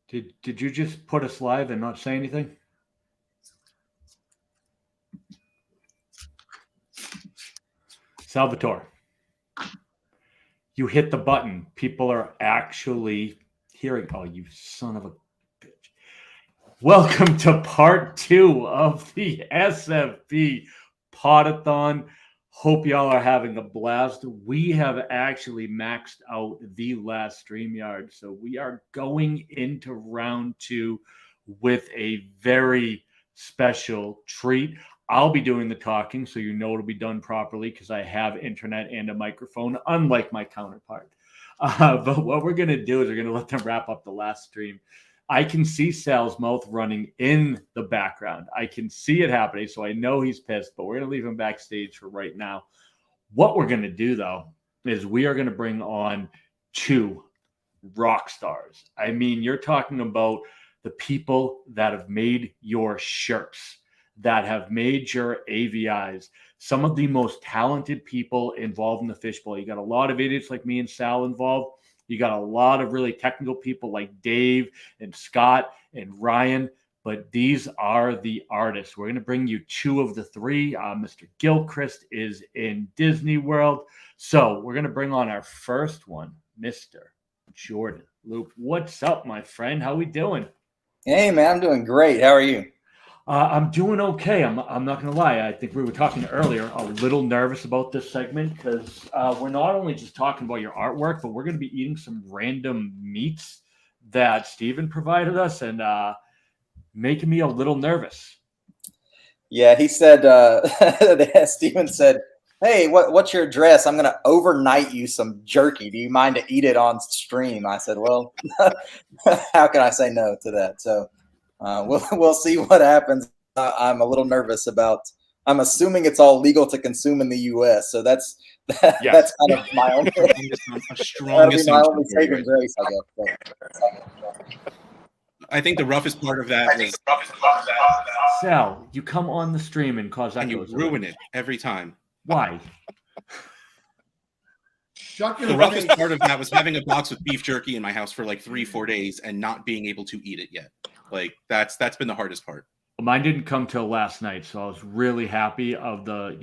Did you just put us live and not say anything? Salvatore, you hit the button. People are actually hearing. Oh, you son of a bitch. Welcome to part 2 of the SFP Podathon. Hope y'all are having a blast. We have actually maxed out the last StreamYard, so we are going into round 2 with a very special treat. I'll be doing the talking, so you know it'll be done properly because I have internet and a microphone, unlike my counterpart. But what we're going to do is we're going to let them wrap up the last stream. I can see Sal's mouth running in the background. I can see it happening, so I know he's pissed, but we're going to leave him backstage for right now. What we're going to do, though, is we are going to bring on 2 rock stars. I mean, you're talking about the people that have made your shirts, that have made your AVIs, some of the most talented people involved in the fishbowl. You got a lot of idiots like me and Sal involved. You got a lot of really technical people like Dave and Scott and Ryan, but these are the artists. We're going to bring you 2 of the 3. Mr. Gilchrist is in Disney World. So we're going to bring on our first one, Mr. Jordan Loop. What's up, my friend? How we doing? Hey, man, I'm doing great. How are you? I'm doing okay. I'm not going to lie. I think we were talking earlier, a little nervous about this segment because we're not only just talking about your artwork, but we're going to be eating some random meats that Steven provided us and making me a little nervous. Yeah, he said, Steven said, hey, what's your address? I'm going to overnight you some jerky. Do you mind to eat it on stream? I said, well, how can I say no to that? So we'll see what happens. I'm a little nervous about. I'm assuming it's all legal to consume in the U.S. So that's kind of my own. A strong assumption. Saving grace, I guess. I think the roughest part of that was Sal, you come on the stream and cause that. And you ruin it every time. Why? The roughest part of that was having a box of beef jerky in my house for like 3-4 days and not being able to eat it yet. Like that's been the hardest part. Mine didn't come till last night, so I was really happy of the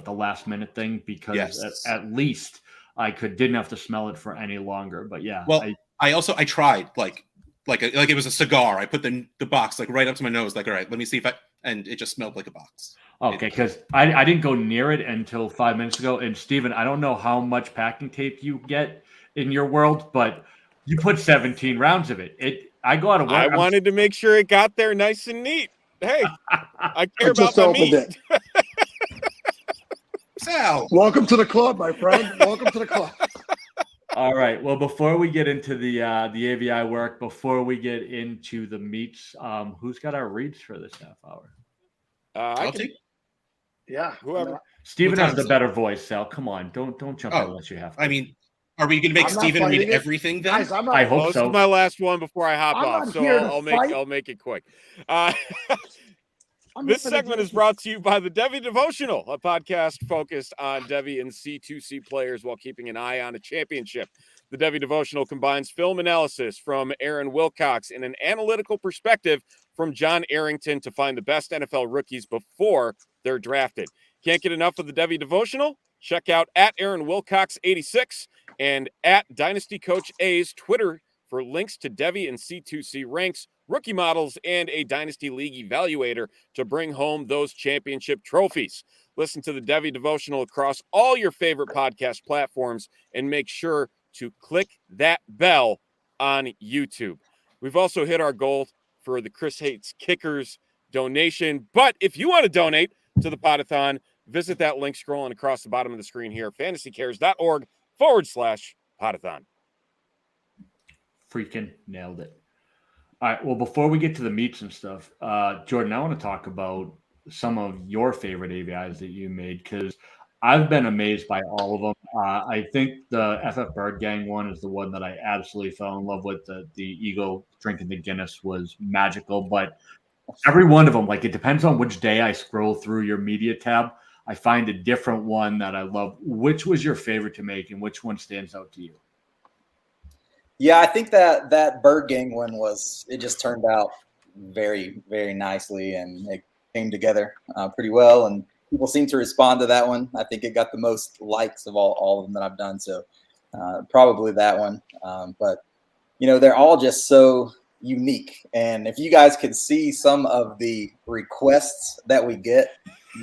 last minute thing because at least I didn't have to smell it for any longer. But yeah, well, I tried like it was a cigar. I put the box like right up to my nose, like all right, let me see and it just smelled like a box. Okay, because I didn't go near it until 5 minutes ago. And Steven, I don't know how much packing tape you get in your world, but you put 17 rounds of it. I go out of work. I wanted to make sure it got there nice and neat. Hey, I care about my meat. Sal, welcome to the club, my friend. Welcome to the club. All right. Well, before we get into the AVI work, before we get into the meats, who's got our reads for this half hour? I'll take. Yeah, whoever. Steven has the better voice, Sal. Come on, don't jump in unless you have to. I mean, are we going to make Steven read everything then? Guys, I hope so. This is my last one before I hop off, so I'll make it quick. This segment is brought to you by the Devi Devotional, a podcast focused on Devi and C2C players while keeping an eye on a championship. The Devi Devotional combines film analysis from Aaron Wilcox and an analytical perspective from John Arrington to find the best NFL rookies before they're drafted. Can't get enough of the Devi Devotional? Check out at Aaron Wilcox 86 and at Dynasty Coach A's Twitter for links to Devi and C2C ranks, rookie models, and a Dynasty League evaluator to bring home those championship trophies. Listen to the Devi Devotional across all your favorite podcast platforms and make sure to click that bell on YouTube. We've also hit our goal for the Chris Hates Kickers donation, but if you want to donate to the Podathon, visit that link scrolling across the bottom of the screen here, fantasycares.org/Podathon. Freaking nailed it. All right. Well, before we get to the meats and stuff, Jordan, I want to talk about some of your favorite AVIs that you made because I've been amazed by all of them. I think the FF Bird Gang one is the one that I absolutely fell in love with. The Eagle drinking the Guinness was magical, but every one of them, like it depends on which day I scroll through your media tab. I find a different one that I love. Which was your favorite to make and which one stands out to you? Yeah, I think that Bird Gang one it just turned out very, very nicely, and it came together pretty well, and people seem to respond to that one. I think it got the most likes of all of them that I've done, so probably that one. But they're all just so unique, and if you guys could see some of the requests that we get,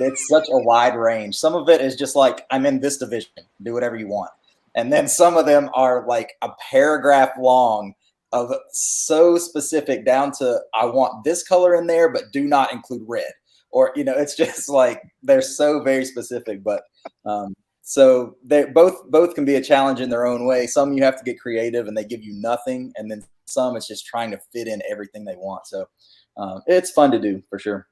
it's such a wide range. Some of it is just like, I'm in this division, do whatever you want. And then some of them are like a paragraph long of so specific down to, I want this color in there, but do not include red. Or, it's just like, they're so very specific. But so they both can be a challenge in their own way. Some you have to get creative and they give you nothing. And then some it's just trying to fit in everything they want. So it's fun to do for sure.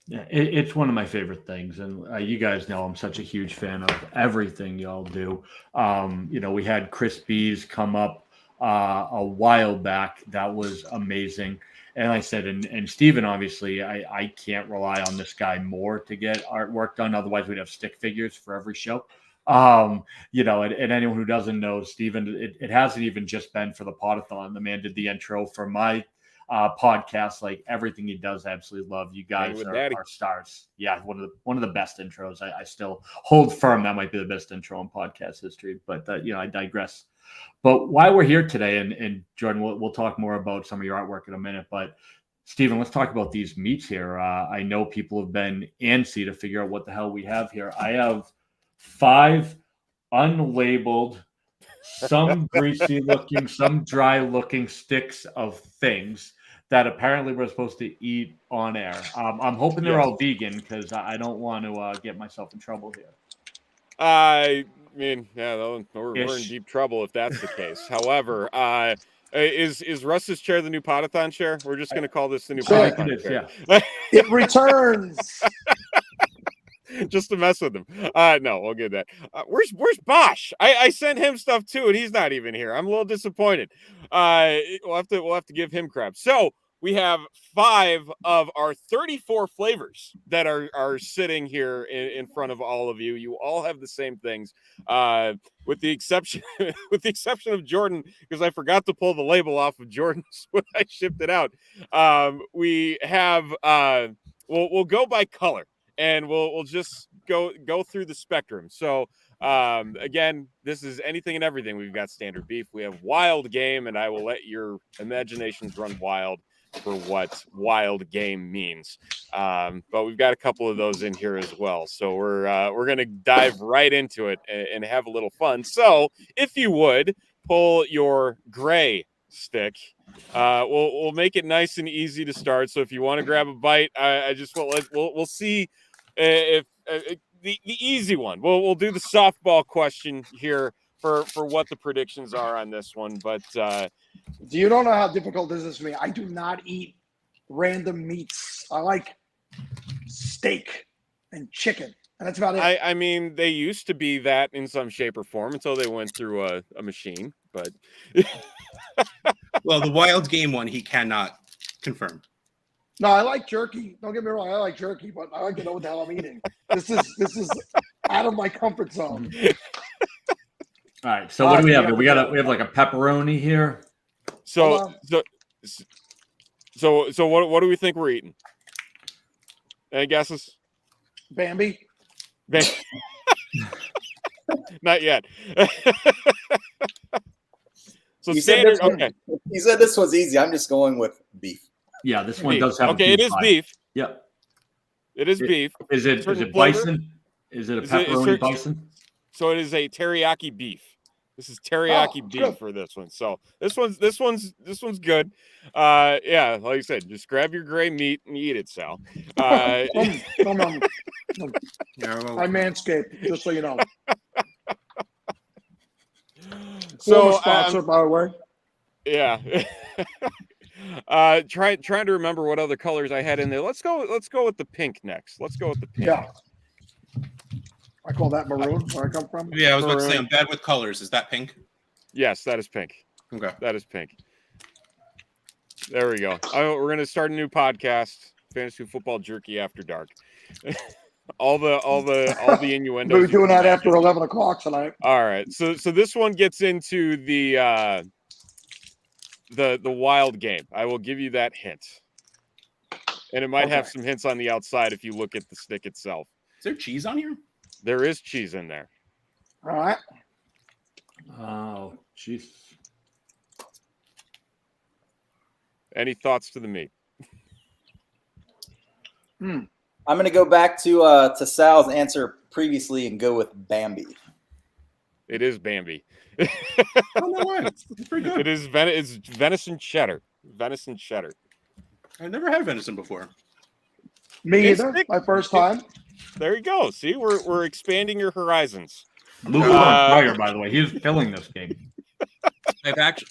Yeah, it's one of my favorite things, and you guys know I'm such a huge fan of everything y'all do. We had Chris Bees come up a while back. That was amazing. And I said, and Steven, obviously, I can't rely on this guy more to get artwork done. Otherwise, we'd have stick figures for every show. And anyone who doesn't know, Steven, it hasn't even just been for the Podathon. The man did the intro for my podcast. Like, everything he does, I absolutely love. You guys are stars. Yeah, one of the best intros. I still hold firm that might be the best intro in podcast history, but I digress. But why we're here today, and Jordan, we'll talk more about some of your artwork in a minute, but Steven, let's talk about these meats here. I know people have been antsy to figure out what the hell we have here. I have 5 unlabeled, some greasy looking, some dry looking sticks of things that apparently we're supposed to eat on air. I'm hoping they're all vegan, because I don't want to get myself in trouble here. I mean, yeah, we're in deep trouble if that's the case. However, is Russ's chair the new Podathon chair? We're just going to call this the new Podathon chair. Yeah. It returns. Just to mess with him. No, we'll get that. Where's Bosch? I sent him stuff too, and he's not even here. I'm a little disappointed. We'll have to give him crap. So we have 5 of our 34 flavors that are sitting here in front of all of you. You all have the same things, with the exception of Jordan, because I forgot to pull the label off of Jordan's when I shipped it out. We have we'll go by color, and we'll just go through the spectrum. So again, this is anything and everything. We've got standard beef. We have wild game, and I will let your imaginations run wild for what wild game means. But we've got a couple of those in here as well. So we're going to dive right into it and have a little fun. So if you would pull your gray stick, we'll make it nice and easy to start. So if you want to grab a bite, we'll see if the easy one. We'll do the softball question here for what the predictions are on this one. But Do you don't know how difficult this is for me? I do not eat random meats. I like steak and chicken, and that's about it. I mean, they used to be that in some shape or form until they went through a machine. But well, the wild game one he cannot confirm. No, I like jerky. Don't get me wrong, I like jerky, but I like to know what the hell I'm eating. This is out of my comfort zone. All right, so what do we have? We have like a pepperoni here. So what do we think we're eating? Any guesses? Bambi. Not yet. So You standard. said Okay. You said this was easy. I'm just going with beef. Yeah, this one Beef. does have. Okay, it is beef. Yep. It is beef. Is it bison? Is it a pepperoni bison? So it is a teriyaki beef. This is teriyaki beef good. for this one. So this one's good. Yeah, like I said, just grab your gray meat and eat it, Sal. I manscaped, just so you know. So sponsor, by the way. Yeah. Trying to remember what other colors I had in there. Let's go with the pink next. Let's go with the pink. Yeah. I call that maroon where I come from. Yeah, I was about to say I'm bad with colors. Is that pink? Yes, that is pink. Okay. That is pink. There we go. We're going to start a new podcast, Fantasy Football Jerky After Dark. all the innuendos. We're doing that after 11 o'clock tonight. All right. So this one gets into the the wild game. I will give you that hint. And it might have some hints on the outside if you look at the stick itself. Is there cheese on here? There is cheese in there. All right. Oh, jeez. Any thoughts to the meat? I'm going to go back to Sal's answer previously and go with Bambi. It is Bambi. Oh, no way. It's pretty good. It's venison cheddar. Venison cheddar. I've never had venison before. Me It's either. thick. My first time. There you go. See, we're expanding your horizons. Luke on fire, by the way. He is killing this game. I've actually,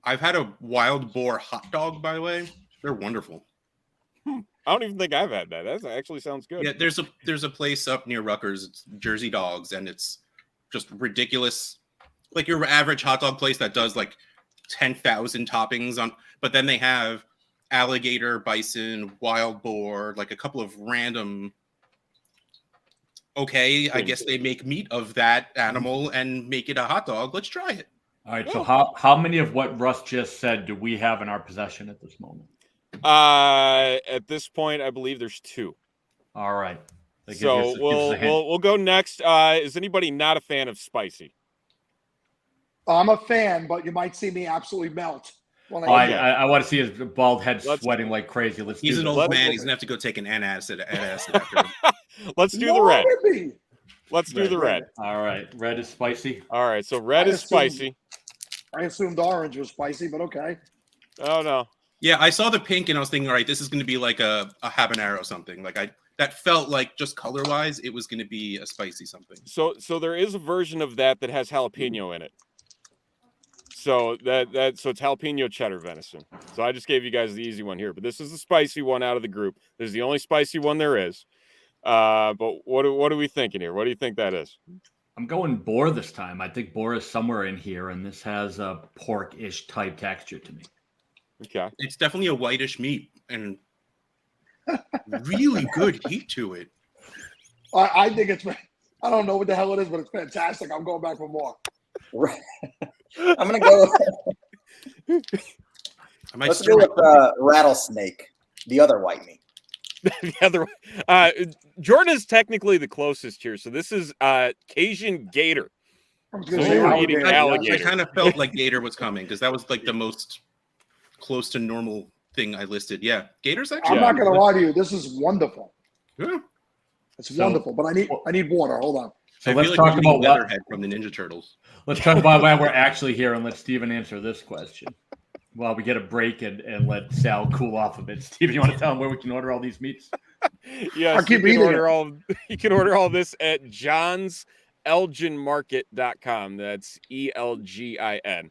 I've had a wild boar hot dog. By the way, they're wonderful. I don't even think I've had that. That actually sounds good. Yeah, there's a place up near Rutgers. It's Jersey Dogs, and it's just ridiculous. Like your average hot dog place that does like 10,000 toppings on, but then they have alligator, bison, wild boar, like a couple of random. Okay, I guess they make meat of that animal and make it a hot dog. Let's try it. All right. So how many of what Russ just said do we have in our possession at this moment? At this point, I believe there's 2. All right. So we'll go next. Is anybody not a fan of spicy? I'm a fan, but you might see me absolutely melt when I eat it. I want to see his bald head sweating like crazy. He's an old man. He's gonna have to go take an antacid after him. Let's do the red. Maybe. Let's do the red. All right. Red is spicy. All right. So red is spicy. I assumed orange was spicy, but okay. Oh no. Yeah, I saw the pink and I was thinking, all right, this is going to be like a habanero or something. Like that felt like just color wise, it was going to be a spicy something. So there is a version of that has jalapeno in it. So so it's jalapeno cheddar venison. So I just gave you guys the easy one here, but this is the spicy one out of the group. This is the only spicy one there is. But what are we thinking here? What do you think that is? I'm going boar this time. I think boar is somewhere in here, and this has a pork-ish type texture to me. Okay. It's definitely a whitish meat and really good heat to it. I think it's. I don't know what the hell it is, but it's fantastic. I'm going back for more. Right. I'm gonna go. Let's go with rattlesnake, the other white meat. The other Jordan is technically the closest here. So this is Cajun gator. I was So gonna say you're eating alligator. I kind of felt like gator was coming because that was like the most close to normal thing I listed. Yeah, gator's actually. I'm not gonna lie to you. This is wonderful. Yeah. It's wonderful, but I need water. Hold on. So I let's feel talk like about Leatherhead from the Ninja Turtles. Let's talk about why we're actually here and let Steven answer this question. While we get a break and let Sal cool off a bit. Steven, you want to tell him where we can order all these meats? Yes, I'll keep you can eating order you can order all this at johnselginmarket.com. That's ELGIN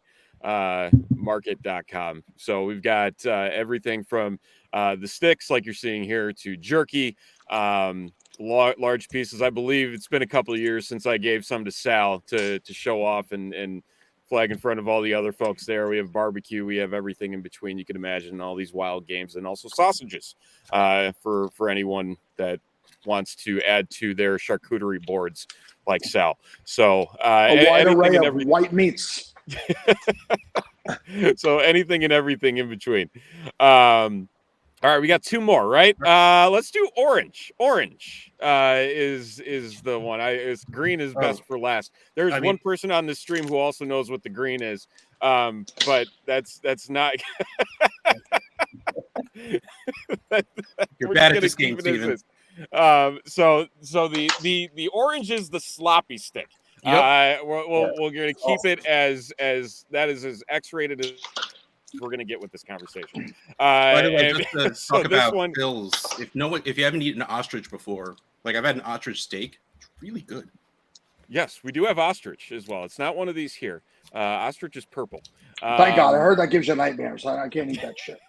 market.com. So we've got everything from the sticks like you're seeing here to jerky, large pieces. I believe it's been a couple of years since I gave some to Sal to show off and flag in front of all the other folks there. We have barbecue, we have everything in between you can imagine, all these wild games, and also sausages for anyone that wants to add to their charcuterie boards like Sal. So A wide array of everything. white meats. So anything and everything in between. All right, we got 2 more, right? Let's do orange. Orange is the one. Green is best for last. There's one person on this stream who also knows what the green is, but that's not. You're bad at this game, Steven. So the orange is the sloppy stick. Yep. We're going to keep it as that is as X-rated as we're going to get with this conversation. By the way, just to talk about one, bills, if you haven't eaten an ostrich before, like I've had an ostrich steak, it's really good. Yes, we do have ostrich as well. It's not one of these here. Ostrich is purple. Thank God. I heard that gives you nightmares. I can't eat that shit.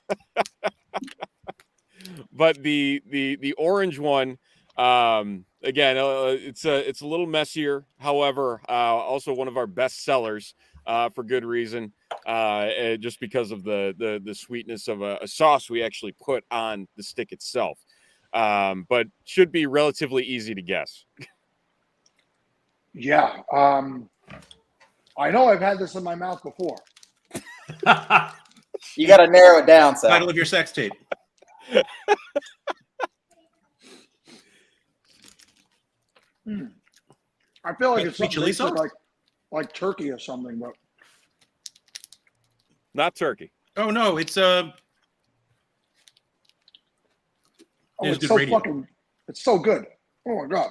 But the orange one, again, it's a little messier. However, also one of our best sellers for good reason. Just because of the sweetness of a sauce we actually put on the stick itself. But should be relatively easy to guess. Yeah. I know I've had this in my mouth before. You got to narrow it down, Sal. Title of your sex tape. I feel like Like it's sweet something chili basic, sauce? like turkey or something, but Not turkey. Oh no, it's it's good so radio. it's so good. Oh my god.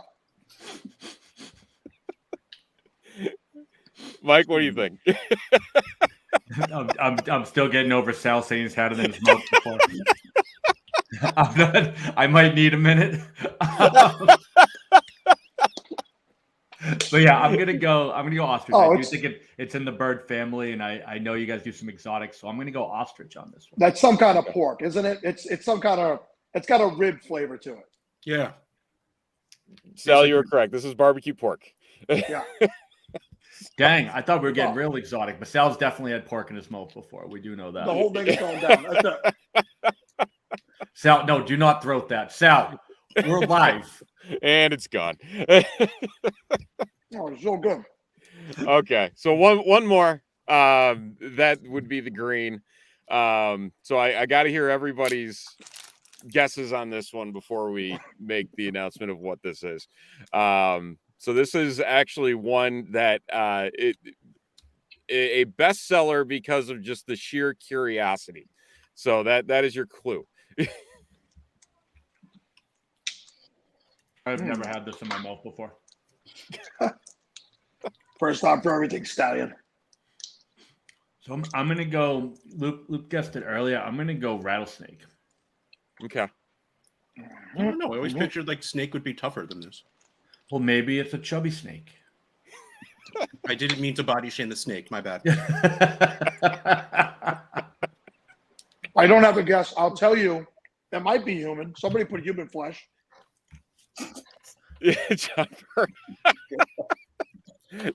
Mike, what do you think? I'm still getting over Sal saying he's had it in his mouth before. I might need a minute. So yeah, I'm gonna go ostrich. Oh, I do think it's in the bird family, and I know you guys do some exotics, so I'm gonna go ostrich on this one. That's some kind of pork, isn't it? It's some kind of it's got a rib flavor to it. yeah. Sal, you were correct. This is barbecue pork. Yeah. Dang, I thought we were getting real exotic, but Sal's definitely had pork in his mouth before. We do know that. The whole thing is going down. That's it. Sal, no, do not throat that. Sal, we're live. And it's gone. Oh, it's so good. Okay, so one more. That would be the green. So I got to hear everybody's guesses on this one before we make the announcement of what this is. So this is actually one that a bestseller because of just the sheer curiosity. So that is your clue. I've never had this in my mouth before. First time for everything, Stallion. So I'm gonna go. Luke guessed it earlier. I'm gonna go rattlesnake. Okay. I don't know. I always pictured like snake would be tougher than this. Well, maybe it's a chubby snake. I didn't mean to body shame the snake. My bad. I don't have a guess. I'll tell you, that might be human. Somebody put human flesh.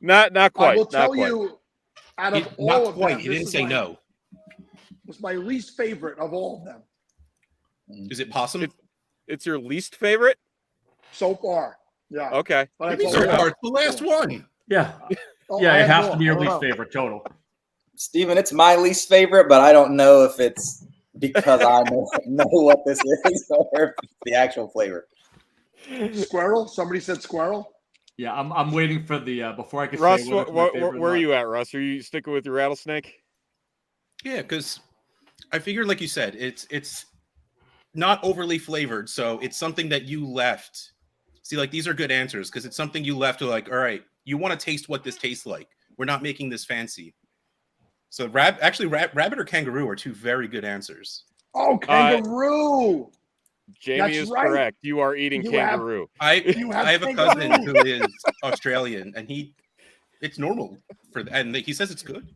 Not I quite. will Not tell quite. you, out of all Not of quite. them, He this didn't is say my- no. It's my least favorite of all of them Is it possum? It's your least favorite? so far. Yeah. Okay. But Maybe that's so all I far. have. It's the last one. Yeah, Oh, yeah, I it have has more. to be your I don't least know. favorite total. Steven, it's my least favorite, but I don't know if it's because I know what this is or if it's the actual flavor. Squirrel? Somebody said squirrel? Yeah, I'm waiting for the before I can Russ, say whether it's my favorite or where are not. you at, Russ? Are you sticking with your rattlesnake? Yeah, because I figured, like you said, it's not overly flavored, so it's something that you left. See, like these are good answers because it's something you left to like, all right, you want to taste what this tastes like. We're not making this fancy. So rabbit or kangaroo are two very good answers. Oh, kangaroo. Jamie That's is right. correct. You are eating You have- kangaroo. I have a cousin kangaroo. who is Australian, and it's normal and he says it's good.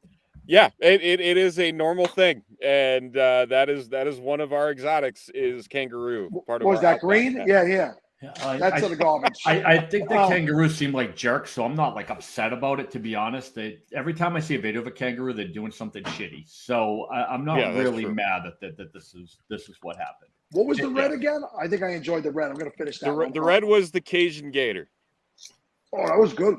Yeah, it is a normal thing, and that is one of our exotics is kangaroo. Part of Was our that outback green? pack. Yeah. Yeah, That's in the garbage. I think the Oh. kangaroos seem like jerks, so I'm not like upset about it. To be honest, every time I see a video of a kangaroo, they're doing something shitty. So I'm not Yeah, that's really true. mad that this is what happened. What was the red again? I think I enjoyed the red. I'm going to finish that. The red was the Cajun gator. Oh, that was good.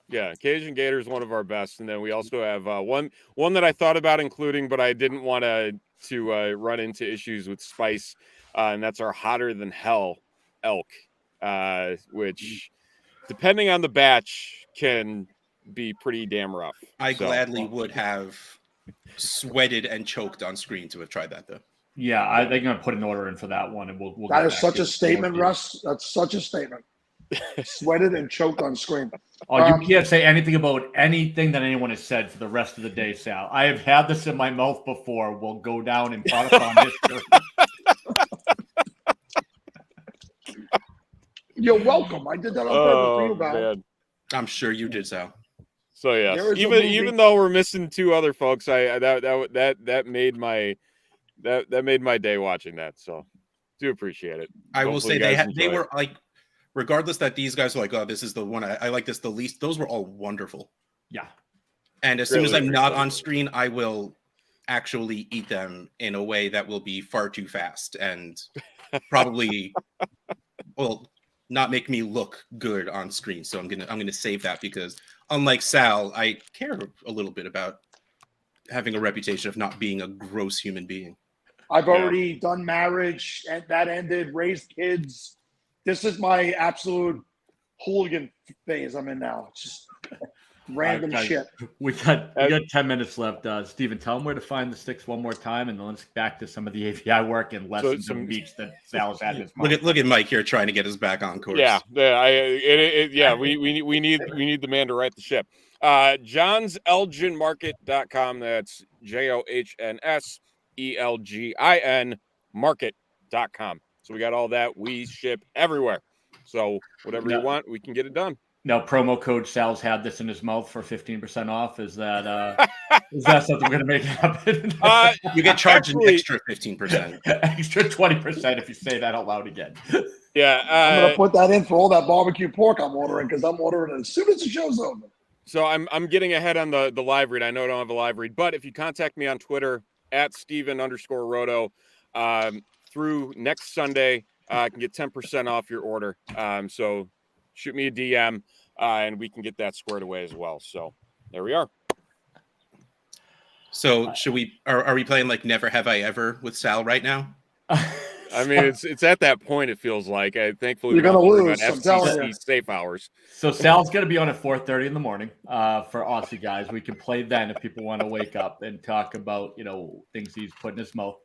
Yeah, Cajun gator is one of our best, and then we also have one that I thought about including, but I didn't want to run into issues with spice, and that's our hotter than hell elk, which, depending on the batch, can be pretty damn rough. I So- gladly would have sweated and choked on screen to have tried that, though. Yeah, I think I'm gonna put an order in for that one, and we'll. That get is back such to a it. statement, Russ. That's such a statement. Sweated and choked on screen. Oh, you can't say anything about anything that anyone has said for the rest of the day, Sal. I have had this in my mouth before. We'll go down in Podathon history. You're welcome. I did that on purpose for you, Bob. man. I'm sure you did, Sal. So yes, There is a movie- even though we're missing two other folks, that made my day watching that. So do appreciate it. I will Hopefully say you guys they enjoy were it. like, regardless that these guys were like, oh, this is the one I like this the least. Those were all wonderful. Yeah. And as soon as Really I'm not appreciate on it. screen, I will actually eat them in a way that will be far too fast and probably, well, not make me look good on screen. So I'm gonna save that because unlike Sal, I care a little bit about having a reputation of not being a gross human being. I've already done marriage, and that ended. Raised kids. This is my absolute hooligan phase I'm in now. It's just random Guys, shit. We got 10 minutes left. Steven, tell them where to find the sticks one more time, and then let's get back to some of the AVI work and lessons of beats that Sal's had. His look at Mike here trying to get us back on course. We need the man to right the ship. JohnsElginMarket.com. That's JOHNSELGIN market.com. So we got all that. We ship everywhere. So whatever you want, we can get it done. Now, promo code Sal's had this in his mouth for 15% off. Is that something we're going to make happen? You get charged an extra 15%. Extra 20% if you say that out loud again. Yeah. I'm going to put that in for all that barbecue pork I'm ordering because I'm ordering it as soon as the show's over. So I'm getting ahead on the live read. I know I don't have a live read, but if you contact me on Twitter at Steven_Roto through next Sunday, I can get 10% off your order. So shoot me a DM and we can get that squared away as well. So there we are. So should we are we playing like Never Have I Ever with Sal right now? I mean, it's at that point. It feels like. Thankfully, you're gonna lose. I'm telling you. Safe hours. So Sal's gonna be on at 4:30 in the morning for Aussie guys. We can play then if people want to wake up and talk about things he's put in his mouth.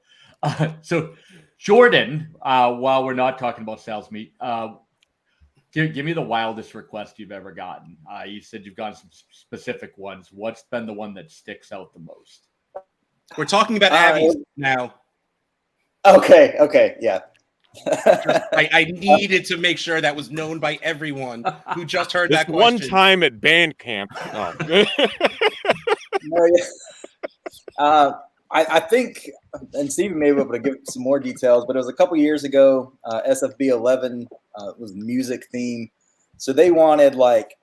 So Jordan, while we're not talking about Sal's meat, give me the wildest request you've ever gotten. You said you've gotten some specific ones. What's been the one that sticks out the most? We're talking about Abby's now. Okay, yeah. I needed to make sure that was known by everyone who just heard that question. One time at band camp. I think, and Steven may be able to give some more details, but it was a couple years ago. SFB 11 was music theme, so they wanted like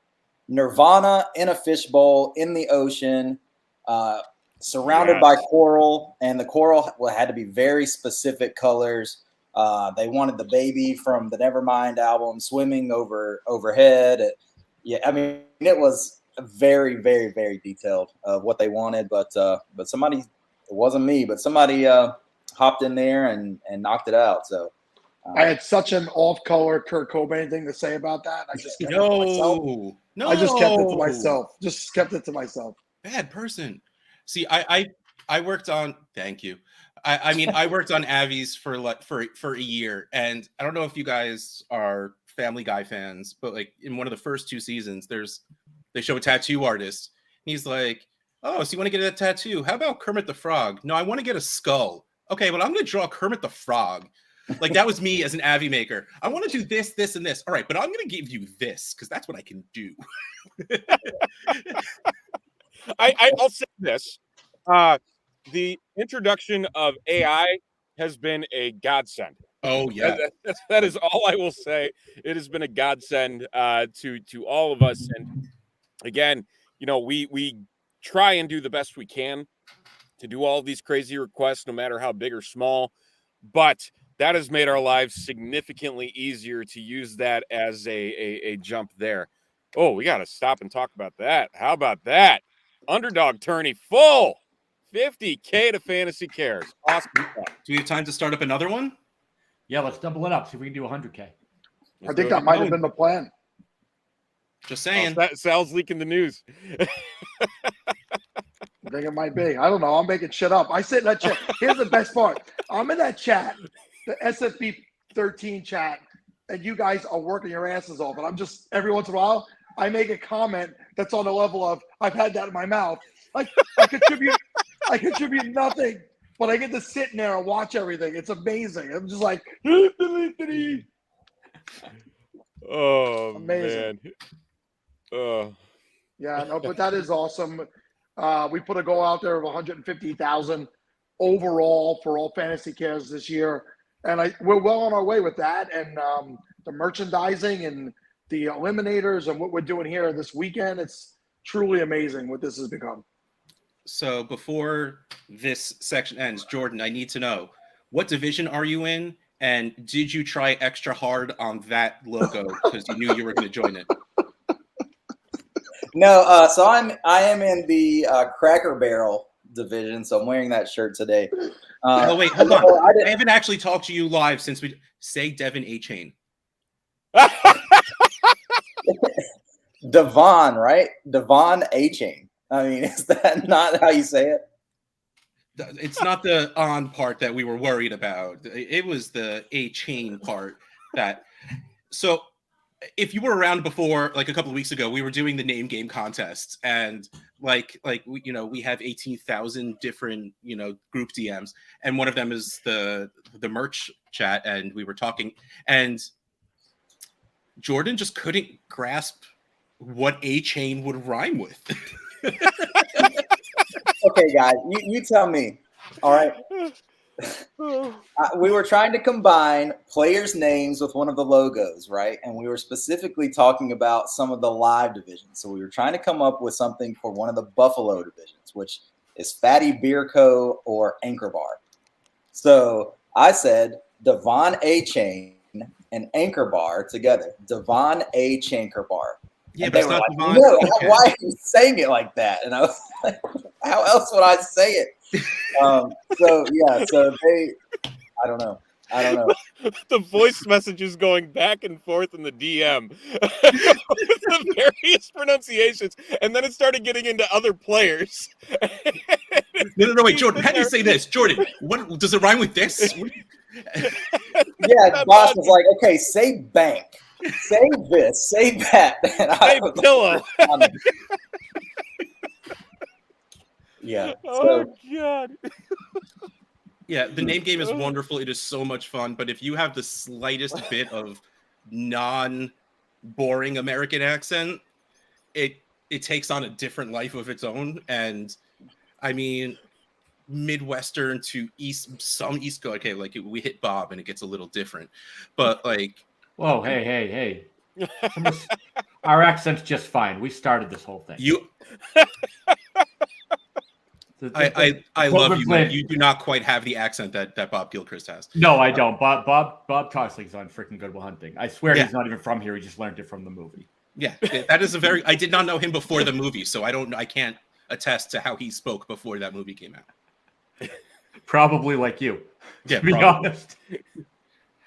Nirvana in a fishbowl in the ocean. Surrounded by coral, and the coral had to be very specific colors. They wanted the baby from the Nevermind album swimming overhead. I mean, it was very, very, very detailed of what they wanted. But somebody, it wasn't me, but somebody hopped in there and knocked it out. So I had such an off-color Kurt Cobain thing to say about that. I just kept it to myself. No, I just kept it to myself. Just kept it to myself. Bad person. See, I worked on. Thank you. I mean, I worked on Avi's for a year, and I don't know if you guys are Family Guy fans, but like in one of the first 2 seasons, they show a tattoo artist, and he's like, "Oh, so you want to get a tattoo? How about Kermit the Frog?" "No, I want to get a skull." "Okay, well, I'm going to draw Kermit the Frog." Like that was me as an Avi maker. I want to do this, this, and this. All right, but I'm going to give you this because that's what I can do. I'll say this. The introduction of AI has been a godsend. Oh, yeah. That is all I will say. It has been a godsend to all of us. And again, we try and do the best we can to do all of these crazy requests, no matter how big or small. But that has made our lives significantly easier to use that as a jump there. Oh, we got to stop and talk about that. How about that? Underdog tourney full. 50K to Fantasy Cares. Awesome. Do we have time to start up another one? Yeah, let's double it up. See if we can do 100K. I think that might have been the plan. Just saying. Sal's leaking the news. I think it might be. I don't know. I'm making shit up. I sit in that chat. Here's the best part. I'm in that chat, the SFB 13 chat, and you guys are working your asses off. And I'm just, every once in a while, I make a comment that's on the level of, I've had that in my mouth. Like, I contribute nothing, but I get to sit in there and watch everything. It's amazing. I'm just like, oh, amazing. Man. Yeah, no, but that is awesome. We put a goal out there of 150,000 overall for all Fantasy Cares this year, and we're well on our way with that. And the merchandising and the eliminators and what we're doing here this weekend, it's truly amazing what this has become. So before this section ends, Jordan, I need to know, what division are you in, And did you try extra hard on that logo because you knew you were going to join it? No, so I am in the Cracker Barrel division, so I'm wearing that shirt today. Oh wait, hold no, on. I haven't actually talked to you live since we say Devin A. Chain. Devon, right? Devon A. Chain. I mean, is that not how you say it? It's not the on part that we were worried about. It was the A. Chain part that. So, if you were around before, like a couple of weeks ago, we were doing the name game contest, and we have 18,000 different group DMs, and one of them is the merch chat, and we were talking, and Jordan just couldn't grasp what A Chain would rhyme with. Okay, guys, you tell me. All right. We were trying to combine players' names with one of the logos, right? And we were specifically talking about some of the live divisions. So we were trying to come up with something for one of the Buffalo divisions, which is Fatty Beer Co. or Anchor Bar. So I said Devon A. Chain and Anchor Bar together. Devon A. Chanker Bar. Yeah, and but they it's were not like, Devon. no, Okay. why are you saying it like that? And I was like, how else would I say it? So I don't know. The voice messages going back and forth in the DM with the various pronunciations, and then it started getting into other players. No, wait, Jordan, how do you say this? Jordan, what does it rhyme with this? Yeah, Boss was like, okay, say bank. Say this, say that. And Hey, pillow. Yeah. Oh, God. Yeah, the name game is wonderful. It is so much fun. But if you have the slightest bit of non-boring American accent, it takes on a different life of its own. And I mean, Midwestern to some East Coast. Okay, like we hit Bob and it gets a little different. But like, Whoa, hey. Our accent's just fine. We started this whole thing. I love you, but you do not quite have the accent that Bob Gilchrist has. No, I don't. Bob Cosling's on freaking Good Will Hunting. I swear he's not even from here. He just learned it from the movie. Yeah, that is I did not know him before the movie, so I can't attest to how he spoke before that movie came out. Probably like you. Yeah, to be honest.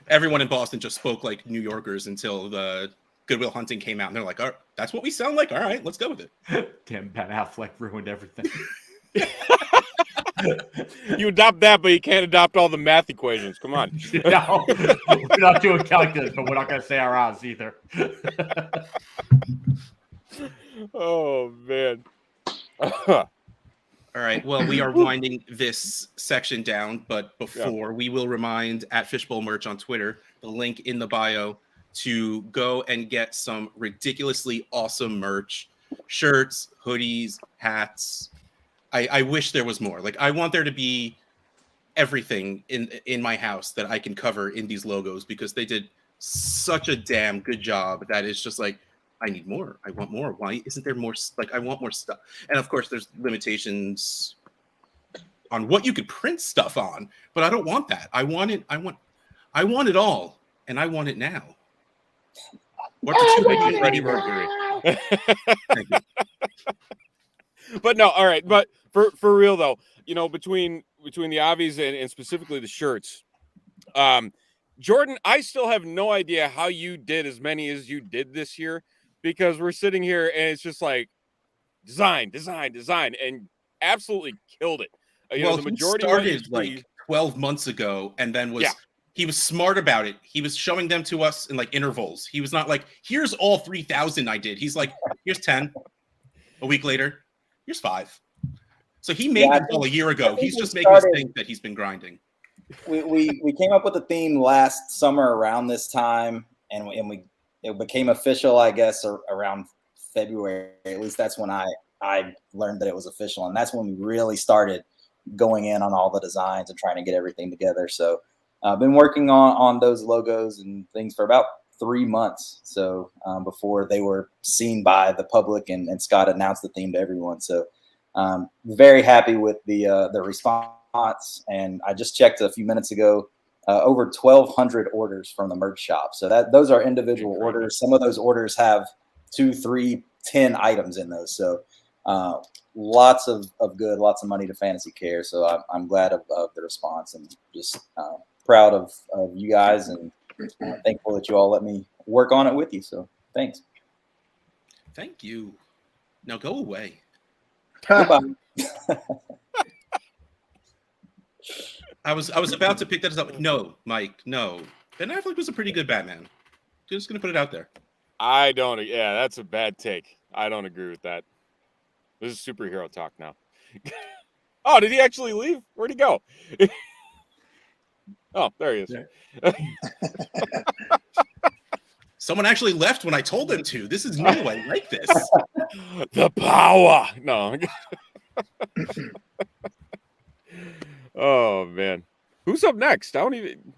Everyone in Boston just spoke like New Yorkers until the Good Will Hunting came out, and they're like, "Oh, that's what we sound like. All right, let's go with it." Damn, Ben Affleck ruined everything. You adopt that, but you can't adopt all the math equations. Come on. No, we're not doing calculus, but we're not going to say our odds either. Oh, man. All right. Well, we are winding this section down, but before we will remind at Fishbowl Merch on Twitter, the link in the bio to go and get some ridiculously awesome merch, shirts, hoodies, hats. I wish there was more. Like, I want there to be everything in my house that I can cover in these logos, because they did such a damn good job that it's just like, I need more. I want more. Why isn't there more? Like, I want more stuff. And of course, there's limitations on what you could print stuff on, but I don't want that. I want it. I want it all, and I want it now. What for 280 Mercury? Thank you. But no, all right. But for real though, between the Avies and specifically the shirts, Jordan, I still have no idea how you did as many as you did this year, because we're sitting here and it's just like design, and absolutely killed it. Well, the majority he started like 12 months ago, and then he was smart about it. He was showing them to us in like intervals. He was not like, here's all 3,000 I did. He's like, here's 10. A week later, here's 5. So he made it all a year ago. He's just making us think that he's been grinding. We came up with a theme last summer around this time, and it became official, I guess, around February. At least that's when I learned that it was official, and that's when we really started going in on all the designs and trying to get everything together. So I've been working on those logos and things for about 3 months. So before they were seen by the public, and Scott announced the theme to everyone. So very happy with the response. And I just checked a few minutes ago. over 1,200 orders from the merch shop. So those are individual Incredible. orders. Some of those orders have 2, 3, 10 items in those. So lots of lots of money to Fantasy Care. So I'm glad of the response, and just proud of you guys, and thankful that you all let me work on it with you. So thanks. Thank you. Now go away. Goodbye. I was about to pick that up. No, Mike, no. Ben Affleck was a pretty good Batman. Just gonna put it out there. I don't. Yeah, that's a bad take. I don't agree with that. This is superhero talk now. Oh, did he actually leave? Where'd he go? Oh, there he is. Yeah. Someone actually left when I told them to. This is new. I like this. The power. No. Oh man, who's up next? I don't even.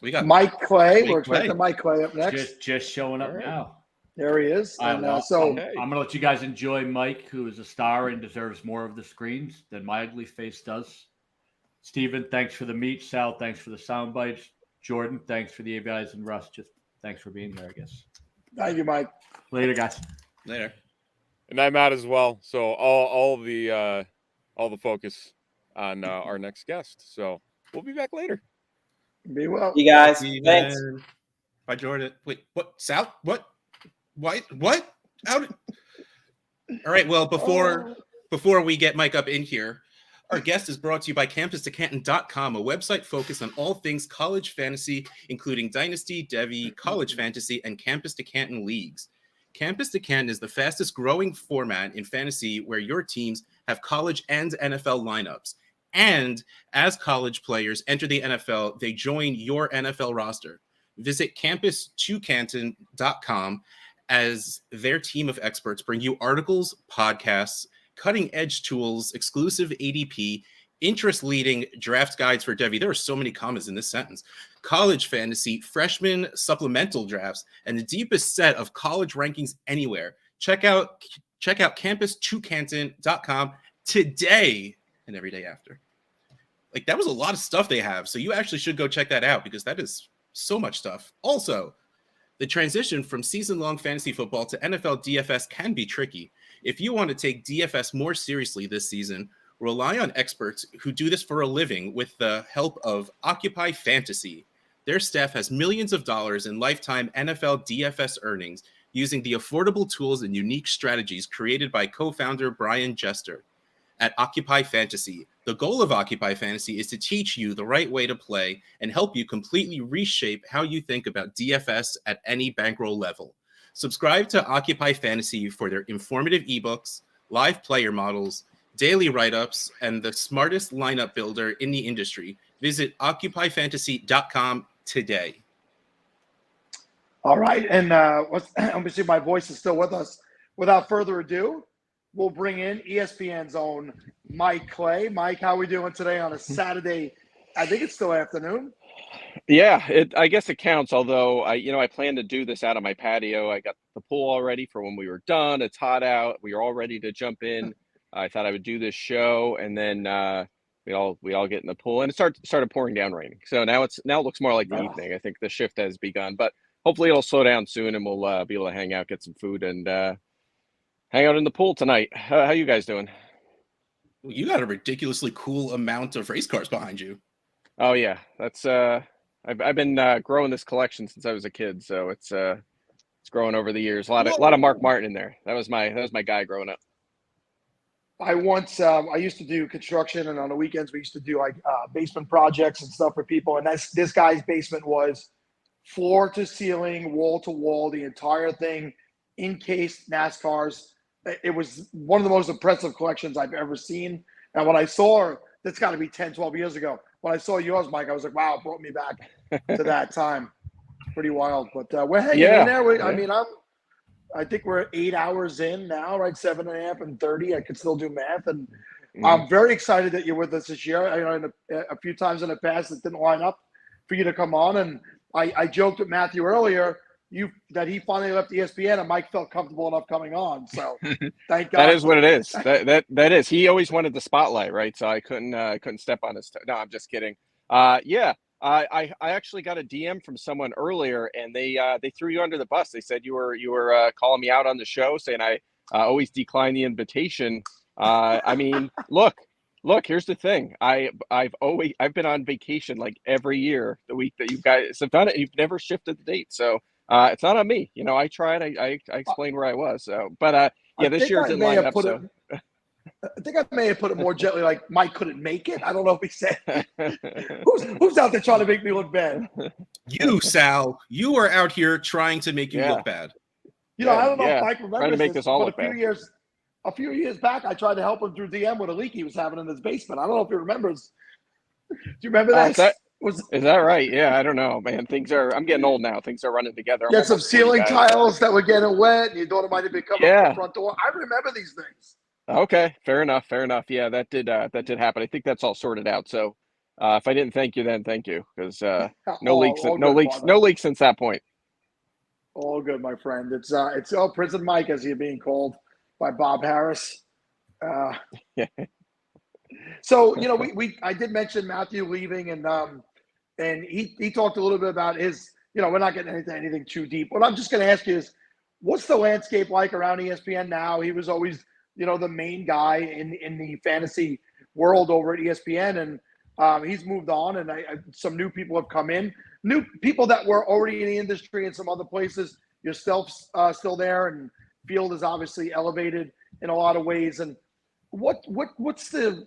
We got Mike Clay. Mike We're expecting Clay. Mike Clay up next. Just showing up All right. now. There he is. I And will. so Okay. I'm gonna let you guys enjoy Mike, who is a star and deserves more of the screens than my ugly face does. Steven, thanks for the meet. Sal, thanks for the sound bites. Jordan, thanks for the ABIs, and Russ, just thanks for being there, I guess. thank you, Mike. Later, guys. later. And I'm out as well. So all the focus on our next guest. So we'll be back later. Be well. You guys, Steven. thanks. Bye, Jordan. Wait, what? Sal? What? Why? What? How did... All right. Well, before we get Mike up in here, our guest is brought to you by CampusToCanton.com, a website focused on all things college fantasy, including Dynasty, Devy, College Fantasy, and Campus to Canton leagues. Campus to Canton is the fastest growing format in fantasy where your teams have college and NFL lineups. And as college players enter the NFL, they join your NFL roster. Visit CampusToCanton.com as their team of experts bring you articles, podcasts, cutting-edge tools, exclusive ADP, interest-leading draft guides for Devy. There are so many commas in this sentence. College fantasy, freshman supplemental drafts, and the deepest set of college rankings anywhere. Check out CampusToCanton.com today and every day after. Like, that was a lot of stuff they have, so you actually should go check that out because that is so much stuff. Also, the transition from season-long fantasy football to NFL DFS can be tricky. If you want to take DFS more seriously this season, rely on experts who do this for a living with the help of Occupy Fantasy. Their staff has millions of dollars in lifetime NFL DFS earnings using the affordable tools and unique strategies created by co-founder Brian Jester. At Occupy Fantasy, the goal of Occupy Fantasy is to teach you the right way to play and help you completely reshape how you think about DFS at any bankroll level. Subscribe to Occupy Fantasy for their informative ebooks, live player models, daily write-ups, and the smartest lineup builder in the industry. Visit OccupyFantasy.com today. All right, and let me see. My voice is still with us. Without further ado, we'll bring in ESPN's own Mike Clay. Mike, how are we doing today on a Saturday? I think it's still afternoon. Yeah, I guess it counts. Although I plan to do this out on my patio. I got the pool all ready for when we were done. It's hot out. We are all ready to jump in. I thought I would do this show, and then we all get in the pool, and it started pouring down raining. So now it looks more like the evening. I think the shift has begun, but hopefully it'll slow down soon, and we'll be able to hang out, get some food, and hang out in the pool tonight. How you guys doing? You got a ridiculously cool amount of race cars behind you. Oh yeah, that's I've been growing this collection since I was a kid, so it's growing over the years. A lot of Mark Martin in there. That was my guy growing up. I used to do construction, and on the weekends we used to do like basement projects and stuff for people. And this guy's basement was floor to ceiling, wall to wall, the entire thing, encased NASCARs. It was one of the most impressive collections I've ever seen. And when I saw, that's got to be 10, 12 years ago. When I saw yours, Mike, I was like, wow, it brought me back to that time. Pretty wild. But we're hanging in there. I mean, I think we're 8 hours in now, right? 7.5 and 30. I could still do math. And I'm very excited that you're with us this year. I know a few times in the past it didn't line up for you to come on. And I joked with Matthew earlier that he finally left ESPN and Mike felt comfortable enough coming on. So thank God. That is what it is. That is. He always wanted the spotlight, right? So I couldn't step on his toe. No, I'm just kidding. Yeah. I actually got a DM from someone earlier, and they threw you under the bus. They said you were calling me out on the show, saying I always decline the invitation. I mean, look, here's the thing. I've been on vacation like every year the week that you guys have done it. You've never shifted the date, so it's not on me. You know, I tried. I explained where I was. So, but yeah, this year didn't line up. So. I think I may have put it more gently, like Mike couldn't make it. I don't know if he said. Who's out there trying to make me look bad? You, Sal, you are out here trying to make you look bad. You know, I don't know if Mike trying remembers to make this, all but look bad. a few years back, I tried to help him through DM with a leak he was having in his basement. I don't know if he remembers. Do you remember that? Is that right? Yeah, I don't know, man. I'm getting old now. Things are running together. You had some ceiling tiles that were getting wet, and your daughter might have been coming from the front door. I remember these things. Okay, fair enough. Yeah, that did happen. I think that's all sorted out. So, if I didn't thank you, then thank you, because no leaks since that point. All good, my friend. It's Prison Mike, as you're being called by Bob Harris. So you know, I did mention Matthew leaving, and he talked a little bit about his. You know, we're not getting anything too deep. What I'm just going to ask you is, what's the landscape like around ESPN now? He was always, you know, the main guy in the fantasy world over at ESPN, and he's moved on, and some new people have come in, new people that were already in the industry in some other places. Yourself still there, and field is obviously elevated in a lot of ways. And what's to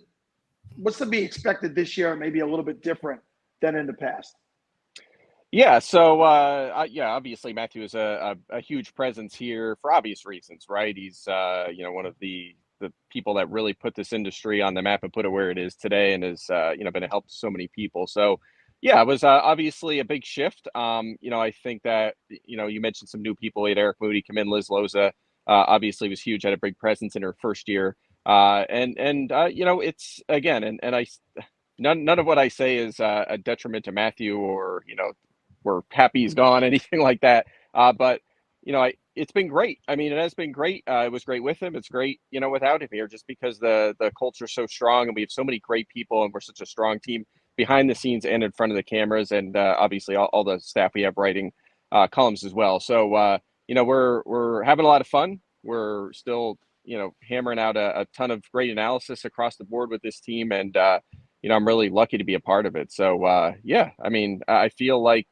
be expected this year? Maybe a little bit different than in the past. Yeah, so obviously Matthew is a huge presence here for obvious reasons, right? He's you know, one of the people that really put this industry on the map and put it where it is today, and has you know, been a help to so many people. So yeah, it was obviously a big shift. You know, I think that, you know, you mentioned some new people. We had Eric Moody come in, Liz Loza obviously was huge, had a big presence in her first year. And you know, it's again, and none of what I say is a detriment to Matthew, or, you know, we're happy he's gone, anything like that. But you know, it's been great. I mean, it has been great. It was great with him. It's great, you know, without him here, just because the culture's so strong, and we have so many great people, and we're such a strong team behind the scenes and in front of the cameras, and obviously all the staff we have writing columns as well. So you know, we're having a lot of fun. We're still, you know, hammering out a ton of great analysis across the board with this team, and you know, I'm really lucky to be a part of it. So yeah, I mean, I feel like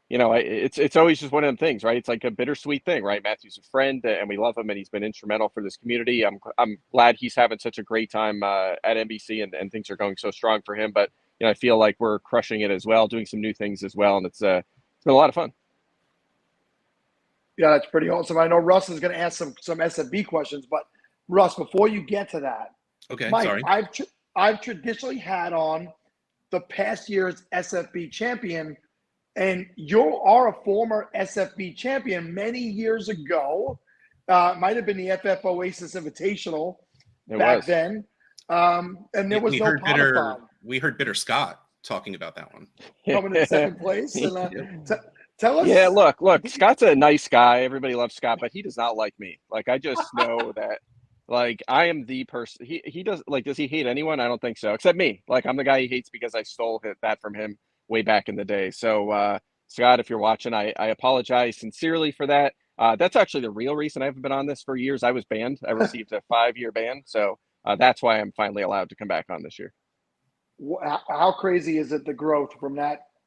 you know, it's always just one of them things, right? It's like a bittersweet thing, right? Matthew's a friend, and we love him, and he's been instrumental for this community. I'm glad he's having such a great time at NBC, and things are going so strong for him. But you know, I feel like we're crushing it as well, doing some new things as well, and it's been a lot of fun. Yeah, that's pretty awesome. I know Russ is going to ask some SFB questions, but Russ, before you get to that, okay, Mike, sorry. I've traditionally had on the past year's SFB champion, and you are a former SFB champion many years ago. Might have been the FF Oasis Invitational back then, and there was no Podathon. We heard Bitter Scott talking about that one. Coming in second place. And, tell us. Yeah, look, Scott's a nice guy. Everybody loves Scott, but he does not like me. Like, I just know that, like, I am the person. He does, like, does he hate anyone? I don't think so, except me. Like, I'm the guy he hates because I stole that from him way back in the day. So, Scott, if you're watching, I apologize sincerely for that. That's actually the real reason I haven't been on this for years. I was banned. I received a 5-year ban. So that's why I'm finally allowed to come back on this year. How crazy is it, the growth from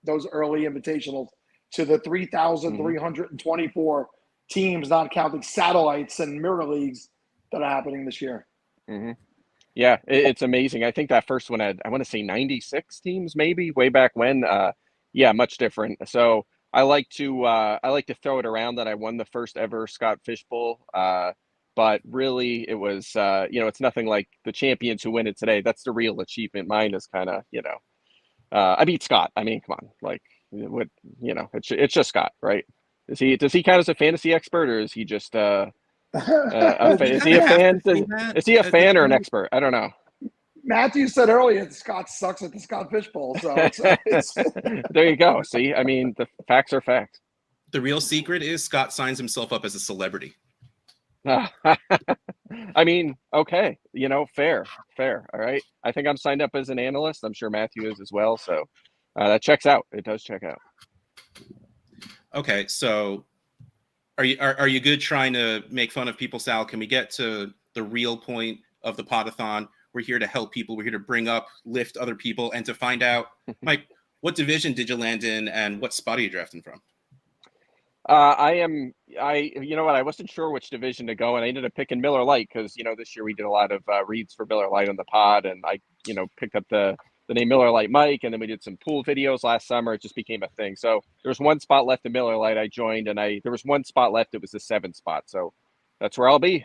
those early invitationals to the 3,324 teams, not counting satellites and mirror leagues, that are happening this year? Mm-hmm. Yeah, it's amazing. I think that first one had, I want to say 96 teams, maybe way back when. Yeah, much different. So I like to throw it around that I won the first ever Scott Fishbowl. But really, it was you know, it's nothing like the champions who win it today. That's the real achievement. Mine is kind of, you know, I beat Scott. I mean, come on, like, what, you know, it's just Scott, right? Does he count as a fantasy expert, or is he just is he a fan? Is he a fan or an expert? I don't know. Matthew said earlier Scott sucks at the Scott Fishbowl, so it's there you go. See, I mean, the facts are facts. The real secret is Scott signs himself up as a celebrity. I mean, okay, you know, fair. All right. I think I'm signed up as an analyst. I'm sure Matthew is as well. So That checks out. It does check out. Okay, so are you good trying to make fun of people, Sal? Can we get to the real point of the Podathon? We're here to help people. We're here to bring up, lift other people, and to find out, Mike, what division did you land in, and what spot are you drafting from? You know what? I wasn't sure which division to go, and I ended up picking Miller Lite because, this year we did a lot of reads for Miller Lite on the pod, and I, picked up the name Miller Lite Mike, and then we did some pool videos last summer. It just became a thing. So there was one spot left in Miller Lite. I joined, and there was one spot left. It was the 7th spot. So that's where I'll be.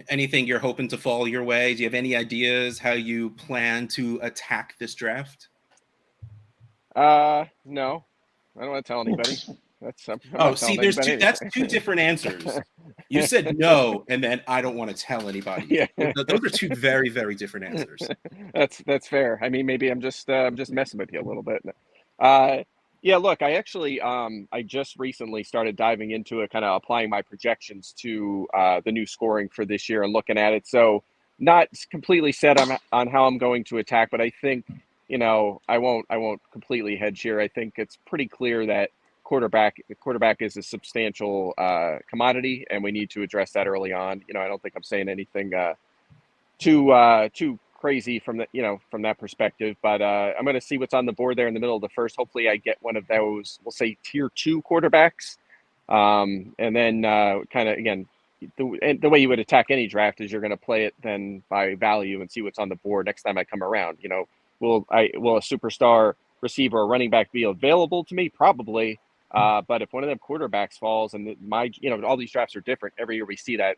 Anything you're hoping to fall your way? Do you have any ideas how you plan to attack this draft? No, I don't want to tell anybody. That's two different answers. You said no, and then I don't want to tell anybody. Yeah. Those are two very, very different answers. That's fair. I mean, maybe I'm just messing with you a little bit. Yeah, look, I actually I just recently started diving into it, kind of applying my projections to the new scoring for this year and looking at it. So not completely set on how I'm going to attack, but I think, I won't completely hedge here. I think it's pretty clear that quarterback is a substantial commodity, and we need to address that early on. I don't think I'm saying anything too crazy from that perspective, but I'm going to see what's on the board there in the middle of the first. Hopefully I get one of those, we'll say tier 2 quarterbacks, and then kind of, again, the way you would attack any draft is you're going to play it then by value and see what's on the board next time I come around. Will a superstar receiver or running back be available to me? Probably. But if one of them quarterbacks falls, and all these drafts are different. Every year we see that,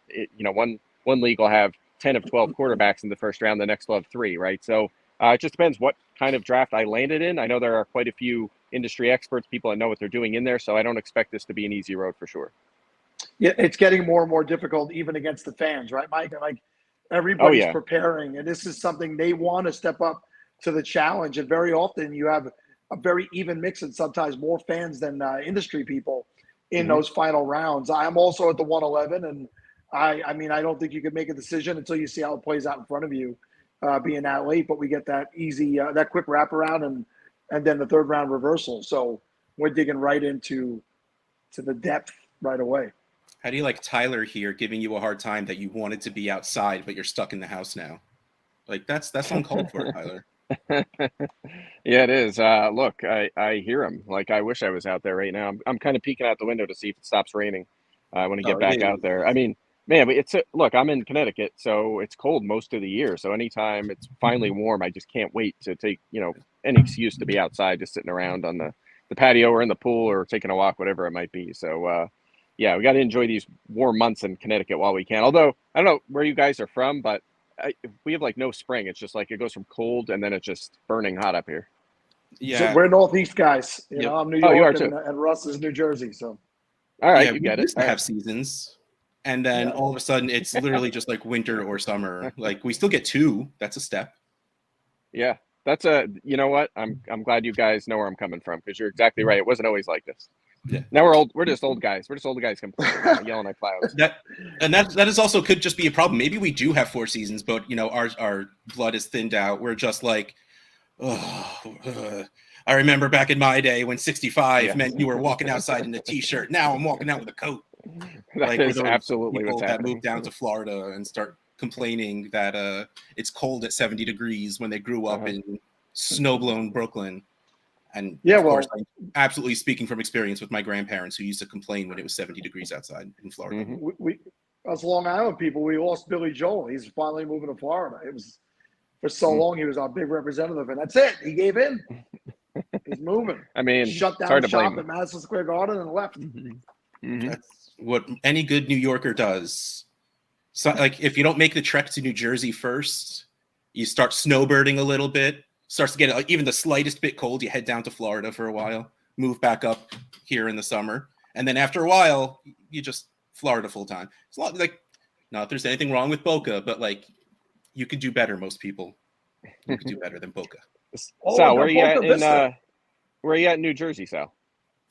one league will have 10 of 12 quarterbacks in the first round, the next will have 3, right? So it just depends what kind of draft I landed in. I know there are quite a few industry experts, people that know what they're doing in there, so I don't expect this to be an easy road for sure. Yeah, it's getting more and more difficult even against the fans, right, Mike? Like everybody's preparing, and this is something they want to step up to the challenge. And very often you have a very even mix, and sometimes more fans than industry people in those final rounds. I'm also at the 111, and I mean, I don't think you can make a decision until you see how it plays out in front of you, being that late. But we get that easy, that quick wraparound, and then the 3rd round reversal. So we're digging right into the depth right away. How do you like Tyler here giving you a hard time that you wanted to be outside, but you're stuck in the house now? Like that's uncalled for, Tyler. Yeah, it is. Look, I hear him. Like, I wish I was out there right now. I'm kind of peeking out the window to see if it stops raining when I get back out there. I mean, man, look, I'm in Connecticut, so it's cold most of the year. So anytime it's finally warm, I just can't wait to take, any excuse to be outside, just sitting around on the patio or in the pool or taking a walk, whatever it might be. So, yeah, we got to enjoy these warm months in Connecticut while we can. Although, I don't know where you guys are from, but we have like no spring. It's just like it goes from cold and then it's just burning hot up here. Yeah, so we're Northeast guys. You know, I'm New York, and Russ is New Jersey. So, all right, you get it. We used to have seasons, and then all of a sudden it's literally just like winter or summer. Like we still get 2. That's a step. Yeah, that's you know what? I'm glad you guys know where I'm coming from, because you're exactly right. It wasn't always like this. Yeah. Now we're old. We're just old guys. We're just old guys complaining, yelling at clouds. That is also could just be a problem. Maybe we do have 4 seasons, but our blood is thinned out. We're just like, I remember back in my day when 65 meant you were walking outside in a t-shirt. Now I'm walking out with a coat. That is absolutely what's happening. That move down to Florida and start complaining that it's cold at 70 degrees when they grew up in snowblown Brooklyn. And of course, I'm absolutely speaking from experience with my grandparents who used to complain when it was 70 degrees outside in Florida. We us Long Island people, we lost Billy Joel. He's finally moving to Florida. It was for so long he was our big representative, and that's it. He gave in. He's moving. I mean, shut down the shop at Madison Square Garden and left. That's what any good New Yorker does. So, like, if you don't make the trek to New Jersey first, you start snowbirding a little bit. Starts to get even the slightest bit cold, you head down to Florida for a while, move back up here in the summer, and then after a while, you just Florida full time. It's not like, not if there's anything wrong with Boca, but like you could do better. Most people, you could do better than Boca. Sal, where are you at in where are you at in New Jersey, Sal?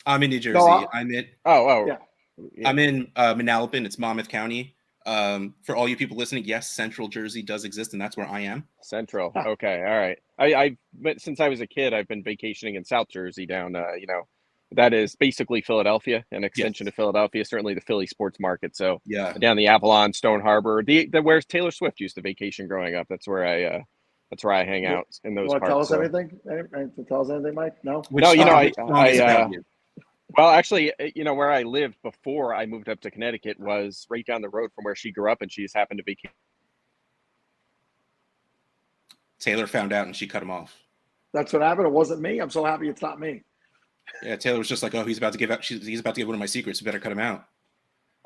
I'm in New Jersey. I'm in I'm in Manalapan. It's Monmouth County. For all you people listening, yes, Central Jersey does exist, and that's where I am. Central. Okay. All right. But since I was a kid, I've been vacationing in South Jersey down, that is basically Philadelphia, an extension of Philadelphia, certainly the Philly sports market. So Yeah. down the Avalon, Stone Harbor, the where Taylor Swift used to vacation growing up. That's where I hang out in those You want to parts. tell us So. anything? To tell us anything, Mike? No. Which No, which song is about you? Well, actually, where I lived before I moved up to Connecticut was right down the road from where she grew up, and she just happened to be. Taylor found out and she cut him off. That's what happened. It wasn't me. I'm so happy it's not me. Yeah, Taylor was just like, "Oh, he's about to give out. He's about to give one of my secrets. You better cut him out."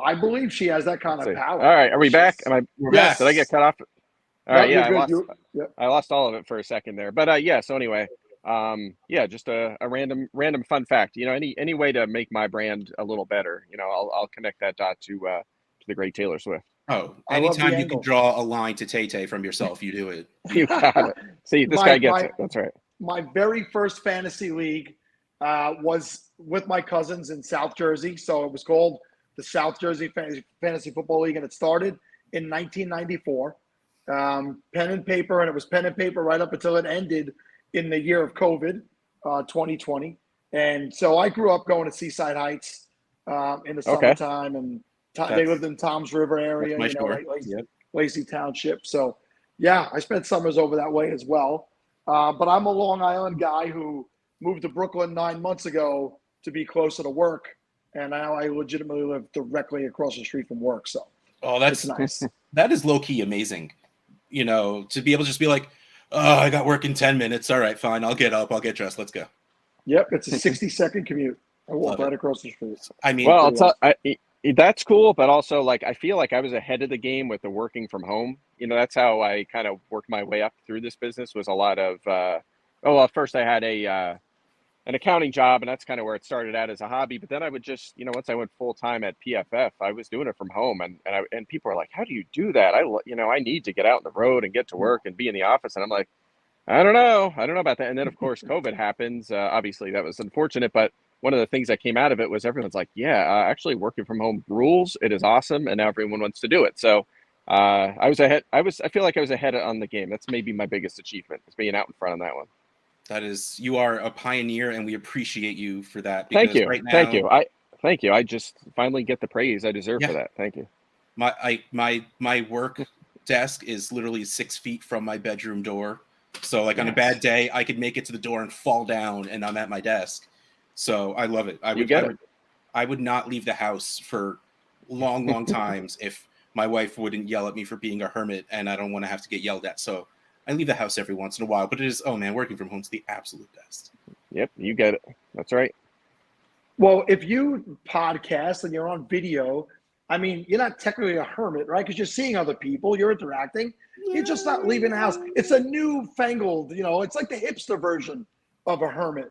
I believe she has that kind of power. All right, are we back? We're Yes. back. Did I get cut off? All right, yeah, I lost all of it for a second there, but yeah. So anyway, just a random fun fact. Any way to make my brand a little better, I'll connect that dot to the great Taylor Swift. Oh, I love anytime the you angle. can draw a line to Tay-Tay from yourself, you do it. You got it. See, this guy gets it. That's right. My very first fantasy league was with my cousins in South Jersey. So it was called the South Jersey Fantasy Football League, and it started in 1994. Pen and paper, and it was pen and paper right up until it ended in the year of COVID, 2020. And so I grew up going to Seaside Heights in the summertime, and they lived in Toms River area, Lacey Township. So, yeah, I spent summers over that way as well. But I'm a Long Island guy who moved to Brooklyn 9 months ago to be closer to work, and now I legitimately live directly across the street from work. So, that's nice. That is low key amazing. To be able to just be like, "Oh, I got work in 10 minutes. All right, fine. I'll get up. I'll get dressed. Let's go." Yep, it's a 60-second commute. I walk right across the street. I mean, well, that's cool, but also I feel like I was ahead of the game with the working from home. That's how I kind of worked my way up through this business. Was a lot of first I had an accounting job, and that's kind of where it started out as a hobby. But then I would just, once I went full time at PFF, I was doing it from home, and people are like, "How do you do that?" I need to get out on the road and get to work and be in the office, and I'm like, I don't know about that. And then of course COVID happens. Obviously that was unfortunate, but one of the things that came out of it was everyone's like, actually working from home rules. It is awesome. And now everyone wants to do it. So I was ahead. I feel like I was ahead on the game. That's maybe my biggest achievement, is being out in front on that one. That is, you are a pioneer, and we appreciate you for that. Thank you. Right now, Thank you. I just finally get the praise I deserve for that. Thank you. My work desk is literally 6 feet from my bedroom door. So on a bad day, I could make it to the door and fall down, and I'm at my desk. So I love it. I would not leave the house for long times if my wife wouldn't yell at me for being a hermit, and I don't want to have to get yelled at. So I leave the house every once in a while, but it is, working from home is the absolute best. Yep, you get it. That's right. Well, if you podcast and you're on video, you're not technically a hermit, right? Because you're seeing other people, you're interacting. You're just not leaving the house. It's a newfangled, it's like the hipster version of a hermit,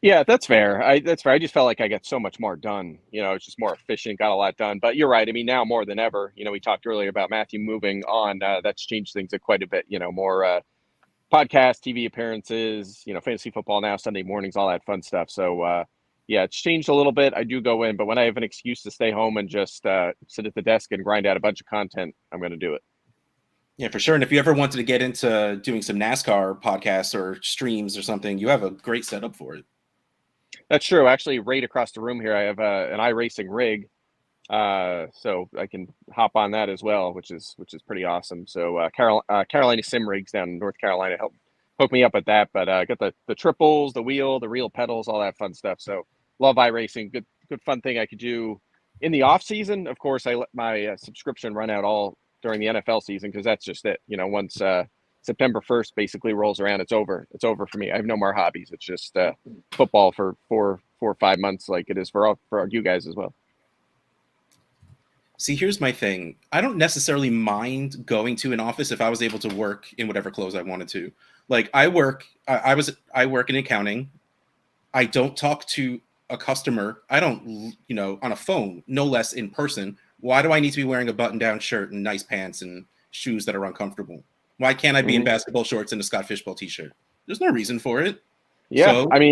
Yeah, that's fair. I just felt like I got so much more done. It's just more efficient, got a lot done. But you're right. Now more than ever, we talked earlier about Matthew moving on. That's changed things quite a bit. More podcast, TV appearances, fantasy football now, Sunday mornings, all that fun stuff. So, it's changed a little bit. I do go in, but when I have an excuse to stay home and just sit at the desk and grind out a bunch of content, I'm going to do it. Yeah, for sure. And if you ever wanted to get into doing some NASCAR podcasts or streams or something, you have a great setup for it. That's true. Actually, right across the room here, I have an iRacing rig, so I can hop on that as well, which is pretty awesome. So Carolina Sim Rigs down in North Carolina hook me up with that. But I got the triples, the wheel, the real pedals, all that fun stuff. So love iRacing. Good fun thing I could do in the off season. Of course, I let my subscription run out all during the NFL season, because that's just it. Once September 1st basically rolls around, it's over. It's over for me. I have no more hobbies. It's just football for 4 or 5 months, like it is for you guys as well. See, here's my thing. I don't necessarily mind going to an office if I was able to work in whatever clothes I wanted to. I work in accounting. I don't talk to a customer. I don't, on a phone, no less in person. Why do I need to be wearing a button-down shirt and nice pants and shoes that are uncomfortable? Why can't I be in basketball shorts and a Scott Fishbowl t-shirt? There's no reason for it. Yeah, so, I'm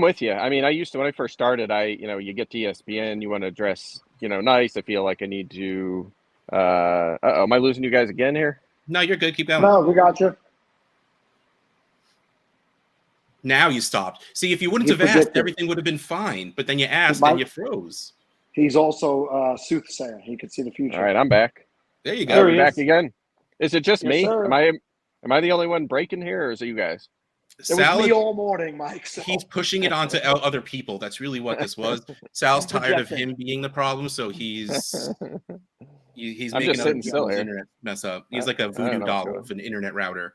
with you. I used to, when I first started, you get to ESPN, you want to dress nice. I feel like I need to. Am I losing you guys again here? No, you're good. Keep going. No, we got you. Now you stopped. See, if you wouldn't You have asked, predicted. everything would have been fine. But then you asked Mike- and you froze. He's also a soothsayer. He can see the future. All right, I'm back. There you There go. he I'm back is. again. Is it just Yes, me? sir. Am I the only one breaking here, or is it you guys? It was Sal, me all morning, Mike. So. he's pushing it onto other people. That's really what this was. Sal's I'm tired of projecting. him being the problem, so he's I'm making just other sitting still people's here. internet mess up. He's like a I don't voodoo know what's doll going of an internet router.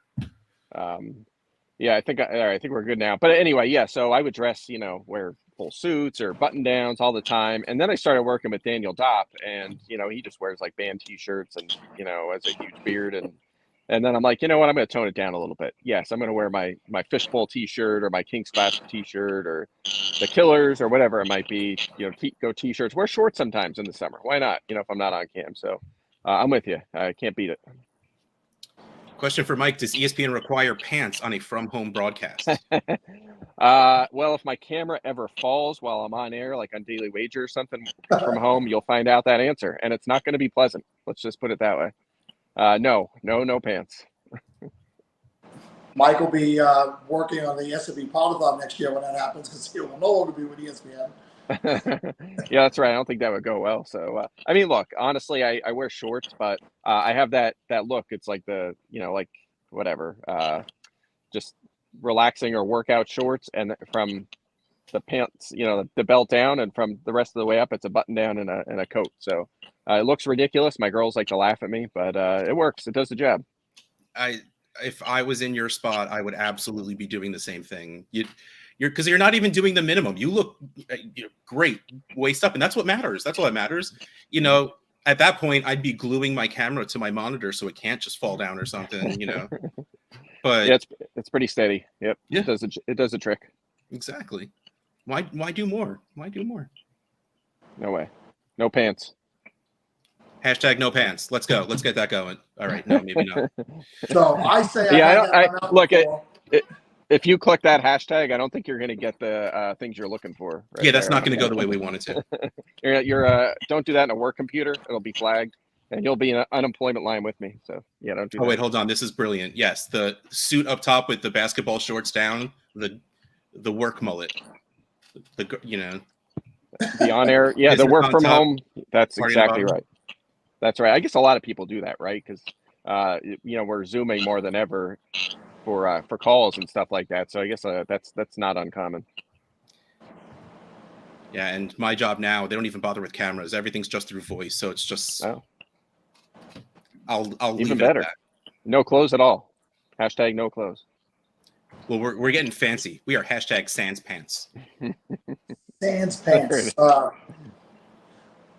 Yeah, I think I think we're good now. But anyway, yeah. So I would dress, wear full suits or button downs all the time, and then I started working with Daniel Dopp, and he just wears like band T-shirts and has a huge beard, and then I'm like, you know what, I'm going to tone it down a little bit. Yes, I'm going to wear my fishbowl T-shirt or my King's Clash T-shirt or the Killers or whatever it might be. Go T-shirts. Wear shorts sometimes in the summer. Why not? If I'm not on cam. So I'm with you. I can't beat it. Question for Mike: does ESPN require pants on a from-home broadcast? Well, if my camera ever falls while I'm on air, like on Daily Wager or something from home, you'll find out that answer, and it's not going to be pleasant. Let's just put it that way. No pants. Mike will be working on the S&P Podathon next year when that happens because he will no longer be with ESPN. Yeah, that's right. I don't think that would go well. So, I mean, look, honestly, I wear shorts, but I have that look. It's like like whatever, just relaxing or workout shorts, and from the pants, the belt down, and from the rest of the way up, it's a button down and a coat. So it looks ridiculous. My girls like to laugh at me, but it works. It does the job. If I was in your spot, I would absolutely be doing the same thing. Because you're not even doing the minimum. You look great, waist up, and that's what matters. That's all that matters. At that point, I'd be gluing my camera to my monitor so it can't just fall down or something. But yeah, it's pretty steady. Yep. Yeah. It does a trick. Exactly. Why do more? Why do more? No way. No pants. Hashtag no pants. Let's go. Let's get that going. All right. No, maybe not. So I say, If you click that hashtag, I don't think you're going to get the things you're looking for. Yeah, that's not going to go the way we want it to. You're don't do that in a work computer. It'll be flagged, and you'll be in an unemployment line with me. So yeah, don't do that. Oh wait, hold on. This is brilliant. Yes, the suit up top with the basketball shorts down, the work mullet, the on air. Yeah, the work from home. That's Party exactly right. That's right. I guess a lot of people do that, right? Because we're Zooming more than ever for calls and stuff like that. So I guess that's not uncommon. Yeah, and my job now, they don't even bother with cameras. Everything's just through voice, so it's just. Oh. I'll Even leave better. it at that. No clothes at all. Hashtag no clothes. Well, we're getting fancy. We are hashtag sans pants. Sans pants.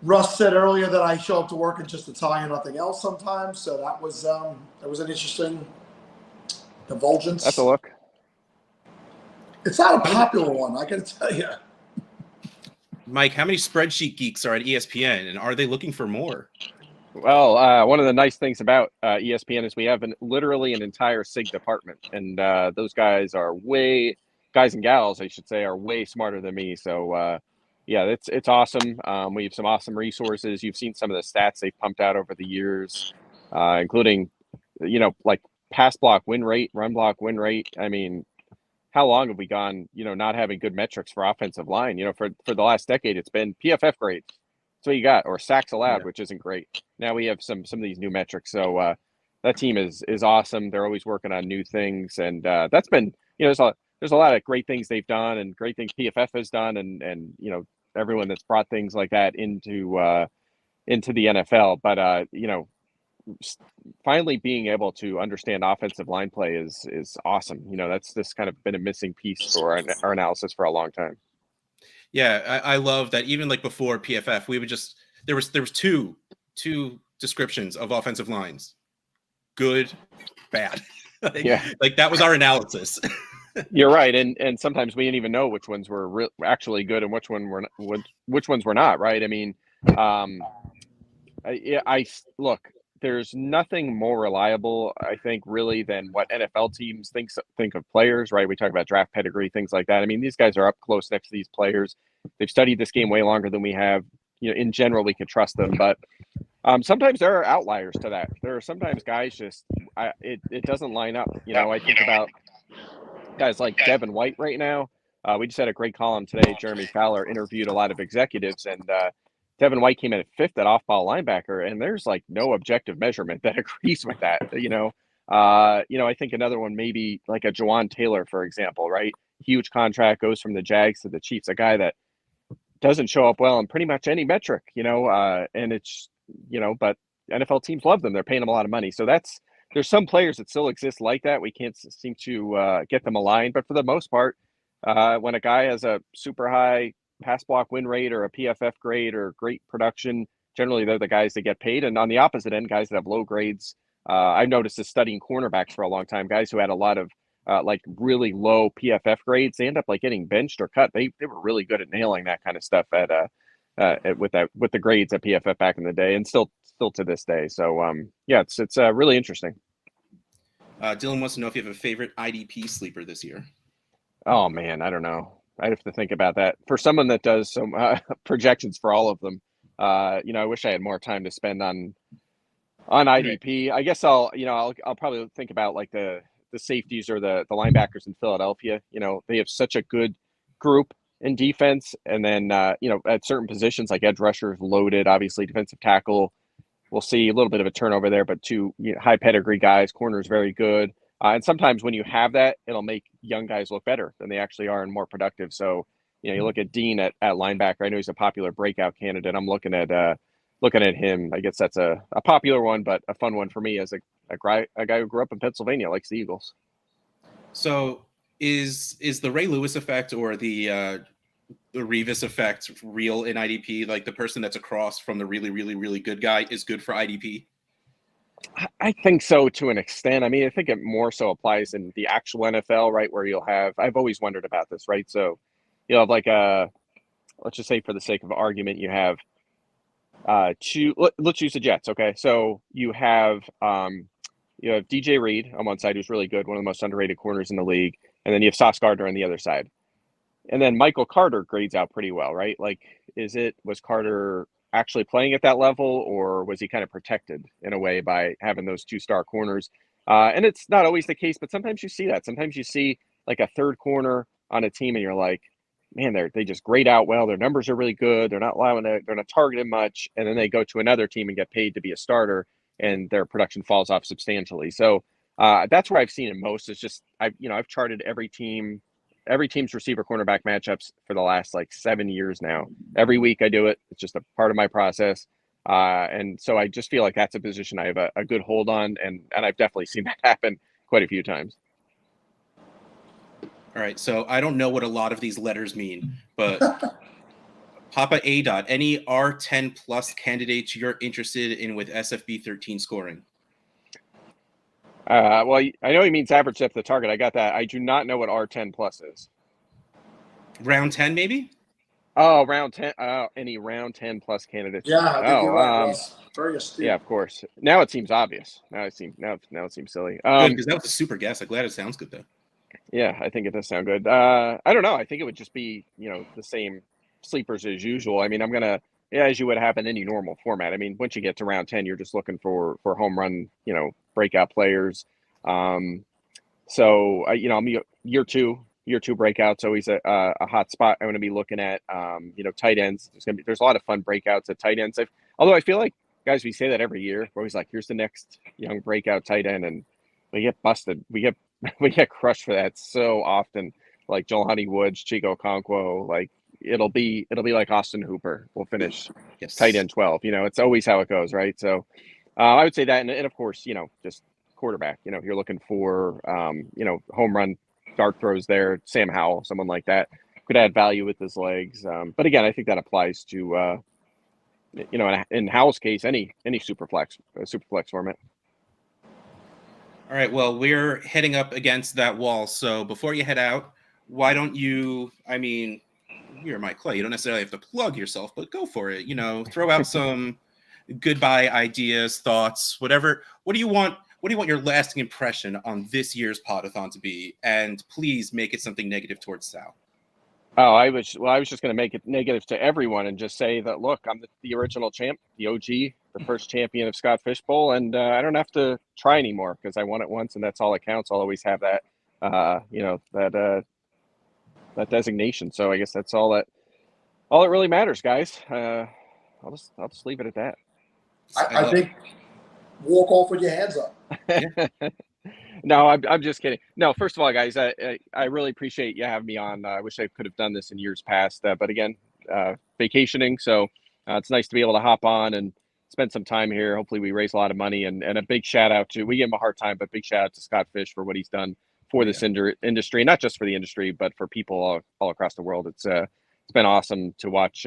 Russ said earlier that I show up to work in just a tie and nothing else sometimes. So that was an interesting divulgence. That's a look. It's not a popular one, I can tell you. Mike, how many spreadsheet geeks are at ESPN, and are they looking for more? Well, one of the nice things about ESPN is we have literally an entire SIG department, and those guys and gals, I should say, are way smarter than me. So, yeah, it's awesome. We have some awesome resources. You've seen some of the stats they've pumped out over the years, including, like pass block win rate, run block win rate. I mean, how long have we gone, not having good metrics for offensive line? For the last decade, it's been PFF grades. That's what you got, or sacks allowed, which isn't great. Now we have some of these new metrics. So that team is awesome. They're always working on new things, and that's been, there's a lot of great things they've done and great things PFF has done, and everyone that's brought things like that into the NFL. But finally being able to understand offensive line play is awesome. That's just kind of been a missing piece for our analysis for a long time. Yeah, I love that. Even like before PFF, we would just there was two descriptions of offensive lines: good, bad. Like that was our analysis. You're right, and sometimes we didn't even know which ones were actually good and which ones were not. Right? I mean, I look. There's nothing more reliable, I think, really, than what NFL teams think of players, right? We talk about draft pedigree, things like that. I mean, these guys are up close next to these players. They've studied this game way longer than we have. in general, we could trust them. But sometimes there are outliers to that. There are sometimes guys it doesn't line up. I think about guys like Devin White right now. We just had a great column today. Jeremy Fowler interviewed a lot of executives, and Devin White came in at 5th at off-ball linebacker, and there's like no objective measurement that agrees with that. I think another one maybe like a Jawan Taylor, for example, right? Huge contract, goes from the Jags to the Chiefs, a guy that doesn't show up well in pretty much any metric, and it's, but NFL teams love them. They're paying them a lot of money. So there's some players that still exist like that. We can't seem to get them aligned, but for the most part, when a guy has a super high pass block win rate or a PFF grade or great production, generally they're the guys that get paid. And on the opposite end, guys that have low grades, I've noticed this studying cornerbacks for a long time, guys who had a lot of like really low PFF grades, they end up like getting benched or cut. They were really good at nailing that kind of stuff with the grades at PFF back in the day, and still to this day. So it's really interesting. Dylan wants to know if you have a favorite IDP sleeper this year. Oh man, I don't know. I'd have to think about that. For someone that does some projections for all of them, I wish I had more time to spend on IDP. I guess I'll probably think about like the safeties or the linebackers in Philadelphia. They have such a good group in defense, and then at certain positions like edge rushers loaded, obviously defensive tackle, we'll see a little bit of a turnover there, but two high pedigree guys, corners very good. And sometimes when you have that, it'll make young guys look better than they actually are and more productive. So, you look at Dean at linebacker. I know he's a popular breakout candidate. I'm looking at him. I guess that's a popular one, but a fun one for me as a guy who grew up in Pennsylvania, likes the Eagles. So is the Ray Lewis effect or the Revis effect real in IDP? Like the person that's across from the really, really, really good guy is good for IDP? I think so to an extent. I mean, I think it more so applies in the actual NFL, right? Where I've always wondered about this, right? So you'll have like let's just say for the sake of argument, you have let's use the Jets. Okay. So you have DJ Reed on one side, who's really good, one of the most underrated corners in the league. And then you have Sauce Gardner on the other side. And then Michael Carter grades out pretty well, right? Like, was Carter actually playing at that level, or was he kind of protected in a way by having those 2-star corners? And it's not always the case, but sometimes you see that. Sometimes you see like a third corner on a team and you're like, man, they just grade out well. Their numbers are really good. They're not targeted much. And then they go to another team and get paid to be a starter, and their production falls off substantially. So that's where I've seen it most. It's just, I've charted every team's receiver cornerback matchups for the last like 7 years now. Every week I do it. It's just a part of my process. And so I just feel like that's a position I have a good hold on. And I've definitely seen that happen quite a few times. All right. So I don't know what a lot of these letters mean, but Papa A. Any R10 plus candidates you're interested in with SFB 13 scoring? Well, I know he means average depth of target. I got that. I do not know what R10 plus is. Round 10, maybe? Oh, round 10. Any round 10 plus candidates? Yeah, I think you're right, Ross. Very astute. Yeah, of course. Now it seems obvious. Now it seems silly. Good, because that was a super guess. I'm glad it sounds good though. Yeah, I think it does sound good. I don't know. I think it would just be, the same sleepers as usual. I mean, I'm gonna, as you would have in any normal format. I mean, once you get to round 10, you're just looking for home run, breakout players. So I'm year two breakouts, always a hot spot. I'm going to be looking at, tight ends. There's a lot of fun breakouts at tight ends. Although I feel like, guys, we say that every year. We're always like, here's the next young breakout tight end, and we get busted. We get crushed for that so often. Like Jelani Woods, Chico Okonkwo, like it'll be like Austin Hooper will finish tight end 12. It's always how it goes, right? So I would say that, and of course, just quarterback. You're looking for home run dart throws there. Sam Howell, someone like that, could add value with his legs. But again, I think that applies to in Howell's case, any super flex format. All right. Well, we're heading up against that wall. So before you head out, why don't you? I mean, you're Mike Clay. You don't necessarily have to plug yourself, but go for it. Throw out some goodbye ideas, thoughts, whatever. What do you want? What do you want your lasting impression on this year's Podathon to be? And please make it something negative towards Sal. Oh, I was just going to make it negative to everyone and just say that, look, I'm the original champ, the OG, the first champion of Scott Fishbowl, and I don't have to try anymore because I won it once, and that's all that counts. I'll always have that, that designation. So I guess that's all that really matters, guys. I'll just leave it at that. I think walk off with your hands up. No, I'm just kidding. No, first of all, guys, I really appreciate you having me on. I wish I could have done this in years past, but again, vacationing, so it's nice to be able to hop on and spend some time here. Hopefully, we raise a lot of money, and a big shout out to, we give him a hard time, but big shout out to Scott Fish for what he's done for this industry, not just for the industry, but for people all across the world. It's been awesome to watch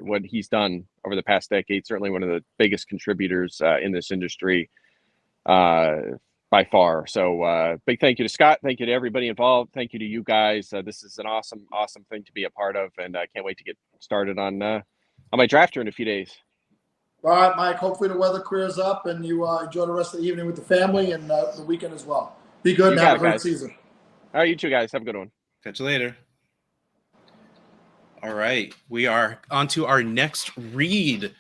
what he's done over the past decade. Certainly one of the biggest contributors in this industry. By far. So big thank you to Scott. Thank you to everybody involved. Thank you to you guys. This is an awesome thing to be a part of, and I can't wait to get started on my draft here in a few days. All right, Mike. Hopefully the weather clears up and you enjoy the rest of the evening with the family and the weekend as well. Be good and have a great season. All right, you two guys. Have a good one. Catch you later. All right. We are on to our next read.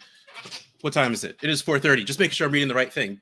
What time is it? It is 4:30. Just making sure I'm reading the right thing.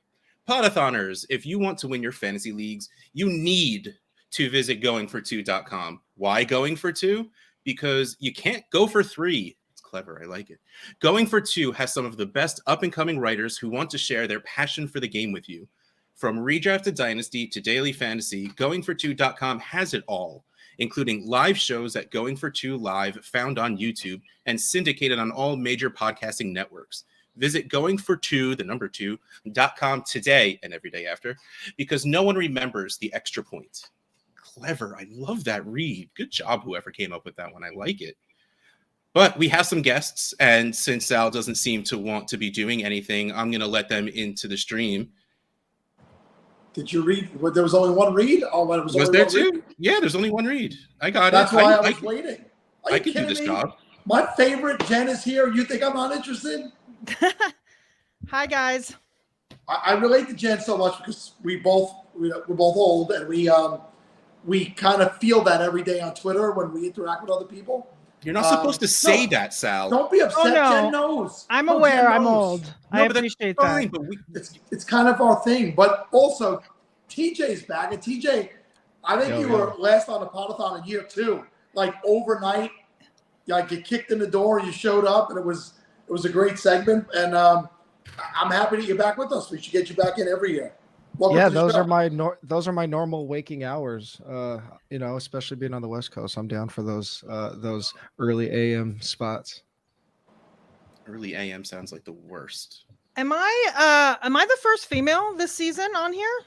Podathoners, if you want to win your fantasy leagues, you need to visit goingfor2.com. Why going for two? Because you can't go for three. It's clever. I like it. Going for Two has some of the best up-and-coming writers who want to share their passion for the game with you. From redraft to dynasty to daily fantasy, goingfor2.com has it all, including live shows at Going for Two Live, found on YouTube, and syndicated on all major podcasting networks. Visit goingfor2.com today and every day after, because no one remembers the extra point. Clever. I love that read. Good job, whoever came up with that one. I like it. But we have some guests, and since Sal doesn't seem to want to be doing anything, I'm going to let them into the stream. Did you read? There was only one read? Oh, it was there two? Read? Yeah, there's only one read. I got That's it. That's why I was waiting. I can do this job. My favorite Jen is here. You think I'm not interested? Hi guys. I relate to Jen so much because we're both old, and we kind of feel that every day on Twitter when we interact with other people. You're not supposed to say that, Sal. Don't be upset. Oh, no. Jen knows. I'm aware. I'm old. I appreciate that. But it's kind of our thing. But also, TJ's back, and TJ, I think you were last on the Podathon in year 2. Like overnight, you kicked in the door, you showed up, and it was a great segment, and I'm happy that you're back with us. We should get you back in every year. Welcome those are my normal waking hours. Especially being on the West Coast, I'm down for those early AM spots. Early AM sounds like the worst. Am I the first female this season on here?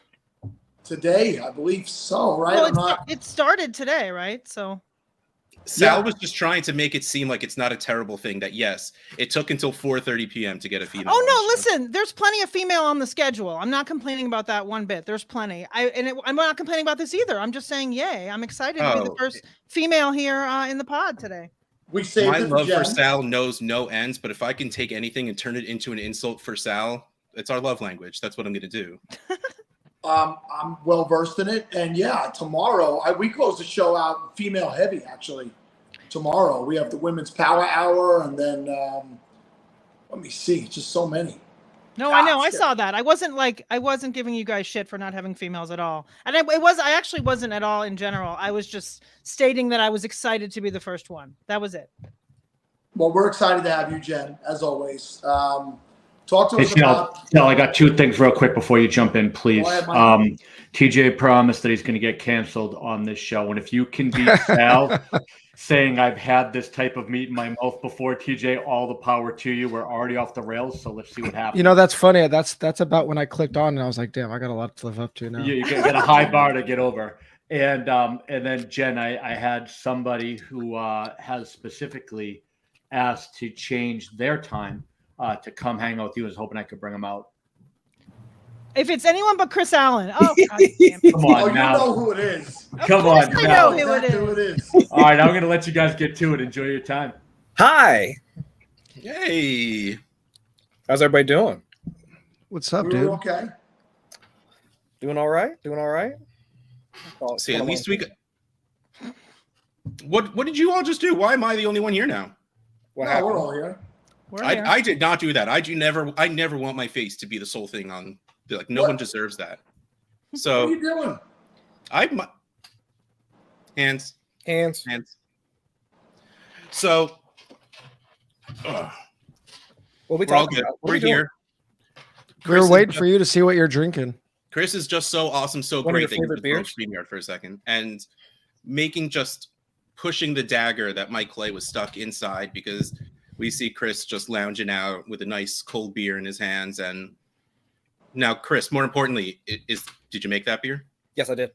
Today, I believe so. Right? Well, it started today, right? So. Sal was just trying to make it seem like it's not a terrible thing that, yes, it took until 4:30 p.m. to get a female. Oh, no, listen, there's plenty of female on the schedule. I'm not complaining about that one bit. There's plenty. I'm not complaining about this either. I'm just saying, yay. I'm excited to be the first female here in the pod today. My love for Sal knows no ends, but if I can take anything and turn it into an insult for Sal, it's our love language. That's what I'm going to do. I'm well versed in it, and tomorrow we close the show out female heavy. Actually, tomorrow we have the women's power hour, and then let me see, just so many. No, I know, I saw that. I wasn't giving you guys shit for not having females at all, and I actually wasn't at all in general. I was just stating that I was excited to be the first one. That was it. Well, we're excited to have you, Jen, as always. Talk to us about. I got 2 things real quick before you jump in, please. TJ promised that he's going to get canceled on this show, and if you can beat Sal saying I've had this type of meat in my mouth before, TJ, all the power to you. We're already off the rails, so let's see what happens. That's funny. That's about when I clicked on, and I was like, damn, I got a lot to live up to now. You got a high bar to get over. And then Jen, I had somebody who has specifically asked to change their time to come hang out with you. I was hoping I could bring them out. If it's anyone but Chris Allen. Oh, God damn. Come on now. You know who it is. Come on now. I know who it is. All right, I'm going to let you guys get to it. Enjoy your time. Hi. Hey. How's everybody doing? What's up, dude? Okay. Doing all right? See, at least we got... What did you all just do? Why am I the only one here now? What No, happened? we're all here. We're here. I did not do that. I never want my face to be the sole thing on. Like no one deserves that. What are So you doing? hands. So What we we're all talking good. about? What are We're we doing? here. We were Chris waiting is for you to see what you're drinking. Chris is just so awesome, so One of your great. Thank you favorite for throwing beers? StreamYard for a second and pushing the dagger that Mike Clay was stuck inside because we see Chris just lounging out with a nice cold beer in his hands. And now, Chris, more importantly, did you make that beer? Yes, I did.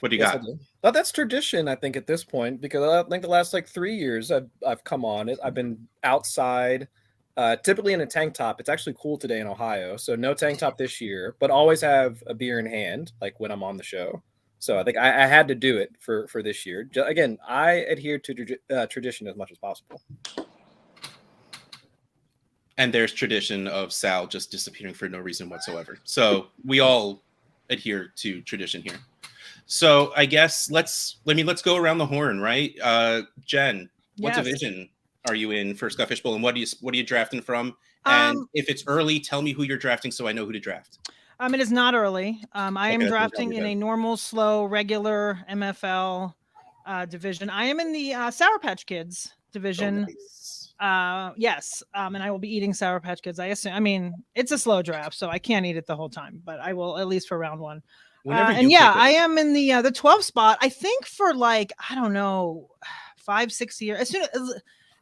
What do you Yes, I got? did. But that's tradition, I think, at this point, because I think the last like 3 years I've come on it. I've been outside, typically in a tank top. It's actually cool today in Ohio, so no tank top this year, but always have a beer in hand, like when I'm on the show. So I think I had to do it for this year. Again, I adhere to tradition as much as possible. And there's tradition of Sal just disappearing for no reason whatsoever. So we all adhere to tradition here. So I guess let's go around the horn, right? Jen, what Yes. division are you in for Scott Fishbowl, and what are you drafting from? And if it's early, tell me who you're drafting so I know who to draft. It is not early. I am Okay, that's drafting in probably a normal, slow, regular MFL division. I am in the Sour Patch Kids division. Nice. Yes. And I will be eating Sour Patch Kids. I assume. I mean, it's a slow draft, so I can't eat it the whole time, but I will at least for round one. Whenever And you yeah, pick it. I am in the 12 spot. I think for like I don't know, 5-6 years.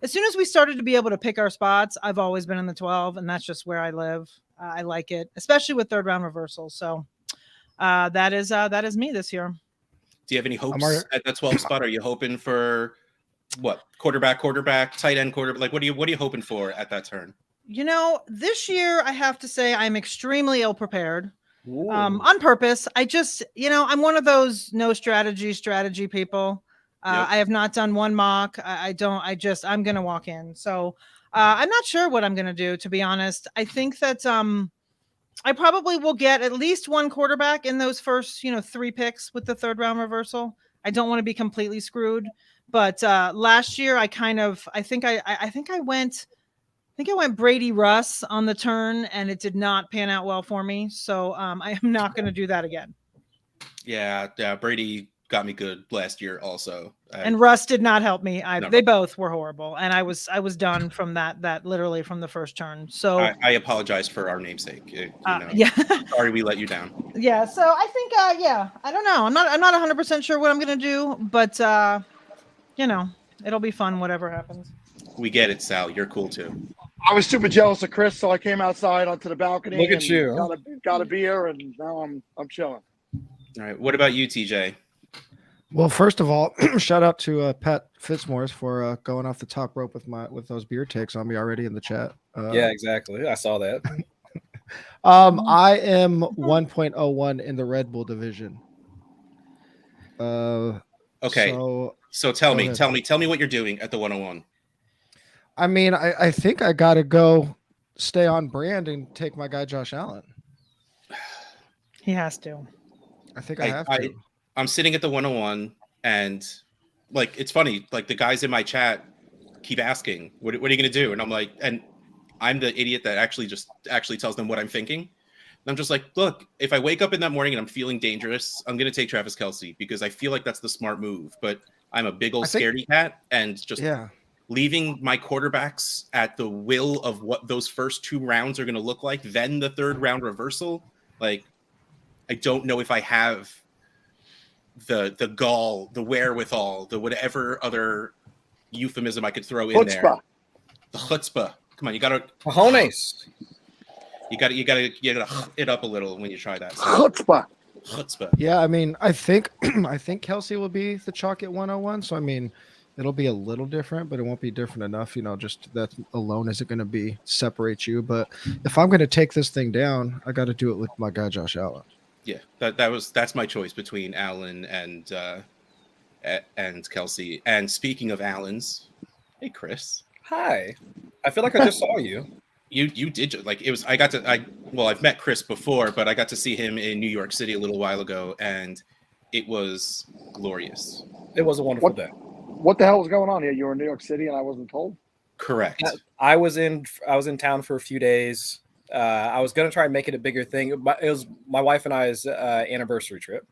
As soon as we started to be able to pick our spots, I've always been in the 12, and that's just where I live. I like it, especially with third round reversals. So that is me this year. Do you have any hopes at that 12 spot? Are you hoping for what quarterback, tight end, quarterback? Like what are you hoping for at that turn? You know, this year I have to say I'm extremely ill prepared. On purpose. I just, I'm one of those no strategy people. Yep. I have not done one mock. I'm going to walk in. So I'm not sure what I'm going to do, to be honest. I think that I probably will get at least one quarterback in those first, 3 picks with the third round reversal. I don't want to be completely screwed. But last year I think I went Brady Russ on the turn, and it did not pan out well for me. So I am not going to do that again. Yeah, Brady got me good last year also. And Russ did not help me. No. They both were horrible, and I was done from that literally from the first turn. So I apologize for our namesake. Yeah. Sorry we let you down. Yeah. So I think I don't know. I'm not 100% sure what I'm going to do, but it'll be fun whatever happens. We get it, Sal. You're cool too. I was super jealous of Chris, so I came outside onto the balcony. Look at and you. Got a beer, and now I'm chilling. All right. What about you, TJ? Well, first of all, shout out to Pat Fitzmaurice for going off the top rope with those beer takes on me already in the chat. Yeah, exactly. I saw that. I am 1.01 in the Red Bull division. Okay. So tell me what you're doing at the 101. I mean, I think I got to go stay on brand and take my guy Josh Allen. He has to. I think I have to. I'm sitting at the 101, and like it's funny, like the guys in my chat keep asking, "What are you going to do?" And I'm like, and I'm the idiot that actually tells them what I'm thinking. And I'm just like, look, if I wake up in that morning and I'm feeling dangerous, I'm going to take Travis Kelce because I feel like that's the smart move. But I'm a big old scaredy cat, and just leaving my quarterbacks at the will of what those first 2 rounds are going to look like, then the third round reversal. Like, I don't know if I have the gall, the wherewithal, the whatever other euphemism I could throw in there. The chutzpah. Come on, you gotta Cojones. You gotta it up a little when you try that. So, chutzpah. Yeah, I mean, I think Kelce will be the chalk at 101. So I mean, it'll be a little different, but it won't be different enough. Just that alone isn't going to separate you. But if I'm going to take this thing down, I got to do it with my guy Josh Allen. Yeah, that's my choice between Allen and Kelce. And speaking of Allens, hey Chris. Hi. I feel like I just saw you. You did, like, it was. I've met Chris before, but I got to see him in New York City a little while ago, and it was glorious. It was a wonderful day. What the hell was going on here? You were in New York City and I wasn't told. Correct. I was in town for a few days. I was gonna try and make it a bigger thing. But it was my wife and I's anniversary trip.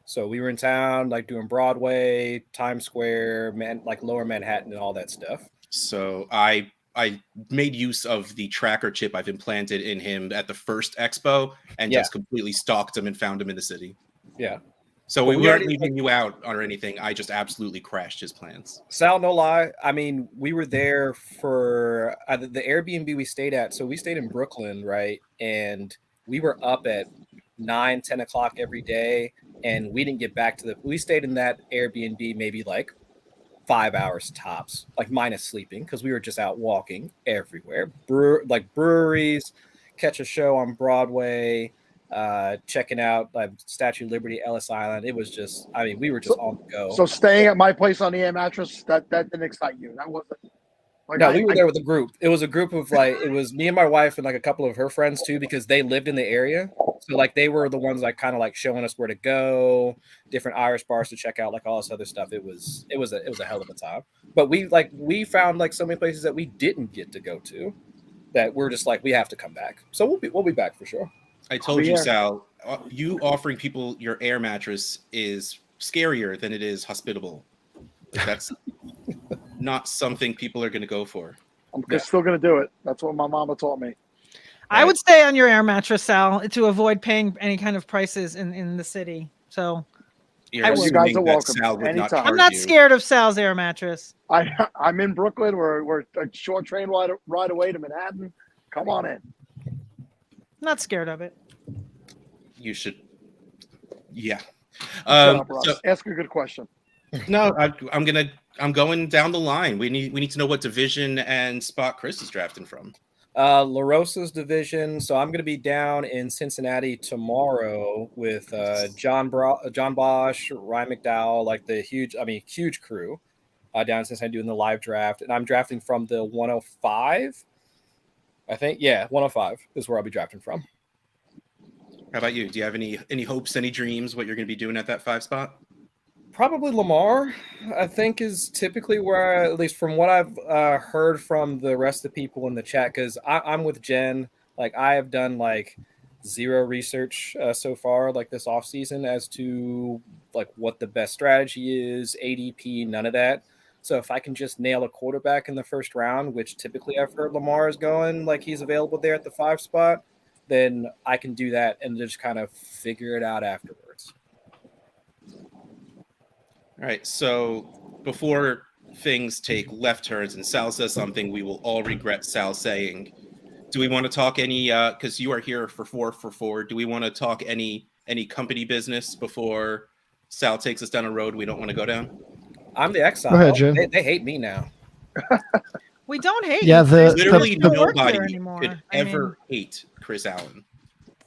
So we were in town, like doing Broadway, Times Square, like Lower Manhattan, and all that stuff. So I made use of the tracker chip I've implanted in him at the first expo and just completely stalked him and found him in the city. Yeah. So But we we weren't already, leaving you out or anything. I just absolutely crashed his plans. Sal, no lie. I mean, we were there for the Airbnb we stayed at. So we stayed in Brooklyn, right? And we were up at 9, 10 o'clock every day. And we didn't get back to we stayed in that Airbnb maybe like 5 hours tops, like minus sleeping, because we were just out walking everywhere. Like breweries, catch a show on Broadway, checking out like Statue of Liberty, Ellis Island. It was just, I mean, we were just on the go. So staying at my place on the air mattress, that didn't excite you. That wasn't like No, we were there with a group. It was a group of like, it was me and my wife and like a couple of her friends too, because they lived in the area. So like they were the ones like kind of like showing us where to go, different Irish bars to check out, like all this other stuff. It was a hell of a time. But we found like so many places that we didn't get to go to that we're just like, we have to come back. So we'll be back for sure. I told you, Sal, you offering people your air mattress is scarier than it is hospitable. That's not something people are going to go for. I'm still going to do it. That's what my mama taught me. I would stay on your air mattress, Sal, to avoid paying any kind of prices in the city. So you guys are welcome. Anytime. I'm not scared of Sal's air mattress. I'm in Brooklyn. We're a short train ride away to Manhattan. Come on in. Not scared of it. You should. Yeah. Shut up, Ross. Ask a good question. No, I'm going down the line. We need to know what division and spot Chris is drafting from. La Rosa's division. So I'm going to be down in Cincinnati tomorrow with John Bosch, Ryan McDowell, like the huge crew down in Cincinnati doing the live draft. And I'm drafting from the 105. I think, 105 is where I'll be drafting from. How about you? Do you have any hopes, any dreams, what you're going to be doing at that 5 spot? Probably Lamar, I think, is typically where, at least from what I've heard from the rest of the people in the chat, because I'm with Jen. Like, I have done, like, zero research so far, like, this offseason as to, like, what the best strategy is, ADP, none of that. So if I can just nail a quarterback in the first round, which typically I've heard Lamar is going, like, he's available there at the 5 spot, then I can do that and just kind of figure it out afterwards. All right, so before things take left turns and Sal says something we will all regret Sal saying, do we want to talk any, because you are here for 4 for 4, do we want to talk any company business before Sal takes us down a road we don't want to go down? I'm the exile. Go ahead, Jen. They hate me now. We don't hate Yeah, you. Literally don't work nobody there anymore. could ever hate Chris Allen.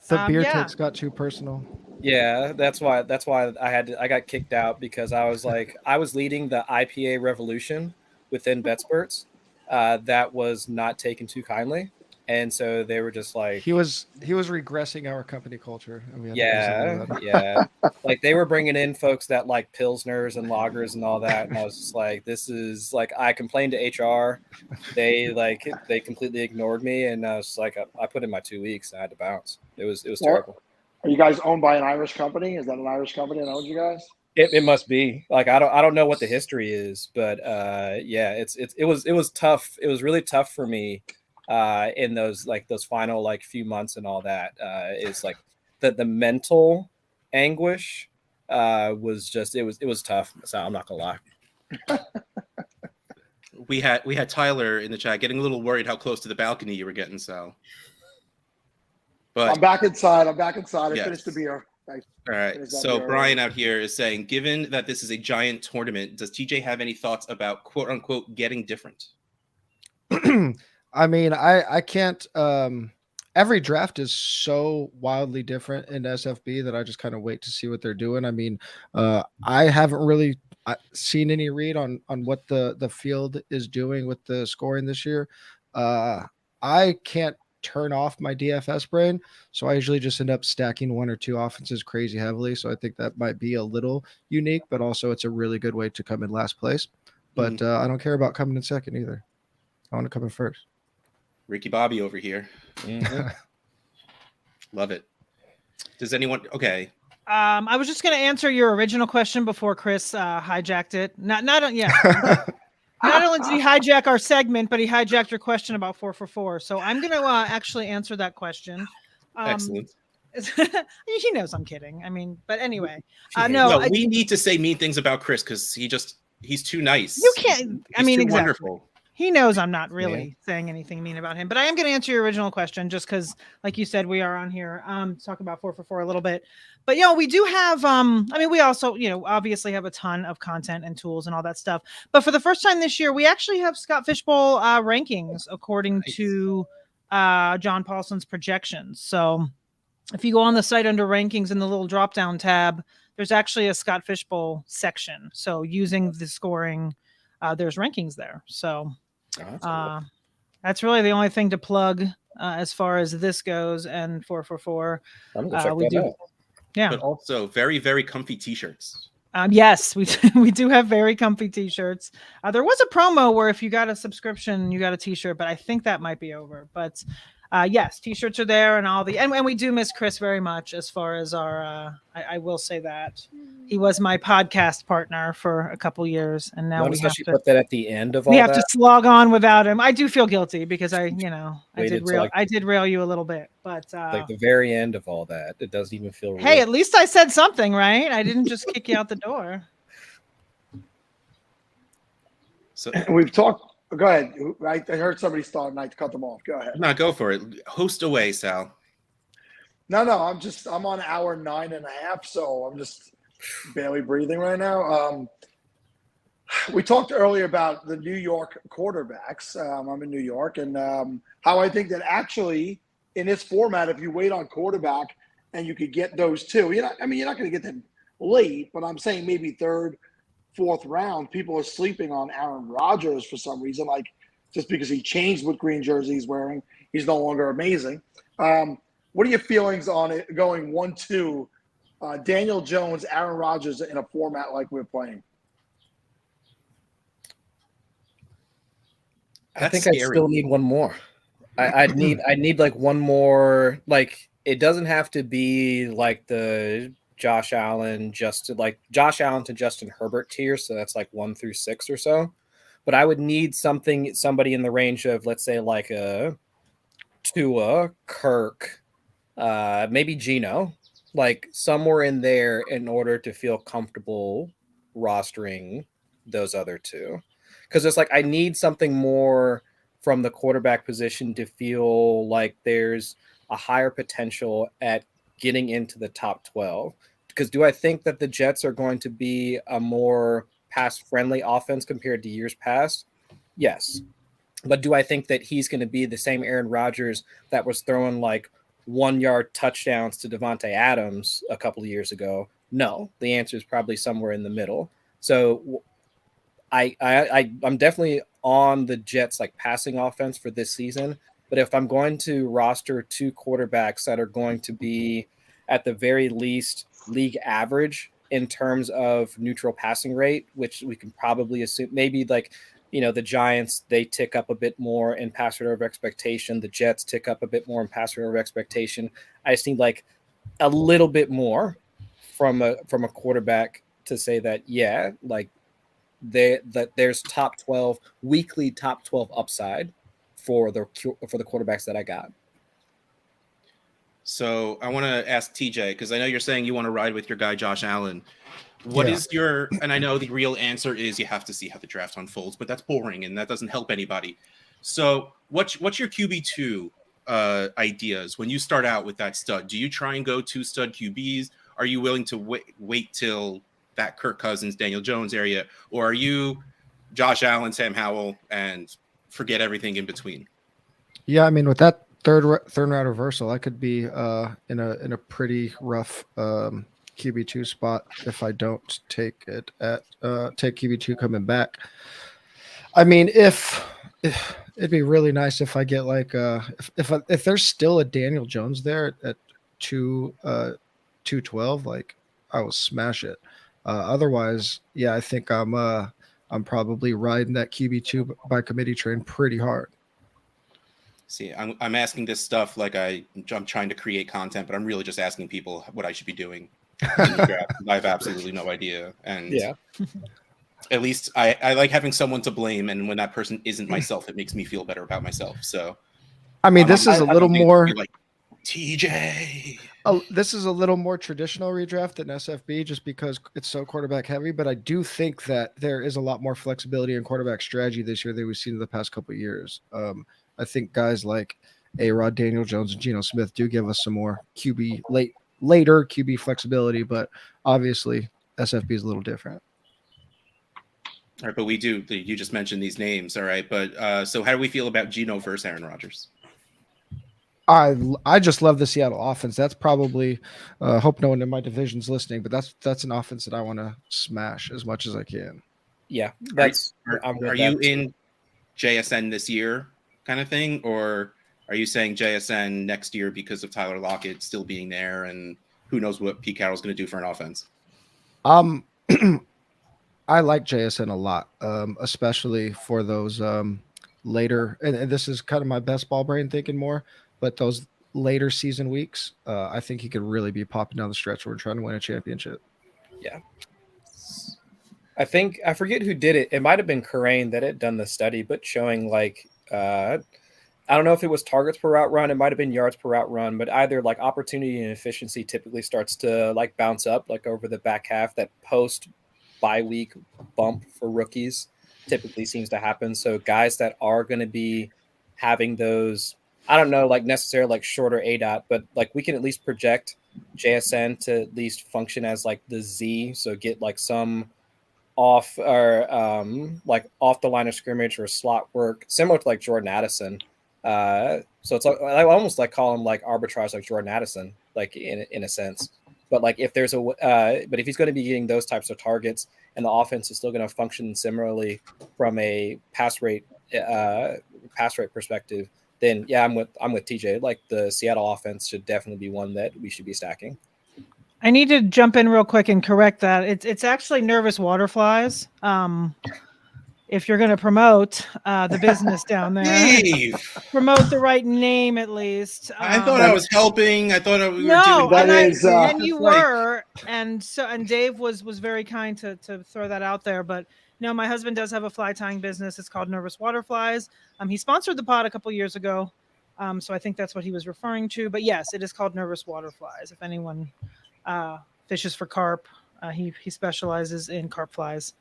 The beer yeah. takes got too personal. Yeah, that's why I got kicked out, because I was leading the IPA revolution within BetSperts. That was not taken too kindly. And so they were just like, He was regressing our company culture. And we had to do something about it. yeah. Like they were bringing in folks that like Pilsners and lagers and all that. And I was just like, this is like, I complained to HR. They completely ignored me. And I was like, I put in my 2 weeks and I had to bounce. It was terrible. Are you guys owned by an Irish company? Is that an Irish company that owns you guys? It must be. Like I don't know what the history is, but it was tough. It was really tough for me in those final like few months and all that. Is like the mental anguish was just it was tough. So I'm not gonna lie. We had Tyler in the chat getting a little worried how close to the balcony you were getting, Sal. But I'm back inside. I Yes. finished the beer. All right. So Brian out here is saying, given that this is a giant tournament, does TJ have any thoughts about quote unquote getting different? I mean, I can't. Every draft is so wildly different in SFB that I just kind of wait to see what they're doing. I mean, I haven't really seen any read on what the field is doing with the scoring this year. I can't turn off my DFS brain. So I usually just end up stacking one or two offenses crazy heavily. So I think that might be a little unique, but also it's a really good way to come in last place. But I don't care about coming in second either. I want to come in first. Ricky Bobby over here. Love it. Does anyone? Okay. I was just going to answer your original question before Chris hijacked it. Not only did he hijack our segment, but he hijacked your question about 4 for 4. So I'm going to actually answer that question. Excellent. He knows I'm kidding. I mean, but anyway, we need to say mean things about Chris because he's too nice. You can't. I mean, exactly. Wonderful. He knows I'm not really saying anything mean about him, but I am going to answer your original question just because, like you said, we are on here to talk about 4 for 4 a little bit. But we do have. I mean, we also obviously have a ton of content and tools and all that stuff. But for the first time this year, we actually have Scott Fishbowl rankings according to John Paulson's projections. So if you go on the site under rankings in the little drop down tab, there's actually a Scott Fishbowl section. So using the scoring, there's rankings there. So that's really the only thing to plug as far as this goes. And 4 for 4, I'm gonna check that out. Yeah, but also very, very comfy t-shirts. Yes, we do have very comfy t-shirts. There was a promo where if you got a subscription, you got a t-shirt, but I think that might be over. But yes, t-shirts are there and all and we do miss Chris very much as far as our I will say that he was my podcast partner for a couple years, and now Notice how she put that at the end of all we have that? to slog on without him. I do feel guilty because I Waited did rail you a little bit, but like the very end of all that, it doesn't even feel real. Hey, at least I said something, right? I didn't just kick you out the door. So We've talked. Go ahead. I heard somebody start and I cut them off. Go ahead. no, go for it. Host away, Sal. No. I'm on hour 9.5, so I'm just barely breathing right now. We talked earlier about the New York quarterbacks. I'm in New York, and how I think that actually in this format, if you wait on quarterback and you could get those two, you're not going to get them late, but I'm saying maybe third, fourth round, people are sleeping on Aaron Rodgers for some reason, like just because he changed what green jersey he's wearing, he's no longer amazing. What are your feelings on it going 1-2, Daniel Jones, Aaron Rodgers in a format like we're playing? I think I still need one more. I need like one more. Like it doesn't have to be like the Josh Allen to Justin Herbert tier. So that's like 1 through 6 or so. But I would need somebody in the range of, let's say, like a Tua, Kirk, maybe Geno, like somewhere in there in order to feel comfortable rostering those other two. Because it's like I need something more from the quarterback position to feel like there's a higher potential at getting into the top 12. Because do I think that the Jets are going to be a more pass-friendly offense compared to years past? Yes. But do I think that he's going to be the same Aaron Rodgers that was throwing like 1-yard touchdowns to Devontae Adams a couple of years ago? No. The answer is probably somewhere in the middle. So I'm definitely on the Jets like passing offense for this season. But if I'm going to roster two quarterbacks that are going to be at the very least league average in terms of neutral passing rate, which we can probably assume maybe like, the Giants, they tick up a bit more in pass rate over expectation. The Jets tick up a bit more in pass rate over expectation. I just need like a little bit more from a quarterback to say that, yeah, like there's weekly top 12 upside for the quarterbacks that I got. So I want to ask TJ, because I know you're saying you want to ride with your guy Josh Allen. What is your, and I know the real answer is you have to see how the draft unfolds, but that's boring and that doesn't help anybody. So what's your QB2 ideas when you start out with that stud? Do you try and go 2 stud QBs? Are you willing to wait till that Kirk Cousins, Daniel Jones area, or are you Josh Allen, Sam Howell, and forget everything in between? Yeah, I mean, with that third round reversal, I could be in a pretty rough QB2 spot if I don't take it at take QB2 coming back. I mean, if It'd be really nice if I get like if there's still a Daniel Jones there at 212, like I will smash it. Otherwise, yeah, I think I'm probably riding that QB2 by committee train pretty hard. See, I'm asking this stuff like I'm trying to create content, but I'm really just asking people what I should be doing in the draft. I have absolutely no idea, and Yeah. at least I like having someone to blame, and when that person isn't myself, it makes me feel better about myself. So, I mean, this is a little more like TJ. this is a little more traditional redraft than SFB, just because it's so quarterback heavy. But I do think that there is a lot more flexibility in quarterback strategy this year than we've seen in the past couple of years. I think guys like A-Rod, Daniel Jones, and Geno Smith do give us some more later QB flexibility, but obviously SFB is a little different. All right, but we do. You just mentioned these names, all right. But so, how do we feel about Geno versus Aaron Rodgers? I just love the Seattle offense. That's probably hope no one in my division's listening, but that's an offense that I want to smash as much as I can. Yeah, Are you in JSN this year, kind of thing, or are you saying JSN next year because of Tyler Lockett still being there, and who knows what Pete Carroll's going to do for an offense? I like JSN a lot, especially for those later, and this is kind of my best ball brain thinking more, but those later season weeks, I think he could really be popping down the stretch where we're trying to win a championship. Yeah. I think, I forget who did it. It might have been Corain that had done the study, but showing like, I don't know if it was targets per route run. It might have been yards per route run, but either like opportunity and efficiency typically starts to like bounce up like over the back half. That post bye week bump for rookies typically seems to happen. So guys that are going to be having those, I don't know, like necessarily like shorter ADOT, but like we can at least project JSN to at least function as like the Z. So get like some off or like off the line of scrimmage or slot work, similar to like Jordan Addison. So it's like, I almost like call him like arbitrage like Jordan Addison, like in a sense. But like if there's but if he's going to be getting those types of targets and the offense is still going to function similarly from a pass rate perspective, then yeah, I'm with TJ. Like the Seattle offense should definitely be one that we should be stacking. I need to jump in real quick and correct that. It's actually nervous waterflies. If you're going to promote the business down there, Dave, promote the right name at least. I thought I was helping. I thought we were doing that is, and you were, and Dave was very kind to throw that out there. But no, my husband does have a fly tying business. It's called Nervous Waterflies. He sponsored the pod a couple years ago, so I think that's what he was referring to. But yes, it is called Nervous Waterflies. If anyone fishes for carp, he specializes in carp flies.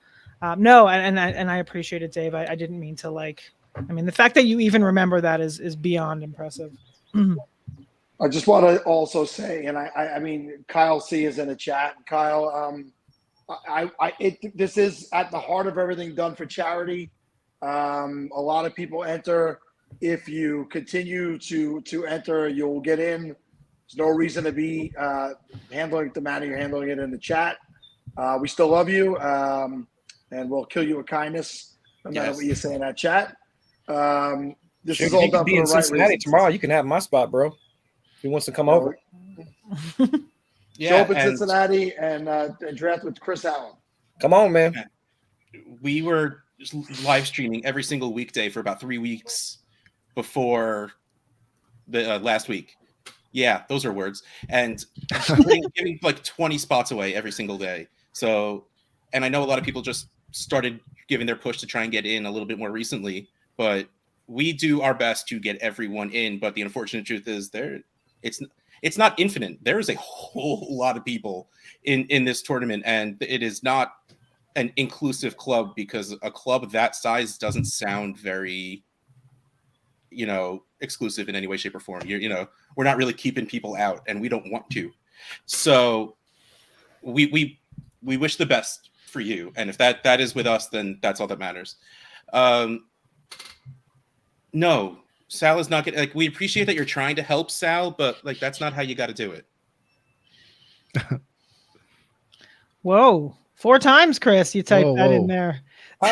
No, and I appreciate it, Dave. I didn't mean to like. I mean, the fact that you even remember that is beyond impressive. I just want to also say, and I mean, Kyle C is in the chat. Kyle, this is at the heart of everything done for charity. A lot of people enter. If you continue to enter, you'll get in. There's no reason to be handling it the manner you're handling it in the chat. We still love you. And we'll kill you with kindness, no matter what you say in that chat. This is all done for the right Cincinnati reasons. tomorrow. You can have my spot, bro. If he wants to come over. Show up in Cincinnati and draft with Chris Allen. Come on, man. We were just live streaming every single weekday for about 3 weeks before the last week. Yeah, those are words. And giving like 20 spots away every single day. So, and I know a lot of people just started giving their push to try and get in a little bit more recently, but we do our best to get everyone in. But the unfortunate truth is it's not infinite. There is a whole lot of people in this tournament, and it is not an inclusive club because a club that size doesn't sound very, exclusive in any way, shape, or form. We're not really keeping people out, and we don't want to. So we wish the best for you, and if that is with us, then that's all that matters. No, Sal is not getting, we appreciate that you're trying to help Sal, but that's not how you got to do it. Whoa, 4 times, Chris, you typed that in there.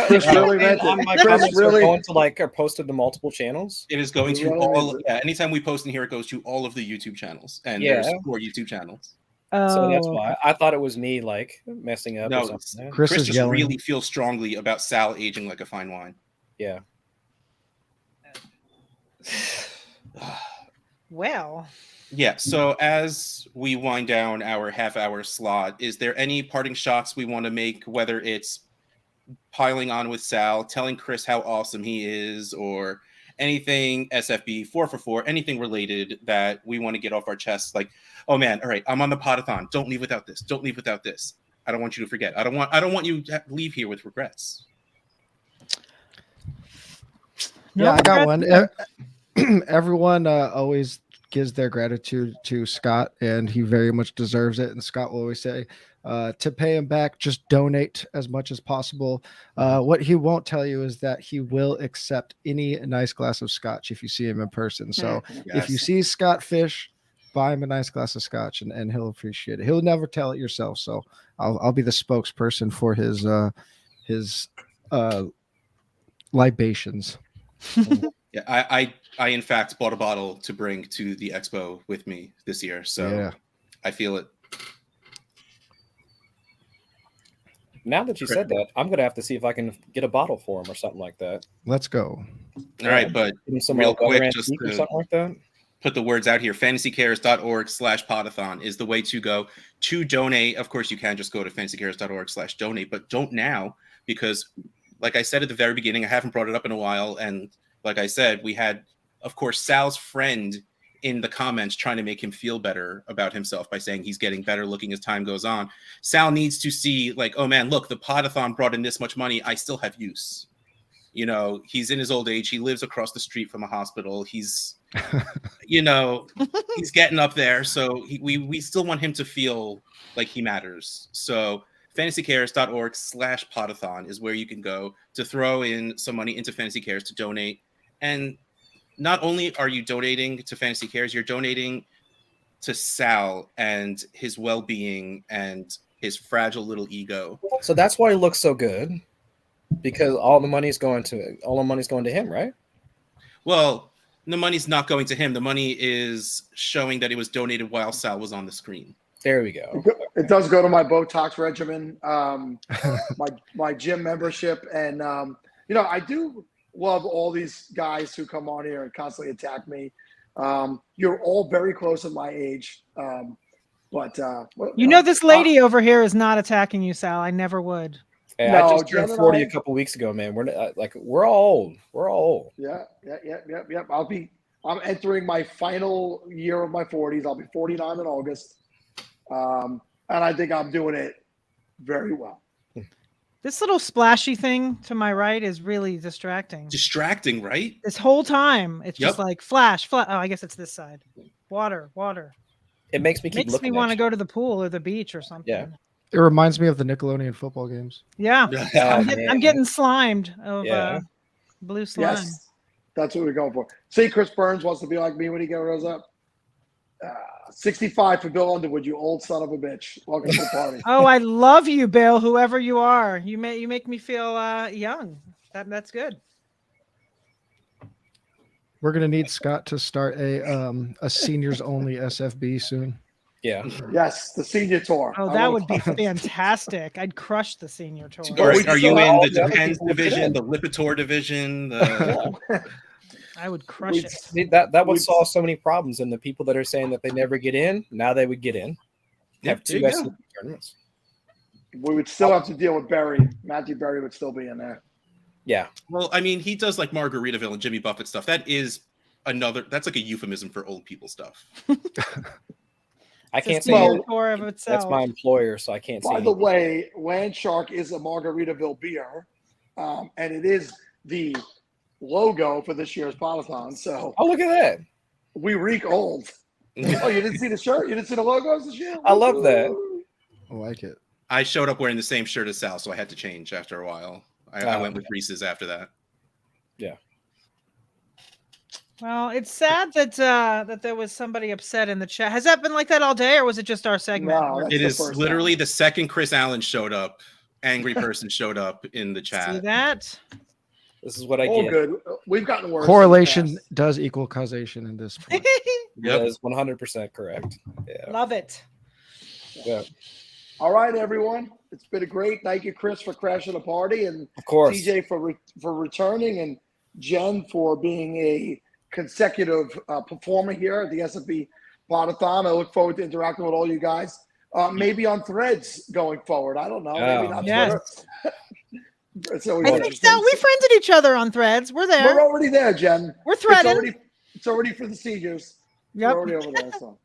Chris really Man, meant on it. my Chris comments are really. going to like are posted to multiple channels. It is going He to really all. means it. Yeah, anytime we post in here, it goes to all of the YouTube channels, and Yeah. there's 4 YouTube channels. So that's Oh, why I thought it was me like messing up or No, something. Chris Chris is just yelling. really feels strongly about Sal aging like a fine wine. Yeah. well. Yeah. So as we wind down our half-hour slot, is there any parting shots we want to make? Whether it's piling on with Sal, telling Chris how awesome he is, or anything SFB 4for4, anything related that we want to get off our chests, like, oh man, all right, I'm on the Podathon. Don't leave without this. Don't leave without this. I don't want you to forget. I don't want you to leave here with regrets. No I got regrets. one. Everyone always gives their gratitude to Scott, and he very much deserves it. And Scott will always say, to pay him back, just donate as much as possible. What he won't tell you is that he will accept any nice glass of scotch if you see him in person. So if you Yes. see Scott Fish, buy him a nice glass of scotch, and he'll appreciate it. He'll never tell it yourself. So I'll be the spokesperson for his libations. Yeah, I in fact bought a bottle to bring to the expo with me this year, so Yeah. I feel it. Now that you said that, I'm gonna have to see if I can get a bottle for him or something like that. Let's go. All right, but Give him some real leather quick, just antique or to something like that. put the words out here, fantasycares.org/podathon is the way to go to donate. Of course, you can just go to fantasycares.org/donate, but don't now, because like I said at the very beginning, I haven't brought it up in a while. And like I said, we had, of course, Sal's friend in the comments trying to make him feel better about himself by saying he's getting better looking as time goes on. Sal needs to see, like, oh man, look, the Podathon brought in this much money. I still have use. You know, he's in his old age. He lives across the street from a hospital. He's, you know, he's getting up there. So we still want him to feel like he matters. So fantasycares.org/podathon is where you can go to throw in some money into Fantasy Cares to donate. And not only are you donating to Fantasy Cares, you're donating to Sal and his well-being and his fragile little ego. So that's why he looks so good, because all the money's going to him, right? Well, the money's not going to him. The money is showing that it was donated while Sal was on the screen. There we go. It does go to my Botox regimen, my gym membership, and you know, I do love all these guys who come on here and constantly attack me. You're all very close at my age, but You know, this lady over here is not attacking you, Sal. I never would. Hey, No, I just turned Jen and 40 I- a couple weeks ago, man. We're all old. We're all old. Yeah. I'm entering my final year of my 40s. I'll be 49 in August, and I think I'm doing it very well. This little splashy thing to my right is really distracting. Distracting, right? This whole time, it's just Yep. like flash. Oh, I guess it's this side. Water. It makes me keep Makes looking me want to at go to the pool or the beach or something. Yeah. It reminds me of the Nickelodeon football games. Yeah. you. I'm, Oh, getting, I'm man. getting slimed of Yeah. blue slime. Yes, that's what we're going for. See, Chris Burns wants to be like me when he grows up. 65 for Bill Underwood, you old son of a bitch. Welcome to the party. Oh, I love you, Bill. Whoever you are, you make me feel young. That's good. We're gonna need Scott to start a seniors only SFB soon. Yeah. Yes, the senior tour. Oh, I that wanna- would be fantastic. I'd crush the senior tour. Or we are you saw in all the the other Depends people who division, did. the Lipitor division? The... I would crush We- it. See, that would We- solve so many problems. And the people that are saying that they never get in, now they would get in. Have Yep, two there you go. SEC tournaments. We would still have to deal with Berry. Matthew Berry would still be in there. Yeah. Well, I mean, he does like Margaritaville and Jimmy Buffett stuff. That is that's like a euphemism for old people stuff. I It's a can't say senior Well, tour of itself. that's my employer, so I can't say By the anything. way, Land Shark is a Margaritaville beer, and it is the logo for this year's Podathon. So Oh, look at that. we reek old. Oh, you didn't see the shirt? You didn't see the logos this year? I love that. I like it. I showed up wearing the same shirt as Sal, so I had to change after a while. I Oh, went with Reese's after that. Well, it's sad that that there was somebody upset in the chat. Has that been like that all day, or was it just our segment? No, that's It the is first literally time. the second Chris Allen showed up. angry person showed up in the See chat. that? This is what I All get. good. We've gotten worse. in the Correlation past. does equal causation in this point. That is 100% correct. Yeah. Love it. Yeah. All right, everyone. It's been a great. Thank you, Chris, for crashing the party, and Of course. TJ for returning, and Jen for being a consecutive performer here at the S&P Podathon. I look forward to interacting with all you guys. Maybe on Threads going forward. I don't know. Maybe not Yes. Twitter. So I think so. We friended each other on Threads. We're there. We're already there, Jen. We're threading. It's already for the seniors. Yep. We're already over there. So.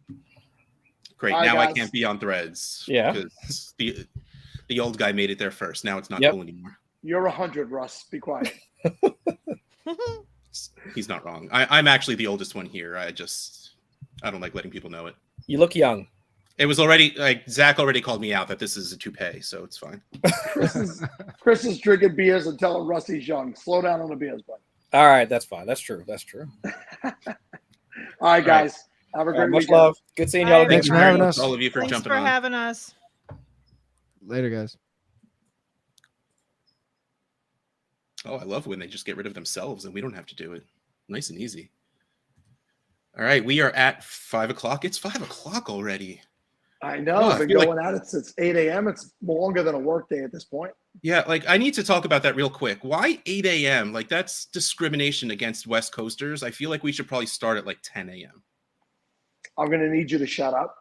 Great. All right, Now I guys. can't be on Threads. Yeah. Because the old guy made it there first. Now it's not Yep. cool anymore. You're 100, Russ. Be quiet. He's not wrong. I'm actually the oldest one here. I don't like letting people know it. You look young. It was already like Zach already called me out that this is a toupee, so it's fine. Chris is drinking beers and telling Russ he's young. Slow down on the beers, bud. All right, that's fine. That's true. That's true. All right, guys. Have a great Much weekend. love. Good seeing All y'all right, again. Thanks for having us. All of you for Thanks jumping for on. having us. Later, guys. Oh, I love when they just get rid of themselves and we don't have to do it. Nice and easy. All right, we are at 5 o'clock. It's 5 o'clock already. I know. Oh, I I've been feel like- going at it since 8 a.m. It's longer than a work day at this point. Yeah, like I need to talk about that real quick. Why 8 a.m.? Like that's discrimination against West Coasters. I feel like we should probably start at like 10 a.m. I'm going to need you to shut up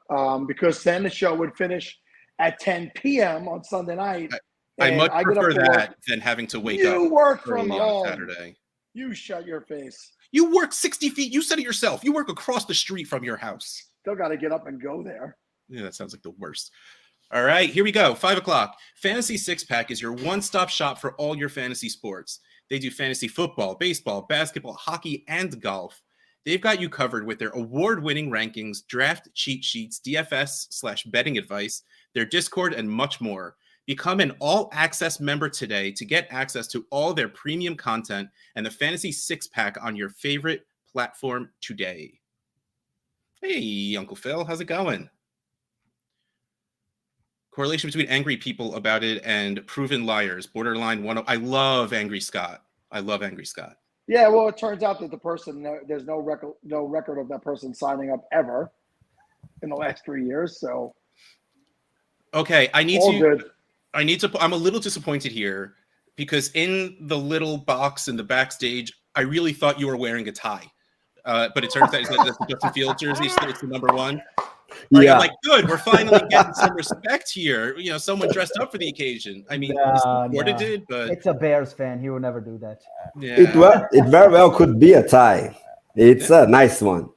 because then the show would finish at 10 p.m. on Sunday night. I and much get up prefer to work. that than having to wake You up work from early home. on Saturday. You shut your face. You work 60 feet. You said it yourself. You work across the street from your house. Still got to get up and go there. Yeah, that sounds like the worst. All right, here we go. 5 o'clock. Fantasy Six Pack is your one-stop shop for all your fantasy sports. They do fantasy football, baseball, basketball, hockey, and golf. They've got you covered with their award-winning rankings, draft cheat sheets, DFS/betting advice, their Discord, and much more. Become an all-access member today to get access to all their premium content and the Fantasy Six Pack on your favorite platform today. Hey, Uncle Phil, how's it going? Correlation between angry people about it and proven liars. Borderline one. I love Angry Scott. I love Angry Scott. Yeah, well, it turns out that the person there's no record of that person signing up ever in the last 3 years. So Okay, I need all to. good. I'm a little disappointed here because in the little box in the backstage, I really thought you were wearing a tie. But it turns out it's the Justin Fields jersey, so it's the number one. Right? Yeah. I'm like, good, we're finally getting some respect here. You know, someone dressed up for the occasion. I mean, Florida did, but It's a Bears fan. He would never do that. yeah. It very well could be a tie. It's a nice one.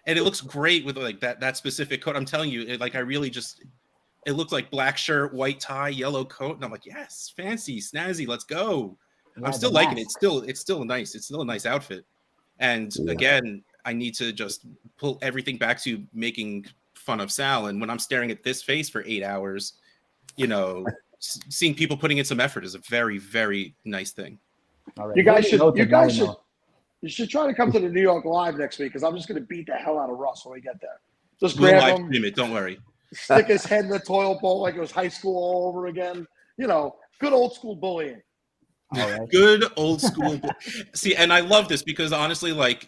And it looks great with like that specific coat. I'm telling you, I really just it looked like black shirt, white tie, yellow coat, and I'm like, yes, fancy, snazzy, let's go. Yeah, I'm still the liking it. mask. It's still nice. It's still a nice outfit. And again, I need to just pull everything back to making fun of Sal. And when I'm staring at this face for 8 hours, you know, seeing people putting in some effort is a very, very nice thing. All right. You guys should. Noted, You now guys you should. know. You should try to come to the New York Live next week because I'm just going to beat the hell out of Russ when we get there. Just We'll grab live him, stream it. Don't worry. stick his head in the toilet bowl like it was high school all over again. You know, good old school bullying. All right. Good old school. See, and I love this because honestly, like,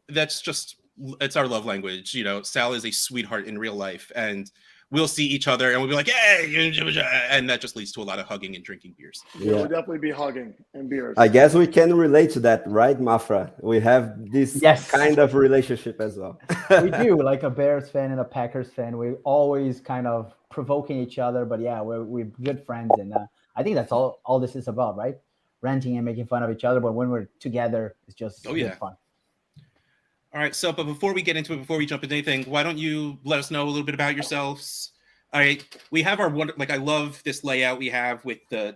it's our love language. You know, Sal is a sweetheart in real life, and we'll see each other and we'll be like, hey, and that just leads to a lot of hugging and drinking beers. Yeah, Yeah. we'll definitely be hugging and beers. I guess we can relate to that, right, Mafra? We have this Yes. kind of relationship as well. We do, like a Bears fan and a Packers fan. We're always kind of provoking each other, but yeah, we're good friends, and I think that's all this is about, right? Ranting and making fun of each other, but when we're together, it's just good fun. All right, so but before we get into it, before we jump into anything, why don't you let us know a little bit about yourselves? All right, we have our I love this layout we have with the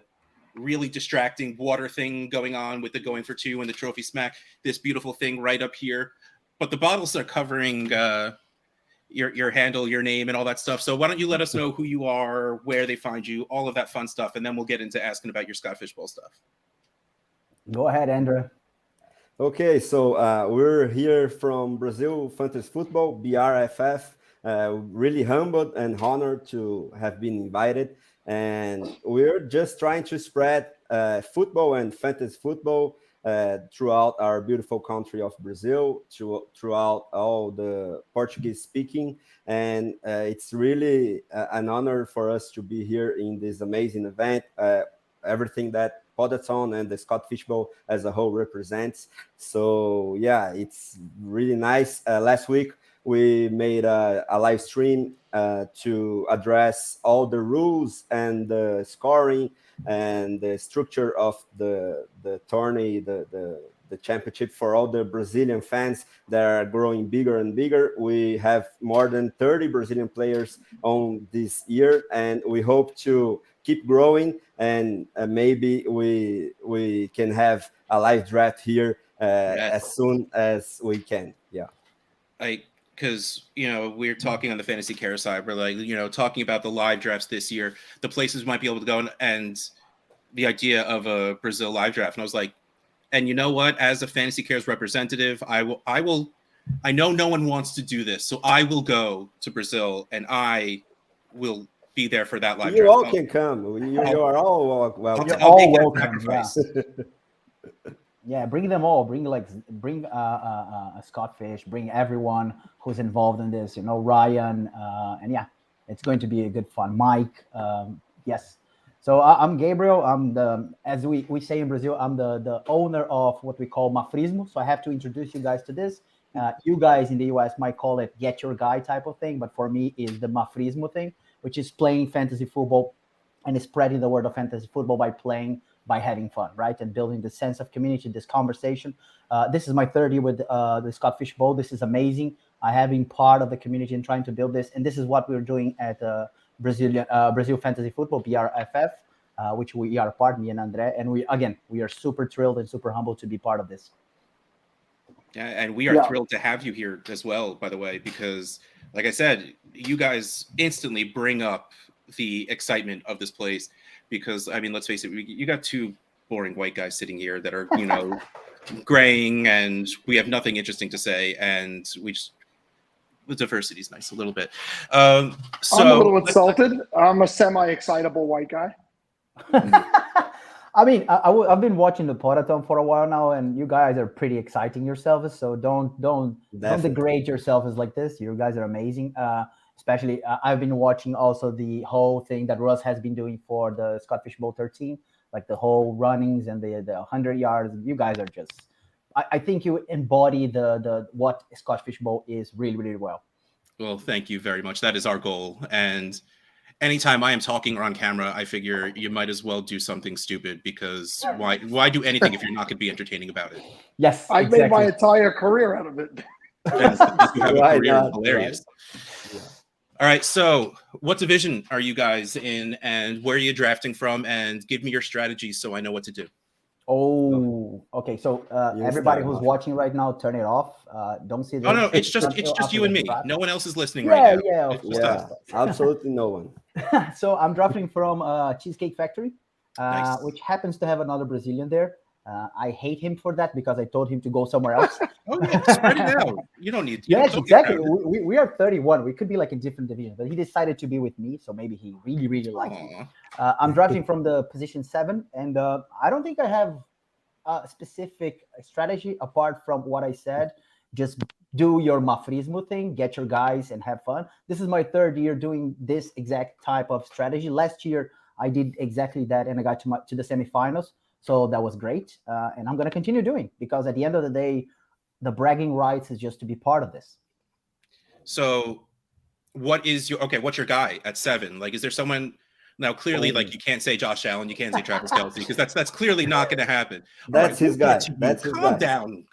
really distracting water thing going on with the going for two and the trophy smack, this beautiful thing right up here. But the bottles are covering your handle, your name, and all that stuff. So why don't you let us know who you are, where they find you, all of that fun stuff, and then we'll get into asking about your Scott Fishbowl stuff. Go ahead, Andrew. Okay, so we're here from Brazil Fantasy Football, BRFF. Really humbled and honored to have been invited. and we're just trying to spread football and fantasy football throughout our beautiful country of Brazil, throughout all the Portuguese speaking. And it's really an honor for us to be here in this amazing event. Everything that Podathon and the Scott Fishbowl as a whole represents. So yeah, it's really nice. Last week we made a live stream to address all the rules and the scoring and the structure of the tourney, the championship for all the Brazilian fans that are growing bigger and bigger. We have more than 30 Brazilian players on this year, and we hope to keep growing, and maybe we can have a live draft here as soon as we can. Yeah. Because we're talking on the Fantasy Care side, we're like talking about the live drafts this year, the places might be able to go, and the idea of a Brazil live draft, and I was like, and you know what? As a Fantasy Cares representative, I will. I know no one wants to do this, so I will go to Brazil, and I will be there for that live you draft. all can come. You are all welcome. You're all welcome. Yeah, bring them all. Bring Scott Fish. Bring everyone who's involved in this. Ryan, and yeah, it's going to be a good fun. Mike, yes. So I'm Gabriel. I'm as we say in Brazil, I'm the owner of what we call Mafrismo. So I have to introduce you guys to this. You guys in the US might call it get your guy type of thing, but for me is the Mafrismo thing, which is playing fantasy football and spreading the word of fantasy football by having fun, right? And building the sense of community, this conversation. This is my third year with the Scott Fish Bowl. This is amazing. I have been part of the community and trying to build this. And this is what we're doing at Brazil Fantasy Football, BRFF, which we are part, me and Andre. And we are super thrilled and super humbled to be part of this. Yeah, and we are thrilled to have you here as well, by the way, because like I said, you guys instantly bring up the excitement of this place. Because let's face it, you got two boring white guys sitting here that are, graying, and we have nothing interesting to say, and the diversity is nice a little bit. So I'm a little insulted. I'm a semi-excitable white guy. I've been watching the Podathon for a while now, and you guys are pretty exciting yourselves. So don't degrade yourselves like this. You guys are amazing. Especially, I've been watching also the whole thing that Russ has been doing for the Scott Fish Bowl 13, like the whole runnings and the 100 yards. You guys are just, I think you embody the what Scott Fish Bowl is really, really well. Well, thank you very much. That is our goal. And anytime I am talking or on camera, I figure you might as well do something stupid, because why do anything if you're not going to be entertaining about it? Yes, I made my entire career out of it. You have a career, hilarious. Yeah. All right, so what division are you guys in, and where are you drafting from? And give me your strategy so I know what to do. Oh, okay. So everybody who's watching right now, turn it off. Don't see this. Oh no, it's just you and me. No one else is listening right now. Yeah, absolutely no one. So I'm drafting from Cheesecake Factory, nice. Which happens to have another Brazilian there. I hate him for that because I told him to go somewhere else. Oh, yeah, spread it out. You don't need to. Yes, exactly. We are 31. We could be like in different divisions, but he decided to be with me, so maybe he really, really likes me. I'm drafting from the position 7, and I don't think I have a specific strategy apart from what I said. Just do your Mafrismo thing, get your guys, and have fun. This is my third year doing this exact type of strategy. Last year, I did exactly that, and I got to the semifinals. So that was great. And I'm going to continue doing, because at the end of the day, the bragging rights is just to be part of this. So what's your guy at 7? Like, is there someone now clearly like you can't say Josh Allen, you can't say Travis Kelce, because that's clearly not going to happen. That's his guy. Calm down.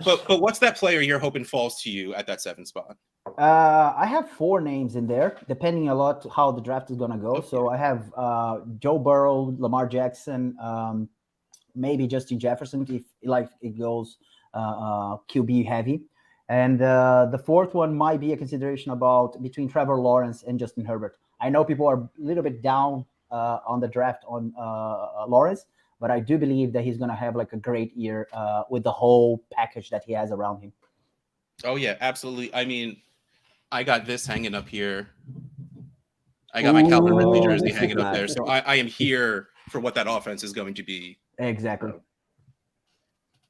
But what's that player you're hoping falls to you at that 7 spot? I have 4 names in there, depending a lot how the draft is going to go. Okay. So I have Joe Burrow, Lamar Jackson, maybe Justin Jefferson if it goes QB heavy. And the 4th one might be a consideration between Trevor Lawrence and Justin Herbert. I know people are a little bit down on the draft on Lawrence, but I do believe that he's going to have like a great year with the whole package that he has around him. Oh, yeah, absolutely. I mean, I got this hanging up here. I got my Calvin Ridley Ooh, jersey this is hanging up there, nice. so I am here for what that offense is going to be. Exactly.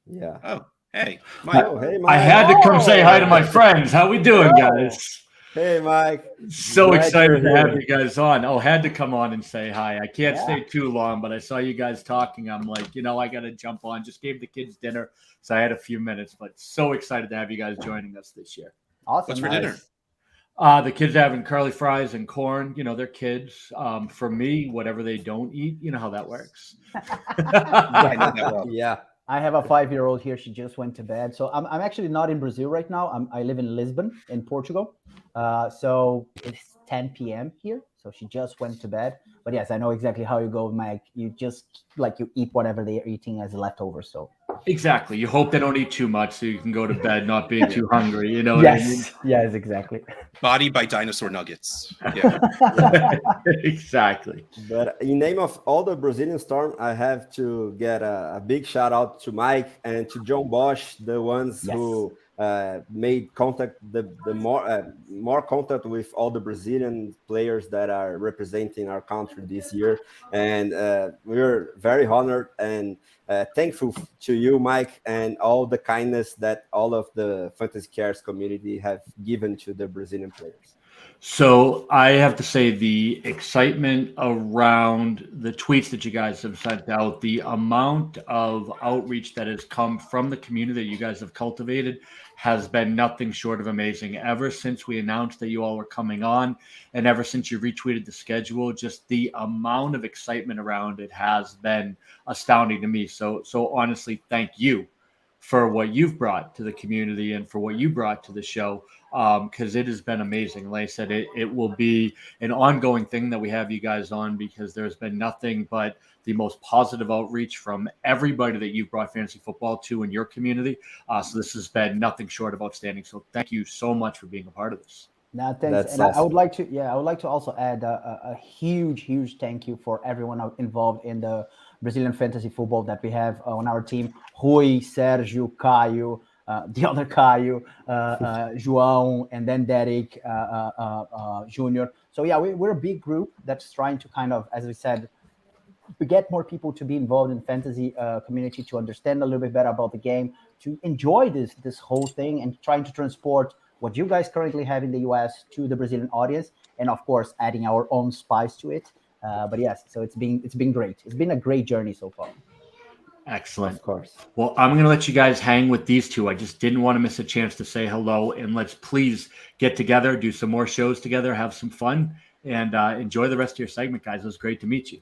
Yeah. Oh, hey, Mike. Oh, hey, I Mike. had to come say hi to my friends. How we doing, guys? Hey, Mike. So Glad excited you're to have here. you guys on. Oh, had to come on and say hi. I can't Yeah. stay too long, but I saw you guys talking. I'm like, I got to jump on. Just gave the kids dinner, so I had a few minutes, but so excited to have you guys joining us this year. Awesome. What's for nice. dinner? The kids having curly fries and corn. They're kids. For me, whatever they don't eat, you know how that works. I know that well. Yeah. I have a 5-year-old here. She just went to bed. So I'm actually not in Brazil right now. I live in Lisbon in Portugal. So it's 10 p.m. here. So she just went to bed. But yes, I know exactly how you go, Mike. You just you eat whatever they are eating as leftovers. So Exactly. You hope they don't eat too much so you can go to bed not being too hungry. You know what I mean? Yes, exactly. Body by dinosaur nuggets. Yeah. Exactly. But in name of all the Brazilian Storm, I have to get a big shout out to Mike and to John Bosch, the ones Yes. who made contact the more contact with all the Brazilian players that are representing our country this year, and we're very honored and thankful to you, Mike, and all the kindness that all of the Fantasy Cares community have given to the Brazilian players. So I have to say the excitement around the tweets that you guys have sent out, the amount of outreach that has come from the community that you guys have cultivated has been nothing short of amazing. Ever since we announced that you all were coming on and ever since you retweeted the schedule, just the amount of excitement around it has been astounding to me. So honestly, thank you for what you've brought to the community and for what you brought to the show, because it has been amazing. Like I said, it will be an ongoing thing that we have you guys on, because there's been nothing but the most positive outreach from everybody that you've brought fantasy football to in your community. So this has been nothing short of outstanding. So thank you so much for being a part of this. No, thanks. That's And I awesome. would like to also add a huge thank you for everyone involved in the Brazilian fantasy football that we have on our team. Rui, Sergio, Caio, the other Caio, João, and then Derek Junior. So yeah, we're a big group that's trying to kind of, as we said, we get more people to be involved in fantasy community, to understand a little bit better about the game, to enjoy this whole thing, and trying to transport what you guys currently have in the US to the Brazilian audience, and of course adding our own spice to it. But yes, so it's been great. It's been a great journey so far. Excellent. Of course. Well, I'm going to let you guys hang with these two. I just didn't want to miss a chance to say hello, and let's please get together, do some more shows together, have some fun, and enjoy the rest of your segment, guys. It was great to meet you.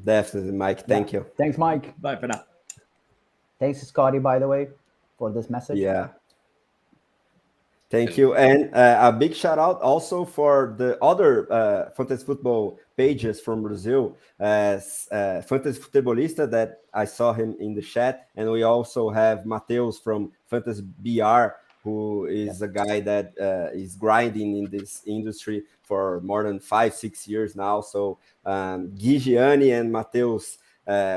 Definitely, Mike. Thank you. Thanks, Mike. Bye for now. Thanks, Scotty, by the way, for this message. Yeah. Thank you. And a big shout out also for the other fantasy football pages from Brazil, as Fantasy Futebolista, that I saw him in the chat. And we also have Mateus from Fantasy BR, who is a guy that is grinding in this industry for more than 5-6 years now. So Gigiani and Mateus,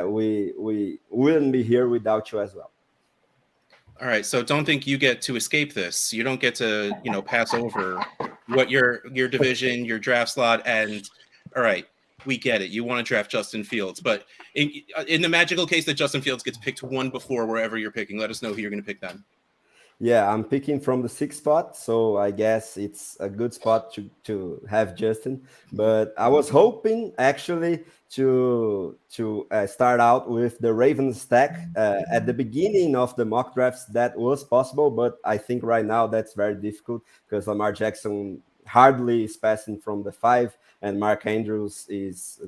we wouldn't be here without you as well. All right, so don't think you get to escape this. You don't get to, pass over what your division, your draft slot, and all right, we get it. You want to draft Justin Fields, but in the magical case that Justin Fields gets picked one before wherever you're picking, let us know who you're going to pick then. Yeah, I'm picking from the 6th spot, so I guess it's a good spot to have Justin. But I was hoping actually to start out with the Ravens stack at the beginning of the mock drafts. That was possible, but I think right now that's very difficult because Lamar Jackson hardly is passing from the 5, and Mark Andrews is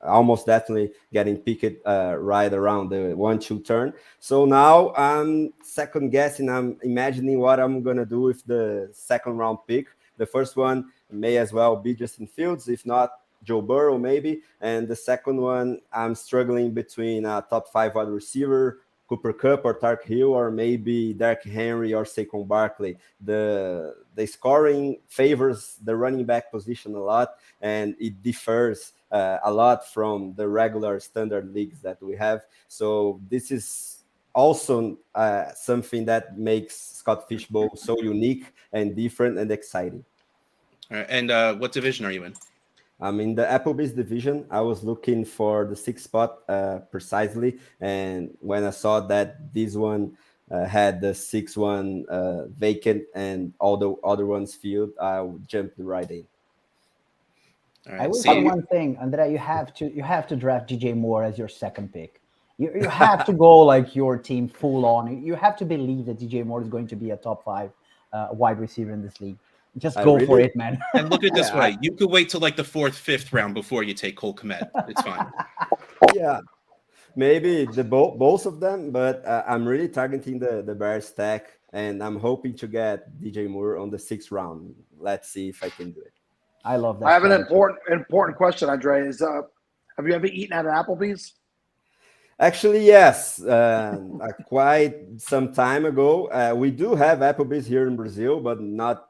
almost definitely getting picked right around the 1-2 turn. So now I'm second guessing. I'm imagining what I'm gonna do with the 2nd round pick. The first one may as well be Justin Fields, if not Joe Burrow maybe. And the second one, I'm struggling between a top 5 wide receiver, Cooper Kupp or Tark Hill, or maybe Derrick Henry or Saquon Barkley. The scoring favors the running back position a lot, and it differs a lot from the regular standard leagues that we have. So this is also something that makes Scott Fishbowl so unique and different and exciting. All right, and what division are you in? I'm in the Applebee's division. I was looking for the sixth spot precisely, and when I saw that this one had the sixth one vacant and all the other ones filled, I jumped right in. All I right. will See, say one thing, Andrea. You have to draft DJ Moore as your second pick. You have to go like your team full on. You have to believe that DJ Moore is going to be a top 5 wide receiver in this league. Just I go for really- it, man. and look at it this Yeah, way: you could wait till like the 4th, 5th round before you take Cole Kmet. It's fine. yeah, maybe both of them, but I'm really targeting the Bears stack, and I'm hoping to get DJ Moore on the 6th round. Let's see if I can do it. I love that. I have an strategy. important question, Andre. Is have you ever eaten at an Applebee's? Actually, yes. Quite some time ago, we do have Applebee's here in Brazil, but not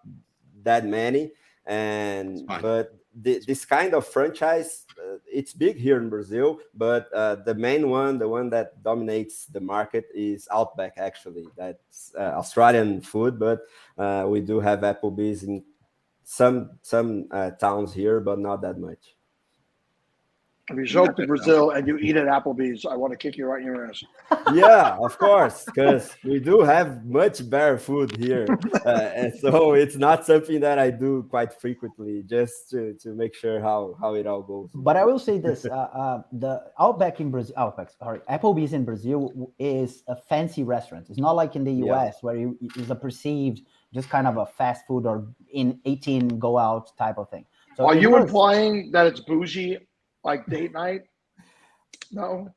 that many. And fine. but this kind of franchise, it's big here in Brazil. But the main one, the one that dominates the market, is Outback. Actually, that's Australian food, but we do have Applebee's in some towns here, but not that much. If you show up to Brazil and you eat at Applebee's, I want to kick you right in your ass. Yeah, of course, because we do have much better food here, and so it's not something that I do quite frequently, just to make sure how it all goes. But I will say this: the Outback in Brazil, Applebee's in Brazil is a fancy restaurant. It's not like in the Yeah. US where it's a perceived just kind of a fast food or in 18 go out type of thing. So Are it you was- implying that it's bougie, like date night? No.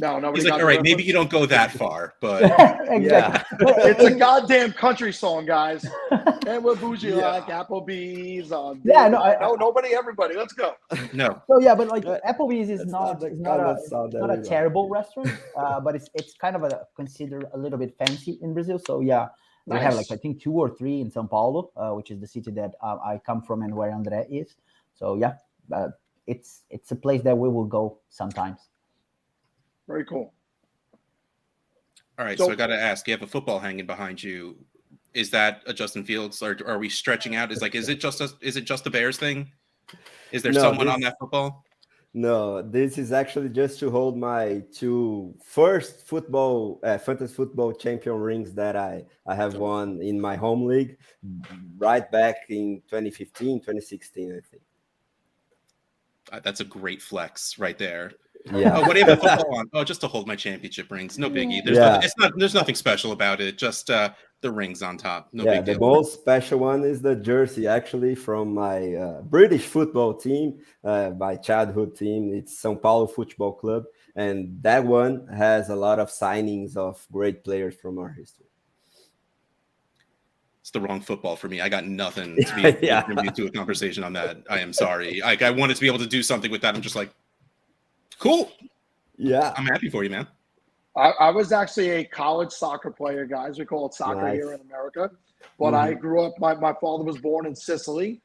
No, nobody. He's like, got all the right, maybe reference? you don't go that far, but exactly. It's a goddamn country song, guys. And we're bougie Yeah. like Applebee's on. Yeah, date no, night. I- no, nobody, everybody. Let's go. no. So yeah, but like That- Applebee's is that's not not the is not kind a of sound that not we a like. terrible restaurant, but it's kind of considered a little bit fancy in Brazil. So yeah, we have like Nice. I think 2 or 3 in São Paulo, which is the city that I come from and where André is. So yeah, it's a place that we will go sometimes. Very cool. All right, so So- I got to ask: you have a football hanging behind you. Is that a Justin Fields, or are we stretching out? Is it just the Bears thing? Is there No, someone this- on that football? No, this is actually just to hold my 2 first football fantasy football champion rings that I have won in my home league, right back in 2015, 2016, I think. That's a great flex right there. Yeah. Oh, what do you have a football on? Oh, just to hold my championship rings. No biggie. There's Yeah. there's nothing special about it. Just the rings on top. No Yeah, big the deal. most special one is the jersey, actually, from my British football team, my childhood team. It's São Paulo Football Club, and that one has a lot of signings of great players from our history. It's the wrong football for me. I got nothing to be able to Yeah. contribute to a conversation on that. I am sorry. I wanted to be able to do something with that. I'm just like, cool. Yeah, I'm happy for you, man. I was actually a college soccer player, guys. We call it soccer Nice. here in America. But I grew up, my father was born in Sicily.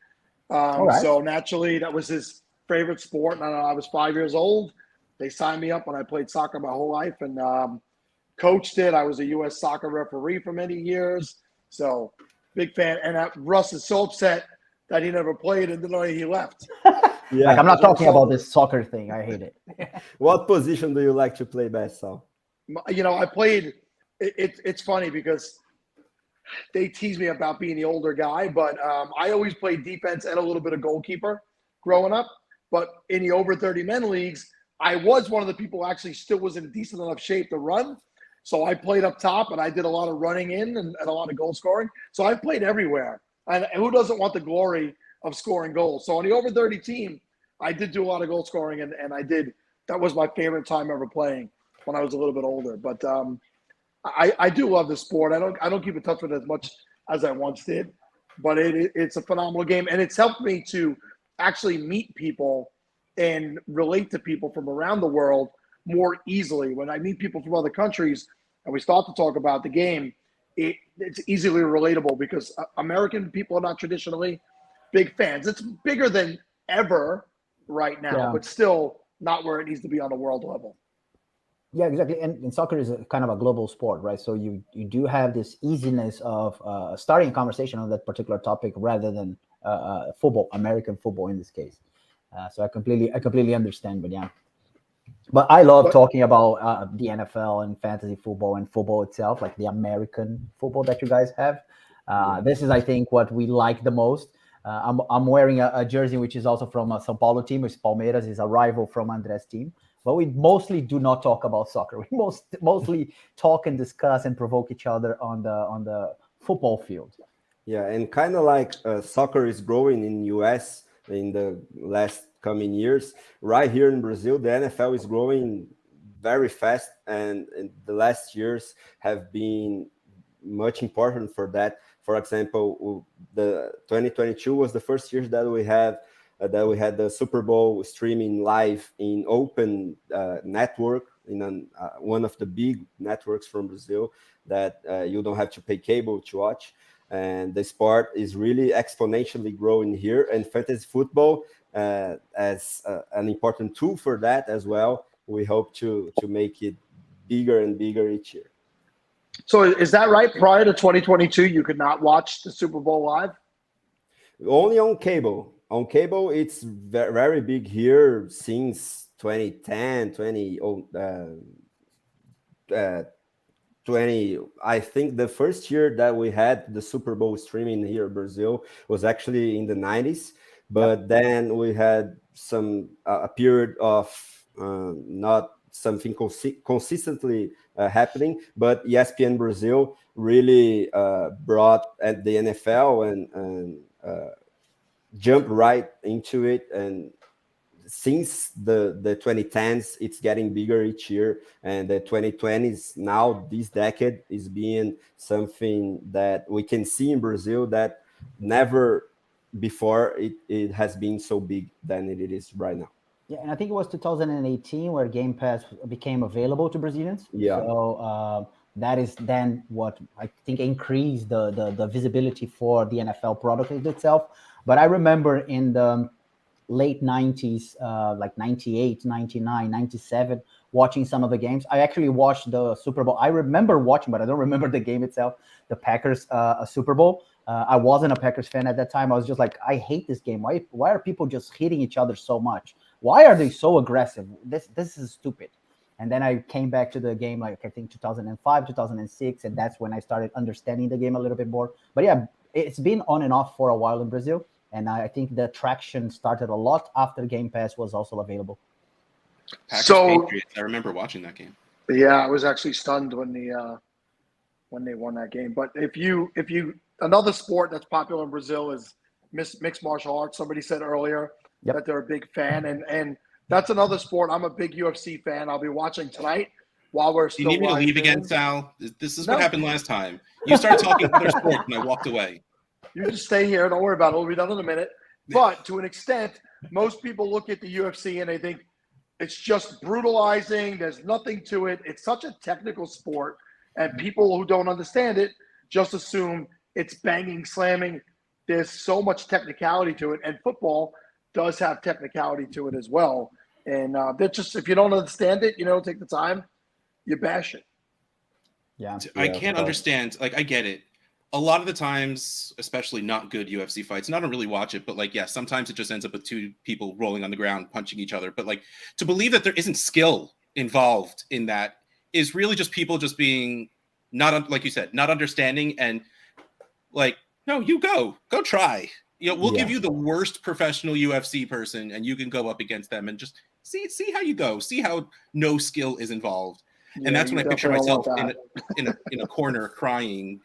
right. So naturally, that was his favorite sport. And I was 5 years old. They signed me up when I played soccer my whole life and coached it. I was a U.S. soccer referee for many years. So big fan. And Russ is so upset that he never played and then he left. yeah. Like I'm not talking about this soccer thing. I hate it. What position do you like to play best, Sal? You know, I played. It's funny because they tease me about being the older guy, but I always played defense and a little bit of goalkeeper growing up. But in the over 30 men leagues, I was one of the people who actually still was in decent enough shape to run. So I played up top and I did a lot of running in and a lot of goal scoring. So I played everywhere. And who doesn't want the glory of scoring goals? So on the over 30 team, I did do a lot of goal scoring and that was my favorite time ever playing when I was a little bit older. But I do love the sport. I don't keep in touch with it as much as I once did, but it's a phenomenal game. And it's helped me to actually meet people and relate to people from around the world more easily. When I meet people from other countries and we start to talk about the game, it's easily relatable because American people are not traditionally big fans. It's bigger than ever right now, Yeah. but still not where it needs to be on the world level. Yeah, exactly. And soccer is a kind of a global sport, right? So you do have this easiness of starting a conversation on that particular topic rather than football, American football in this case. So I completely understand. But yeah, but I love talking about the NFL and fantasy football and football itself, like the American football that you guys have. This is, I think, what we like the most. I'm wearing a jersey which is also from a São Paulo team, which is Palmeiras, is a rival from André's team. But we mostly do not talk about soccer. We mostly talk and discuss and provoke each other on the football field. Yeah, and kind of like soccer is growing in US in the last coming years. Right here in Brazil, the NFL is growing very fast, and the last years have been much important for that. For example, the 2022 was the first year that we had the Super Bowl streaming live in open network in one of the big networks from Brazil that you don't have to pay cable to watch. And the sport is really exponentially growing here, and fantasy football as an important tool for that as well. We hope to make it bigger and bigger each year. So is that right? Prior to 2022, you could not watch the Super Bowl live? Only on cable. On cable, it's very big here since 2010, 20. I think the first year that we had the Super Bowl streaming here in Brazil was actually in the 90s. But then we had a period of not something consistently happening. But ESPN Brazil really brought at the NFL and jumped right into it. And since the 2010s, it's getting bigger each year, and the 2020s now, this decade, is being something that we can see in Brazil that never before it has been so big than it is right now. Yeah, and I think it was 2018 where Game Pass became available to Brazilians. Yeah. So that is then what I think increased the visibility for the NFL product itself. But I remember in the late 90s, like 98, 99, 97, watching some of the games. I actually watched the Super Bowl. I remember watching, but I don't remember the game itself, the Packers Super Bowl. I wasn't a Packers fan at that time. I was just like, I hate this game. Why are people just hitting each other so much? Why are they so aggressive? This is stupid. And then I came back to the game, like I think 2005, 2006, and that's when I started understanding the game a little bit more. But yeah, it's been on and off for a while in Brazil. And I think the traction started a lot after Game Pass was also available. Packers Patriots. I remember watching that game. Yeah, I was actually stunned when they won that game. But if you another sport that's popular in Brazil is mixed martial arts. Somebody said earlier that they're a big fan, and that's another sport. I'm a big UFC fan. I'll be watching tonight while we're still. You need me to leave again, Sal? This is what happened last time. You started talking other sports, and I walked away. You just stay here. Don't worry about it. It'll be done in a minute. But to an extent, most people look at the UFC and they think it's just brutalizing. There's nothing to it. It's such a technical sport. And people who don't understand it just assume it's banging, slamming. There's so much technicality to it. And football does have technicality to it as well. And that just, if you don't understand it, take the time, you bash it. Yeah. I can't understand. Like, I get it. A lot of the times, especially not good UFC fights, and I don't really watch it, but sometimes it just ends up with two people rolling on the ground, punching each other. But to believe that there isn't skill involved in that is really just people just being not, like you said, not understanding and no, you go try. We'll give you the worst professional UFC person and you can go up against them and just see how you go, see how no skill is involved. And that's when I picture myself in a corner crying.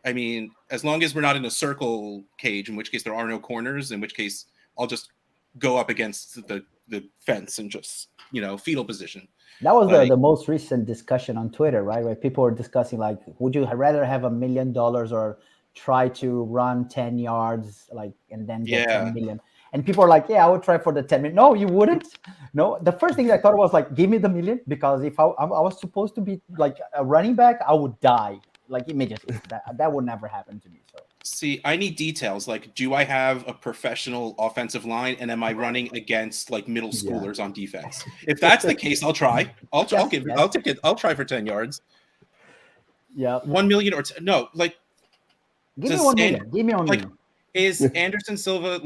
I mean, as long as we're not in a circle cage, in which case there are no corners, in which case I'll just go up against the fence and just, fetal position. That was the most recent discussion on Twitter, right? Where people were discussing, would you rather have $1 million or try to run 10 yards, and then get 10 million? And people are like, yeah, I would try for the 10 million. No, you wouldn't. No, the first thing I thought was give me the million, because if I was supposed to be a running back, I would die. Immediately. That would never happen to me. So see, I need details. Do I have a professional offensive line, and am I running against middle schoolers on defense? If that's the case, I'll try. I'll take it. I'll try for 10 yards. Yeah. 1 million or no, give me 1 million. Give me 1 million. Is Anderson Silva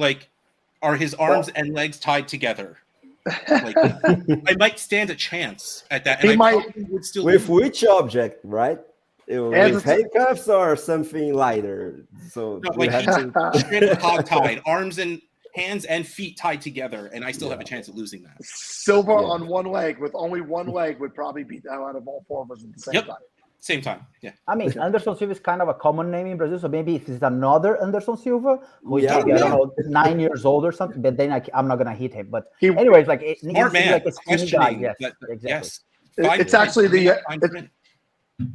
are his arms and legs tied together. Like, I might stand a chance at that, and He I might- probably would still With lose. which object, right? With handcuffs or something lighter? So No, you like have he's to. straight hog tied, arms and hands and feet tied together, and I still have a chance at losing that. Silva Yeah. on one leg with only one leg would probably beat that out of all four of us at the same Yep. time. Same time. Yeah. I mean, Anderson Silva is kind of a common name in Brazil, so maybe if it's another Anderson Silva who is Yeah. like, I don't know, 9 years old or something, but then I'm not gonna hit him. But He- anyways, like it Smart needs to be man. like a skinny guy. Questioning. Yes, that- exactly. Yes. It's actually the Fine print.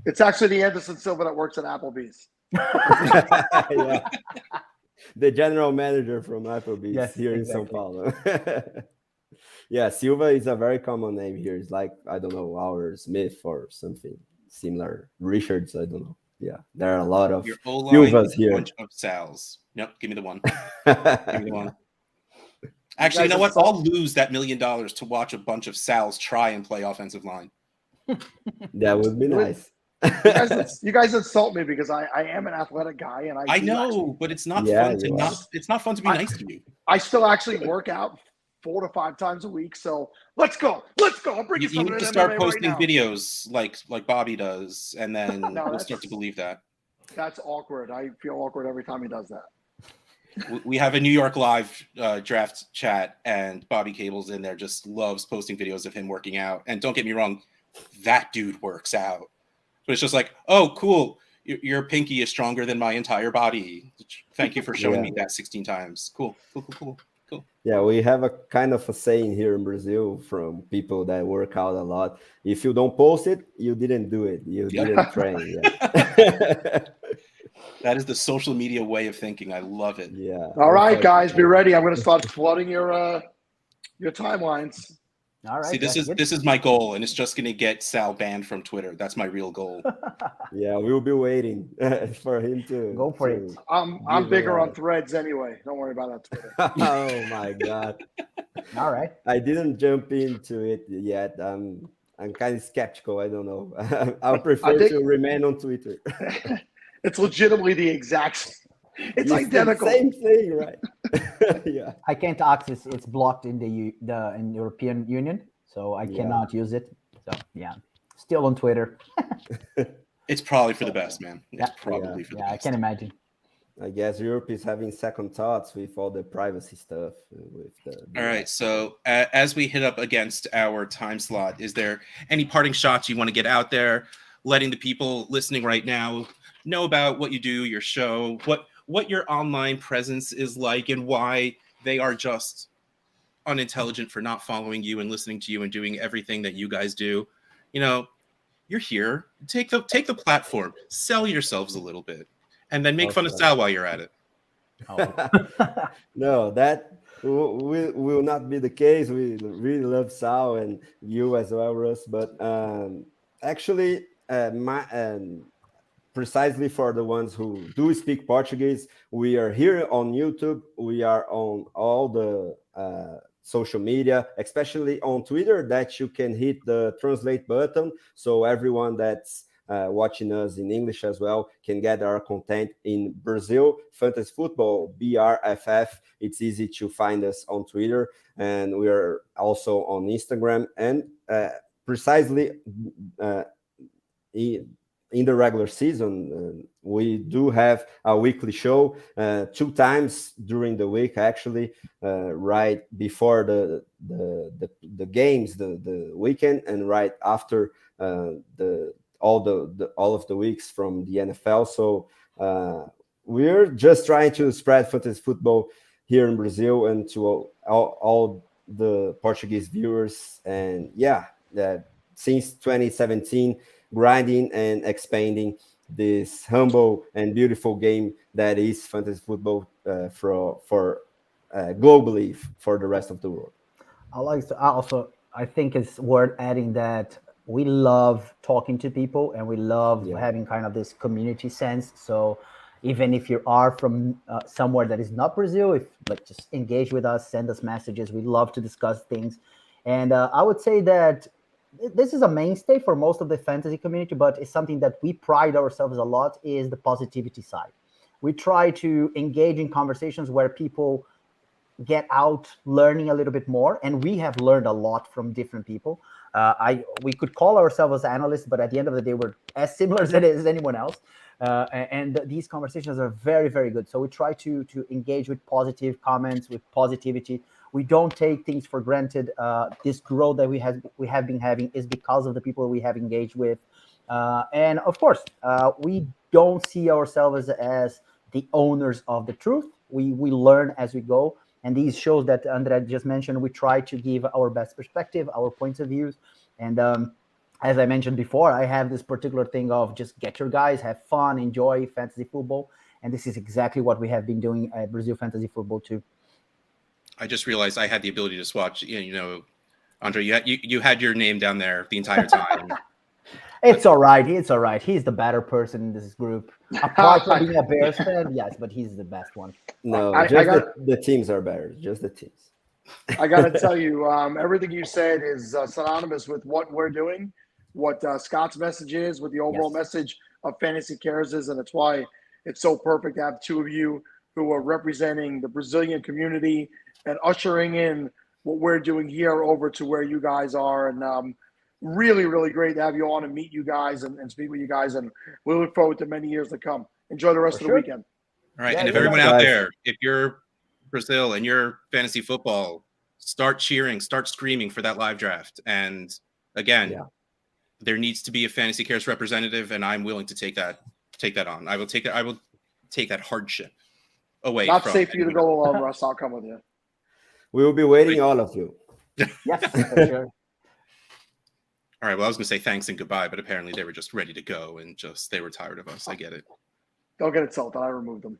it's actually the Anderson Silva that works at Applebee's. Yeah. The general manager from Applebee's Yes, here exactly. in São Paulo. Yeah, Silva is a very common name here. It's like, I don't know, our Smith or something similar. Richards, I don't know. Yeah, there are a lot of Your O-line Silvas is a here. bunch of Sals. Nope, give me the one. Give me the one. Actually, you know guys what? are I'll lose that $1 million to watch a bunch of Sals try and play offensive line. That would be nice. You guys insult me because I am an athletic guy and I do know, actually- but it's not Yeah, fun to you not. are. It's not fun to be nice to you. I still actually work out 4 to 5 times a week. So let's go. I'll bring you You something need to in start MMA posting right now. videos like Bobby does, and then we'll that's- start to believe that. That's awkward. I feel awkward every time he does that. We have a New York Live draft chat, and Bobby Cable's in there, just loves posting videos of him working out. And don't get me wrong, that dude works out. But it's just like, oh, cool. Your pinky is stronger than my entire body. Thank you for showing me that 16 times. Cool. Yeah, we have a kind of a saying here in Brazil from people that work out a lot. If you don't post it, you didn't do it. You didn't train. Yeah. That is the social media way of thinking. I love it. Yeah. All right, guys, be ready. I'm going to start flooding your timelines. All right. See, that's good. this is my goal, and it's just going to get Sal banned from Twitter. That's my real goal. Yeah, we'll be waiting for him to Go for it. I'm Give bigger it on a- Threads anyway. Don't worry about that Twitter. Oh my God. All right. I didn't jump into it yet. I'm kind of skeptical. I don't know. I prefer think- to remain on Twitter. It's legitimately the exact. It's the identical. Same thing, right? Yeah. I can't access. It's blocked in the European Union, so I Yeah. cannot use it. So yeah, still on Twitter. It's probably for the best, man. It's Yeah. probably for the Yeah, I best. can imagine. I guess Europe is having second thoughts with all the privacy stuff. With the All right. So as we hit up against our time slot, is there any parting shots you want to get out there, letting the people listening right now know about what you do, your show, what your online presence is like, and why they are just unintelligent for not following you and listening to you and doing everything that you guys do? You know, you're here. Take the platform, sell yourselves a little bit, and then make fun of Sal while you're at it. No, that will not be the case. We really love Sal and you as well, Russ. But actually, precisely for the ones who do speak Portuguese, we are here on YouTube. We are on all the social media, especially on Twitter, that you can hit the translate button. So everyone that's watching us in English as well can get our content in Brazil Fantasy Football, BRFF. It's easy to find us on Twitter, and we are also on Instagram. And precisely in the regular season, we do have a weekly show 2 times during the week, actually, right before the games, the weekend, and right after all of the weeks from the NFL. So we're just trying to spread fantasy football here in Brazil and to all the Portuguese viewers. And yeah, since 2017, grinding and expanding this humble and beautiful game that is fantasy football for globally for the rest of the world. I think it's worth adding that we love talking to people and we love having kind of this community sense. So even if you are from somewhere that is not Brazil, just engage with us, send us messages. We love to discuss things. And I would say that this is a mainstay for most of the fantasy community, but it's something that we pride ourselves a lot is the positivity side. We try to engage in conversations where people get out learning a little bit more, and we have learned a lot from different people. We could call ourselves analysts, but at the end of the day, we're as similar as anyone else. And these conversations are very, very good. So we try to engage with positive comments, with positivity. We don't take things for granted. This growth that we have been having is because of the people we have engaged with. And of course, we don't see ourselves as the owners of the truth. We learn as we go. And these shows that Andre just mentioned, we try to give our best perspective, our points of views. And as I mentioned before, I have this particular thing of just get your guys, have fun, enjoy fantasy football. And this is exactly what we have been doing at Brazil Fantasy Football too. I just realized I had the ability to watch, Andre, you had your name down there the entire time. It's all right. It's all right. He's the better person in this group. Apart from being a Bears fan, yes, but he's the best one. No, the teams are better. Just the teams. I got to tell you, everything you said is synonymous with what we're doing, what Scott's message is, what the overall message of Fantasy Cares is, and it's why it's so perfect to have two of you who are representing the Brazilian community and ushering in what we're doing here over to where you guys are. And really, really great to have you on and meet you guys and speak with you guys. And we look forward to many years to come. Enjoy the rest of the weekend. All right. And if everyone out there, if you're Brazil and you're fantasy football, start cheering, start screaming for that live draft. And again, there needs to be a Fantasy Cares representative, and I'm willing to take that on. I will take that hardship away. Not safe for you to go alone, Russ. I'll come with you. We will be waiting, all of you. Yes, for sure. All right. Well, I was going to say thanks and goodbye, but apparently they were just ready to go and they were tired of us. I get it. Don't get insulted. I removed them.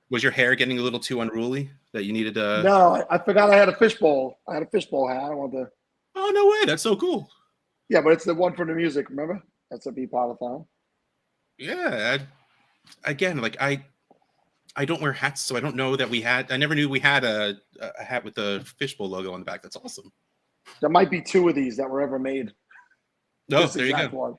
Was your hair getting a little too unruly that you needed to? No, I forgot I had a fishbowl. I had a fishbowl hat. I wanted to. Oh, no way. That's so cool. Yeah, but it's the one from the music. Remember? That's a Podathon. Yeah. I don't wear hats, so I don't know that I never knew we had a hat with the fishbowl logo on the back. That's awesome. There might be two of these that were ever made. No, there you go. One.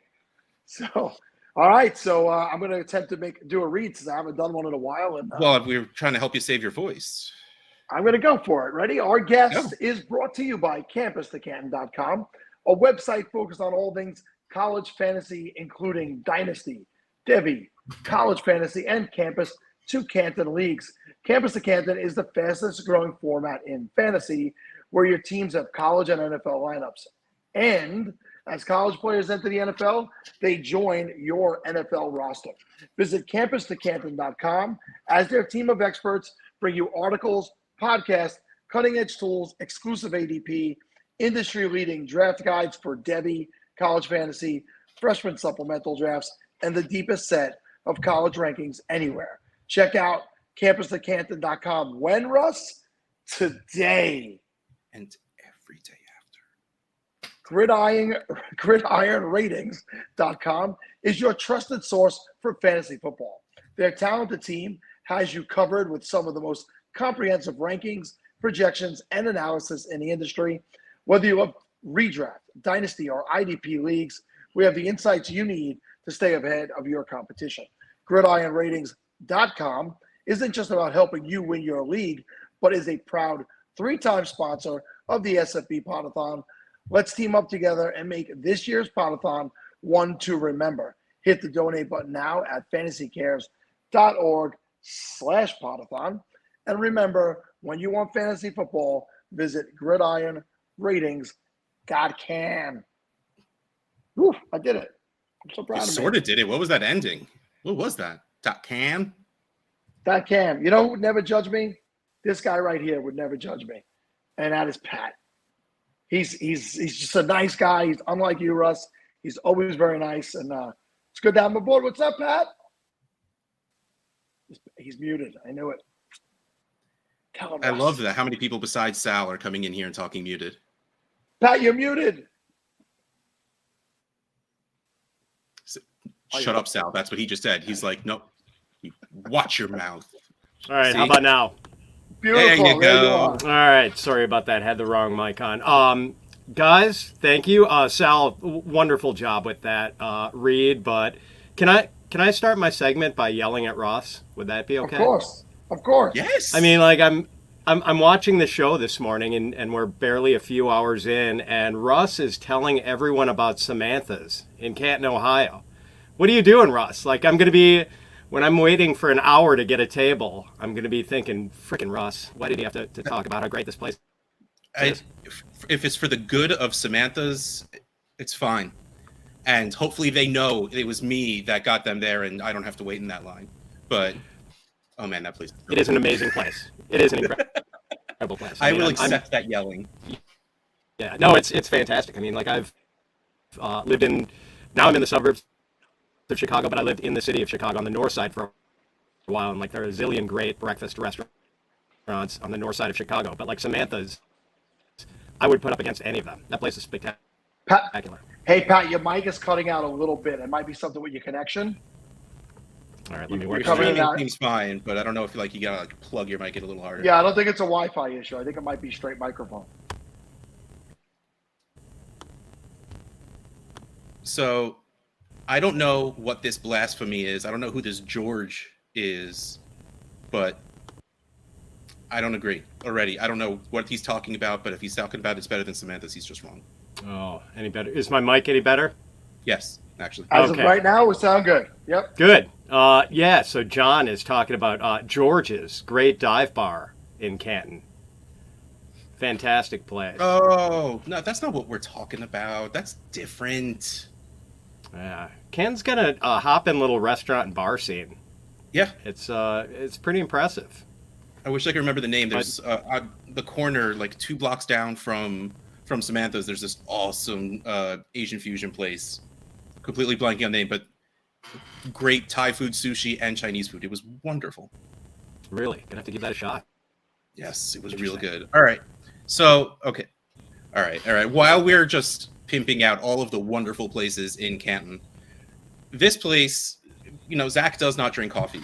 So, all right. So I'm going to attempt to do a read since I haven't done one in a while. And well, we were trying to help you save your voice. I'm going to go for it. Ready? Our guest is brought to you by CampusToCanton.com, a website focused on all things college fantasy, including Dynasty, Devy, College Fantasy, and Campus to Canton leagues. Campus to Canton is the fastest growing format in fantasy, where your teams have college and NFL lineups. And as college players enter the NFL, they join your NFL roster. Visit CampusToCanton.com as their team of experts bring you articles, podcasts, cutting-edge tools, exclusive ADP, industry-leading draft guides for Devy, college fantasy, freshman supplemental drafts, and the deepest set of college rankings anywhere. Check out CampusToCanton.com. When, Russ? Today. And every day after. GridironRatings.com is your trusted source for fantasy football. Their talented team has you covered with some of the most comprehensive rankings, projections, and analysis in the industry. Whether you love redraft, dynasty, or IDP leagues, we have the insights you need to stay ahead of your competition. GridironRatings.com isn't just about helping you win your league, but is a proud 3-time sponsor of the SFB Podathon. Let's team up together and make this year's Podathon one to remember. Hit the donate button now at fantasycares.org/Podathon. And remember, when you want fantasy football, visit GridironRatings.com. Whew, I did it. I'm so proud of me. Sort of did it. What was that ending? What was that? .com? .com. You know who would never judge me? This guy right here would never judge me. And that is Pat. He's just a nice guy. He's unlike you, Russ. He's always very nice. And it's good to have him aboard. What's up, Pat? He's muted. I knew it. Tell him, I Russ. love that. How many people besides Sal are coming in here and talking muted? Pat, you're muted. Shut up, Sal. That's what he just said. He's like, no, watch your mouth. All right, See? how about now? Beautiful. There you go. All right, sorry about that. Had the wrong mic on. Guys, thank you. Sal, wonderful job with that read. But can I start my segment by yelling at Ross? Would that be okay? Of course. Of course. Yes. I mean, like I'm watching the show this morning, and we're barely a few hours in, and Russ is telling everyone about Samantha's in Canton, Ohio. What are you doing, Russ? Like, I'm gonna be, when I'm waiting for an hour to get a table, I'm gonna be thinking, frickin' Russ, why did he have to talk about how great this place is? If it's for the good of Samantha's, it's fine. And hopefully they know it was me that got them there, and I don't have to wait in that line. But oh man, that place! It is an amazing place. It is an incredible place. I mean, will I'm- accept that yelling. Yeah, no, it's fantastic. I mean, like I've lived in, now I'm in the suburbs of Chicago, but I lived in the city of Chicago on the north side for a while, and like there are a zillion great breakfast restaurants on the north side of Chicago. But like Samantha's, I would put up against any of them. That place is spectacular. Pat, hey, Pat, your mic is cutting out a little bit. It might be something with your connection. All right, let me Your work it Coming out. in streaming out. seems fine, but I don't know if like you gotta like plug your mic in a little harder. Yeah, I don't think it's a Wi-Fi issue. I think it might be straight microphone. So I don't know what this blasphemy is. I don't know who this George is, but I don't agree already. I don't know what he's talking about, but if he's talking about it's better than Samantha's, he's just wrong. Oh, any better? Is my mic any better? Yes, actually. As Okay. of right now, we sound good. Yep. Good. Yeah, so John is talking about George's Great Dive Bar in Canton. Fantastic place. Oh, no, that's not what we're talking about. That's different. Yeah, Canton's got a hopping little restaurant and bar scene. Yeah. It's pretty impressive. I wish I could remember the name. There's on the corner, like 2 blocks down from Samantha's, there's this awesome Asian fusion place. Completely blanking on the name, but great Thai food, sushi, and Chinese food. It was wonderful. Really, gonna have to give that a shot. Yes, it was real good. All right. So, okay. All right. While we're just pimping out all of the wonderful places in Canton, this place, you know, Zach does not drink coffee.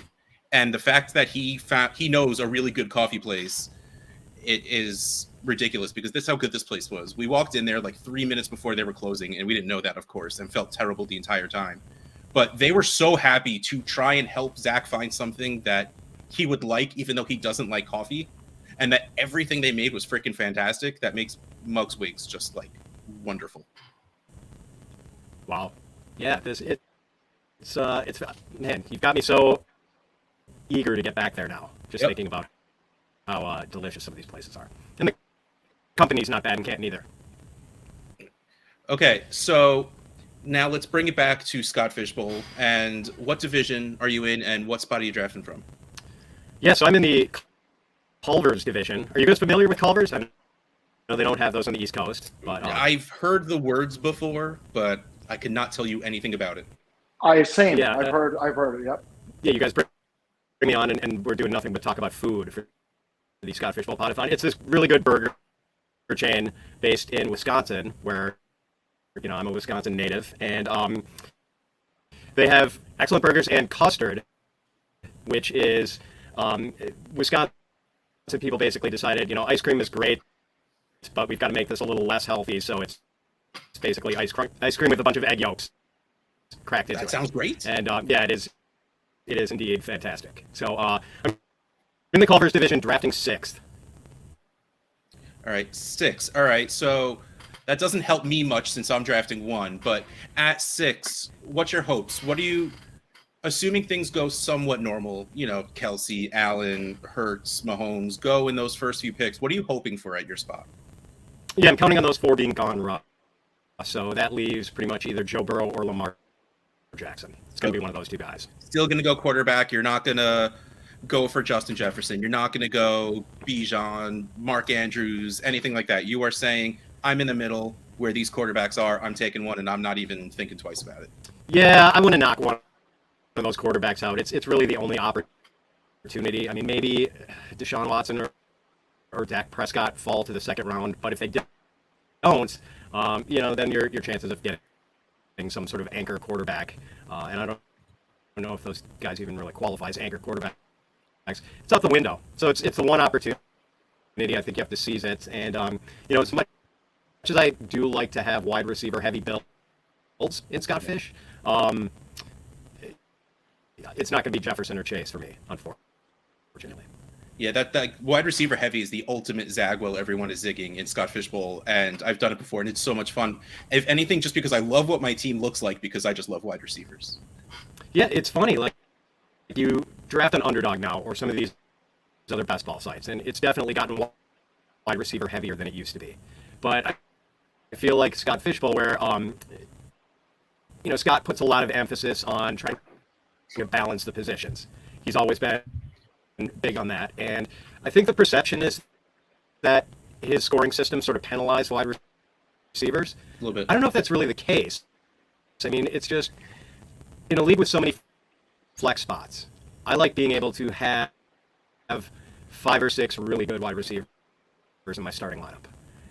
And the fact that he knows a really good coffee place, it is ridiculous because this is how good this place was. We walked in there like 3 minutes before they were closing, and we didn't know that, of course, and felt terrible the entire time. But they were so happy to try and help Zach find something that he would like, even though he doesn't like coffee, and that everything they made was freaking fantastic. That makes Mug's Wigs just like wonderful. Wow. Yeah, it's man, you've got me so eager to get back there now. Just thinking about how delicious some of these places are, and the company's not bad in Canton either. Okay, so now let's bring it back to Scott Fishbowl. And what division are you in, and what spot are you drafting from? Yeah, so I'm in the Culver's division. Are you guys familiar with Culver's? I know they don't have those on the East Coast, but I've heard the words before, but I could not tell you anything about it. I've Yeah, heard it. Yep. yeah, you guys bring me on, and we're doing nothing but talk about food for the Scott Fishbowl Podathon. It's this really good burger chain based in Wisconsin, where I'm a Wisconsin native, and they have excellent burgers and custard, which is Wisconsin people basically decided, ice cream is great, but we've got to make this a little less healthy, so it's basically ice cream with a bunch of egg yolks cracked into it. That sounds great. And yeah, it is indeed fantastic. So I'm in the Culver's division, drafting 6th. All right, 6. All right, so that doesn't help me much since I'm drafting 1, but at 6, what's your hopes? What are you, assuming things go somewhat normal, Kelsey, Allen, Hurts, Mahomes, go in those first few picks, what are you hoping for at your spot? Yeah, I'm counting on those 4 being gone raw. So that leaves pretty much either Joe Burrow or Lamar Jackson. It's going to be one of those 2 guys. Still going to go quarterback. You're not going to go for Justin Jefferson. You're not going to go Bijan, Mark Andrews, anything like that. You are saying, I'm in the middle where these quarterbacks are. I'm taking one, and I'm not even thinking twice about it. Yeah, I want to knock one of those quarterbacks out. It's really the only opportunity. I mean, maybe Deshaun Watson or Dak Prescott fall to the 2nd round, but if they don't, then your chances of getting some sort of anchor quarterback, and I don't know if those guys even really qualify as anchor quarterbacks. It's out the window. So it's the one opportunity. I think you have to seize it. And as much as I do like to have wide receiver heavy builds in Scott Fish, it's not going to be Jefferson or Chase for me, unfortunately. Yeah, that wide receiver heavy is the ultimate zag while everyone is zigging in Scott Fishbowl, and I've done it before, and it's so much fun. If anything, just because I love what my team looks like, because I just love wide receivers. Yeah, it's funny. Like you draft an underdog now, or some of these other best ball sites, and it's definitely gotten wide receiver heavier than it used to be. But I feel like Scott Fishbowl, where Scott puts a lot of emphasis on trying to balance the positions. He's always been big on that, and I think the perception is that his scoring system sort of penalized wide receivers. A little bit. I don't know if that's really the case. I mean, it's just in a league with so many flex spots. I like being able to have 5 or 6 really good wide receivers in my starting lineup,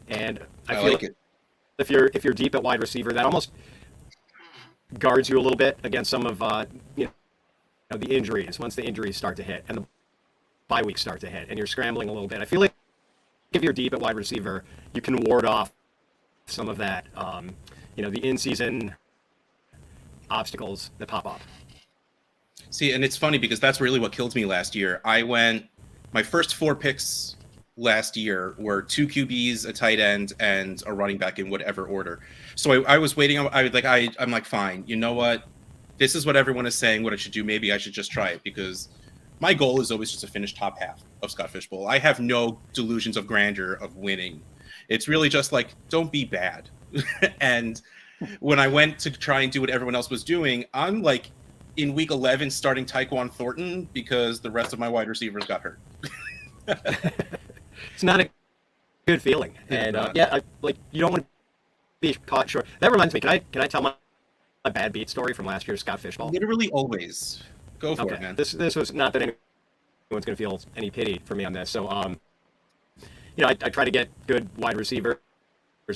and I feel like if you're deep at wide receiver, that almost guards you a little bit against some of the injuries. Once the injuries start to hit and the bye weeks start to hit, and you're scrambling a little bit, I feel like if you're deep at wide receiver, you can ward off some of that, the in-season obstacles that pop up. See, and it's funny because that's really what killed me last year. My first 4 picks last year were 2 QBs, a tight end, and a running back in whatever order. So I was waiting. I'm like, fine. You know what? This is what everyone is saying. What I should do? Maybe I should just try it, because my goal is always just to finish top half of Scott Fishbowl. I have no delusions of grandeur of winning. It's really just like, don't be bad. And when I went to try and do what everyone else was doing, I'm like in week 11 starting Tyquan Thornton because the rest of my wide receivers got hurt. It's not a good feeling, and you don't want to be caught short. That reminds me. Can I tell my bad beat story from last year's Scott Fishbowl? Literally always. Go for it, man. This was not that anyone's going to feel any pity for me on this. So, I try to get good wide receivers,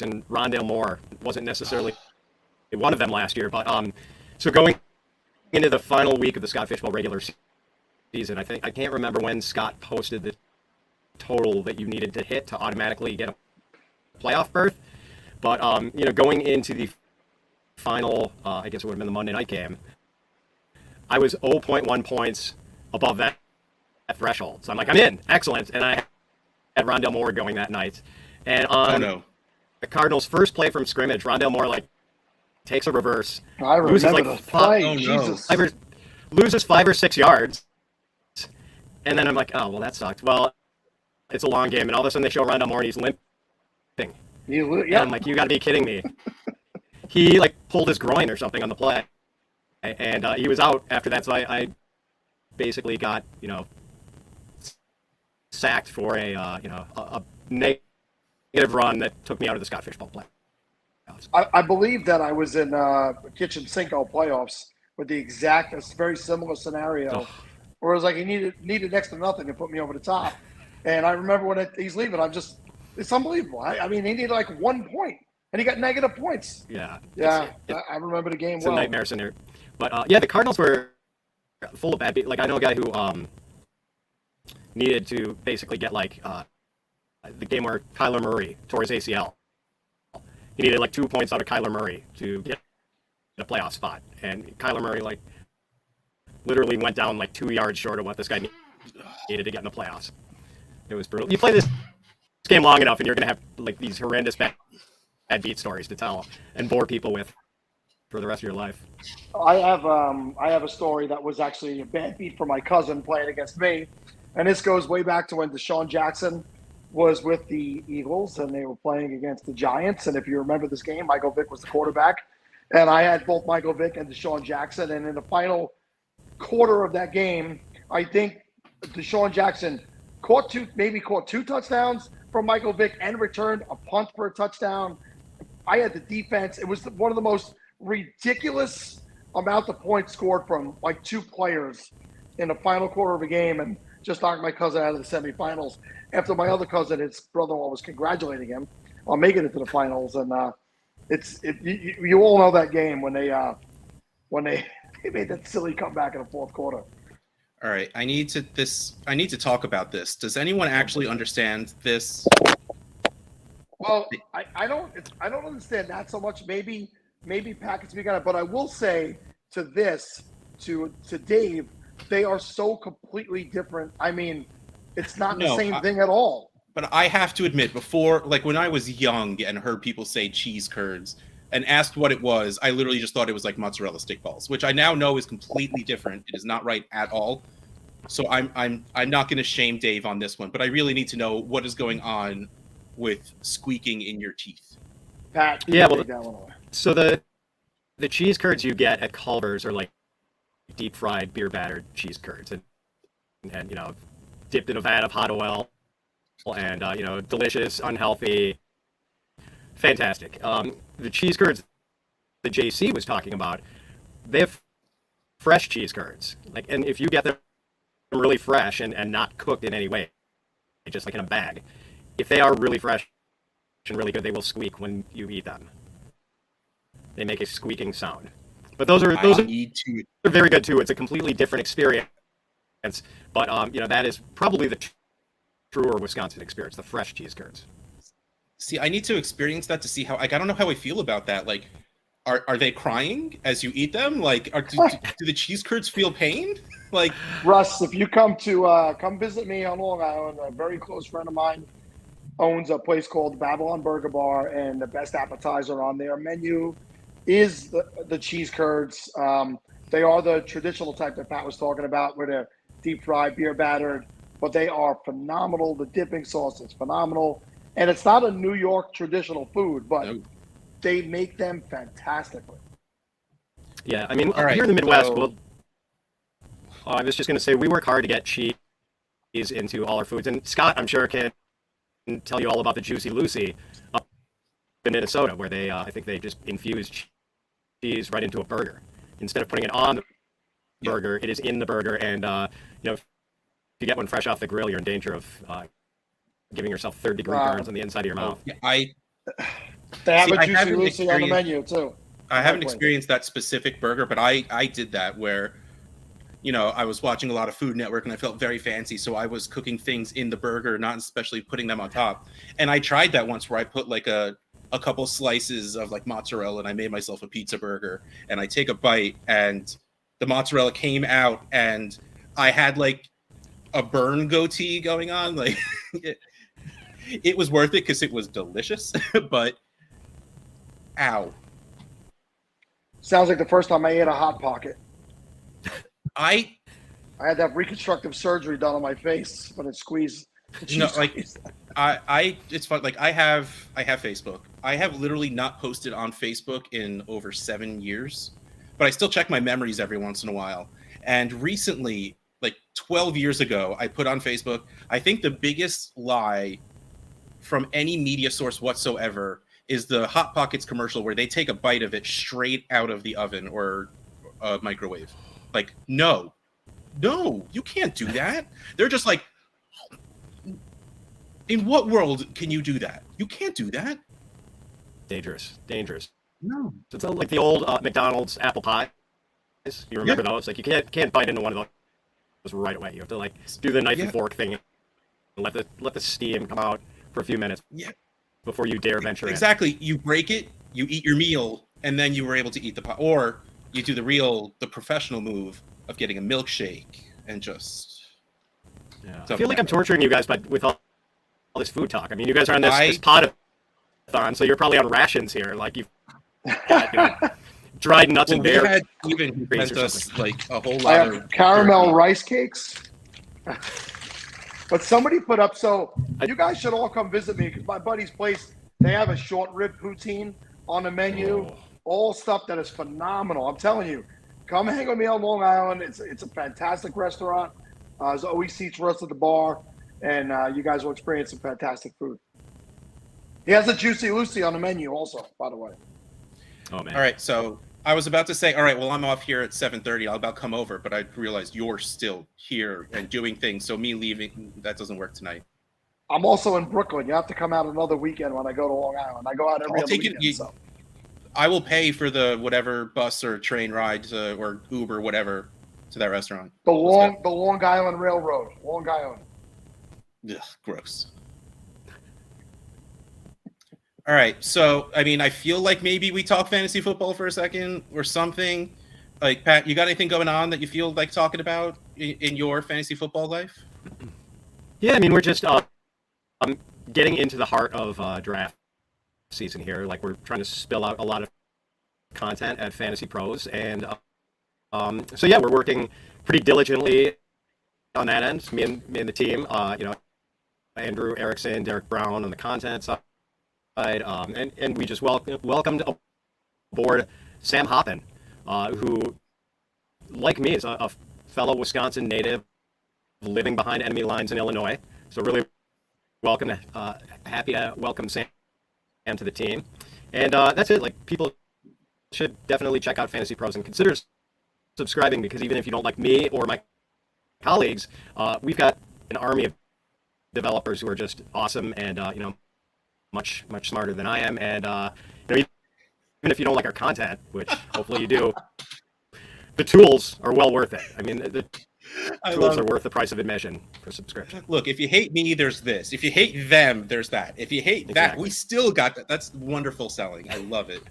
and Rondale Moore wasn't necessarily one of them last year. But so going into the final week of the Scott Fishbowl regular season, I can't remember when Scott posted the total that you needed to hit to automatically get a playoff berth. But going into the final, I guess it would have been the Monday night game, I was 0.1 points above that threshold. So I'm like, I'm in. Excellent. And I had Rondale Moore going that night. And on the Cardinals' first play from scrimmage, Rondale Moore takes a reverse. I remember the play. Jesus. Loses 5 or 6 yards. And then I'm like, oh, well, that sucked. Well, it's a long game. And all of a sudden they show Rondale Moore and he's limping. And I'm like, you got to be kidding me. He pulled his groin or something on the play. And he was out after that. So I basically got, sacked for a negative run that took me out of the Scott Fishbowl play. I believe that I was in Kitchen Cinco playoffs with the exact, a very similar scenario, where it was like he needed next to nothing to put me over the top. And I remember when he's leaving, it's unbelievable. I mean, he needed 1 point, and he got negative points. Yeah. I remember the game it's well. It's a nightmare scenario. But the Cardinals were full of bad beat. I know a guy who needed to basically get the game where Kyler Murray tore his ACL. He needed 2 points out of Kyler Murray to get a playoff spot, and Kyler Murray literally went down 2 yards short of what this guy needed to get in the playoffs. It was brutal. You play this game long enough, and you're going to have these horrendous bad beat stories to tell and bore people with for the rest of your life. I have a story that was actually a bad beat for my cousin playing against me, and this goes way back to when Deshaun Jackson was with the Eagles and they were playing against the Giants. And if you remember this game, Michael Vick was the quarterback, and I had both Michael Vick and Deshaun Jackson. And in the final quarter of that game, I think Deshaun Jackson caught 2 touchdowns from Michael Vick and returned a punt for a touchdown. I had the defense. It was one of the most ridiculous amount of points scored from 2 players in the final quarter of a game, and just knocked my cousin out of the semifinals after my other cousin, his brother-in-law, was congratulating him on making it to the finals. And you all know that game when they made that silly comeback in the fourth quarter. All right, I need to talk about this. Does anyone actually understand this? Well, I don't understand that so much. Maybe Pat can speak on it, but I will say to Dave, they are so completely different. I mean, It's not the No, same thing at all. But I have to admit, before, like when I was young and heard people say cheese curds and asked what it was, I literally just thought it was like mozzarella stick balls, which I now know is completely different. It is not right at all. So I'm not going to shame Dave on this one, but I really need to know what is going on with squeaking in your teeth. Pat, Yeah, take well, that one away. So the cheese curds you get at Culver's are like deep fried beer battered cheese curds, and you know, dipped in a vat of hot oil, and you know, delicious, unhealthy, fantastic. The cheese curds that JC was talking about, they have fresh cheese curds, like, and if you get them really fresh and not cooked in any way, just like in a bag, if they are really fresh and really good, they will squeak when you eat them. They make a squeaking sound. But those are they're very good too. It's a completely different experience. But you know, that is probably the truer Wisconsin experience, the fresh cheese curds. See, I need to experience that to see how. Like, I don't know how I feel about that. Like, are they crying as you eat them? Like, do the cheese curds feel pain? Like, Russ, if you come visit me on Long Island, a very close friend of mine owns a place called Babylon Burger Bar, and the best appetizer on their menu is the cheese curds. They are the traditional type that Pat was talking about, where they're deep fried, beer battered, but they are phenomenal. The dipping sauce is phenomenal, and it's not a New York traditional food, but they make them fantastically. Yeah, I mean, right, here in the Midwest, so... I was just going to say, we work hard to get cheese into all our foods, and Scott, I'm sure, can tell you all about the Juicy Lucy up in Minnesota, where they, I think they just infuse cheese right into a burger. Instead of putting it on the burger, it is in the burger, and you know, if you get one fresh off the grill, you're in danger of giving yourself third-degree burns on the inside of your mouth. They have a Juicy Lucy on the menu too. I haven't experienced that specific burger, but I did that where, you know, I was watching a lot of Food Network and I felt very fancy, so I was cooking things in the burger, not especially putting them on top. And I tried that once where I put like a couple slices of like mozzarella and I made myself a pizza burger, and I take a bite and the mozzarella came out and I had like a burn goatee going on. Like it was worth it because it was delicious, but ow. Sounds like the first time I ate a Hot Pocket. I had that reconstructive surgery done on my face, but it squeezed. No, like I it's fun. Like I have Facebook. I have literally not posted on Facebook in over 7 years, but I still check my memories every once in a while. And recently, like 12 years ago, I put on Facebook, I think the biggest lie from any media source whatsoever is the Hot Pockets commercial where they take a bite of it straight out of the oven or microwave. Like, no, you can't do that. They're just like, in what world can you do that? You can't do that. Dangerous. No. It's like the old McDonald's apple pie. You remember those? Like, you can't bite into one of those right away. You have to like do the knife and fork thing and let the steam come out for a few minutes. Yeah. Before you dare venture in. Exactly. You break it, you eat your meal, and then you were able to eat the pie. Or you do the professional move of getting a milkshake and just... Yeah. I feel like I'm torturing you guys, but with all this food talk. I mean, you guys are on this Podathon, so you're probably on rations here. Like, you've got, dried nuts and berries. We had even sent us like a whole lot I have of... caramel rice cakes. But somebody put up, so you guys should all come visit me because my buddy's place, they have a short rib poutine on the menu, all stuff that is phenomenal. I'm telling you, come hang with me on Long Island. It's a fantastic restaurant. There's always seats for us at the bar, and you guys will experience some fantastic food. He has a Juicy Lucy on the menu also, by the way. Oh, man. All right, so I was about to say, all right, well, I'm off here at 7:30. I'll about come over, but I realized you're still here and doing things. So me leaving, that doesn't work tonight. I'm also in Brooklyn. You have to come out another weekend when I go to Long Island. I go out every other weekend. So. I will pay for the whatever bus or train ride or Uber, whatever, to that restaurant. The Long Island Railroad. Long Island. Ugh, gross. All right, so I mean, I feel like maybe we talk fantasy football for a second or something. Like, Pat, you got anything going on that you feel like talking about in your fantasy football life? Yeah, I mean, we're just getting into the heart of draft season here. Like, we're trying to spill out a lot of content at Fantasy Pros, and so yeah, we're working pretty diligently on that end. Me and the team. Andrew Erickson, Derek Brown on the content side, and we just welcomed aboard Sam Hoppen, who, like me, is a fellow Wisconsin native living behind enemy lines in Illinois. So really happy to welcome Sam to the team. And that's it. Like, people should definitely check out Fantasy Pros and consider subscribing, because even if you don't like me or my colleagues, we've got an army of developers who are just awesome and much smarter than I am. And even if you don't like our content, which hopefully you do, the tools are well worth it. I mean, the tools are worth the price of admission for subscription. Look, if you hate me, there's this. If you hate them, there's that. If you hate that, we still got that. That's wonderful selling. I love it.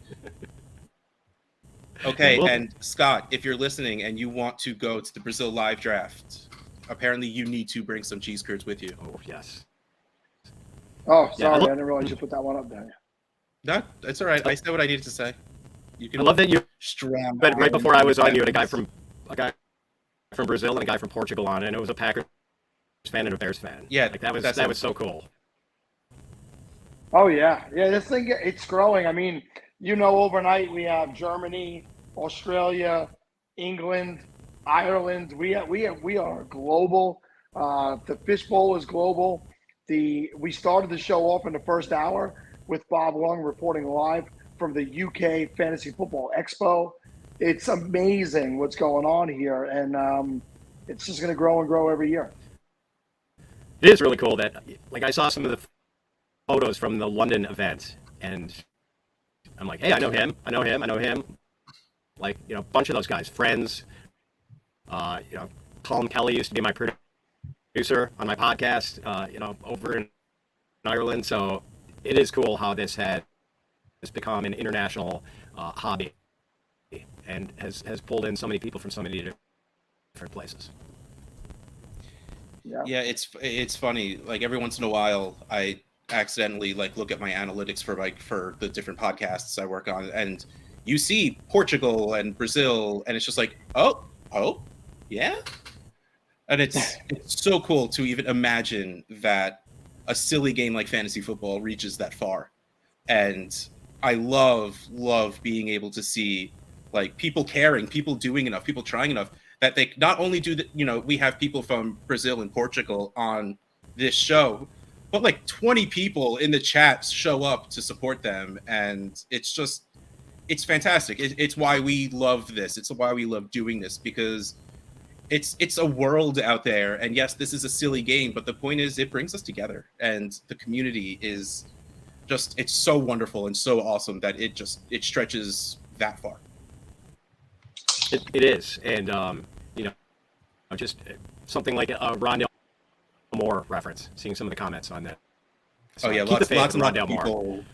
Okay, and Scott, if you're listening and you want to go to the Brazil live draft, apparently you need to bring some cheese curds with you. Oh, yes. Oh, sorry. I didn't realize you put that one up there. No, that's all right. I said what I needed to say. You can I love that you. But right before I was on, you had a guy from Brazil and a guy from Portugal on, and it was a Packers fan and a Bears fan. Yeah, like that was so cool. Oh yeah, this thing, it's growing. I mean, overnight we have Germany, Australia, England, Ireland. We are global. The fishbowl is global. We started the show off in the first hour with Bob Lung reporting live from the UK Fantasy Football Expo. It's amazing what's going on here, and it's just going to grow and grow every year. It is really cool that, like, I saw some of the photos from the London event, and I'm like, hey, I know him. Like, a bunch of those guys, friends. Colin Kelly used to be my producer on my podcast, over in Ireland. So it is cool how this has become an international hobby and has pulled in so many people from so many different places. Yeah, it's funny. Like, every once in a while, I accidentally look at my analytics for the different podcasts I work on, and you see Portugal and Brazil, and it's just like, oh, yeah. And it's so cool to even imagine that a silly game like fantasy football reaches that far. And I love being able to see people caring, people doing enough, people trying enough, that they not only do we have people from Brazil and Portugal on this show, but 20 people in the chat show up to support them. And it's fantastic. It's why we love this. It's why we love doing this, because it's a world out there. And yes, this is a silly game, but the point is it brings us together, and the community is it's so wonderful and so awesome that it stretches that far. It is. And just something like a Rondale Moore reference, seeing some of the comments on that. So lots of people.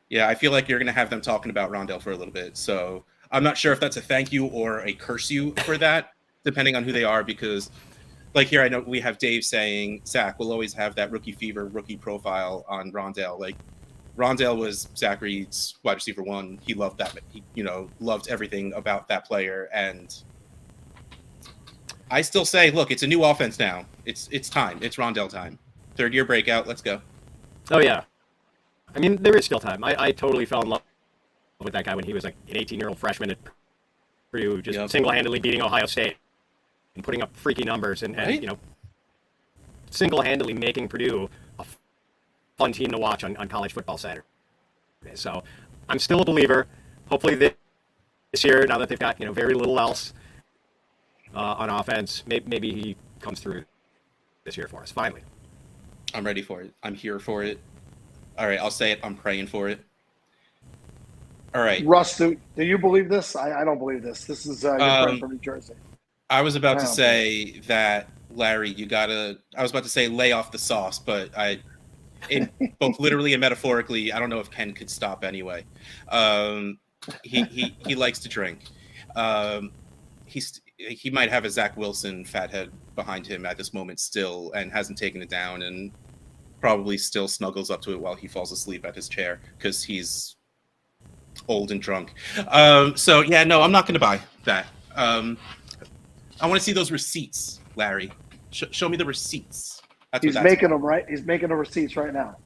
Yeah, I feel like you're going to have them talking about Rondale for a little bit. So I'm not sure if that's a thank you or a curse you for that, depending on who they are, because here, I know we have Dave saying, Zach, we'll always have that rookie fever, rookie profile on Rondale. Rondale was Zach Reed's wide receiver one. He loved that. He, loved everything about that player. And I still say, look, it's a new offense now. It's time. It's Rondale time. Third year breakout. Let's go. Oh, yeah. I mean, there is still time. I totally fell in love with that guy when he was an 18-year-old freshman at Purdue, just single-handedly beating Ohio State and putting up freaky numbers and single-handedly making Purdue a fun team to watch on college football Saturday. So I'm still a believer. Hopefully this year, now that they've got very little else on offense, maybe he comes through this year for us, finally. I'm ready for it. I'm here for it. All right, I'll say it. I'm praying for it. All right. Russ, do you believe this? I don't believe this. This is your friend from New Jersey. I was about to say that, Larry, I was about to say lay off the sauce, but both literally and metaphorically, I don't know if Ken could stop anyway. He likes to drink. he might have a Zach Wilson fathead behind him at this moment still, and hasn't taken it down, and probably still snuggles up to it while he falls asleep at his chair because he's old and drunk. So yeah, no, I'm not going to buy that. I want to see those receipts, Larry. Show me the receipts. He's making them, right? He's making the receipts right now.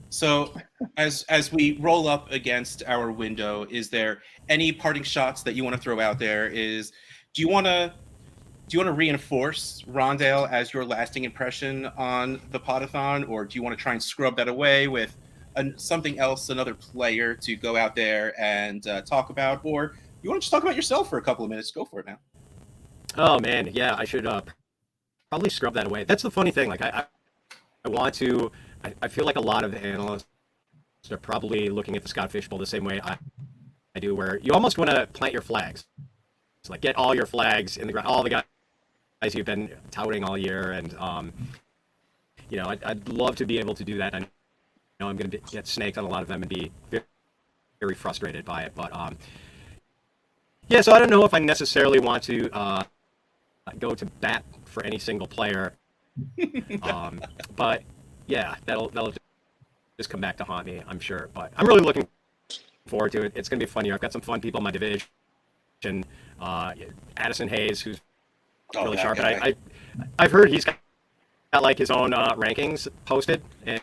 So as we roll up against our window, is there any parting shots that you want to throw out there? Do you want to reinforce Rondale as your lasting impression on the Podathon, or do you want to try and scrub that away with something else, another player to go out there and talk about, or you want to just talk about yourself for a couple of minutes? Go for it now. Oh man, yeah, I should probably scrub that away. That's the funny thing. Like I want to. I feel like a lot of the analysts are probably looking at the Scott Fish Bowl the same way I do, where you almost want to plant your flags. It's like get all your flags in the ground, all the guys you've been touting all year, and you know, I'd love to be able to do that. I know I'm going to get snaked on a lot of them and be very, very frustrated by it, but yeah. So I don't know if I necessarily want to go to bat for any single player, but yeah, that'll just come back to haunt me, I'm sure. But I'm really looking forward to it. It's going to be a fun year. I've got some fun people in my division. Addison Hayes, who's really sharp. I've heard he's got like his own rankings posted, and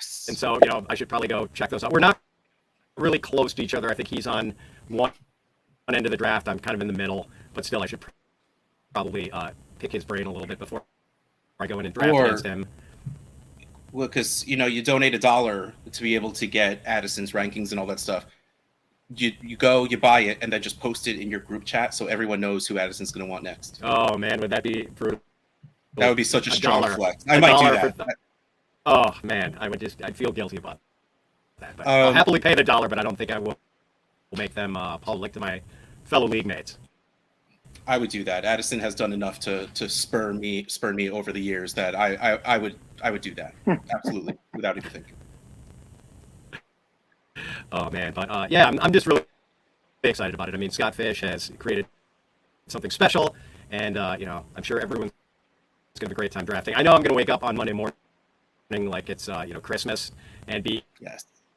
so you know I should probably go check those out. We're not really close to each other. I think he's on one end of the draft. I'm kind of in the middle, but still I should probably pick his brain a little bit before I go in and draft against him. Well, because you know you donate $1 to be able to get Addison's rankings and all that stuff. You go, you buy it, and then just post it in your group chat so everyone knows who Addison's going to want next. Oh man, would that be brutal? That would be such a strong flex. I might do that. Oh man, I'd feel guilty about that. But I'll happily pay the $1, but I don't think I will make them public to my fellow league mates. I would do that. Addison has done enough to spur me over the years that I would do that. Absolutely, without even thinking. Oh man, but yeah, I'm just really excited about it. I mean, Scott Fish has created something special, and you know, I'm sure everyone's gonna have a great time drafting. I know I'm gonna wake up on Monday morning like it's you know, Christmas and be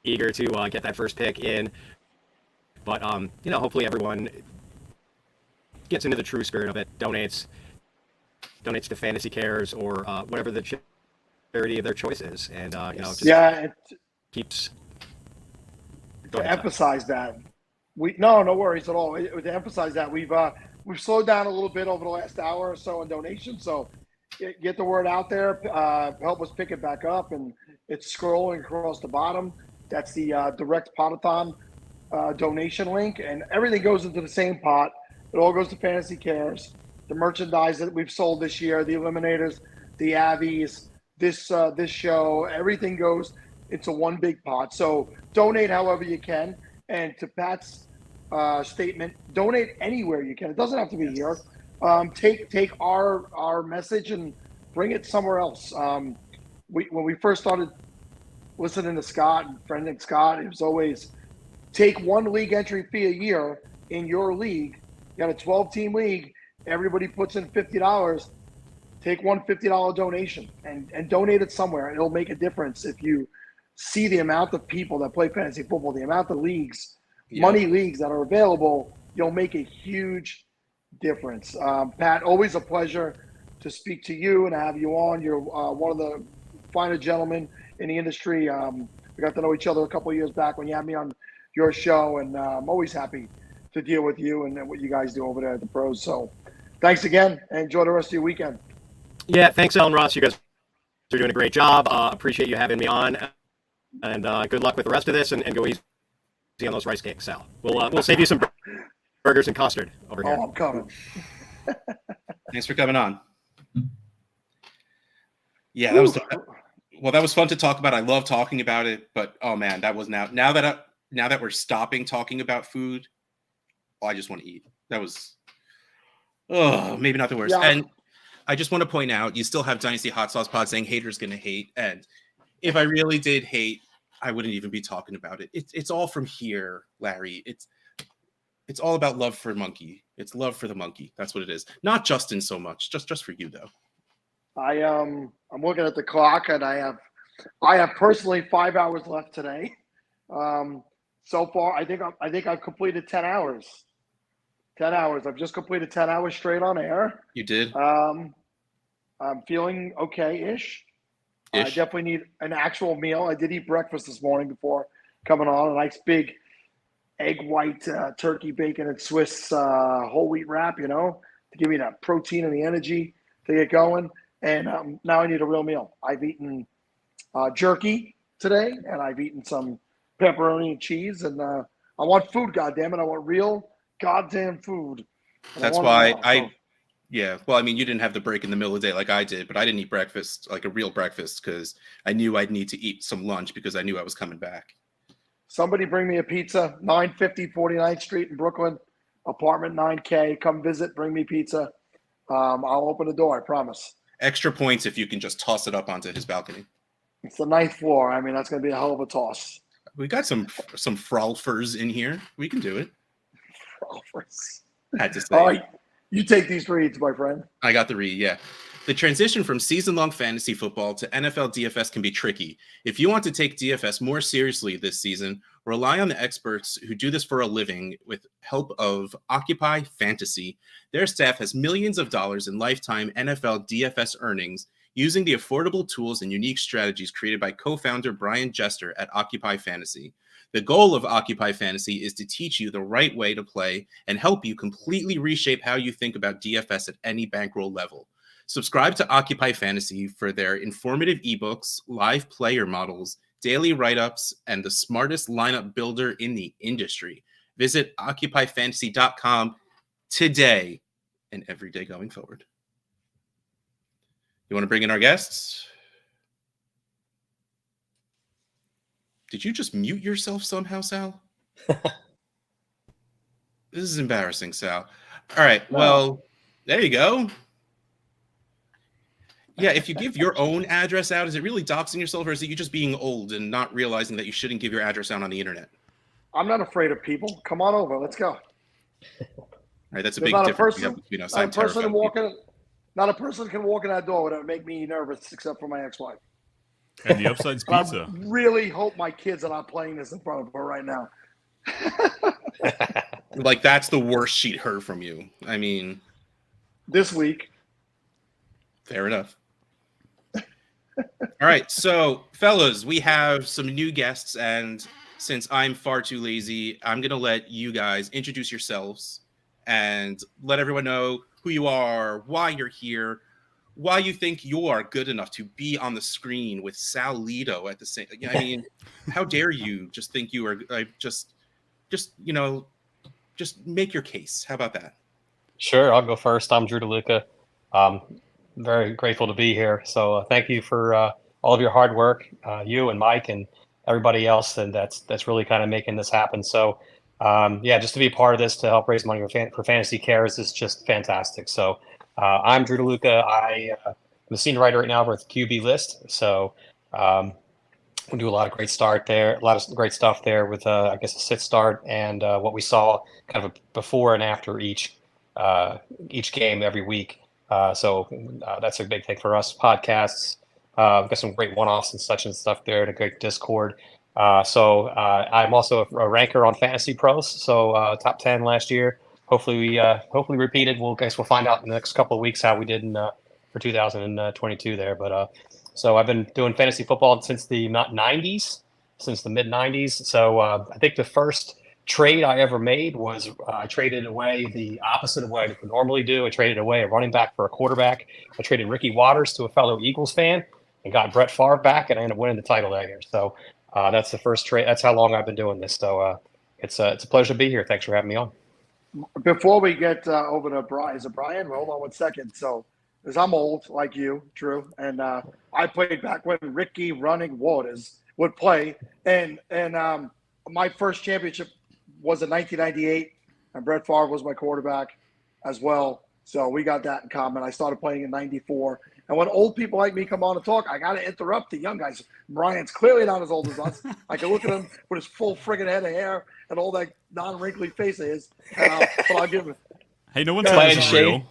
eager to get that first pick in. But you know, hopefully everyone gets into the true spirit of it, donates to Fantasy Cares or whatever the charity of their choice is, and you know, just keeps. To emphasize that, no worries at all. To emphasize that we've slowed down a little bit over the last hour or so in donations, so get the word out there. Help us pick it back up, and it's scrolling across the bottom. That's the direct Podathon donation link, and everything goes into the same pot. It all goes to Fantasy Cares. The merchandise that we've sold this year, the Eliminators, the Avies, this show, everything goes into one big pot. So donate however you can. And to Pat's statement, donate anywhere you can. It doesn't have to be here. Take our message and bring it somewhere else. When we first started listening to Scott and friending Scott, it was always take one league entry fee a year in your league. You got a 12-team league. Everybody puts in $50. Take one $50 donation and donate it somewhere. It'll make a difference if you see the amount of people that play fantasy football, the amount of leagues, money leagues that are available. You'll make a huge difference. Pat, always a pleasure to speak to you and have you on. You're one of the finer gentlemen in the industry. We got to know each other a couple of years back when you had me on your show, and I'm always happy to deal with you and what you guys do over there at the pros. So thanks again, and enjoy the rest of your weekend. Yeah, thanks, Alan Ross. You guys are doing a great job. Appreciate you having me on, and good luck with the rest of this, and go easy on those rice cakes, Sal. We'll save you some burgers and custard over here. Oh, I'm coming. Thanks for coming on. Yeah, that was fun to talk about. I love talking about it, but oh man, that was now that we're stopping talking about food, I just want to eat. That was maybe not the worst. Yeah. And I just want to point out, you still have Dynasty Hot Sauce Pod saying haters gonna hate, and if I really did hate, I wouldn't even be talking about it. It's all from here, Larry. It's all about love for monkey. It's love for the monkey. That's what it is. Not Justin so much. Just for you though. I'm looking at the clock, and I have personally 5 hours left today. So far, I think I've completed 10 hours. 10 hours. I've just completed 10 hours straight on air. You did. I'm feeling okay-ish. I Ish. definitely need an actual meal. I did eat breakfast this morning before coming on. A nice big egg white turkey, bacon, and Swiss whole wheat wrap, to give me that protein and the energy to get going. And now I need a real meal. I've eaten jerky today, and I've eaten some pepperoni and cheese. And I want food, goddammit. I want real goddamn food. And That's want why it now. yeah. Well, I mean, you didn't have the break in the middle of the day like I did, but I didn't eat breakfast, like a real breakfast, because I knew I'd need to eat some lunch because I knew I was coming back. Somebody bring me a pizza, 950 49th Street in Brooklyn, apartment 9K. Come visit, bring me pizza. I'll open the door, I promise. Extra points if you can just toss it up onto his balcony. It's the 9th floor. I mean, that's going to be a hell of a toss. We got some frolfers in here. We can do it. Frolfers. Had to say. All right, you take these reads, my friend. I got the read, yeah. The transition from season-long fantasy football to NFL DFS can be tricky. If you want to take DFS more seriously this season, rely on the experts who do this for a living with help of Occupy Fantasy. Their staff has millions of dollars in lifetime NFL DFS earnings using the affordable tools and unique strategies created by co-founder Brian Jester at Occupy Fantasy. The goal of Occupy Fantasy is to teach you the right way to play and help you completely reshape how you think about DFS at any bankroll level. Subscribe to Occupy Fantasy for their informative ebooks, live player models, daily write-ups, and the smartest lineup builder in the industry. Visit occupyfantasy.com today and every day going forward. You want to bring in our guests? Did you just mute yourself somehow, Sal? This is embarrassing, Sal. All right, well, there you go. Yeah, if you give your own address out, is it really doxing yourself, or is it you just being old and not realizing that you shouldn't give your address out on the internet? I'm not afraid of people. Come on over. Let's go. All right, that's a There's big not a difference person, between us. not a I'm person terrified of people. not a person can walk in that door without make me nervous, except for my ex-wife. And the Upside's Pizza. I really hope my kids are not playing this in front of her right now. Like, that's the worst she'd heard from you. I mean, this week. Fair enough. All right, so fellas, we have some new guests, and since I'm far too lazy, I'm gonna let you guys introduce yourselves and let everyone know who you are, why you're here, why you think you are good enough to be on the screen with Sal Lito at the same. I mean, how dare you just think you are? Just make your case. How about that? Sure, I'll go first. I'm Drew DeLuca. Very grateful to be here. So thank you for all of your hard work, you and Mike and everybody else, and that's really kind of making this happen. So just to be a part of this to help raise money for Fantasy Cares is just fantastic. So I'm Drew DeLuca. I'm a senior writer right now with QB List. So we do a lot of great stuff there with I guess a sit start and what we saw kind of a before and after each game every week. So that's a big thing for us. Podcasts, we've got some great one-offs and such and stuff there, and a great Discord. So I'm also a ranker on Fantasy Pros, so top 10 last year. Hopefully we repeated. We'll find out in the next couple of weeks how we did for 2022 there. But so I've been doing fantasy football since the mid-90s. So I think the first trade I ever made was I traded away the opposite of what I would normally do. I traded away a running back for a quarterback. I traded Ricky Watters to a fellow Eagles fan and got Brett Favre back, and I ended up winning the title that year. So that's the first trade. That's how long I've been doing this. So it's a pleasure to be here. Thanks for having me on. Before we get over to Brian, is it Brian? Hold on 1 second. So, because I'm old like you, Drew, and I played back when Ricky Running Waters would play, and my first championship was in 1998, and Brett Favre was my quarterback as well. So we got that in common. I started playing in '94, And when old people like me come on and talk, I got to interrupt the young guys. Brian's clearly not as old as us. I can look at him with his full friggin' head of hair and all that non-wrinkly face of his. But I'll give him. Hey, no one If said I this didn't is shave- real.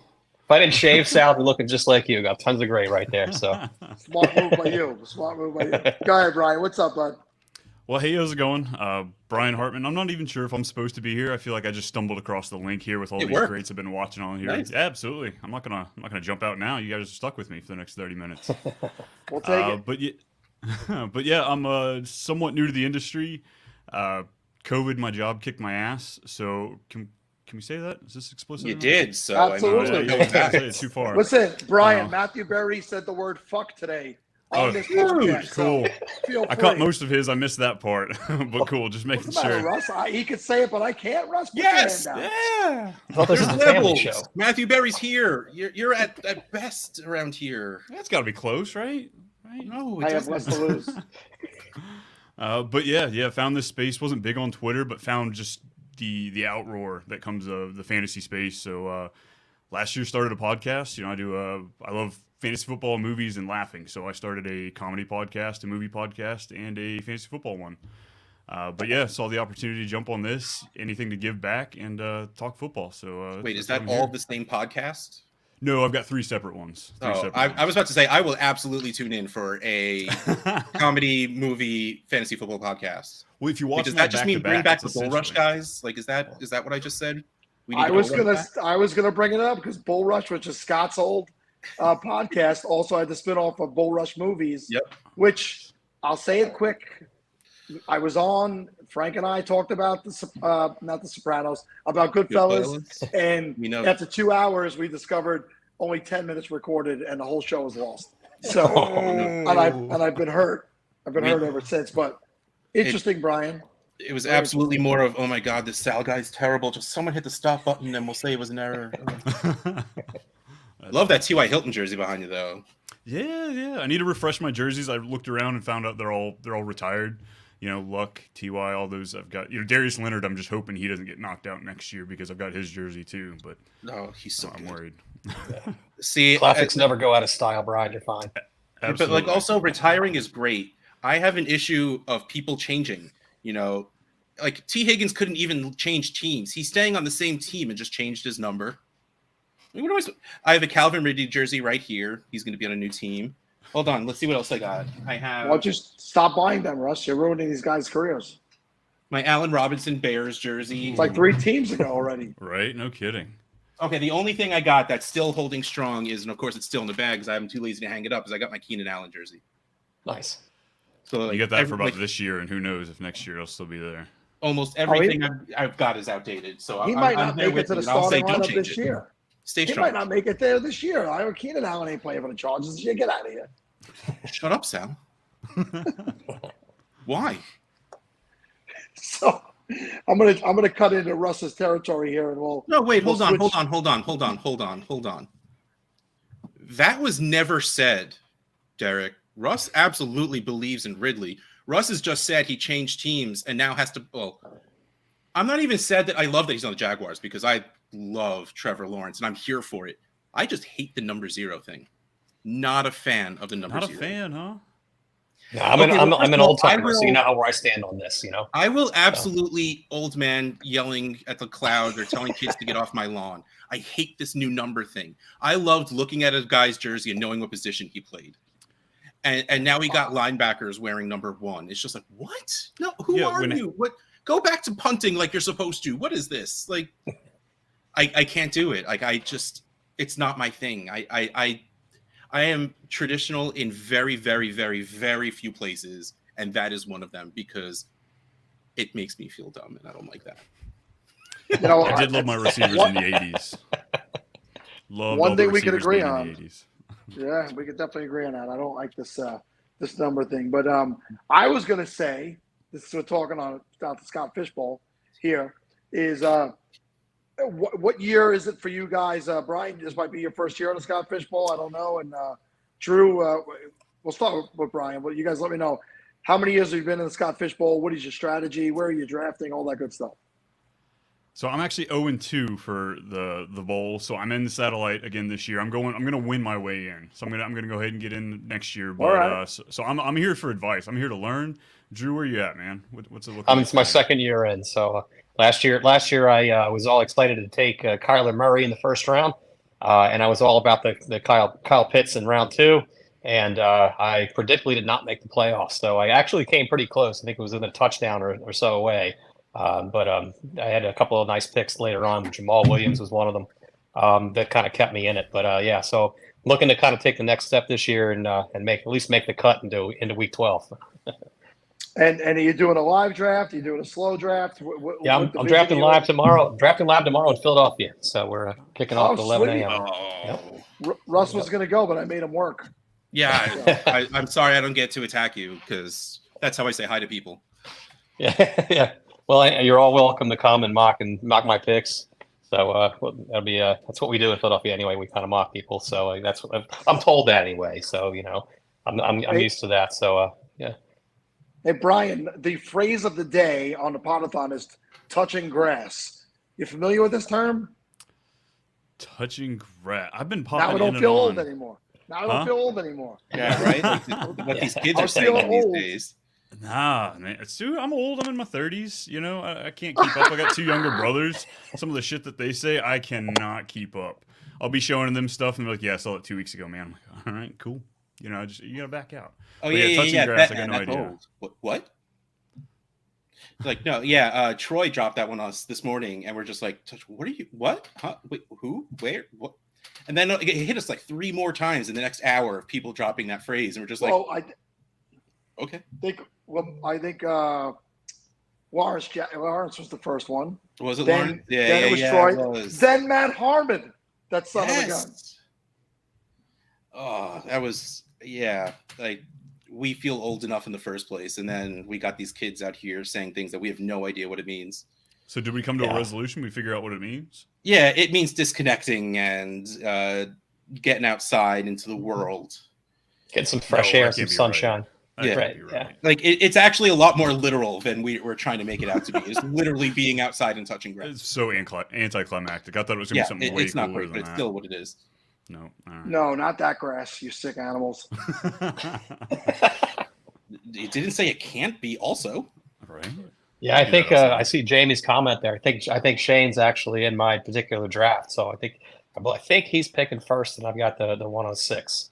If I didn't shave, Sal, I'd be looking just like you. Got tons of gray right there. So Smart move by you. Smart move by you. Go ahead, Brian. What's up, bud? Well, hey, how's it going? Brian Hartman. I'm not even sure if I'm supposed to be here. I feel like I just stumbled across the link here with all It these worked. greats I've been watching on here. Nice. Yeah, absolutely. I'm not gonna jump out now. You guys are stuck with me for the next 30 minutes. We'll take it. But yeah, I'm somewhat new to the industry. COVID, my job kicked my ass. So can we say that? Is this explicit? You enough? did, so Absolutely. I mean, Yeah, no you can't say back. it too far. Listen, Brian, Oh. Matthew Berry said the word fuck today Oh, on this huge, podcast. cool. So feel I free. caught most of his. I missed that part, but cool. Just making What's the matter, sure. Russ? He could say it, but I can't. Russ, put Yes, your hand down. yeah. I thought this There's was a family levels. show. Matthew Berry's here. You're at best around here. That's got to be close, right? No, I it have less to lose. But yeah, found this space. Wasn't big on Twitter, but found just the outroar that comes of the fantasy space. So last year started a podcast. You know, I love fantasy football, movies, and laughing. So I started a comedy podcast, a movie podcast, and a fantasy football one. But yeah, saw the opportunity to jump on this, anything to give back, and talk football. So Wait, is that's that why I'm all here. the same podcast? No, I've got 3 separate ones. I was about to say I will absolutely tune in for a comedy, movie, fantasy football podcast. Well, if you watch does them all that just mean bring back-to-back, back the it's Bull Rush essentially- guys? Like, is that what I just said? We need I the was Bull Rush gonna bring it up because Bull Rush, which is Scott's old podcast, also had the spinoff of Bull Rush movies. Yep. Which I'll say it quick. I was on. Frank and I talked about not the Sopranos, about Goodfellas, and We know. after 2 hours, we discovered only 10 minutes recorded, and the whole show was lost. So, and I've been hurt. I've been hurt ever since. But interesting, Brian. It was absolutely more of, oh my god, this Sal guy's terrible. Just someone hit the stop button and we'll say it was an error. Love that T.Y. Hilton jersey behind you, though. Yeah. I need to refresh my jerseys. I looked around and found out they're all retired. You know, Luck, Ty, all those I've got. You know, Darius Leonard. I'm just hoping he doesn't get knocked out next year because I've got his jersey too. But no, he's so I'm worried. See, Classics never go out of style, Brian. You're fine. But like, also retiring is great. I have an issue of people changing. You know, like T. Higgins couldn't even change teams. He's staying on the same team and just changed his number. I have a Calvin Ridley jersey right here. He's going to be on a new team. Hold on, let's see what else I got. I have. Well, just stop buying them, Russ. You're ruining these guys' careers. My Allen Robinson Bears jersey. It's like 3 teams ago already. Right? No kidding. Okay, the only thing I got that's still holding strong is, and of course it's still in the bag because I'm too lazy to hang it up, is I got my Keenan Allen jersey. Nice. So like, you get that for about this year, and who knows if next year it'll still be there. Almost everything I've got is outdated. So He I'm might I'm not there make it with to the you, and I'll say, starting don't lineup change this it. year. Stay He strong. might not make it there this year. Keenan Allen ain't playing for the Chargers this year. Get out of here. Shut up, Sal. Why? So I'm gonna cut into Russ's territory here, and we'll. No, wait, we'll hold on. switch- That was never said, Derek. Russ absolutely believes in Ridley. Russ has just said he changed teams and now has to. Well, I'm not even said that I love that he's on the Jaguars because I love Trevor Lawrence and I'm here for it. I just hate the number 0 thing. Not a fan of the number Not 0. a fan, huh? No, I'm an old timer, so you know where I stand on this. You know, I will absolutely old man yelling at the cloud or telling kids to get off my lawn. I hate this new number thing. I loved looking at a guy's jersey and knowing what position he played. And now we got linebackers wearing number 1. It's just like, what? No, who are you? What? Go back to punting like you're supposed to. What is this? Like, I can't do it. Like, it's not my thing. I am traditional in very, very, very, very few places, and that is one of them because it makes me feel dumb, and I don't like that. You know, I did love my receivers in the 80s. Loved one all the thing we could receivers agree being on. in the 80s. Yeah, we could definitely agree on that. I don't like this this number thing, but I was gonna say this. We're talking on about the Scott Fishbowl here. Is what year is it for you guys, Brian? This might be your first year on the Scott Fishbowl. I don't know. And Drew, we'll start with Brian. But you guys, let me know how many years have you been in the Scott Fishbowl? What is your strategy? Where are you drafting? All that good stuff. So I'm actually 0-2 for the bowl. So I'm in the satellite again this year. I'm gonna win my way in. So I'm gonna go ahead and get in next year. But right. so I'm here for advice. I'm here to learn. Drew, where you at, man? What's it looking like? It's my second year in. So last year I was all excited to take Kyler Murray in the first round, and I was all about the Kyle Pitts in round 2, and I predictably did not make the playoffs. So I actually came pretty close. I think it was within a touchdown or so away. But I had a couple of nice picks later on. Jamal Williams was one of them that kind of kept me in it. But yeah, so looking to kind of take the next step this year and at least make the cut into week 12. And are you doing a live draft? Are you doing a slow draft? Yeah, I'm drafting live tomorrow. Drafting live tomorrow in Philadelphia. So we're kicking off at 11 sweet. a.m. Yep. Russ was going to go, but I made him work. Yeah, I'm sorry I don't get to attack you because that's how I say hi to people. Yeah, yeah. Well, you're all welcome to come and mock my picks. So that'll be that's what we do in Philadelphia anyway. We kind of mock people. So that's what I'm told that anyway. So I'm used to that. So yeah. Hey Brian, the phrase of the day on the Podathon is touching grass. You familiar with this term? Touching grass. I've been popping. Now I don't feel old anymore. Yeah, right. What these kids are saying these days. Nah, man. Dude, I'm old. I'm in my 30s. I can't keep up. I got 2 younger brothers. Some of the shit that they say, I cannot keep up. I'll be showing them stuff, and they're like, "Yeah, I saw it 2 weeks ago, man." I'm like, "All right, cool." You gotta back out. Oh but yeah, touching grass, I got no idea. Old. What? Like no, yeah. Troy dropped that one on us this morning, and we're just like, "What are you? What? Huh? Wait, who? Where? What?" And then it hit us like 3 more times in the next hour of people dropping that phrase, and we're just like, "Okay." I think Lawrence was the first one. Was it then, Lawrence? Yeah, then it was Troy. It was. Then Matt Harmon, that son of a gun. Oh, that was like we feel old enough in the first place, and then we got these kids out here saying things that we have no idea what it means. So did we come to a resolution? We figure out what it means? Yeah, it means disconnecting and getting outside into the world. Get some fresh air, some sunshine. Right. Yeah, right. Yeah. Like it's actually a lot more literal than we're trying to make it out to be. It's literally being outside and touching grass. It's so anticlimactic. I thought it was going to be something way it's not cooler great, but it's that. still what it is. No. Right. No, not that grass, you sick animals. It didn't say it can't be also. Right. Yeah, I think I see Jamie's comment there. I think Shane's actually in my particular draft. So I think he's picking first, and I've got the 106.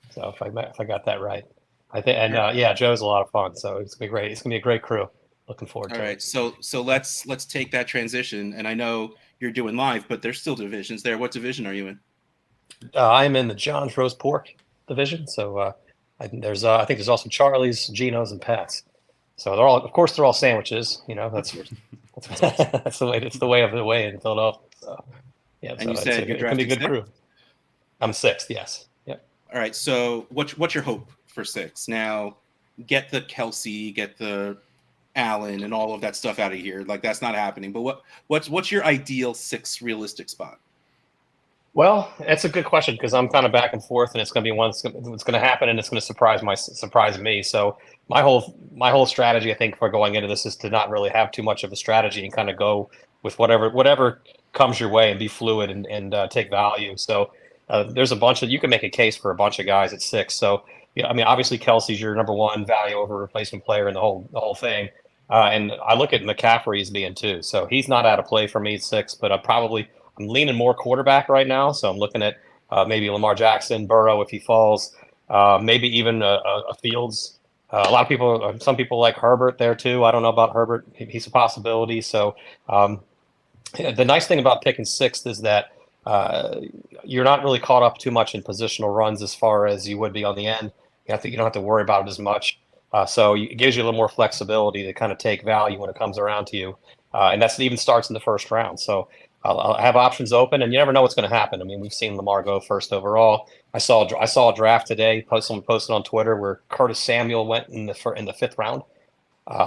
So if I got that right. I think, and Joe's a lot of fun, so it's gonna be great. It's gonna be a great crew. Looking forward to it. All right, so let's take that transition. And I know you're doing live, but there's still divisions there. What division are you in? I'm in the John's Roast Pork division. So I think there's also Charlie's, Geno's, and Pat's. So they're all sandwiches. That's that's the way. It's the way of the way in Philadelphia. So yeah, and you said it's gonna be a good crew. I'm 6th. Yes. Yep. All right. So what's your hope for 6? Now, get the Kelsey, get the Allen, and all of that stuff out of here. Like that's not happening. But what's your ideal 6 realistic spot? Well, that's a good question because I'm kind of back and forth, and it's going to be one that's going to happen, and it's going to surprise me. So my whole strategy, I think, for going into this is to not really have too much of a strategy and kind of go with whatever comes your way and be fluid and take value. So there's a bunch of you can make a case for a bunch of guys at 6. So I mean, obviously Kelsey's your number 1 value over replacement player in the whole thing, and I look at McCaffrey as being 2. So he's not out of play for me at 6, but I'm leaning more quarterback right now, so I'm looking at maybe Lamar Jackson, Burrow if he falls, maybe even a Fields. Some people like Herbert there too. I don't know about Herbert; he's a possibility. So the nice thing about picking 6th is that you're not really caught up too much in positional runs as far as you would be on the end. You don't have to worry about it as much. So it gives you a little more flexibility to kind of take value when it comes around to you, and that even starts in the first round. So. I'll have options open, and you never know what's going to happen. I mean, we've seen Lamar go first overall. I saw a draft today. Someone posted on Twitter where Curtis Samuel went in the 5th round.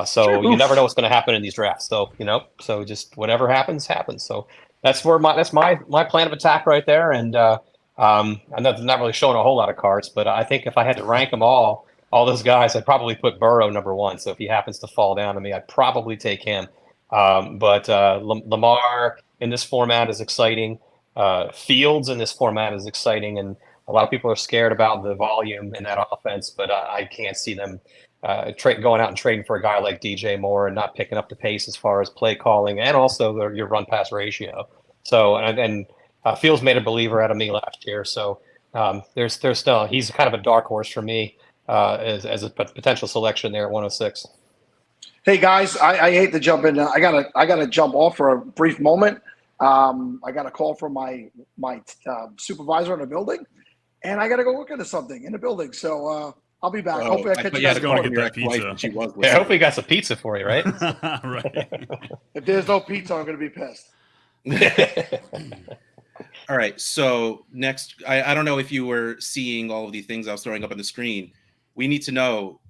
So you never know what's going to happen in these drafts. So so just whatever happens. So that's my plan of attack right there. And I'm not really showing a whole lot of cards, but I think if I had to rank them all those guys, I'd probably put Burrow number 1. So if he happens to fall down to me, I'd probably take him. But Lamar in this format is exciting. Fields in this format is exciting, and a lot of people are scared about the volume in that offense. But I can't see them going out and trading for a guy like DJ Moore and not picking up the pace as far as play calling and also your run pass ratio. So and Fields made a believer out of me last year. So there's still he's kind of a dark horse for me as a potential selection there at 106. Hey guys, I hate to jump in. I gotta jump off for a brief moment. I got a call from my supervisor in the building, and I gotta go look into something in the building. So I'll be back. Hopefully, I catch you guys. Going to get that pizza. Yeah, I hope we got some pizza for you, right? Right. If there's no pizza, I'm gonna be pissed. All right. So next, I don't know if you were seeing all of these things I was throwing up on the screen. We need to know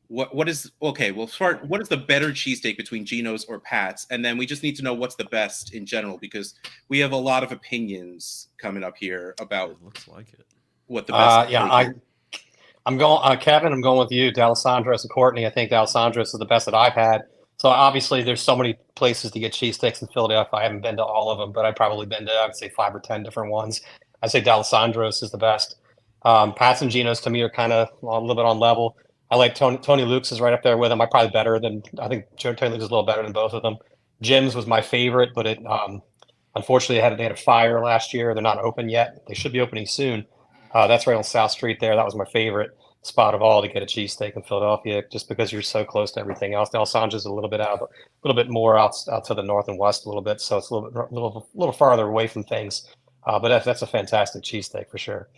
what is okay. We'll start. What is the better cheesesteak between Geno's or Pat's? And then we just need to know what's the best in general because we have a lot of opinions coming up here about. It looks like it. What the best? I'm going, Kevin. I'm going with you, D'Alessandro's and Courtney. I think D'Alessandro's is the best that I've had. So obviously, there's so many places to get cheesesteaks in Philadelphia. I haven't been to all of them, but I've probably been to, I would say, 5 or 10 different ones. I'd say D'Alessandro's is the best. Pat's and Geno's to me are kind of a little bit on level. I like Tony Luke's is right up there with him. I think Tony Luke's is a little better than both of them. Jim's was my favorite, but it unfortunately they had a fire last year. They're not open yet. They should be opening soon. That's right on South Street there. That was my favorite spot of all to get a cheesesteak in Philadelphia, just because you're so close to everything else. D'Alessandro's a little bit more out to the north and west a little bit, so it's a little farther away from things. But that's a fantastic cheesesteak for sure.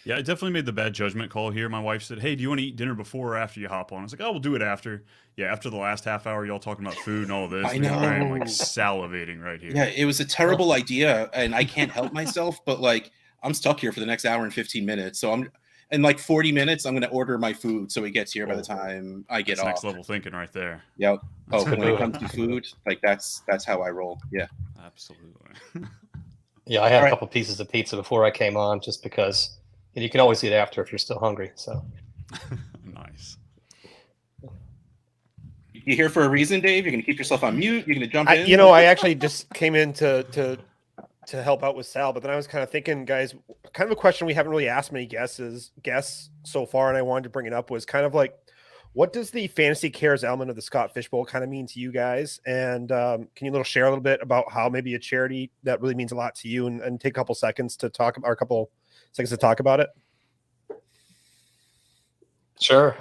Yeah, I definitely made the bad judgment call here. My wife said, "Hey, do you want to eat dinner before or after you hop on?" I was like, "Oh, we'll do it after." Yeah, after the last half hour, y'all talking about food and all this. I know. I am like salivating right here. Yeah, it was a terrible idea, and I can't help myself, but like I'm stuck here for the next hour and 15 minutes. So in like 40 minutes, I'm going to order my food so it gets here by the time I get off. Next level thinking right there. Yep. Oh, when it comes to food, like that's how I roll. Yeah. Absolutely. Yeah, I had a couple pieces of pizza before I came on, just because you can always eat after if you're still hungry. So nice. You here for a reason, Dave? You're going to keep yourself on mute. You're going to jump in. I actually just came in to help out with Sal, but then I was kind of thinking, guys, kind of a question we haven't really asked many guests so far, and I wanted to bring it up was kind of like, what does the Fantasy Cares element of the Scott Fish Bowl kind of mean to you guys? And can you share a little bit about how maybe a charity that really means a lot to you, and take a couple seconds to talk about, or a couple seconds to talk about it? Sure.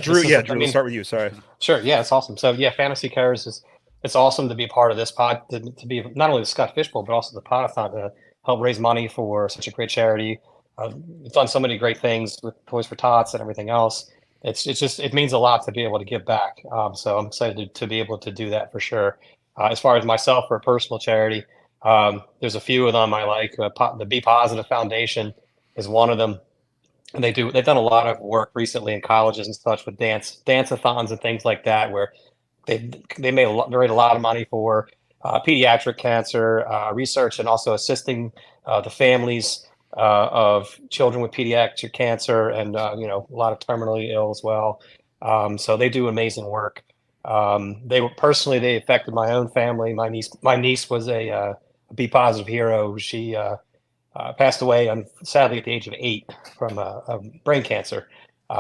Drew. We'll start with you. Sorry. Sure. Yeah, it's awesome. So yeah, Fantasy Cares it's awesome to be a part of this pod, to be not only the Scott Fish Bowl, but also the Podathon to help raise money for such a great charity. We've done so many great things with Toys for Tots and everything else. It means a lot to be able to give back. So I'm excited to be able to do that for sure. As far as myself for a personal charity, there's a few of them I like. The Be Positive Foundation is one of them. And they've done a lot of work recently in colleges and such with dance-a-thons and things like that, where they made a lot of money for pediatric cancer research, and also assisting the families of children with pediatric cancer, and a lot of terminally ill as well. So they do amazing work. They affected my own family. My niece was a Be Positive hero. She passed away, sadly, at the age of 8 from brain cancer.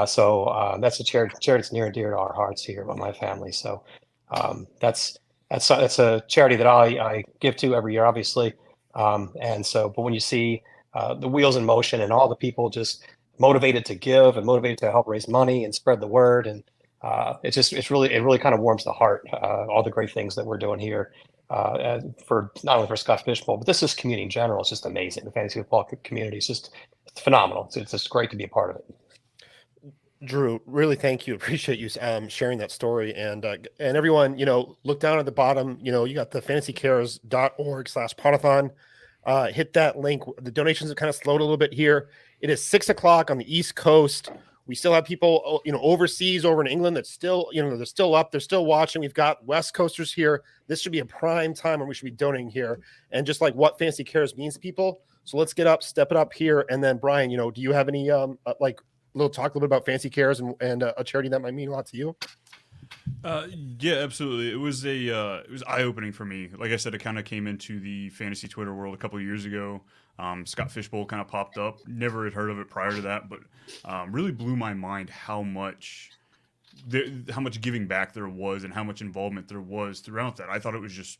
So that's a charity that's near and dear to our hearts here with my family. So that's a charity that I give to every year, obviously. But when you see the wheels in motion and all the people just motivated to give and motivated to help raise money and spread the word, and it really kind of warms the heart. All the great things that we're doing here. For not only for Scott Fish Bowl, but this is community in general. It's just amazing. The fantasy football community is just phenomenal. It's just great to be a part of it. Drew, really thank you. Appreciate you sharing that story. And everyone, look down at the bottom. You got the fantasycares.org/Podathon. Hit that link. The donations have kind of slowed a little bit here. It is 6:00 on the East Coast. We still have people, overseas, over in England, that's still, they're still up, they're still watching. We've got West Coasters here. This should be a prime time when we should be donating here, and just like what Fantasy Cares means to people. So let's step it up here. And then Brian, do you have any talk a little bit about Fantasy Cares and a charity that might mean a lot to you? Yeah, absolutely. It was it was eye opening for me. Like I said, it kind of came into the fantasy Twitter world a couple of years ago. Scott Fishbowl kind of popped up. Never had heard of it prior to that, but really blew my mind how much giving back there was and how much involvement there was throughout that. I thought it was just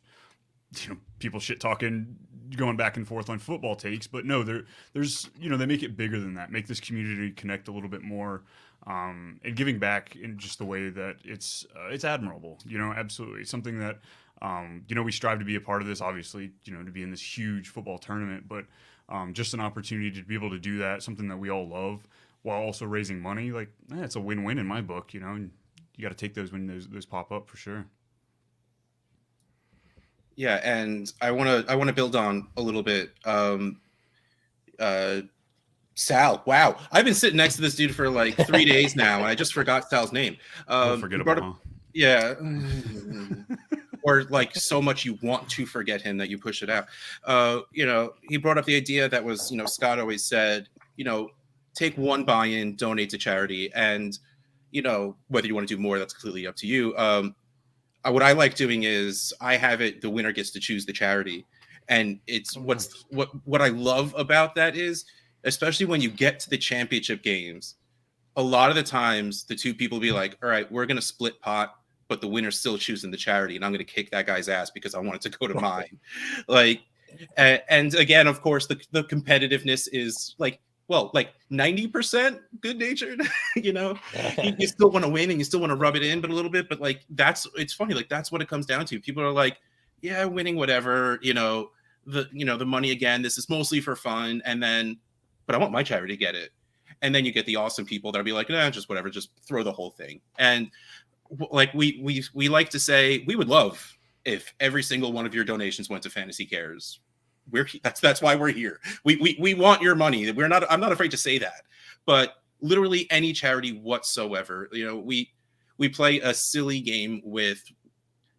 people shit talking, going back and forth on football takes, but no, there's they make it bigger than that, make this community connect a little bit more, and giving back in just the way that it's admirable. Absolutely something that we strive to be a part of this. Obviously, to be in this huge football tournament, but just an opportunity to be able to do that, something that we all love, while also raising money. Like it's a win-win in my book. And you got to take those when those pop up for sure. Yeah, and I want to build on a little bit. Sal, wow, I've been sitting next to this dude for like 3 days now, and I just forgot Sal's name. Forgettable, huh? Yeah, or like so much you want to forget him that you push it out. He brought up the idea that was, Scott always said, take one buy-in, donate to charity, and whether you want to do more, that's completely up to you. What I like doing is I have it, the winner gets to choose the charity. And it's what I love about that is, especially when you get to the championship games, a lot of the times the two people be like, all right, we're going to split pot, but the winner's still choosing the charity. And I'm going to kick that guy's ass because I want it to go to mine. And again, of course, the competitiveness is like 90% good natured, you still want to win and you still want to rub it in, but a little bit, but it's funny. That's what it comes down to. People are like, yeah, winning, whatever, the money again, this is mostly for fun. But I want my charity to get it. And then you get the awesome people that'll be like, nah, just whatever, just throw the whole thing. And we like to say, we would love if every single one of your donations went to Fantasy Cares. That's why we're here. We want your money. I'm not afraid to say that. But literally any charity whatsoever. We play a silly game with,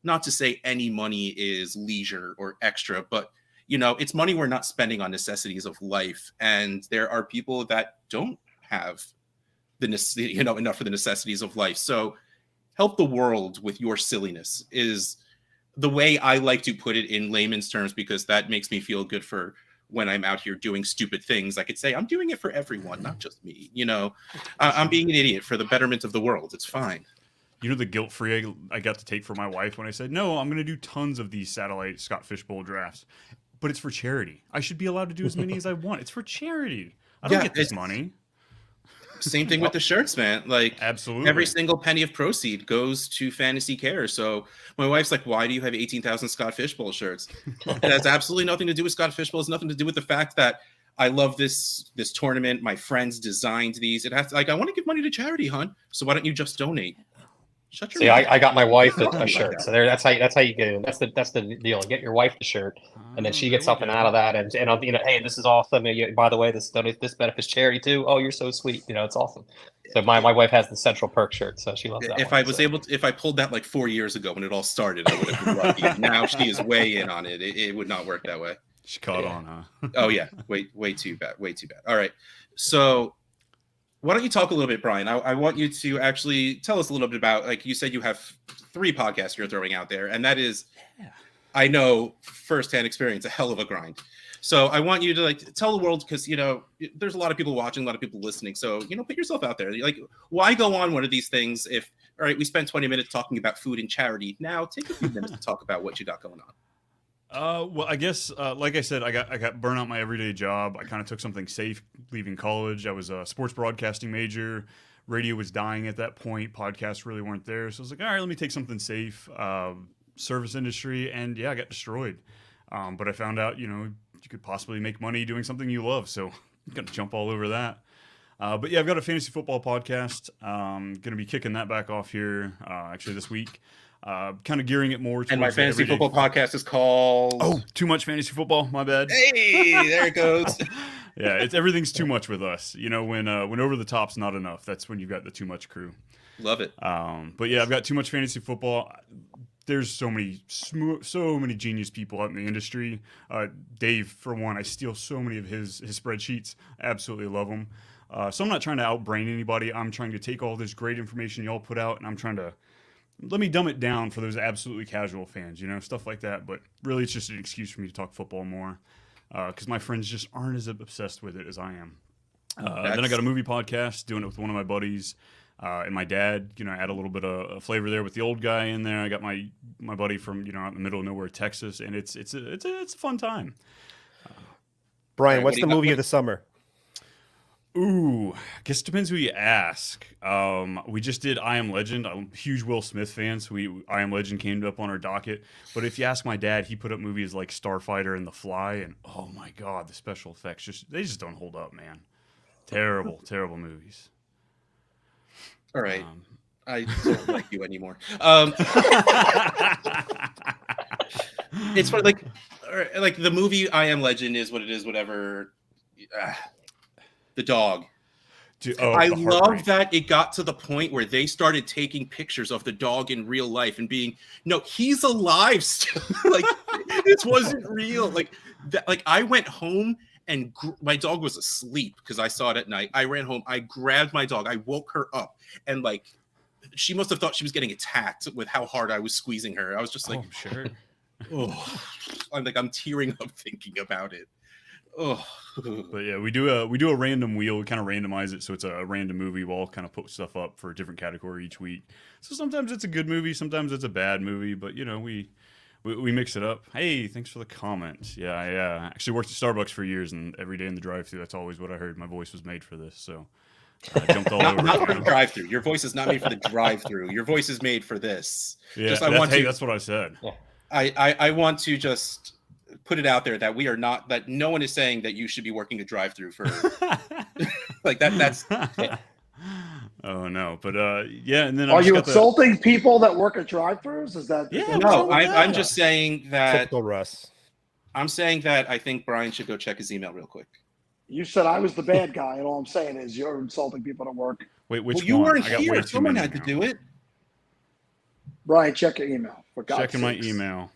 not to say any money is leisure or extra, but it's money we're not spending on necessities of life. And there are people that don't have enough for the necessities of life. So help the world with your silliness is the way I like to put it in layman's terms, because that makes me feel good for when I'm out here doing stupid things. I could say, I'm doing it for everyone, not just me. I'm being an idiot for the betterment of the world. It's fine. The guilt-free I got to take for my wife when I said, no, I'm going to do tons of these satellite Scott Fishbowl drafts, but it's for charity. I should be allowed to do as many as I want. It's for charity. I don't get this money. Same thing with the shirts, man. Absolutely, every single penny of proceed goes to Fantasy Care. So my wife's like, why do you have 18,000 Scott Fishbowl shirts? It has absolutely nothing to do with Scott Fishbowl. It's nothing to do with the fact that I love this tournament. My friends designed these. It has I want to give money to charity, hon. So why don't you just donate? Shut your mouth. I got my wife a shirt. So that's how you get it. That's the deal. Get your wife the shirt, and then she gets something out of that. And hey, this is awesome. By the way, this benefits charity too. Oh, you're so sweet. It's awesome. So my wife has the Central Perk shirt, so she loves that. If I pulled that 4 years ago when it all started, I would have been lucky. Now she is way in on it. It would not work that way. She caught on, huh? Oh yeah, way too bad. All right, so. Why don't you talk a little bit, Brian? I want you to actually tell us a little bit about, you said you have 3 podcasts you're throwing out there, and that is, I know firsthand experience, a hell of a grind. So I want you to tell the world, because there's a lot of people watching, a lot of people listening. So put yourself out there. Why go on one of these things if, all right, we spent 20 minutes talking about food and charity. Now take a few minutes to talk about what you got going on. Well, I guess, like I said, I got burnt out my everyday job. I kind of took something safe leaving college. I was a sports broadcasting major. Radio was dying at that point. Podcasts really weren't there. So I was like, all right, let me take something safe. Service industry. And yeah, I got destroyed. But I found out, you could possibly make money doing something you love. So I'm going to jump all over that. But yeah, I've got a fantasy football podcast. Going to be kicking that back off here actually this week. Kind of gearing it more towards, and my fantasy football podcast is called Too Much Fantasy Football. My bad. Hey, there it goes. Yeah, everything's too much with us. When over the top's not enough, that's when you've got the Too Much crew. Love it. But yeah, I've got Too Much Fantasy Football. There's so many genius people out in the industry. Dave, for one, I steal so many of his spreadsheets. I absolutely love them. So I'm not trying to outbrain anybody. I'm trying to take all this great information y'all put out, and I'm trying to let me dumb it down for those absolutely casual fans, stuff like that. But really, it's just an excuse for me to talk football more because my friends just aren't as obsessed with it as I am. Then I got a movie podcast, doing it with one of my buddies and my dad. Add a little bit of flavor there with the old guy in there. I got my buddy from out in the middle of nowhere, Texas, and it's a fun time. Brian, what's the movie of the summer? Ooh, I guess it depends who you ask. We just did I Am Legend. I'm a huge Will Smith fan, so I Am Legend came up on our docket. But if you ask my dad, he put up movies like Starfighter and The Fly, and oh my god, the special effects they just don't hold up, man. Terrible, terrible movies. All right. I don't like you anymore. It's for like the movie I Am Legend is what it is, whatever. The dog. Dude, I love that it got to the point where they started taking pictures of the dog in real life and being, no, he's alive still. Like this wasn't real. Like that. Like I went home and my dog was asleep because I saw it at night. I ran home. I grabbed my dog. I woke her up, and like she must have thought she was getting attacked with how hard I was squeezing her. I was just like, oh, sure. Oh, I'm tearing up thinking about it. Oh, but yeah, we do a random wheel. We kind of randomize it, so it's a random movie. We'll all kind of put stuff up for a different category each week. So sometimes it's a good movie, sometimes it's a bad movie. But we mix it up. Hey, thanks for the comment. Yeah, I actually worked at Starbucks for years, and every day in the drive-thru, that's always what I heard. My voice was made for this, so I jumped all over. Not for the drive-thru. Your voice is not made for the drive-thru. Your voice is made for this. Yeah, that's what I said. I want to just put it out there that we are not, that no one is saying that you should be working a drive-through for like that. That's oh no, but yeah. And then are you insulting people that work at drive-throughs? Is that no? I'm just saying that. Typical Russ. I'm saying that I think Brian should go check his email real quick. You said I was the bad guy, and all I'm saying is you're insulting people at work. Wait, which well, you one? weren't here. Someone had to do it. Brian, check your email. For God's Checking my sakes. email.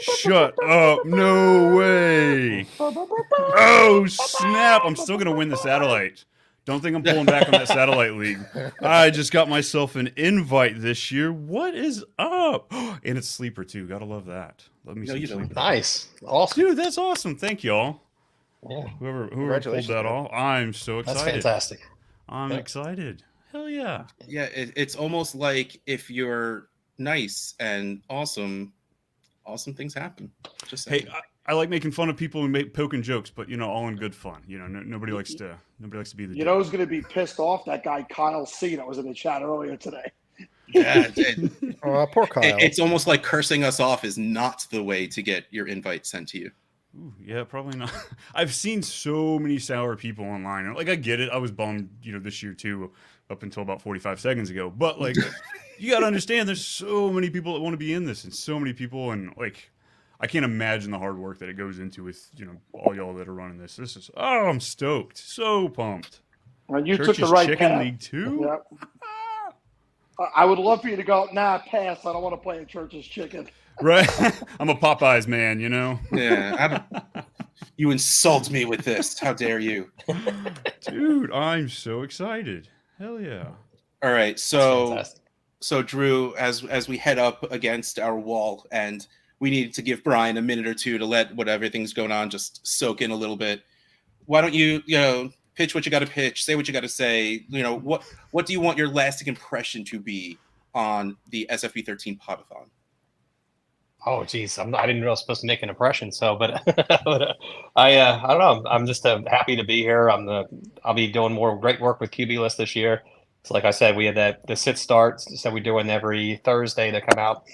Shut up. No way. Oh, snap. I'm still going to win the satellite. Don't think I'm pulling back on that satellite league. I just got myself an invite this year. What is up? And it's Sleeper, too. Gotta love that. Love me some Sleeper. Nice. Awesome. Dude, that's awesome. Thank y'all. Yeah. Whoever pulled that off. I'm so excited. That's fantastic. I'm excited. Hell yeah. Yeah, it's almost like if you're nice and awesome things happen. Just saying. Hey, I like making fun of people and poking jokes, but all in good fun. Nobody likes to be the. You know who's going to be pissed off? That guy Kyle C. that was in the chat earlier today. Yeah, poor Kyle. It's almost like cursing us off is not the way to get your invite sent to you. Ooh, yeah, probably not. I've seen so many sour people online. Like, I get it. I was bummed, this year too, up until about 45 seconds ago. But like, you got to understand, there's so many people that want to be in this, and so many people, and like, I can't imagine the hard work that it goes into with all y'all that are running this. This is I'm stoked, so pumped. And you Church's took the right Chicken path. League too. Yep. I would love for you to go. Nah, pass. I don't want to play at Church's Chicken. Right. I'm a Popeyes man, Yeah. You insult me with this. How dare you? Dude, I'm so excited. Hell yeah. All right. So Drew, as we head up against our wall, and we need to give Brian a minute or two to let everything's going on just soak in a little bit. Why don't you, pitch what you got to pitch, say what you got to say. What do you want your lasting impression to be on the SFB 13 Podathon? Oh, geez, I didn't know I was supposed to make an impression. So, but I don't know. I'm just happy to be here. I'll be doing more great work with QB List this year. So, like I said, we had the sit starts. So we're doing every Thursday to come out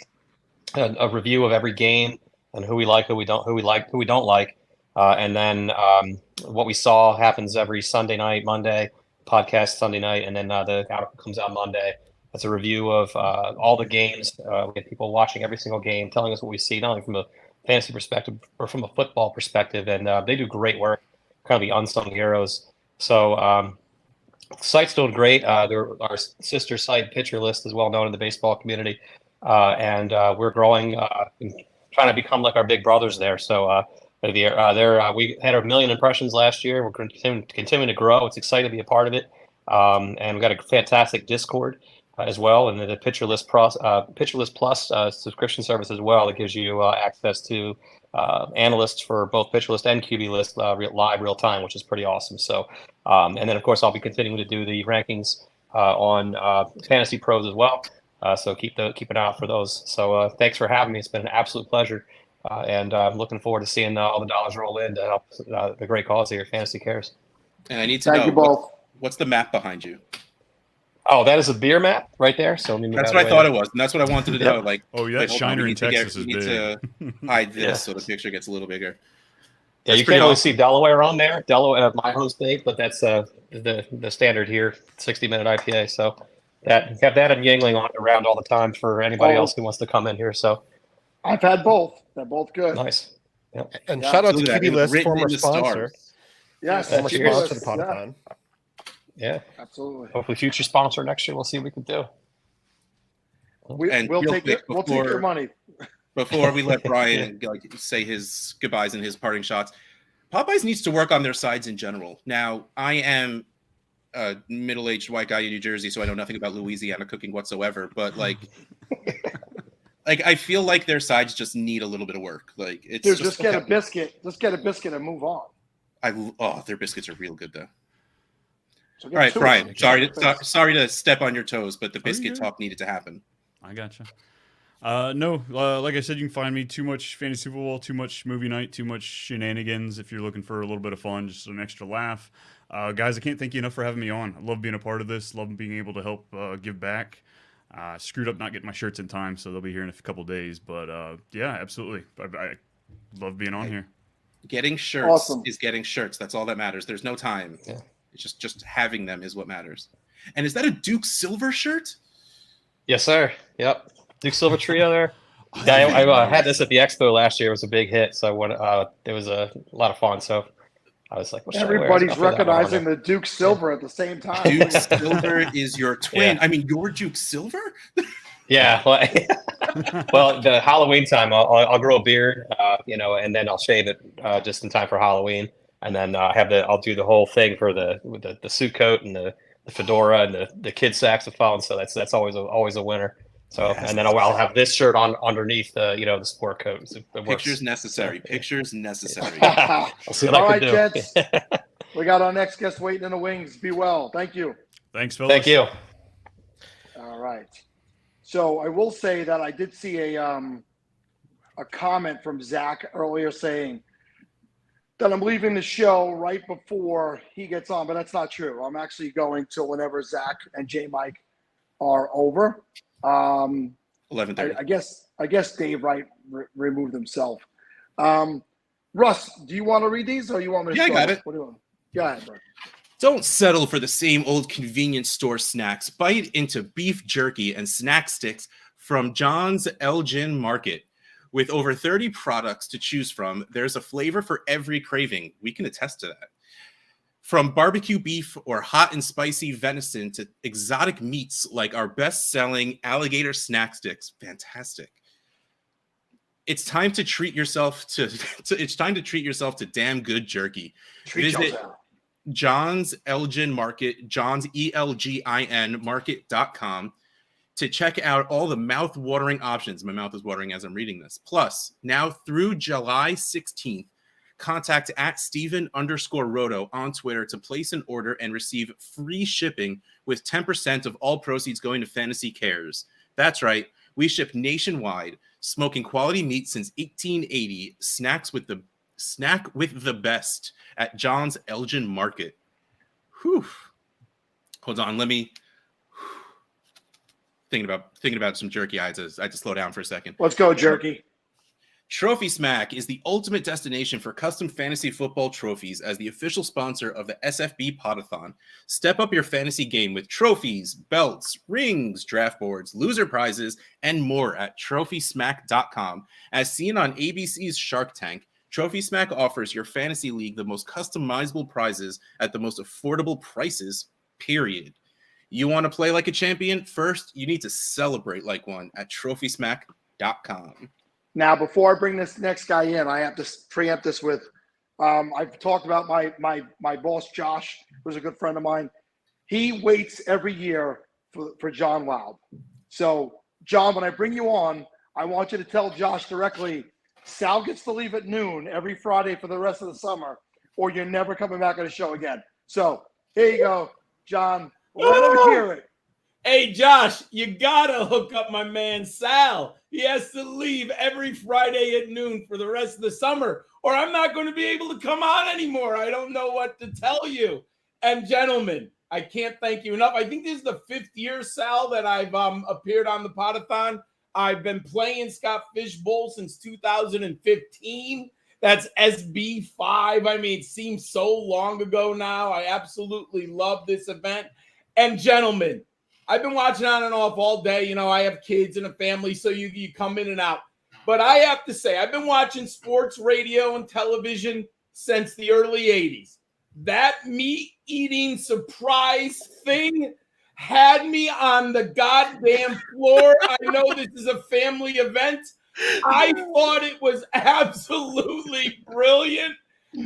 a review of every game and who we like, who we don't like, and then what we saw happens every Sunday night, Monday podcast Sunday night, and then the article comes out Monday. That's a review of all the games. We get people watching every single game, telling us what we see, not only from a fantasy perspective or from a football perspective, and they do great work, kind of the unsung heroes. So the site's doing great. Our sister site, Pitcher List, is well known in the baseball community, and we're growing, and trying to become like our big brothers there. So we had 1 million impressions last year. We're continuing to grow. It's exciting to be a part of it. And we've got a fantastic Discord as well, and then the Pitcher List Plus subscription service as well that gives you access to analysts for both Pitcher List and QB List live real time, which is pretty awesome. So, and then of course I'll be continuing to do the rankings on Fantasy Pros as well. So keep an eye out for those. So thanks for having me. It's been an absolute pleasure, and I'm looking forward to seeing all the dollars roll in to help the great cause here, Fantasy Cares. And I need to Thank you know both. what's the map behind you? Oh, that is a beer map right there. So That's what I thought it was, and that's what I wanted to know. Like, oh yeah, wait, hold on, Shiner we in need to Texas we is need big. to hide this Yeah. so the picture gets a little bigger. Yeah, you can't always see Delaware on there. Delaware, my home state, but that's the standard here, 60-minute IPA. So that have that and Yingling on around all the time for anybody else who wants to come in here. So I've had both. They're both good. nice. Yep. And Yeah. shout out to Look at that. QB It was List, written former in the sponsor. stars. Yes, Former cheers. sponsor of the Yeah, Podathon. Yeah. absolutely. Hopefully, future sponsor next year. We'll see what we can do. And We'll real take quick, we'll take your money. Before we let Brian say his goodbyes and his parting shots, Popeyes needs to work on their sides in general. Now, I am a middle-aged white guy in New Jersey, so I know nothing about Louisiana cooking whatsoever. But like I feel like their sides just need a little bit of work. Like it's Dude, just get a biscuit. Just get a biscuit and move on. Their biscuits are real good though. So All get right, two Brian. of them. Sorry to step on your toes, but the biscuit good. talk needed to happen. I gotcha. No, like I said, you can find me too much fantasy football, too much movie night, too much shenanigans. If you're looking for a little bit of fun, just an extra laugh. Guys, I can't thank you enough for having me on. I love being a part of this. Love being able to help give back. Screwed up not getting my shirts in time, so they'll be here in a couple days. But yeah, absolutely. I love being on here. Getting shirts Awesome. is getting shirts. That's all that matters. There's no time. Yeah. It's just having them is what matters. And is that a Duke Silver shirt? Yes, sir. Yep. Duke Silver Trio there. Yeah, I had this at the Expo last year. It was a big hit, so it was a lot of fun. So I was like, what should I wear? Everybody's I'll throw that one on recognizing there. the Duke Silver at the same time. Duke Silver is your twin. Yeah. I mean, you're Duke Silver? Yeah. Well, the Halloween time, I'll grow a beard, and then I'll shave it just in time for Halloween, and then I'll do the whole thing for the suit coat and the fedora and the kid saxophone. So that's always a winner. So and then I'll have this shirt on underneath the sport coat. So it works. Pictures necessary. Pictures necessary. I'll see what All I right, can do. gents. We got our next guest waiting in the wings. Be well. Thank you. Thanks, fellas. Thank you. All right. So I will say that I did see a comment from Zach earlier saying that I'm leaving the show right before he gets on, but that's not true. I'm actually going till whenever Zach and J Mike are over. 11:30. I guess Dave Wright removed himself. Russ, do you want to read these or you want me to Yeah, I start? got it. What do you want? Go ahead, bro. Don't settle for the same old convenience store snacks. Bite into beef jerky and snack sticks from John's Elgin Market. With over 30 products to choose from, there's a flavor for every craving. We can attest to that. From barbecue beef or hot and spicy venison to exotic meats like our best-selling alligator snack sticks. Fantastic. It's time to treat yourself to damn good jerky. Visit John's Elgin Market, John's ELGIN market.com to check out all the mouth-watering options. My mouth is watering as I'm reading this. Plus, now through July 16th, contact @Steven_Roto on Twitter to place an order and receive free shipping with 10% of all proceeds going to Fantasy Cares. That's right. We ship nationwide, smoking quality meat since 1880. Snack with the best at John's Elgin Market. Whew. Hold on. Let me thinking about some jerky. I had to slow down for a second. Let's go, jerky. Trophy Smack is the ultimate destination for custom fantasy football trophies as the official sponsor of the SFB Podathon. Step up your fantasy game with trophies, belts, rings, draft boards, loser prizes, and more at TrophySmack.com. As seen on ABC's Shark Tank, Trophy Smack offers your fantasy league the most customizable prizes at the most affordable prices, period. You want to play like a champion? First, you need to celebrate like one at TrophySmack.com. Now, before I bring this next guy in, I have to preempt this with I've talked about my boss, Josh, who's a good friend of mine. he waits every year for John Laub. So, John, when I bring you on, I want you to tell Josh directly, Sal gets to leave at noon every Friday for the rest of the summer, or you're never coming back on the show again. So, here you go, John. Let him hear it. Hey, Josh, you gotta hook up my man Sal. He has to leave every Friday at noon for the rest of the summer, or I'm not going to be able to come on anymore. I don't know what to tell you. And gentlemen, I can't thank you enough. I think this is the 5th year, Sal, that I've appeared on the Podathon. I've been playing Scott Fishbowl since 2015. That's SB5. I mean, it seems so long ago now. I absolutely love this event. And gentlemen, I've been watching on and off all day. You know, I have kids and a family, so you come in and out. But I have to say, I've been watching sports radio and television since the early 80s. That meat-eating surprise thing had me on the goddamn floor. I know this is a family event. I thought it was absolutely brilliant.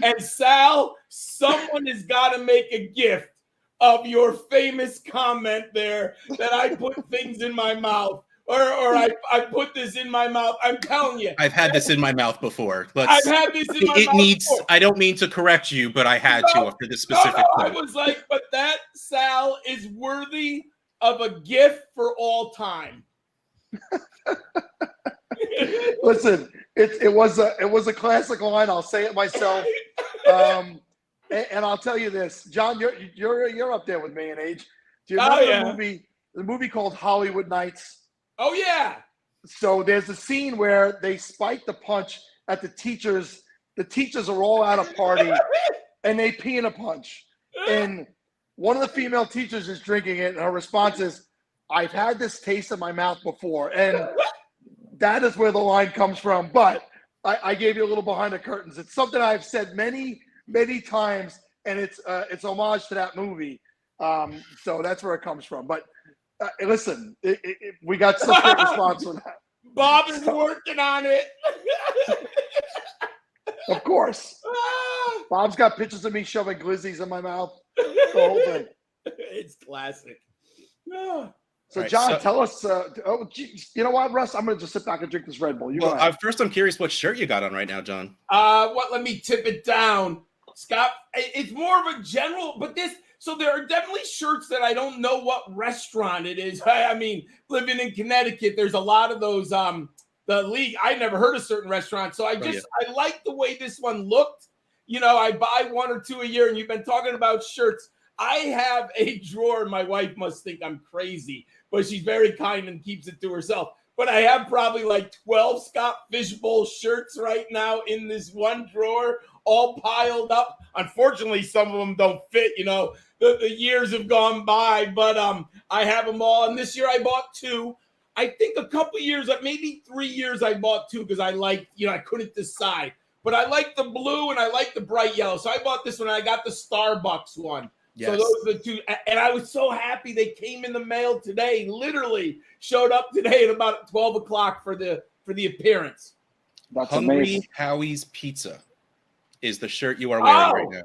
And Sal, someone has got to make a gift of your famous comment there that I put things in my mouth. Or I put this in my mouth. I'm telling you. I've had this in my mouth before. I've had this in my mouth before. I don't mean to correct you, but I had to after this specific I was like, but that, Sal, is worthy of a gift for all time. Listen, it was a classic line. I'll say it myself. And I'll tell you this, John, you're up there with me in age. Do you remember the movie called Hollywood Nights? Oh yeah. So there's a scene where they spike the punch at the teachers. The teachers are all at a party, and they pee in a punch. And one of the female teachers is drinking it, and her response is, "I've had this taste in my mouth before," and that is where the line comes from. But I gave you a little behind the curtains. It's something I've said many times, and it's homage to that movie. So that's where it comes from. But listen, we got such a response for that. Bob is working on it. Of course. Bob's got pictures of me shoving glizzies in my mouth. The whole thing. It's classic. So, John, tell us. You know what, Russ? I'm going to just sit back and drink this Red Bull. First, I'm curious what shirt you got on right now, John. Let me tip it down, Scott. It's more of a general, but so there are definitely shirts that I don't know what restaurant it is. I mean, living in Connecticut, there's a lot of those. The league, I never heard of certain restaurants, so I like the way this one looked. You know, I buy 1 or 2 a year, and you've been talking about shirts. I have a drawer. My wife must think I'm crazy, but she's very kind and keeps it to herself. But I have probably like 12 Scott Fishbowl shirts right now in this one drawer, all piled up. Unfortunately, some of them don't fit. You know, the years have gone by, but I have them all. And this year I bought 2. I think a couple years, maybe 3 years, I bought 2 because I liked, I couldn't decide. But I like the blue and I like the bright yellow. So I bought this one. And I got the Starbucks one. Yes. So those are the 2. And I was so happy they came in the mail today. Literally showed up today at about 12 o'clock for the appearance. That's Hungry amazing. Howie's Pizza is the shirt you are wearing right now.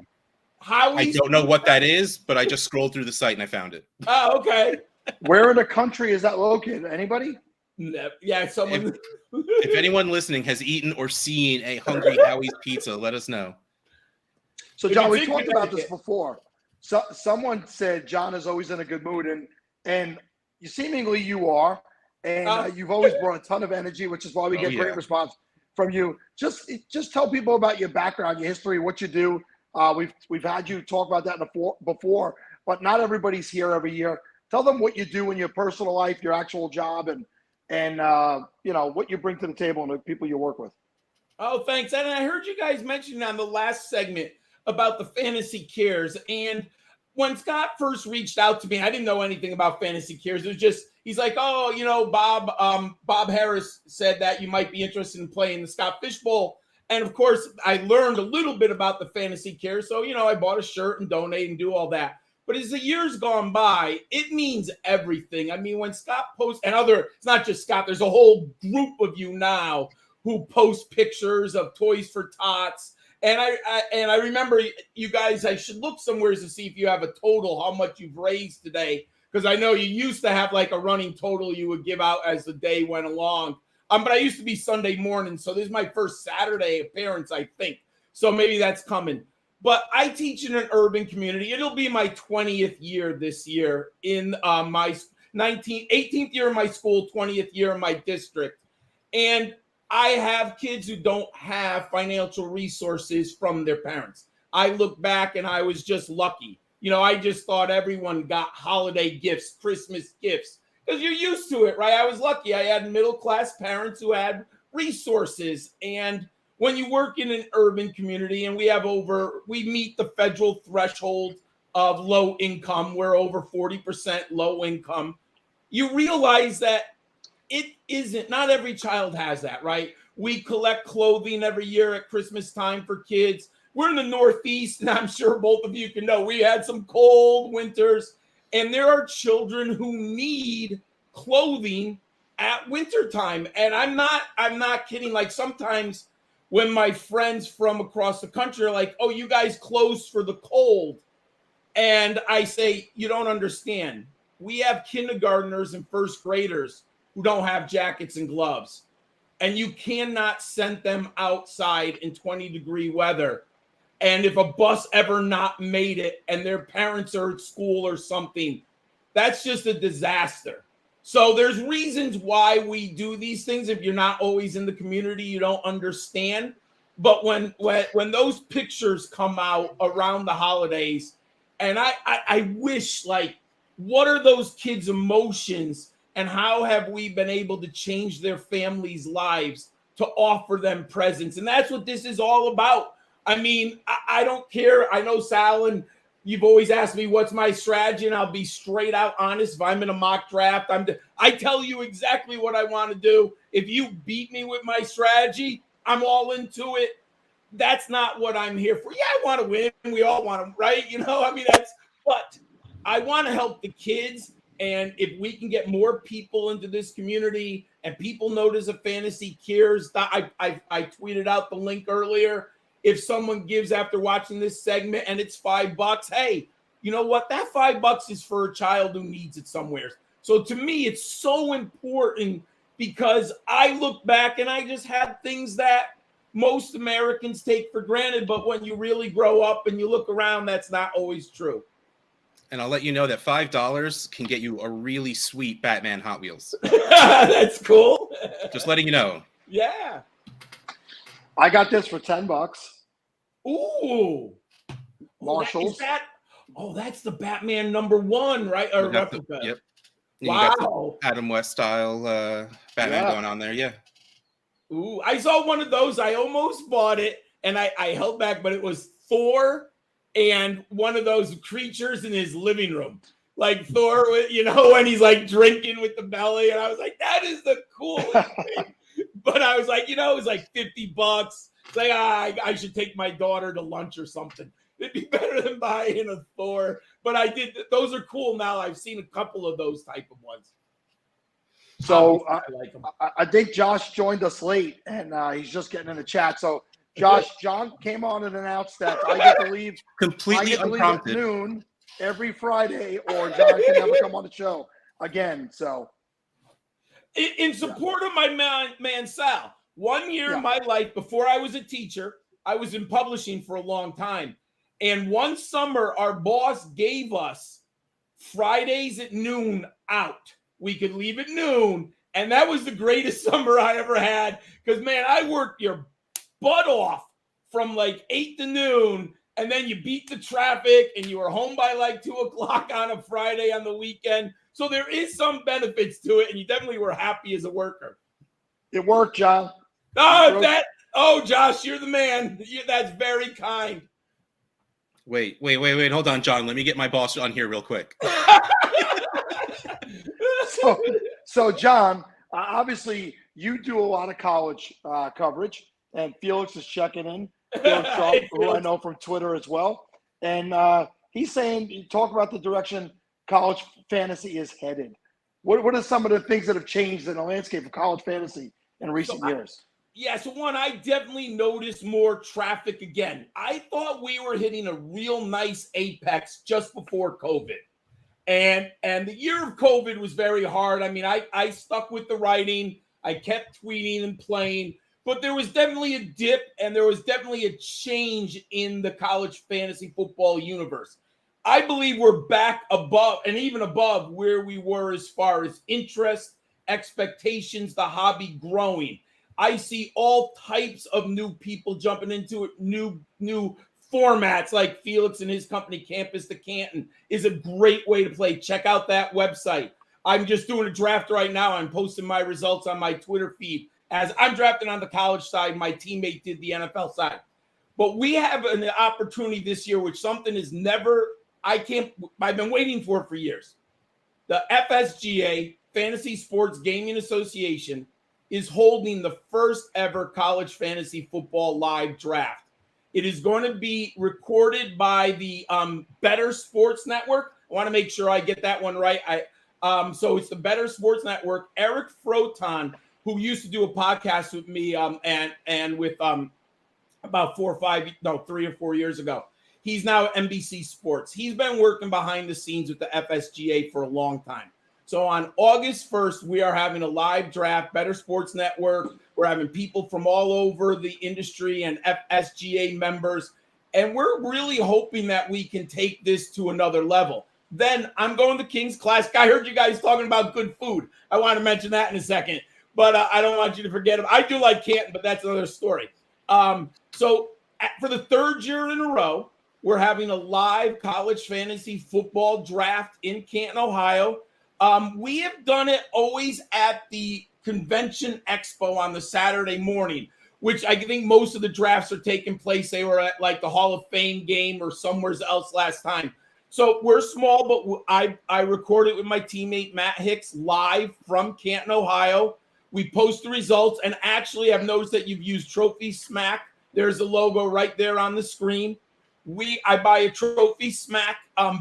Howie's I don't know what that is, but I just scrolled through the site and I found it. Oh, okay. Where in the country is that located? Anybody? Yeah, someone. If anyone listening has eaten or seen a Hungry Howie's Pizza, let us know. So, John, we talked about this before. So, someone said John is always in a good mood, and you are, and you've always brought a ton of energy, which is why we get great response from you. Just tell people about your background, your history, what you do. We've had you talk about that before, but not everybody's here every year. Tell them what you do in your personal life, your actual job, and what you bring to the table and the people you work with. Oh, thanks. And I heard you guys mention on the last segment about the Fantasy Cares. And when Scott first reached out to me, I didn't know anything about Fantasy Cares. It was just, he's like, Bob Harris said that you might be interested in playing the Scott Fishbowl. And of course, I learned a little bit about the Fantasy Cares. So, I bought a shirt and donate and do all that. But as the years gone by, it means everything. I mean, when Scott posts, it's not just Scott, there's a whole group of you now who post pictures of Toys for Tots And I remember you guys, I should look somewhere to see if you have a total, how much you've raised today. Because I know you used to have like a running total you would give out as the day went along. But I used to be Sunday morning. So this is my first Saturday appearance, I think. So maybe that's coming. But I teach in an urban community. It'll be my 20th year this year in my 18th year in my school, 20th year in my district. And I have kids who don't have financial resources from their parents. I look back and I was just lucky. You know, I just thought everyone got holiday gifts, Christmas gifts, because you're used to it, right? I was lucky. I had middle-class parents who had resources. And when you work in an urban community and we meet the federal threshold of low income, we're over 40% low income, you realize that not every child has that, right? We collect clothing every year at Christmas time for kids. We're in the Northeast, and I'm sure both of you can know we had some cold winters, and there are children who need clothing at wintertime. And I'm not kidding. Like sometimes when my friends from across the country are like, oh, you guys closed for the cold. And I say, you don't understand. We have kindergartners and first graders who don't have jackets and gloves. And you cannot send them outside in 20-degree weather. And if a bus ever not made it and their parents are at school or something, that's just a disaster. So there's reasons why we do these things. If you're not always in the community, you don't understand. But when those pictures come out around the holidays, and I wish, like, what are those kids' emotions and how have we been able to change their families' lives to offer them presents? And that's what this is all about. I mean, I don't care. I know, Sal, and you've always asked me what's my strategy, and I'll be straight out honest. If I'm in a mock draft, I tell you exactly what I want to do. If you beat me with my strategy, I'm all into it. That's not what I'm here for. Yeah, I want to win. We all want to, right? You know, I mean, but I want to help the kids. And if we can get more people into this community and people notice a fantasy cares, I tweeted out the link earlier. If someone gives after watching this segment and it's $5, hey, you know what? That $5 is for a child who needs it somewhere. So to me, it's so important because I look back and I just had things that most Americans take for granted. But when you really grow up and you look around, that's not always true. And I'll let you know that $5 can get you a really sweet Batman Hot Wheels. That's cool. Just letting you know. Yeah. I got this for $10. Ooh. Marshalls. That's the Batman #1, right? Or replica. Yep. Wow. Adam West style Batman going on there. Yeah. Ooh, I saw one of those. I almost bought it and I held back, but it was Thor and one of those creatures in his living room. Like Thor, you know, when he's like drinking with the belly. And I was like, that is the coolest thing. But I was like, you know, it was like $50. It's like, I should take my daughter to lunch or something. It'd be better than buying a Thor. But I did. Those are cool now. I've seen a couple of those type of ones. So I think Josh joined us late, and he's just getting in the chat. So, Josh, John came on and announced that I get to leave completely unprompted at noon every Friday, or John can never come on the show again. So, in support of my man Sal, 1 year in my life before I was a teacher, I was in publishing for a long time. And one summer, our boss gave us Fridays at noon out. We could leave at noon. And that was the greatest summer I ever had. Because, man, I worked your butt off from like 8 to noon. And then you beat the traffic and you were home by like 2 o'clock on a Friday on the weekend. So there is some benefits to it. And you definitely were happy as a worker. It worked, John. Josh, you're the man. That's very kind. Wait. Hold on, John. Let me get my boss on here real quick. So John, obviously you do a lot of college coverage, and Felix is checking in. Felix Trump, who I know from Twitter as well. And he's saying, talk about the direction college fantasy is headed. What are some of the things that have changed in the landscape of college fantasy in recent years? Yeah, so one, I definitely noticed more traffic again. I thought we were hitting a real nice apex just before COVID. And the year of COVID was very hard. I mean, I stuck with the writing. I kept tweeting and playing, but there was definitely a dip and there was definitely a change in the college fantasy football universe. I believe we're back above and even above where we were as far as interest, expectations, the hobby growing. I see all types of new people jumping into it, new formats like Felix and his company, Campus to Canton, is a great way to play. Check out that website. I'm just doing a draft right now. I'm posting my results on my Twitter feed. As I'm drafting on the college side, my teammate did the NFL side. But we have an opportunity this year, which something is never, I've been waiting for years. The FSGA, Fantasy Sports Gaming Association, is holding the first ever college fantasy football live draft. It is going to be recorded by the Better Sports Network. I want to make sure I get that one right. So it's the Better Sports Network. Eric Froton, who used to do a podcast with me and with about 3 or 4 years ago. He's now at NBC Sports. He's been working behind the scenes with the FSGA for a long time. So on August 1st, we are having a live draft, Better Sports Network. We're having people from all over the industry and FSGA members. And we're really hoping that we can take this to another level. Then I'm going to King's Classic. I heard you guys talking about good food. I want to mention that in a second. But I don't want you to forget it. I do like Canton, but that's another story. So for the third year in a row, we're having a live college fantasy football draft in Canton, Ohio. We have done it always at the Convention Expo on the Saturday morning, which I think most of the drafts are taking place. They were at like the Hall of Fame game or somewhere else last time. So we're small, but I recorded with my teammate Matt Hicks live from Canton, Ohio. We post the results, and actually I've noticed that you've used Trophy Smack. There's the logo right there on the screen. I buy a Trophy Smack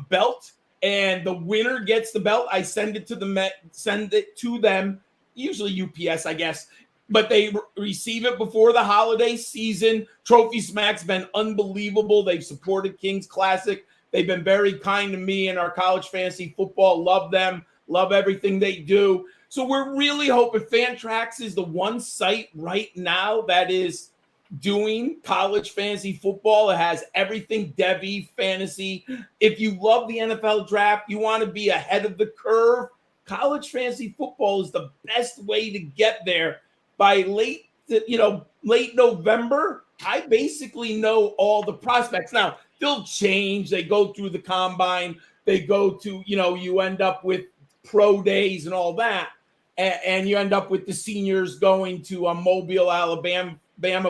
belt, and the winner gets the belt. I send it to them, usually UPS, I guess, but they receive it before the holiday season. Trophy Smack's been unbelievable. They've supported King's Classic. They've been very kind to me and our college fantasy football. Love them. Love everything they do. So we're really hoping Fantrax is the one site right now that is doing college fantasy football. It has everything Devy fantasy. If you love the NFL draft, you want to be ahead of the curve, college fantasy football is the best way to get there. By late November, I basically know all the prospects. Now, they'll change. They go through the combine. They go to, you end up with pro days and all that. And you end up with the seniors going to Mobile, Alabama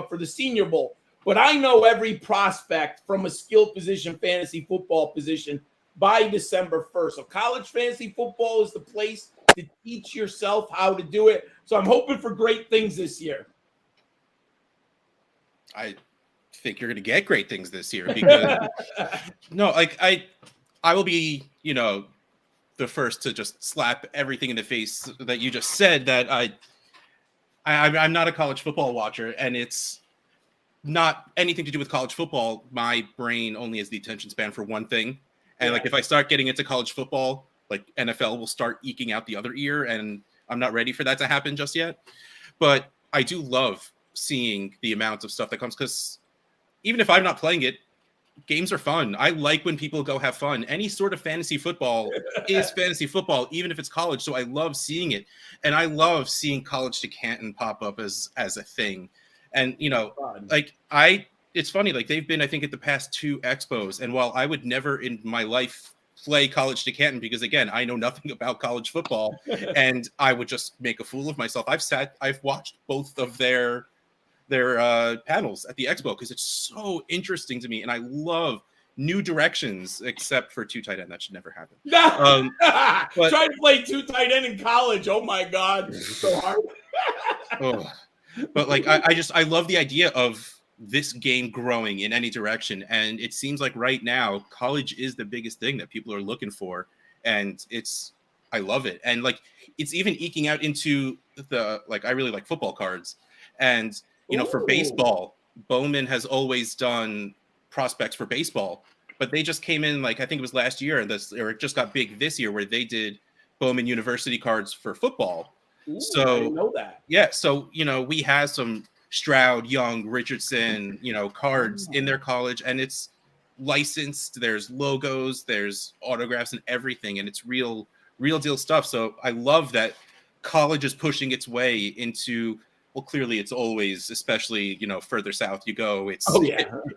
for the Senior Bowl. But I know every prospect from a skill position, fantasy football position by December 1st. So college fantasy football is the place to teach yourself how to do it. So I'm hoping for great things this year. I think you're going to get great things this year because I will be, the first to just slap everything in the face that you just said, that I'm not a college football watcher, and it's not anything to do with college football. My brain only has the attention span for one thing. And if I start getting into college football, NFL will start eking out the other ear, and I'm not ready for that to happen just yet. But I do love seeing the amount of stuff that comes, because even if I'm not playing it, games are fun. I like when people go have fun. Any sort of fantasy football is fantasy football, even if it's college. So I love seeing it. And I love seeing College to Canton pop up as a thing. And, it's funny, they've been, I think, at the past 2 expos. And while I would never in my life play College to Canton, because again, I know nothing about college football and I would just make a fool of myself. I've watched both of their panels at the expo because it's so interesting to me, and I love new directions, except for 2 tight end. That should never happen. Try to play 2 tight end in college. Oh my God, so hard. But I love the idea of this game growing in any direction, and it seems like right now college is the biggest thing that people are looking for, and I love it, and it's even eking out into the I really like football cards. And You know, for Ooh. baseball, Bowman has always done prospects for baseball, but they just came in, like, I think it was last year, or it just got big this year, where they did Bowman University cards for football. Ooh, I So didn't know that. yeah, so you know, we have some Stroud, Young, Richardson, you know, cards in their college, and it's licensed. There's logos, there's autographs, and everything, and it's real deal stuff. So I love that college is pushing its way into. Well, clearly, it's always, especially, you know, further south you go, it's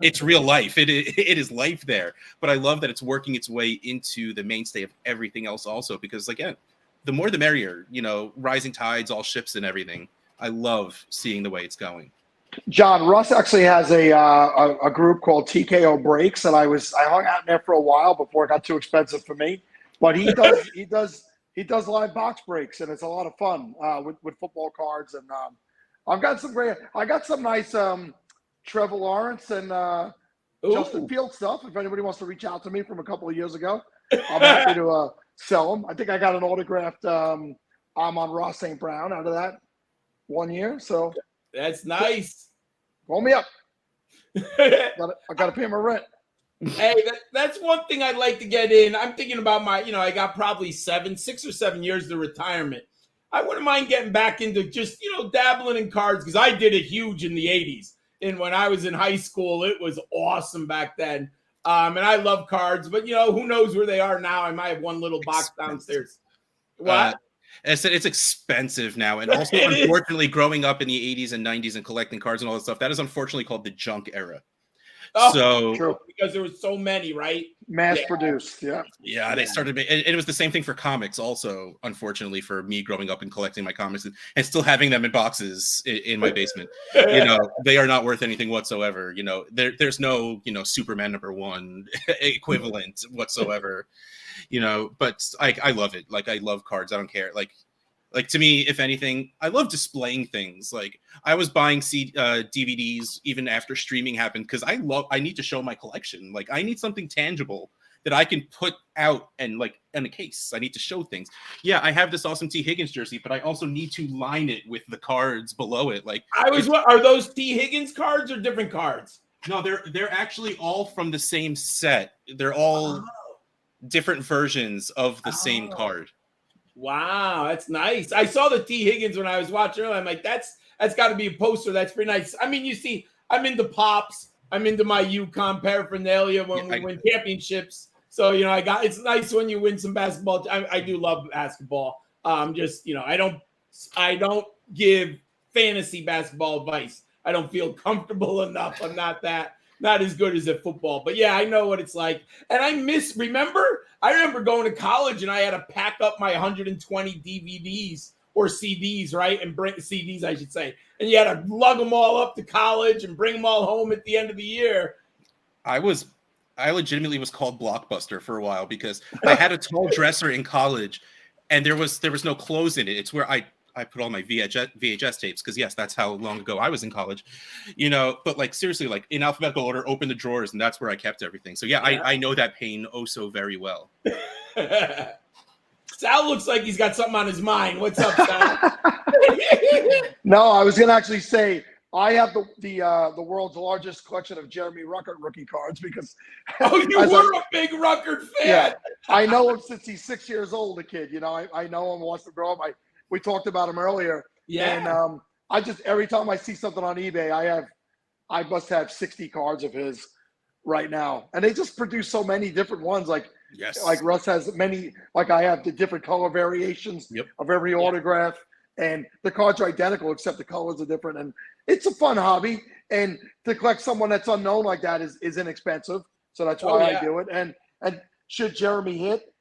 it's real life. It is life there. But I love that it's working its way into the mainstay of everything else, also, because again, the more the merrier. You know, rising tides, all ships, and everything. I love seeing the way it's going. John, Russ actually has a group called TKO Breaks, and I hung out in there for a while before it got too expensive for me. But he does live box breaks, and it's a lot of fun with football cards. And I got some nice Trevor Lawrence and Justin Fields stuff. If anybody wants to reach out to me from a couple of years ago, I'm happy to sell them. I think I got an autographed Amon-Ra St. Brown out of that 1 year. So that's nice. Call me up. I got to pay my rent. Hey, that's one thing I'd like to get in. I'm thinking about I got probably 6 or 7 years to retirement. I wouldn't mind getting back into just, dabbling in cards, because I did it huge in the 80s. And when I was in high school, it was awesome back then. And I love cards, but, who knows where they are now. I might have one little box downstairs. What? I said it's expensive now. And also, unfortunately, growing up in the 80s and 90s and collecting cards and all that stuff, that is unfortunately called the junk era. True. Because there was so many, right? Mass produced, yeah. Yeah, they started, and it was the same thing for comics also, unfortunately, for me growing up and collecting my comics and still having them in boxes in my basement. They are not worth anything whatsoever. There's no, Superman #1 equivalent whatsoever. But I love it. Like, I love cards. I don't care. Like, to me, if anything, I love displaying things. Like, I was buying DVDs even after streaming happened, because I need to show my collection. Like, I need something tangible that I can put out and, like, in a case. I need to show things. Yeah, I have this awesome T. Higgins jersey, but I also need to line it with the cards below it. Like, are those T. Higgins cards or different cards? No, they're actually all from the same set. They're all different versions of the same card. Wow, that's nice. I saw the T. Higgins when I was watching earlier. I'm like, that's got to be a poster. That's pretty nice. I mean, you see, I'm into Pops. I'm into my UConn paraphernalia when we win championships. So, it's nice when you win some basketball. I do love basketball. Just, I don't give fantasy basketball advice. I don't feel comfortable enough. I'm not as good as at football. But yeah, I know what it's like. And I remember going to college and I had to pack up my 120 DVDs or CDs, right? And bring CDs, I should say. And you had to lug them all up to college and bring them all home at the end of the year. I legitimately was called Blockbuster for a while because I had a tall dresser in college and there was no clothes in it. It's where I put all my VHS tapes, because yes, that's how long ago I was in college, but like, seriously, like, in alphabetical order, open the drawers, and that's where I kept everything. So yeah. I know that pain oh so very well. Sal looks like he's got something on his mind. What's up, Sal? No, I was going to actually say I have the world's largest collection of Jeremy Ruckert rookie cards, because you were a big Ruckert fan. Yeah, I know him since he's 6 years old, the kid. I know him, wants to grow up. We talked about him earlier. Yeah. And I just, every time I see something on eBay, I must have 60 cards of his right now. And they just produce so many different ones. Like, like Russ has many, like I have the different color variations of every autograph. And the cards are identical, except the colors are different. And it's a fun hobby. And to collect someone that's unknown like that is inexpensive. So that's why I do it. And should Jeremy hit,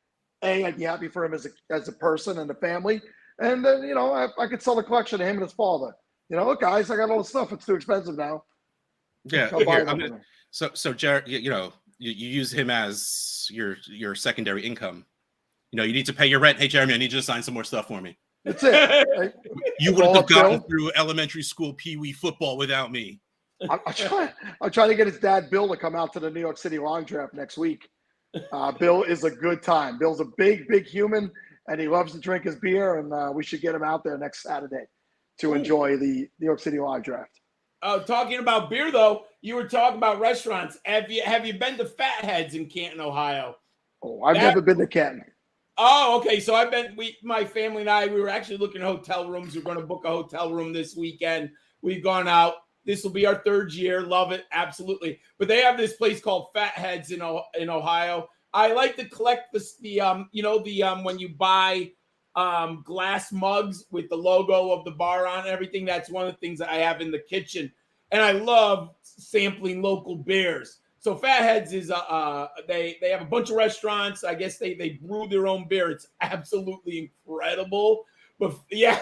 I'd be happy for him as a person and a family. And then, I could sell the collection to him and his father. Look, guys, I got all the stuff. It's too expensive now. Yeah. So Jared, you use him as your secondary income. You need to pay your rent. Hey, Jeremy, I need you to sign some more stuff for me. That's it. You wouldn't have gotten through elementary school Pee-wee football without me. I'm trying to get his dad, Bill, to come out to the New York City Live Draft next week. Bill is a good time. Bill's a big, big human. And he loves to drink his beer, and we should get him out there next Saturday to enjoy the New York City Live Draft. Talking about beer, though, you were talking about restaurants. Have you been to Fatheads in Canton, Ohio? Oh, I've never been to Canton. Oh, okay. So I've been. My family and I, we were actually looking at hotel rooms. We're going to book a hotel room this weekend. We've gone out. This will be our 3rd year. Love it, absolutely. But they have this place called Fatheads in Ohio. I like to collect when you buy glass mugs with the logo of the bar on and everything. That's one of the things that I have in the kitchen. And I love sampling local beers. So Fatheads is they have a bunch of restaurants. I guess they brew their own beer. It's absolutely incredible. But yeah,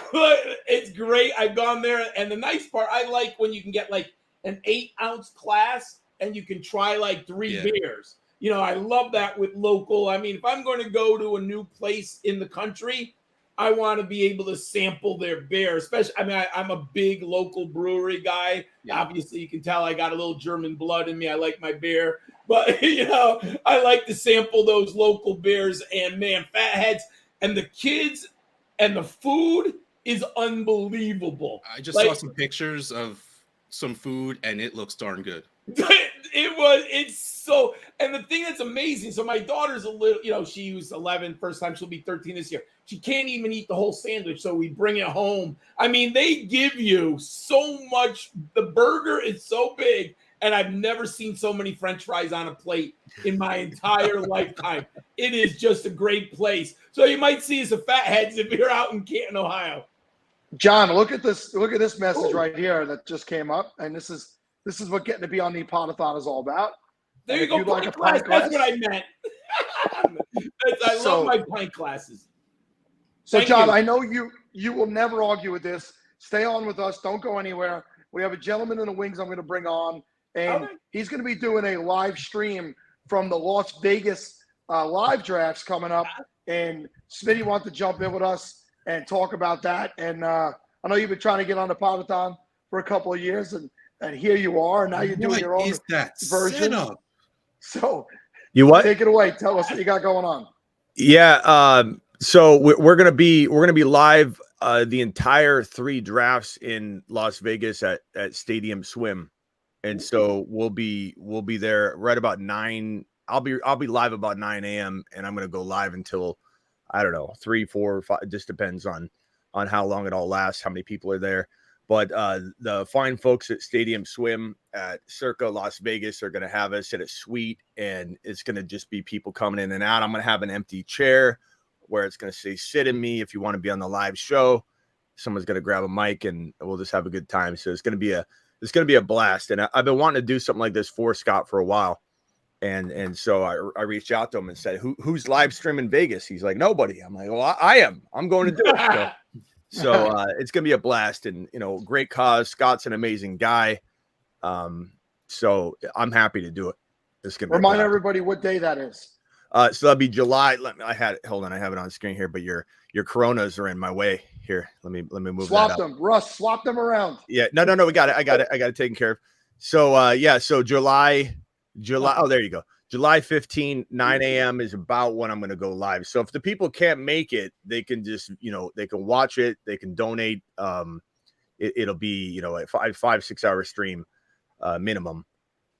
it's great. I've gone there, and the nice part, I like when you can get like an 8-ounce glass and you can try like 3 beers. You know, I love that with local. I mean, if I'm going to go to a new place in the country, I want to be able to sample their beer. Especially, I mean, I'm a big local brewery guy. Yeah. Obviously, you can tell I got a little German blood in me. I like my beer, but you know, I like to sample those local beers. And man, Fatheads and the kids and the food is unbelievable. I just saw some pictures of some food, and it looks darn good. It's so, and the thing that's amazing, so my daughter's a little, you know, she was 11, first time, she'll be 13 this year. She can't even eat the whole sandwich, so we bring it home. I mean, they give you so much. The burger is so big, and I've never seen so many French fries on a plate in my entire lifetime. It is just a great place. So you might see us at Fatheads if you're out in Canton, Ohio. John, look at this message right here that just came up, and this is what getting to be on the Podathon is all about. There you go, pint class. That's what I meant. I love my pint classes. So, John, I know you will never argue with this. Stay on with us. Don't go anywhere. We have a gentleman in the wings I'm going to bring on, and he's going to be doing a live stream from the Las Vegas live drafts coming up. And Smitty wants to jump in with us and talk about that. And I know you've been trying to get on the Podathon for a couple of years, and here you are. And now you're doing your own version. So you what? Take it away. Tell us what you got going on. Yeah. So we're gonna be live the entire 3 drafts in Las Vegas at Stadium Swim, and so we'll be there right about 9. I'll be live about 9 a.m. and I'm gonna go live until I don't know 3, 4, 5. It just depends on how long it all lasts, how many people are there. But the fine folks at Stadium Swim at Circa Las Vegas are going to have us at a suite, and it's going to just be people coming in and out. I'm going to have an empty chair where it's going to say "sit in me" if you want to be on the live show. Someone's going to grab a mic, and we'll just have a good time. So it's going to be a blast. And I've been wanting to do something like this for Scott for a while, and so I reached out to him and said, "Who's live streaming Vegas?" He's like, "Nobody." I'm like, "Well, I am. I'm going to do it." So it's going to be a blast, and, you know, great cause. Scott's an amazing guy. So I'm happy to do it. It's going to remind everybody what day that is. So that'll be July. I have it on screen here, but your Coronas are in my way here. Let me move swap that them. Russ, swap them around. Yeah. No. We got it. I got it taken care of. So, so July. Oh, there you go. July 15, 9 a.m. is about when I'm going to go live. So if the people can't make it, they can just, you know, they can watch it. They can donate. It'll be, you know, a 5-6 hour stream minimum.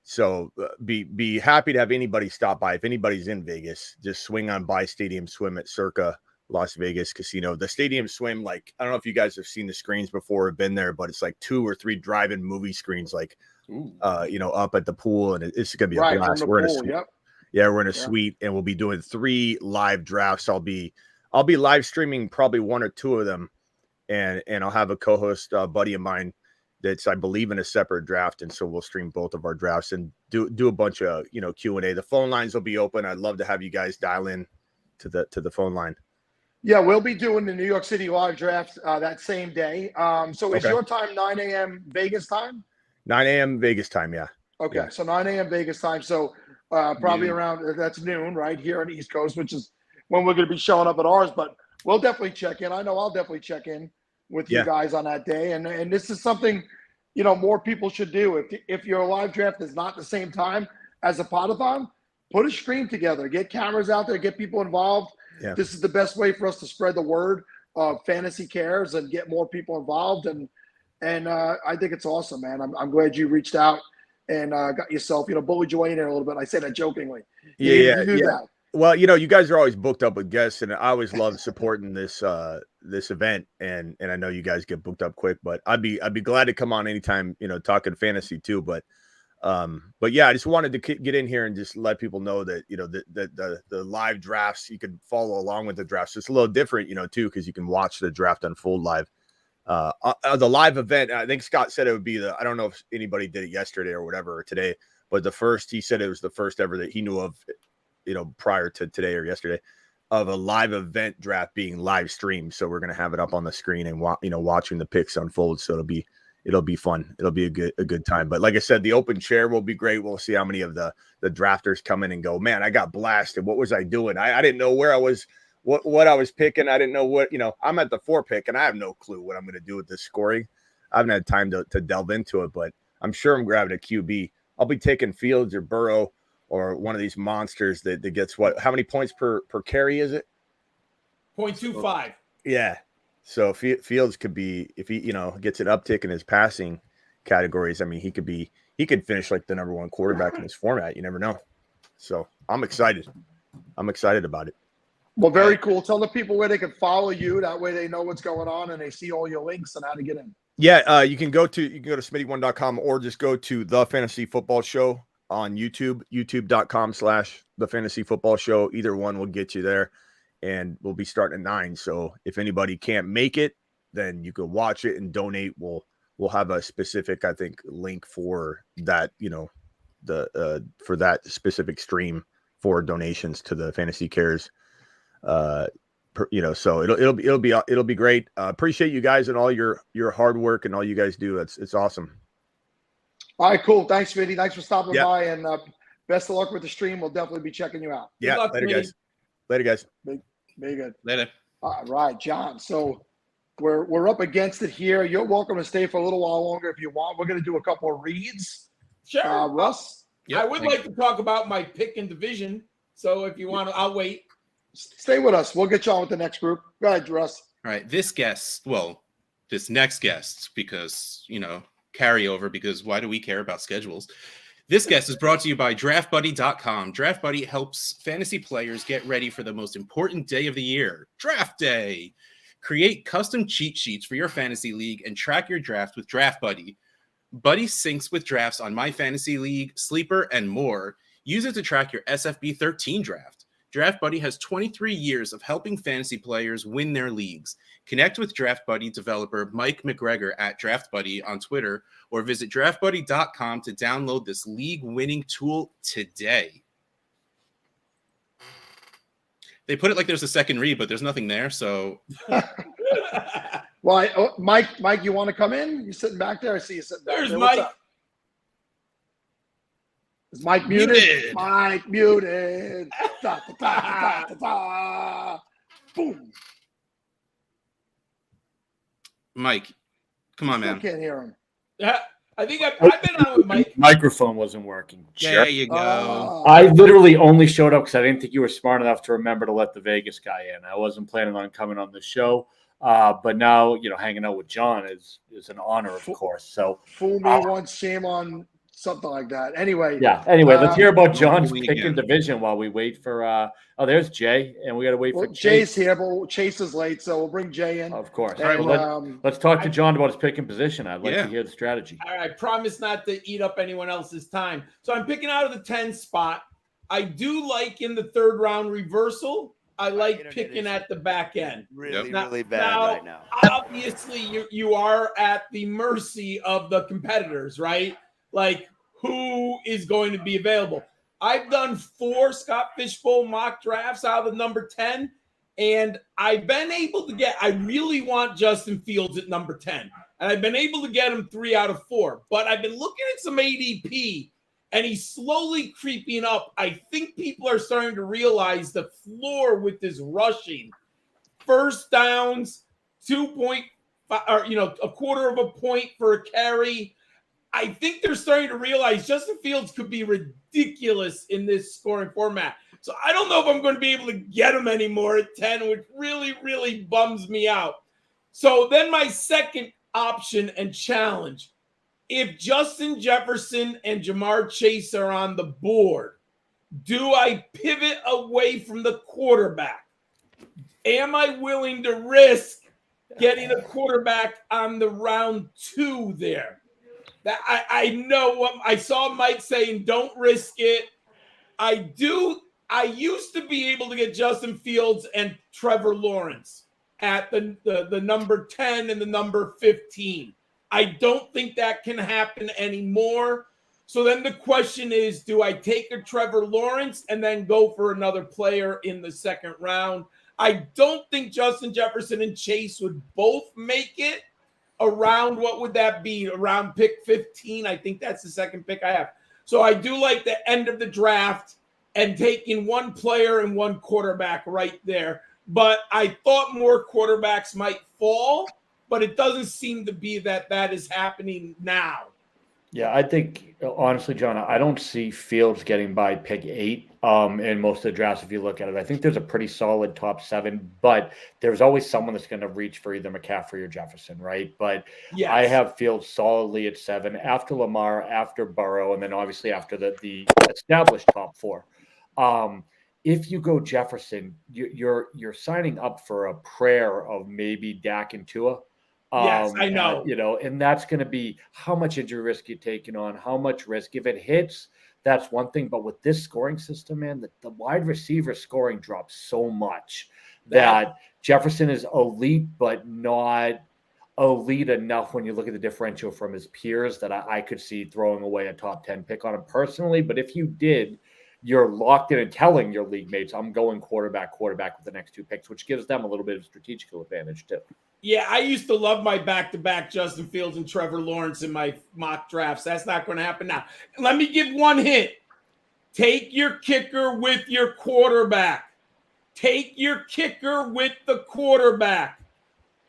So be happy to have anybody stop by. If anybody's in Vegas, just swing on by Stadium Swim at Circa Las Vegas Casino. The Stadium Swim, like, I don't know if you guys have seen the screens before or been there, but it's like 2 or 3 drive-in movie screens, like, you know, up at the pool, and it's gonna be a blast. We're in a suite. Yep. Yeah, we're in a suite, and we'll be doing 3 live drafts. I'll be live streaming probably 1 or 2 of them, and I'll have a co-host buddy of mine that's, I believe, in a separate draft, and so we'll stream both of our drafts and do a bunch of, you know, Q&A. The phone lines will be open. I'd love to have you guys dial in to the phone line. Yeah, we'll be doing the New York City live draft that same day. So is your time 9 a.m. Vegas time? 9 a.m. Vegas time, yeah. Okay, yeah. So 9 a.m. Vegas time. So probably around, that's noon, right, here on the East Coast, which is when we're going to be showing up at ours. But we'll definitely check in. I know I'll definitely check in with you guys on that day. And this is something, you know, more people should do. If your live draft is not the same time as a Podathon, put a stream together. Get cameras out there. Get people involved. Yeah. This is the best way for us to spread the word of Fantasy Cares and get more people involved. And And I think it's awesome, man. I'm glad you reached out and got yourself, bullied your way in there a little bit. I say that jokingly. You do that. Well, you guys are always booked up with guests, and I always love supporting this event. And I know you guys get booked up quick, but I'd be glad to come on anytime. Talking fantasy too. But yeah, I just wanted to get in here and just let people know that the live drafts, you can follow along with the drafts. It's a little different, too, because you can watch the draft unfold live. The live event, I think Scott said it would be I don't know if anybody did it yesterday or whatever or today, but he said it was the first ever that he knew of, prior to today or yesterday, of a live event draft being live streamed. So we're going to have it up on the screen and watching the picks unfold. So it'll be fun. It'll be a good time. But like I said, the open chair will be great. We'll see how many of the drafters come in and go, man, I got blasted. What was I doing? I didn't know where I was. What I was picking, I didn't know what, I'm at the 4 pick and I have no clue what I'm going to do with this scoring. I haven't had time to delve into it, but I'm sure I'm grabbing a QB. I'll be taking Fields or Burrow or one of these monsters that gets how many points per carry is it? 0.25. Yeah. So Fields could be, if he, gets an uptick in his passing categories, I mean, he could finish like the number 1 quarterback in this format. You never know. So I'm excited. I'm excited about it. Well, very cool. Tell the people where they can follow you. That way they know what's going on and they see all your links and how to get in. Yeah, you can go to smitty1.com or just go to The Fantasy Football Show on YouTube, youtube.com/The Fantasy Football Show. Either one will get you there, and we'll be starting at 9. So if anybody can't make it, then you can watch it and donate. We'll have a specific, I think, link for that, for that specific stream for donations to the Fantasy Cares. So it'll be great. Appreciate you guys and all your hard work and all you guys do. It's awesome. All right, cool. Thanks, Vinny. Thanks for stopping by, and best of luck with the stream. We'll definitely be checking you out. Yeah, later, guys. Later, guys. Very good. Later. All right, John. So we're up against it here. You're welcome to stay for a little while longer if you want. We're going to do a couple of reads. Sure. Russ? I would like to talk about my pick and division. So if you want to, I'll wait. Stay with us. We'll get you on with the next group. Go ahead, Russ. All right. This next guest, because, carryover, because why do we care about schedules? This guest is brought to you by DraftBuddy.com. DraftBuddy helps fantasy players get ready for the most important day of the year, Draft Day. Create custom cheat sheets for your fantasy league and track your draft with DraftBuddy. Buddy syncs with drafts on My Fantasy League, Sleeper, and more. Use it to track your SFB 13 draft. DraftBuddy has 23 years of helping fantasy players win their leagues. Connect with DraftBuddy developer Mike McGregor at DraftBuddy on Twitter or visit DraftBuddy.com to download this league-winning tool today. They put it like there's a second read, but there's nothing there, so... Well, Mike, you want to come in? You sitting back there? I see you sitting back there. There's Mike. Is Mike muted? Mike muted. Da, da, da, da, da. Boom. Mike, come on, man. I can't hear him. Yeah, I think I've been on with Mike. Microphone wasn't working. There you go. I literally only showed up because I didn't think you were smart enough to remember to let the Vegas guy in. I wasn't planning on coming on the show. But now, hanging out with John is an honor, of course. So fool me once, shame on something like that. Anyway. Yeah. Anyway, let's hear about John's pick and division while we wait for there's Jay, and we got to wait for Jay's here, but Chase is late, so we'll bring Jay in. Of course. And, All right, let's talk to John about his pick and position. I'd like to hear the strategy. All right, I promise not to eat up anyone else's time. So I'm picking out of the 10 spot. I do like in the 3rd round reversal. I like picking at the back end. Really bad right now. Obviously, you are at the mercy of the competitors, right? Like, who is going to be available? I've done 4 Scott Fishbowl mock drafts out of the number 10, and I've been able to I really want Justin Fields at number 10, and I've been able to get him 3 out of 4, but I've been looking at some ADP, and he's slowly creeping up. I think people are starting to realize the floor with this rushing. First downs, 2.5, or a quarter of a point for a carry. I think they're starting to realize Justin Fields could be ridiculous in this scoring format. So I don't know if I'm going to be able to get him anymore at 10, which really, really bums me out. So then my second option and challenge. If Justin Jefferson and Jamar Chase are on the board, do I pivot away from the quarterback? Am I willing to risk getting a quarterback on the round 2 there? That I know what I saw Mike saying, don't risk it. I used to be able to get Justin Fields and Trevor Lawrence at the number 10 and the number 15. I don't think that can happen anymore. So then the question is, do I take a Trevor Lawrence and then go for another player in the second round? I don't think Justin Jefferson and Chase would both make it around, what would that be? Around pick 15. I think that's the second pick I have. So I do like the end of the draft and taking one player and one quarterback right there. But I thought more quarterbacks might fall, but it doesn't seem to be that is happening now. Yeah, I think, honestly, John, I don't see Fields getting by pick 8 in most of the drafts if you look at it. I think there's a pretty solid top 7, but there's always someone that's going to reach for either McCaffrey or Jefferson, right? But yes. I have Fields solidly at 7, after Lamar, after Burrow, and then obviously after the established top 4. If you go Jefferson, you're signing up for a prayer of maybe Dak and Tua. Yes, I know. And that's going to be how much injury risk you're taking on, how much risk. If it hits, that's one thing. But with this scoring system, man, the wide receiver scoring drops so much that Jefferson is elite, but not elite enough when you look at the differential from his peers that I could see throwing away a top 10 pick on him personally. But if you did, you're locked in and telling your league mates, I'm going quarterback with the next 2 picks, which gives them a little bit of strategical advantage too. Yeah, I used to love my back-to-back Justin Fields and Trevor Lawrence in my mock drafts. That's not going to happen now. Let me give one hint. Take your kicker with your quarterback. Take your kicker with the quarterback.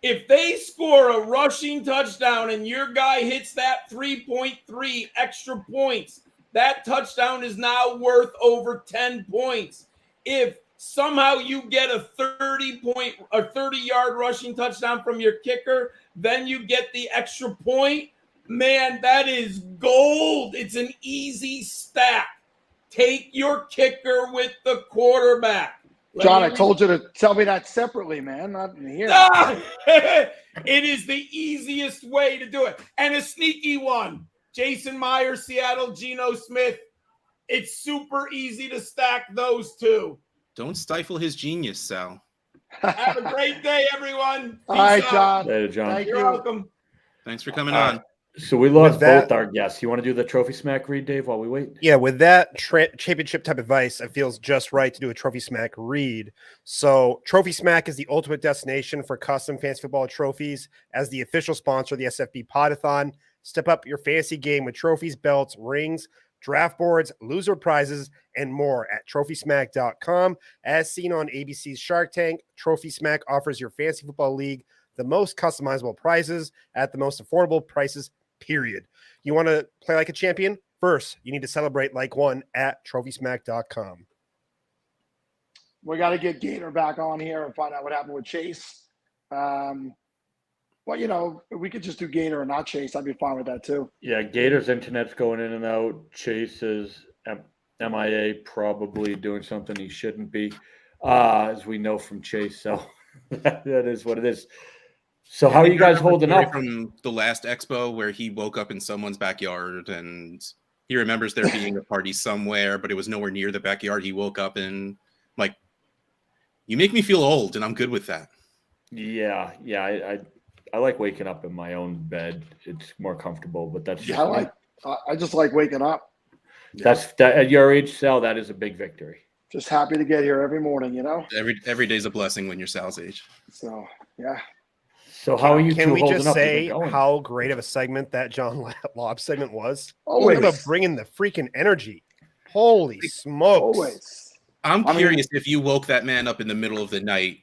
If they score a rushing touchdown and your guy hits that 3.3 extra points, that touchdown is now worth over 10 points. If somehow you get a 30-yard rushing touchdown from your kicker, then you get the extra point. Man, that is gold. It's an easy stack. Take your kicker with the quarterback. John, I told you to tell me that separately, man. Not in here. It is the easiest way to do it. And a sneaky one. Jason Myers, Seattle, Geno Smith. It's super easy to stack those two. Don't stifle his genius, Sal. Have a great day, everyone. Peace All right, out. John. Later, John. Thank You're you. welcome. Thanks for coming on. So we lost With that- both our guests. You want to do the trophy smack read, Dave, while we wait? Yeah, with that championship type advice, it feels just right to do a Trophy Smack read. So Trophy Smack is the ultimate destination for custom fantasy football trophies. As the official sponsor of the SFB Podathon, step up your fantasy game with trophies, belts, rings, draft boards, loser prizes, and more at TrophySmack.com. As seen on ABC's Shark Tank, Trophy Smack offers your fantasy football league the most customizable prizes at the most affordable prices, period. You want to play like a champion? First, you need to celebrate like one at TrophySmack.com. We got to get Gator back on here and find out what happened with Chase. Well, we could just do Gator and not Chase. I'd be fine with that too. Yeah, Gator's internet's going in and out. Chase is MIA, probably doing something he shouldn't be, as we know from Chase. So that is what it is. So how are you guys holding up? From the last expo where he woke up in someone's backyard and he remembers there being a party somewhere, but it was nowhere near the backyard he woke up in. Like, you make me feel old, and I'm good with that. Yeah. I like waking up in my own bed. It's more comfortable, but that's just I just like waking up. That at your age, Sal, that is a big victory. Just happy to get here every morning, Every day's a blessing when you're Sal's age. So yeah. So how are you Can two we holding just up? say how great of a segment that John Lobb segment was? Always. Talk about bringing the freaking energy. Holy smokes. Always. I'm curious if you woke that man up in the middle of the night,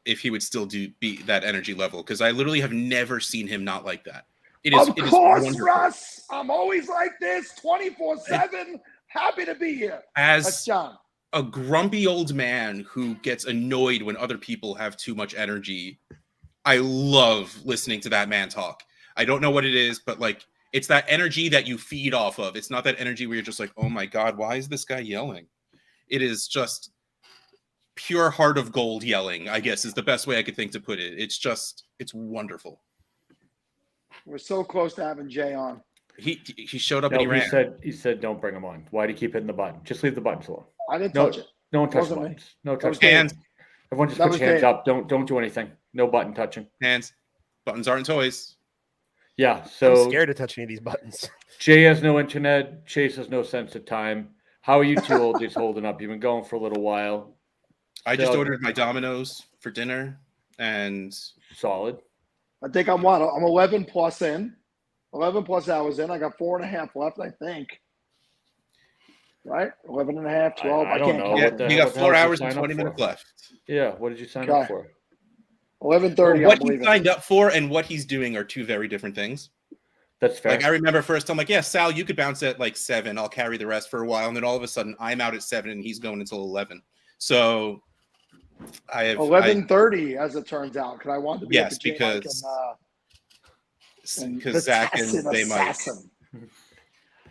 if he would still be that energy level, because I literally have never seen him not like that. It is wonderful. Russ. I'm always like this, 24/7. Happy to be here. That's John. A grumpy old man who gets annoyed when other people have too much energy, I love listening to that man talk. I don't know what it is, but like it's that energy that you feed off of. It's not that energy where you're just like, oh my God, why is this guy yelling? It is just pure heart of gold yelling, I guess is the best way I could think to put it. It's wonderful. We're so close to having Jay on. He showed up No, and he ran. he said don't bring him on. Why do you keep hitting the button? Just leave the buttons alone. I didn't touch it. No one touch the Wasn't me. buttons. No That touch was the hands. buttons. Everyone just That put was your hands Dave. up. Don't do anything. No button touching. Hands. Buttons aren't toys. Yeah. I'm So scared to touch any of these buttons. Jay has no internet. Chase has no sense of time. How are you two oldies holding up? You've been going for a little while. I just Still ordered my Domino's for dinner and solid. I think I'm 11 plus in. 11 plus hours in. I got 4.5 left, I think. Right? 11 and a half, 12. I don't can't know. count. yeah, What the you hell- got what the 4 hell did you hours and sign up 20 minutes for? left. Yeah. What did you sign Okay. up for? 11:30. What I'm he leaving. signed up for and what he's doing are two very different things. That's fair. Like I remember first, I'm like, yeah, Sal, you could bounce at like 7. I'll carry the rest for a while, and then all of a sudden, I'm out at 7, and he's going until 11. So I have 11:30, as it turns out, because I wanted to be Yes, at the J-Mike because the Zach and assassin, they might assassin.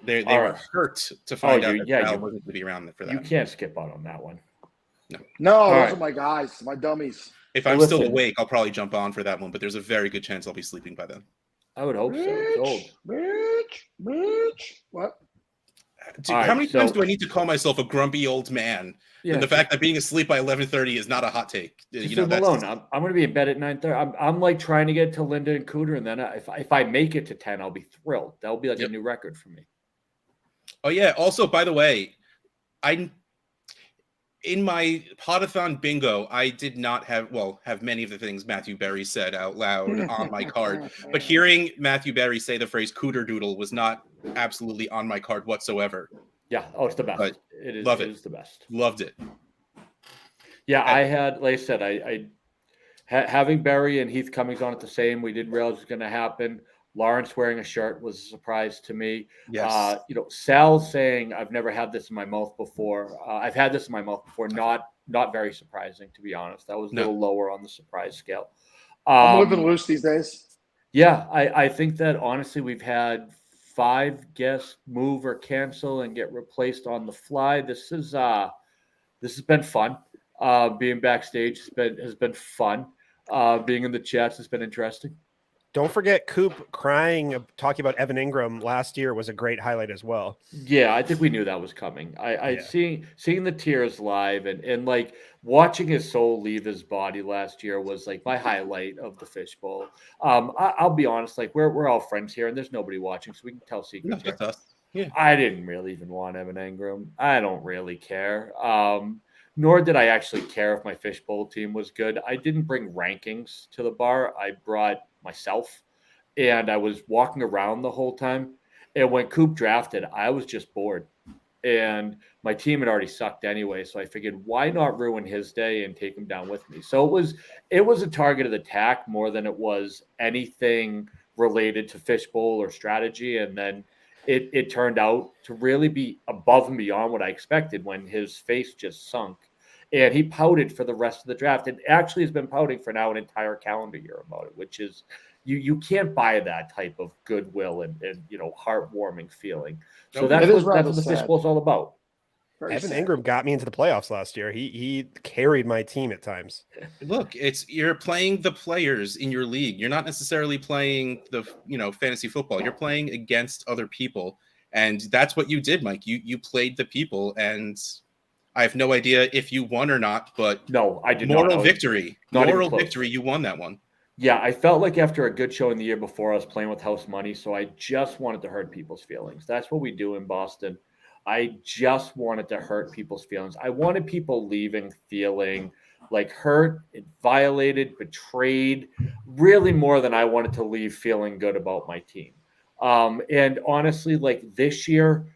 they All were right. hurt to find out you- that yeah, Sal you- wasn't going to be around for You that. can't skip out on that one. No, All those right. are my guys, my dummies. If I'm Well, still listen. awake, I'll probably jump on for that one, but there's a very good chance I'll be sleeping by then. I would hope so. It's old. Bitch. What? Dude, All how right, many times so- do I need to call myself a grumpy old man? Yeah, And the fact that being asleep by 11:30 is not a hot take. Just You know, leave that's alone. I'm going to be in bed at 9:30. I'm like trying to get to Linda and Cooter, and then if I make it to 10, I'll be thrilled. That'll be like a new record for me. Oh yeah. Also, by the way, in my Podathon bingo, I did not have many of the things Matthew Berry said out loud on my card. But hearing Matthew Berry say the phrase "cooter doodle" was not absolutely on my card whatsoever. Yeah. Oh, it's the best. But It is. love It it. is the best. Loved it. Yeah, I had, like I said, having Barry and Heath Cummings on at the same. We didn't realize it was going to happen. Lawrence wearing a shirt was a surprise to me. Yes. Sal saying, "I've never had this in my mouth before." I've had this in my mouth before. Not very surprising, to be honest. That was a little lower on the surprise scale. I'm living loose these days. Yeah, I think that honestly, we've had 5 guests move or cancel and get replaced on the fly. This has been fun. Being backstage has been fun. Being in the chats has been interesting. Don't forget Coop crying, talking about Evan Ingram last year was a great highlight as well. Yeah, I think we knew that was coming. Seeing the tears live and like watching his soul leave his body last year was like my highlight of the fishbowl. I'll be honest, like we're all friends here and there's nobody watching, so we can tell secrets. That's us. Yeah. I didn't really even want Evan Ingram. I don't really care. Nor did I actually care if my fishbowl team was good. I didn't bring rankings to the bar. I brought myself, and I was walking around the whole time. And when Coop drafted, I was just bored, and my team had already sucked anyway. So I figured, why not ruin his day and take him down with me? So it was a targeted attack more than it was anything related to fishbowl or strategy. And then it turned out to really be above and beyond what I expected when his face just sunk. And he pouted for the rest of the draft. And actually has been pouting for now an entire calendar year about it, which is you can't buy that type of goodwill and heartwarming feeling. So that's what the fishbowl is all about. Evan Ingram got me into the playoffs last year. He carried my team at times. Look, you're playing the players in your league. You're not necessarily playing the fantasy football. You're playing against other people, and that's what you did, Mike. You played the people, and I have no idea if you won or not. But no, I did moral not. victory. Moral victory. You won that one. Yeah, I felt like after a good showing the year before, I was playing with house money, so I just wanted to hurt people's feelings. That's what we do in Boston. I just wanted to hurt people's feelings. I wanted people leaving feeling like hurt, violated, betrayed, really more than I wanted to leave feeling good about my team. And honestly, like this year,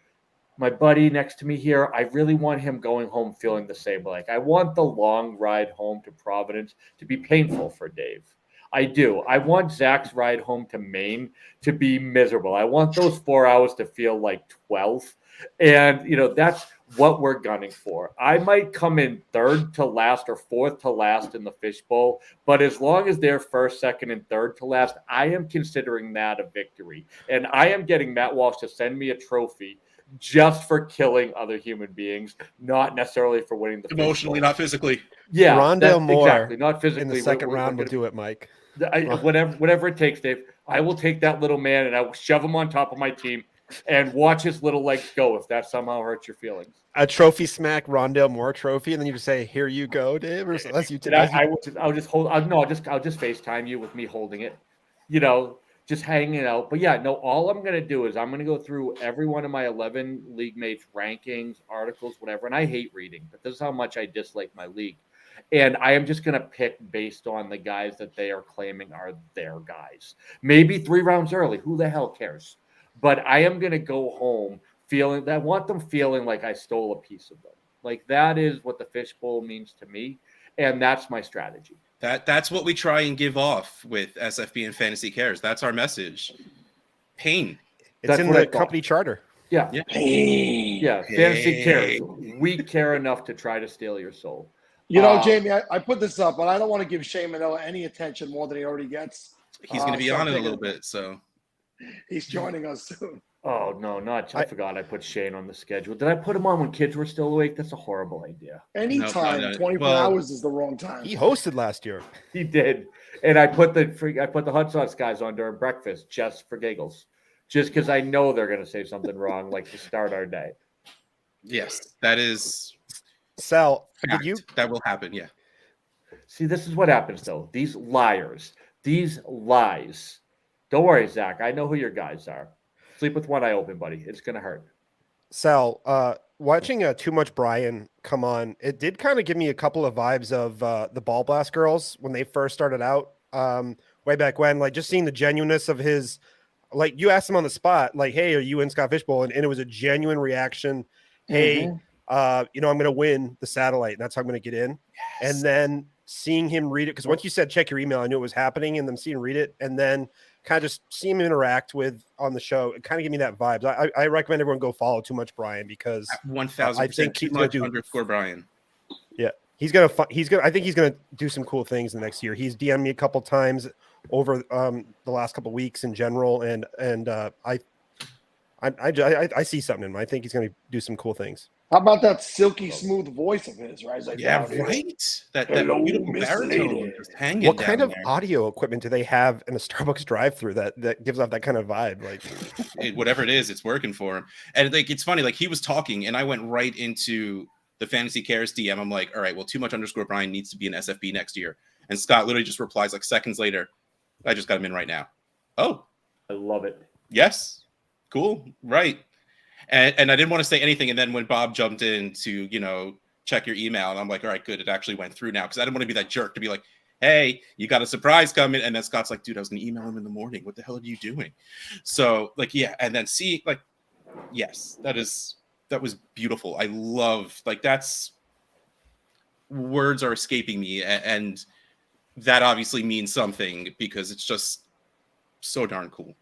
my buddy next to me here, I really want him going home feeling the same. Like I want the long ride home to Providence to be painful for Dave. I do. I want Zach's ride home to Maine to be miserable. I want those 4 hours to feel like 12. And, that's what we're gunning for. I might come in third to last or fourth to last in the fishbowl, but as long as they're first, second, and third to last, I am considering that a victory. And I am getting Matt Walsh to send me a trophy just for killing other human beings, not necessarily for winning the Emotionally, not physically. Yeah, Rondale Moore exactly. Not physically. in the second round will do it, Mike. Whatever it takes, Dave. I will take that little man and I will shove him on top of my team and watch his little legs go if that somehow hurts your feelings. A trophy smack Rondale Moore trophy, and then you just say, "Here you go, Dave." Or as you, I'll just hold. I'll just FaceTime you with me holding it. Just hanging out. But yeah, no. All I'm gonna do is I'm gonna go through every one of my 11 league mates' rankings, articles, whatever. And I hate reading, but this is how much I dislike my league. And I am just going to pick based on the guys that they are claiming are their guys. Maybe 3 rounds early. Who the hell cares? But I am going to go home feeling that I want them feeling like I stole a piece of them. Like that is what the fishbowl means to me. And that's my strategy. That's what we try and give off with SFB and Fantasy Cares. That's our message. Pain. It's in the company charter. Yeah. Pain. Yeah. Fantasy Cares. We care enough to try to steal your soul. Jamie, I put this up, but I don't want to give Shane Manila any attention more than he already gets. He's going to be on it a little bit, so. He's joining us soon. Oh, no, I forgot I put Shane on the schedule. Did I put him on when kids were still awake? That's a horrible idea. Anytime, 24 hours is the wrong time. He hosted last year. He did. And I put the hot sauce guys on during breakfast just for giggles. Just because I know they're going to say something wrong, like to start our day. Yes, that is... Sal, that will happen, yeah. See, this is what happens, though. These liars, these lies. Don't worry, Zach. I know who your guys are. Sleep with one eye open, buddy. It's going to hurt. Sal, watching Too Much Brian come on, it did kind of give me a couple of vibes of the Ball Blast Girls when they first started out way back when. Like, just seeing the genuineness of his, like, you asked him on the spot, like, hey, are you in Scott Fishbowl? And it was a genuine reaction. Hey, I'm going to win the satellite, and that's how I'm going to get in. Yes. And then seeing him read it, because once you said check your email, I knew it was happening, and then seeing him read it, and then kind of just see him interact with on the show, it kind of gave me that vibe. I recommend everyone go follow Too Much Brian because 1,000%. I think he's going to do _Brian. Yeah, I think he's gonna do some cool things in the next year. He's DM'd me a couple times over the last couple weeks in general, and I see something in him. I think he's gonna do some cool things. How about that silky smooth voice of his, right? Like, right. That beautiful baritone just hanging. What kind of there. audio equipment do they have in a Starbucks drive-through that gives off that kind of vibe? Like, whatever it is, it's working for him. And like, it's funny. Like, he was talking, and I went right into the Fantasy Cares DM. I'm like, all right, well, Too Much _Brian needs to be an SFB next year. And Scott literally just replies like seconds later, I just got him in right now. Oh, I love it. Yes, cool, right. And I didn't want to say anything. And then when Bob jumped in to, check your email, and I'm like, all right, good. It actually went through now. Because I didn't want to be that jerk to be like, hey, you got a surprise coming. And then Scott's like, dude, I was going to email him in the morning. What the hell are you doing? So like, yeah. And then see, like, yes, that was beautiful. I love, like, that's, words are escaping me. And that obviously means something because it's just so darn cool.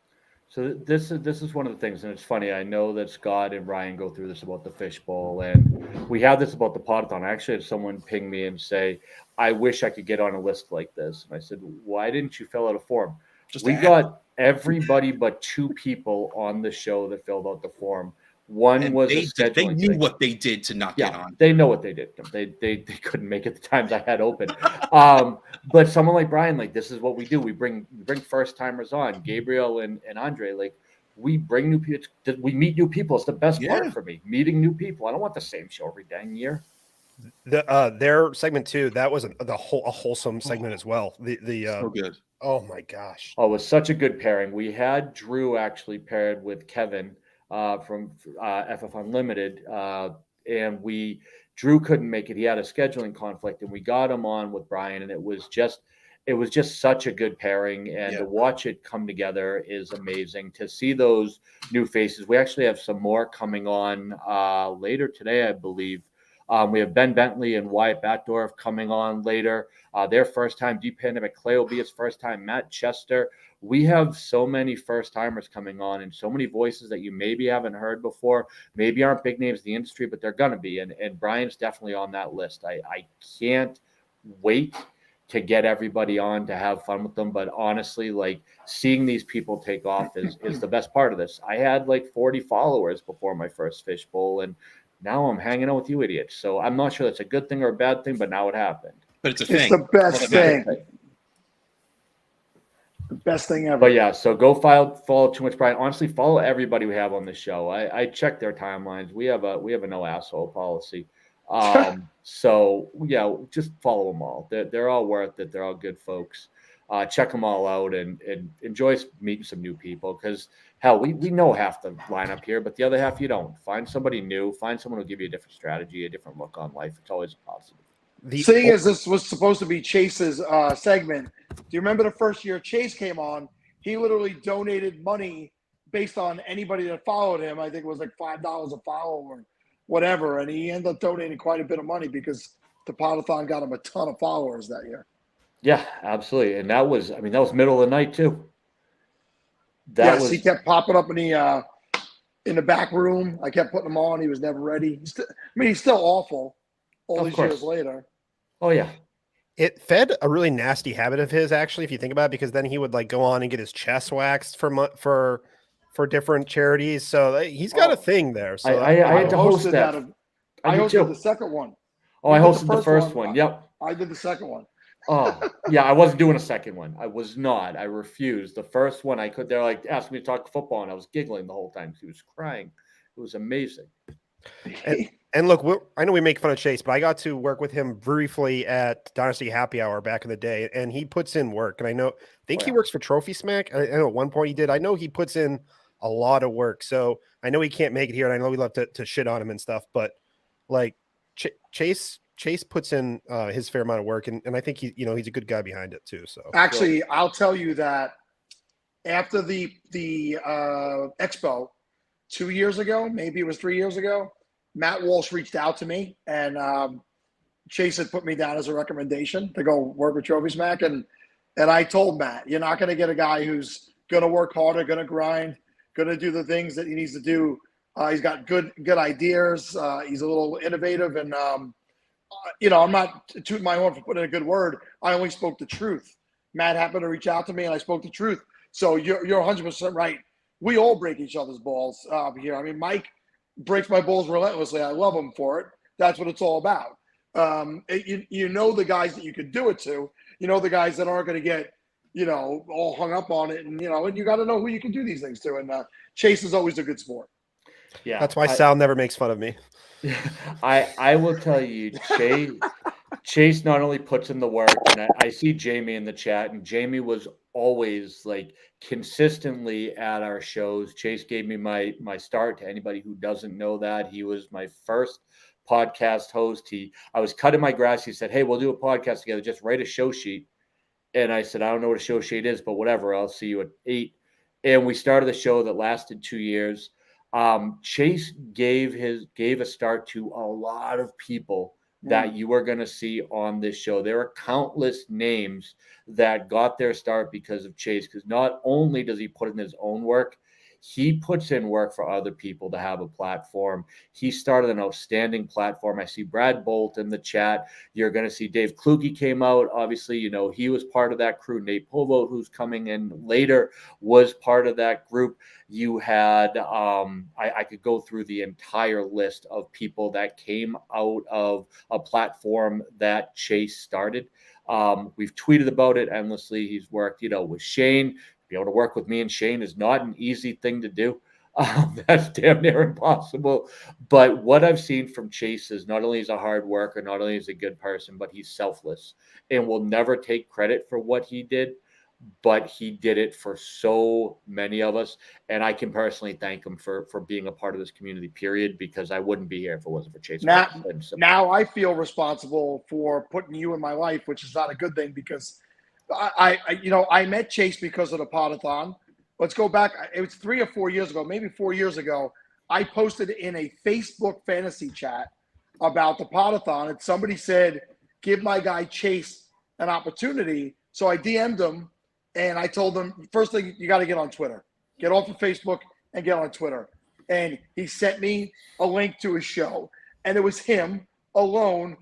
So this is one of the things, and it's funny. I know that Scott and Ryan go through this about the fishbowl, and we have this about the Podathon. I actually had someone ping me and say, "I wish I could get on a list like this." And I said, "Why didn't you fill out a form?" We got everybody but 2 people on the show that filled out the form. One and was they knew what they did to not get on. They know what they did. They couldn't make it the times I had open. But someone like Brian, like, this is what we do. We bring first timers on. Gabriel and Andre, like, we bring new people. We meet new people. It's the best part for me, meeting new people. I don't want the same show every dang year. Their segment 2, that was a wholesome segment as well. So good. Oh my gosh. Oh, it was such a good pairing. We had Drew actually paired with Kevin from FF Unlimited, and Drew couldn't make it. He had a scheduling conflict, and we got him on with Brian, and it was just such a good pairing. And to watch it come together is amazing. To see those new faces, we actually have some more coming on later today, I believe. We have Ben Bentley and Wyatt Batdorf coming on later. Their first time. Deep Pandemic Clay will be his first time. Matt Chester. We have so many first timers coming on and so many voices that you maybe haven't heard before, maybe aren't big names in the industry, but they're going to be. And Brian's definitely on that list. I can't wait to get everybody on to have fun with them. But honestly, like seeing these people take off is the best part of this. I had like 40 followers before my first fishbowl, and now I'm hanging out with you idiots. So I'm not sure that's a good thing or a bad thing, but now it happened. But it's a It's thing. the best thing. The best thing ever. But yeah, so go follow Too Much Brian. Honestly, follow everybody we have on the show. I check their timelines. We have a no asshole policy. So yeah, just follow them all. They're all worth it. They're all good folks. Check them all out and enjoy meeting some new people, because hell, we know half the lineup here, but the other half you don't. Find somebody new. Find someone who'll give you a different strategy, a different look on life. It's always a positive. Seeing as this was supposed to be Chase's segment, do you remember the first year Chase came on? He literally donated money based on anybody that followed him. I think it was like $5 a follow or whatever, and he ended up donating quite a bit of money because the Podathon got him a ton of followers that year. Yeah, absolutely. And that was middle of the night too. He kept popping up in the back room. I kept putting him on. He was never ready. He's still awful all these years later. Oh yeah. It fed a really nasty habit of his, actually, if you think about it, because then he would like go on and get his chest waxed for different charities. So he's got a thing there. So I had to host that. I hosted the second one. Oh, I hosted the first one. Yep. I did the second one. Oh, yeah, I wasn't doing a second one. I was not. I refused. The first one I could. They're like asking me to talk football, and I was giggling the whole time. He was crying. It was amazing. And look, I know we make fun of Chase, but I got to work with him briefly at Dynasty Happy Hour back in the day, and he puts in work. And I think he works for Trophy Smack. I know at one point he did. I know he puts in a lot of work. So I know he can't make it here, and I know we love to shit on him and stuff, but like Chase puts in his fair amount of work, and I think he's a good guy behind it too. So actually, I'll tell you that after the expo 2 years ago, maybe it was 3 years ago, Matt Walsh reached out to me, and Chase had put me down as a recommendation to go work with Trophy Smack, and I told Matt, you're not going to get a guy who's going to work harder, going to grind, going to do the things that he needs to do. He's got good ideas. He's a little innovative, and I'm not tooting my horn for putting in a good word. I only spoke the truth. Matt happened to reach out to me, and I spoke the truth. So you're 100% right. We all break each other's balls here. I mean, Mike breaks my balls relentlessly. I love him for it. That's what it's all about. You know the guys that you could do it to. You know the guys that aren't going to get, all hung up on it. And, and you got to know who you can do these things to. And Chase is always a good sport. Yeah, that's why Sal never makes fun of me. I will tell you, Chase not only puts in the work, and I see Jamie in the chat, and Jamie was always like consistently at our shows. Chase gave me my start. To anybody who doesn't know that, he was my first podcast host. I was cutting my grass. He said, "Hey, we'll do a podcast together. Just write a show sheet." And I said, "I don't know what a show sheet is, but whatever. I'll see you at 8." And we started a show that lasted 2 years. Chase gave a start to a lot of people that you are going to see on this show. There are countless names that got their start because of Chase, because not only does he put in his own work, he puts in work for other people to have a platform. He started an outstanding platform. I see Brad Bolt in the chat. You're going to see Dave Kluge came out. Obviously, he was part of that crew. Nate Povo, who's coming in later, was part of that group. You had, I could go through the entire list of people that came out of a platform that Chase started. We've tweeted about it endlessly. He's worked, with Shane. Be able to work with me and Shane is not an easy thing to do. That's damn near impossible. But what I've seen from Chase is not only is a hard worker, not only is a good person, but he's selfless and will never take credit for what he did. But he did it for so many of us. And I can personally thank him for being a part of this community, period, because I wouldn't be here if it wasn't for Chase. Now I feel responsible for putting you in my life, which is not a good thing, because I met Chase because of the Podathon. Let's go back. It was 3 or 4 years ago, maybe 4 years ago. I posted in a Facebook fantasy chat about the Podathon, and somebody said, give my guy Chase an opportunity. So I DM'd him, and I told him, first thing, you got to get on Twitter. Get off of Facebook and get on Twitter. And he sent me a link to his show, and it was him alone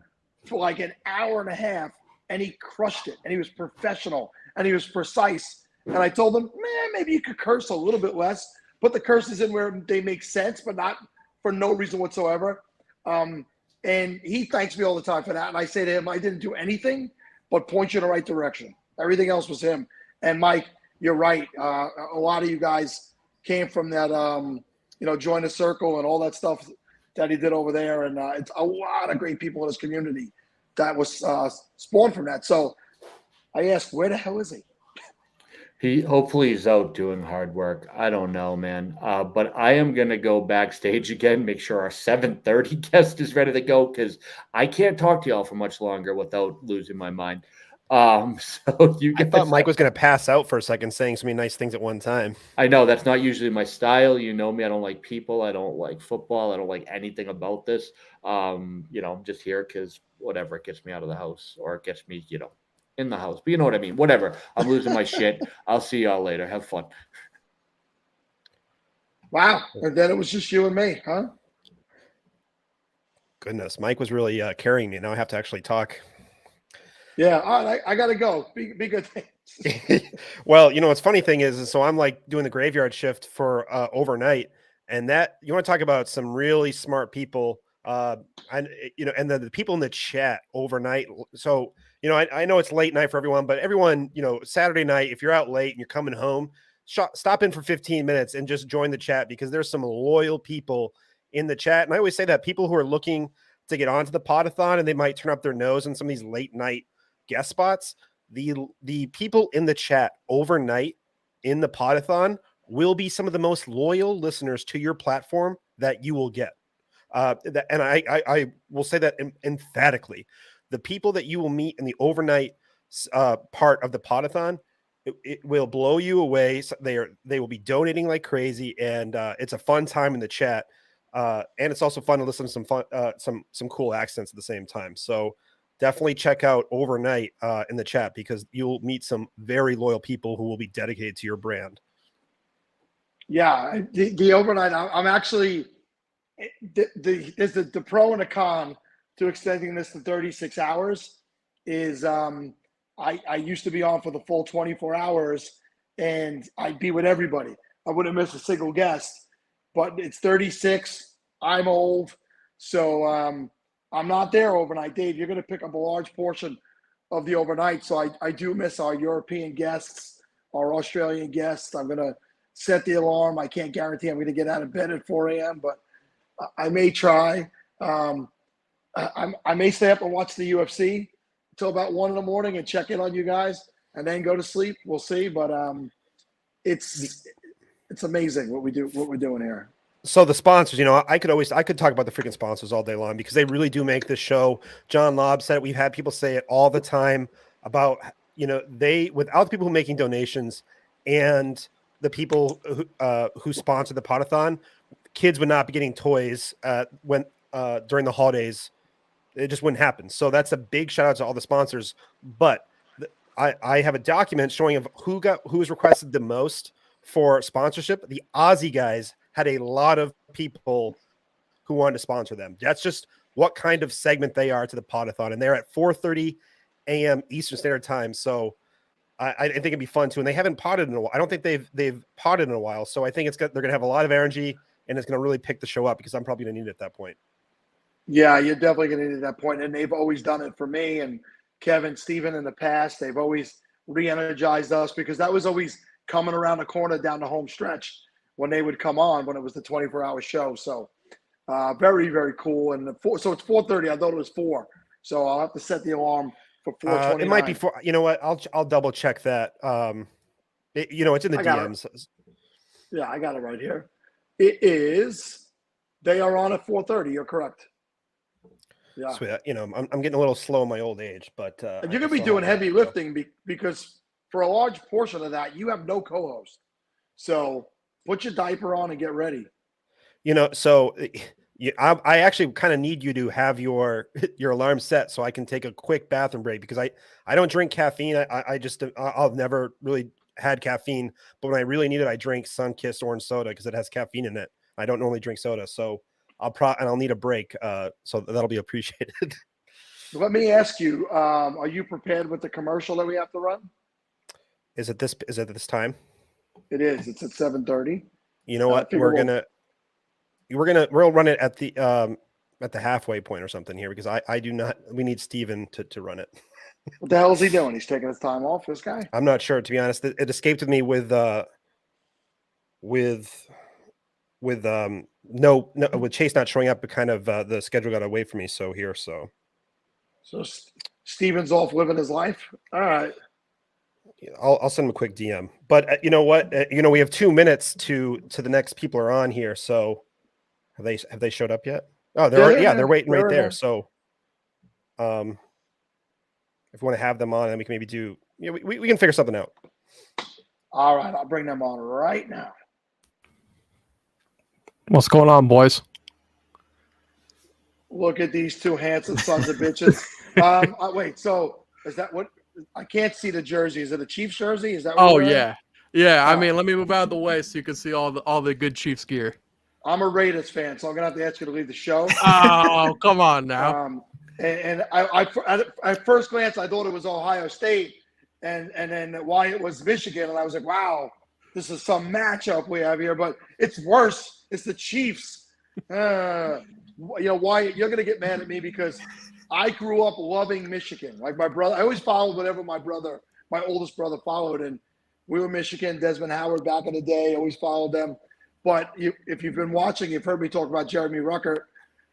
for like an hour and a half, and he crushed it, and he was professional, and he was precise. And I told him, man, maybe you could curse a little bit less, put the curses in where they make sense, but not for no reason whatsoever. And he thanks me all the time for that. And I say to him, I didn't do anything but point you in the right direction. Everything else was him. And Mike, you're right. A lot of you guys came from that, join the circle and all that stuff that he did over there. And it's a lot of great people in his community that was spawned from that. So I asked, where the hell is he? Hopefully he's out doing hard work. I don't know, man. But I am gonna go backstage again, make sure our 7:30 guest is ready to go, because I can't talk to y'all for much longer without losing my mind. So you guys, I thought Mike was going to pass out for a second, saying so many nice things at one time. I know that's not usually my style. You know me. I don't like people. I don't like football. I don't like anything about this. I'm just here because whatever, it gets me out of the house, or it gets me, in the house. But you know what I mean? Whatever. I'm losing my shit. I'll see y'all later. Have fun. Wow. And then it was just you and me, huh? Goodness, Mike was really carrying me. Now I have to actually talk. Yeah, all right, I gotta go. Be good. Well, what's funny thing is so I'm like doing the graveyard shift for overnight, and that you want to talk about some really smart people, and the people in the chat overnight. So I know it's late night for everyone, but everyone, Saturday night, if you're out late and you're coming home, stop in for 15 minutes and just join the chat, because there's some loyal people in the chat. And I always say that people who are looking to get onto the Podathon and they might turn up their nose on some of these late night guest spots, the people in the chat overnight in the Podathon will be some of the most loyal listeners to your platform that you will get. And I will say that emphatically. The people that you will meet in the overnight part of the Podathon, it will blow you away. So they will be donating like crazy, and it's a fun time in the chat. And it's also fun to listen to some cool accents at the same time. So definitely check out overnight in the chat, because you'll meet some very loyal people who will be dedicated to your brand. Yeah, the overnight. I'm actually there's the pro and a con to extending this to 36 hours. Is I used to be on for the full 24 hours, and I'd be with everybody. I wouldn't miss a single guest. But it's 36. I'm old, so I'm not there overnight. Dave, you're going to pick up a large portion of the overnight. So I do miss our European guests, our Australian guests. I'm going to set the alarm. I can't guarantee I'm going to get out of bed at 4 a.m., but I may try. I may stay up and watch the UFC until about 1 in the morning and check in on you guys, and then go to sleep. We'll see. But it's amazing what we're doing here. So the sponsors, I could talk about the freaking sponsors all day long, because they really do make this show. John Lobb said it. We've had people say it all the time about, without the people who are making donations and the people who sponsor the Podathon, kids would not be getting toys during the holidays. It just wouldn't happen. So that's a big shout out to all the sponsors. But I have a document showing of who was requested the most for sponsorship. The Aussie guys had a lot of people who wanted to sponsor them. That's just what kind of segment they are to the Podathon. And they're at 4:30 a.m. Eastern Standard Time. So I think it'd be fun too. And they haven't potted in a while. I don't think they've potted in a while. So I think they're going to have a lot of energy, and it's going to really pick the show up, because I'm probably going to need it at that point. Yeah, you're definitely going to need it at that point. And they've always done it for me and Kevin, Steven in the past. They've always re-energized us, because that was always coming around the corner down the home stretch when they would come on, when it was the 24-hour show. So very, very cool. And so it's 4:30. I thought it was 4. So I'll have to set the alarm for 4:29. It might be 4. You know what? I'll double check that. It's in the DMs. Yeah, I got it right here. It is. They are on at 4:30. You're correct. Yeah. Sweet. I'm getting a little slow in my old age, but and you're going to be doing heavy lifting because for a large portion of that, you have no co-host. So put your diaper on and get ready. So I actually kind of need you to have your alarm set so I can take a quick bathroom break, because I don't drink caffeine. I've never really had caffeine, but when I really need it, I drink Sunkist orange soda because it has caffeine in it. I don't normally drink soda, so I'll need a break. So that'll be appreciated. Let me ask you: are you prepared with the commercial that we have to run? Is it this time? It is. It's at 7:30. You know what? We'll run it at the halfway point or something here, because I do not. We need Steven to run it. What the hell is he doing? He's taking his time off. This guy. I'm not sure, to be honest. It escaped me with Chase not showing up, but kind of the schedule got away from me. So Steven's off living his life. All right. I'll send him a quick DM. But you know what? We have 2 minutes to the next people are on here. So have they showed up yet? Oh, they're waiting right there. So if you want to have them on, then we can maybe do. We can figure something out. All right, I'll bring them on right now. What's going on, boys? Look at these two handsome sons of bitches. Wait, so is that what? I can't see the jersey. Is it a Chiefs jersey? Is that? What yeah. I mean, let me move out of the way so you can see all the good Chiefs gear. I'm a Raiders fan, so I'm gonna have to ask you to leave the show. Oh, come on now. And I at first glance I thought it was Ohio State, and then why it was Michigan, and I was like, wow, this is some matchup we have here, but it's worse. It's the Chiefs. Why you're gonna get mad at me because I grew up loving Michigan. Like my brother, I always followed whatever my oldest brother followed, and we were Michigan. Desmond Howard back in the day, always followed them. But if you've been watching, you've heard me talk about Jeremy Ruckert,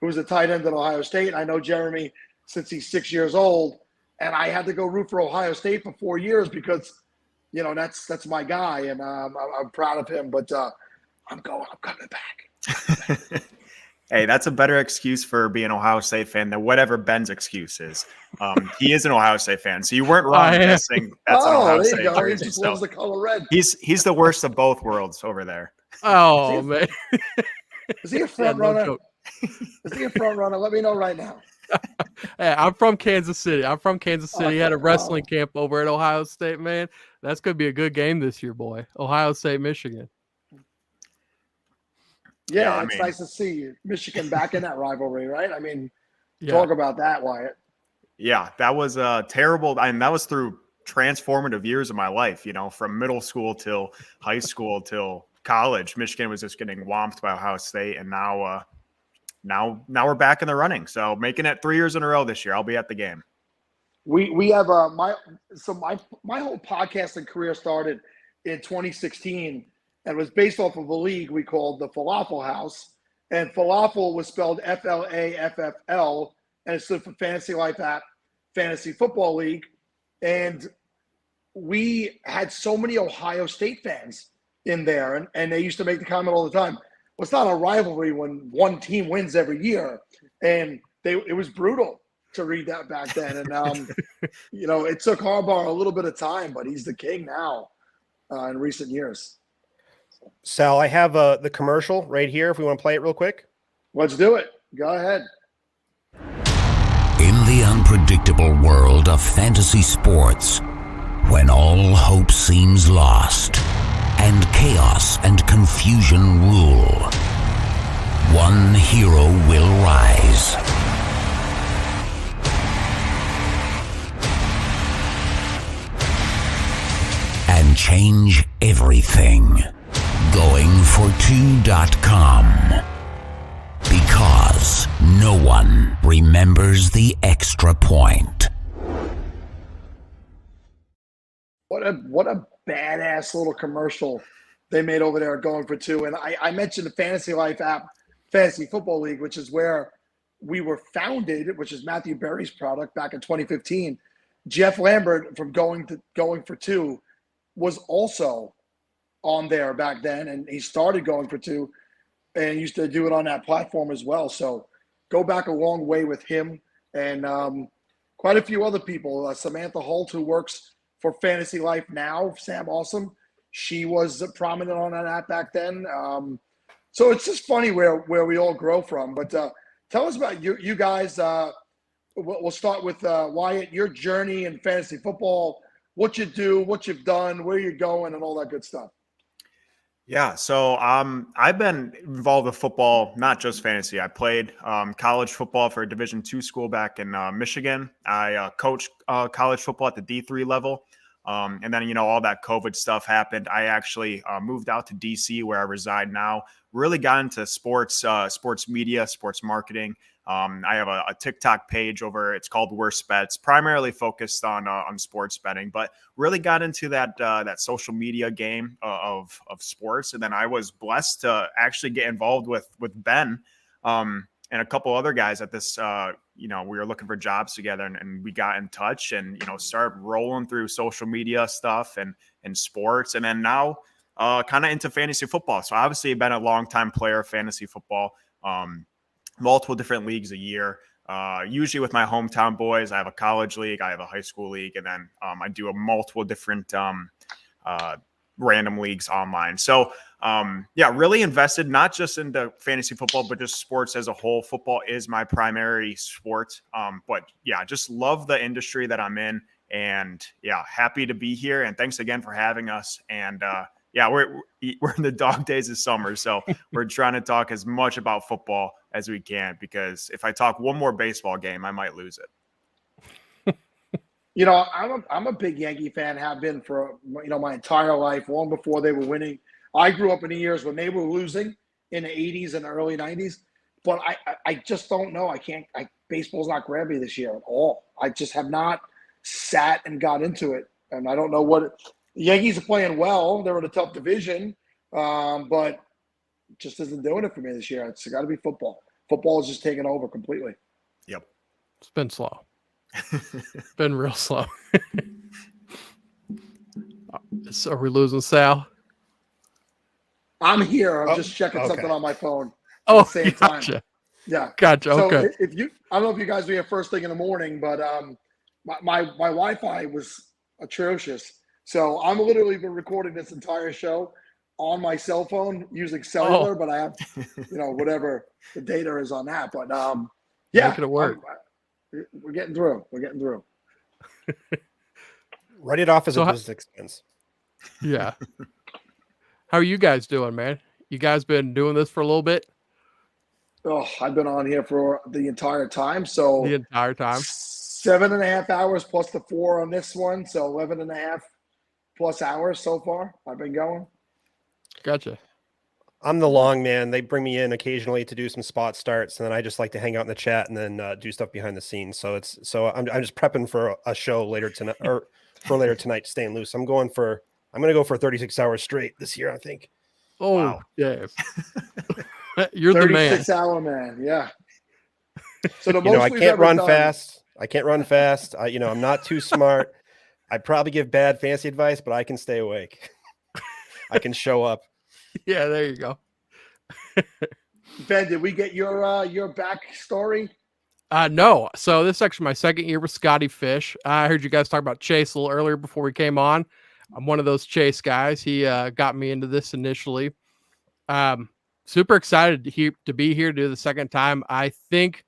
who was a tight end at Ohio State. I know Jeremy since he's 6 years old, and I had to go root for Ohio State for 4 years because, that's my guy, and I'm proud of him. But I'm coming back. Hey, that's a better excuse for being an Ohio State fan than whatever Ben's excuse is. He is an Ohio State fan, so you weren't wrong guessing that's an Ohio State jersey. He just loves the color red. He's the worst of both worlds over there. Oh, man. Is he a front runner? Is he a front runner? Let me know right now. Hey, I'm from Kansas City. Had a wrestling camp over at Ohio State, man. That's going to be a good game this year, boy. Ohio State, Michigan. Yeah, it's nice to see Michigan back in that rivalry, right? I mean, talk about that, Wyatt. Yeah, that was terrible. I mean, that was through transformative years of my life, from middle school till high school till college. Michigan was just getting whomped by Ohio State, and now we're back in the running. So making it 3 years in a row this year. I'll be at the game. We have my whole podcasting career started in 2016 and was based off of a league we called the Falafel House, and falafel was spelled FLAFFL, and it stood for Fantasy Life App Fantasy Football League. And we had so many Ohio State fans in there, and they used to make the comment all the time, well, it's not a rivalry when one team wins every year. And it was brutal to read that back then. And, it took Harbaugh a little bit of time, but he's the king now in recent years. Sal, I have the commercial right here if we want to play it real quick. Let's do it. Go ahead. In the unpredictable world of fantasy sports, when all hope seems lost and chaos and confusion rule, one hero will rise. And change everything. Goingfor2.com. Because no one remembers the extra point. What a badass little commercial they made over there at Going for Two. And I mentioned the Fantasy Life App Fantasy Football League, which is where we were founded, which is Matthew Berry's product back in 2015. Jeff Lambert from Going for Two was also on there back then, and he started Going for Two and used to do it on that platform as well. So go back a long way with him and quite a few other people. Samantha Holt, who works for Fantasy Life now, Sam Awesome, she was prominent on that app back then. So it's just funny where we all grow from. But tell us about you guys. We'll start with Wyatt, your journey in fantasy football, what you do, what you've done, where you're going, and all that good stuff. Yeah, so I've been involved with football, not just fantasy. I played college football for a Division II school back in Michigan. I coached college football at the D3 level. And then, all that COVID stuff happened. I actually moved out to DC where I reside now, really got into sports media, sports marketing. I have a TikTok page over, it's called Worst Bets, primarily focused on sports betting, but really got into that social media game of sports. And then I was blessed to actually get involved with Ben and a couple other guys at this, we were looking for jobs together, and we got in touch and, started rolling through social media stuff and sports. And then now kind of into fantasy football. So obviously I've been a longtime player of fantasy football, multiple different leagues a year. Usually with my hometown boys, I have a college league, I have a high school league, and then I do a multiple different random leagues online. So really invested not just into fantasy football, but just sports as a whole. Football is my primary sport. But just love the industry that I'm in, and happy to be here. And thanks again for having us. And we're in the dog days of summer, so we're trying to talk as much about football as we can, because if I talk one more baseball game, I might lose it. I'm a big Yankee fan, have been for my entire life, long before they were winning. I grew up in the years when they were losing in the 80s and early 90s, but I just don't know. Baseball's not grabbing me this year at all. I just have not sat and got into it, and I don't know what the Yankees are playing well. They're in a tough division, but just isn't doing it for me this year. It's got to be football. Football is just taking over completely. Yep. It's been slow. Been real slow. So are we losing Sal? I'm here. I'm just checking something on my phone. Oh, at the same gotcha. time. Yeah. Gotcha. So Okay. I don't know if you guys were here first thing in the morning, but my Wi-Fi was atrocious. So I'm literally been recording this entire show on my cell phone using cellular, but I have, whatever the data is on that. But making it work. We're getting through. We're getting through. Write it off as a business expense. Yeah. How are you guys doing, man? You guys been doing this for a little bit? Oh, I've been on here for the entire time. So the entire time, 7.5 hours plus the 4 on this one. So 11.5 plus hours so far. I've been going. Gotcha. I'm the long man. They bring me in occasionally to do some spot starts, and then I just like to hang out in the chat and then do stuff behind the scenes. So I'm just prepping for a show later tonight, or for later tonight, staying loose. I'm going to go for 36 hours straight this year, I think. Oh, wow. Yeah. You're the man. 36-hour man. Yeah. So the I can't run fast. I can't run fast. I'm not too smart. I probably give bad fantasy advice, but I can stay awake. I can show up. Yeah, there you go. Ben, did we get your backstory? No. So this is actually my second year with Scotty Fish. I heard you guys talk about Chase a little earlier before we came on. I'm one of those Chase guys. He got me into this initially. Super excited to be here to do the second time. I think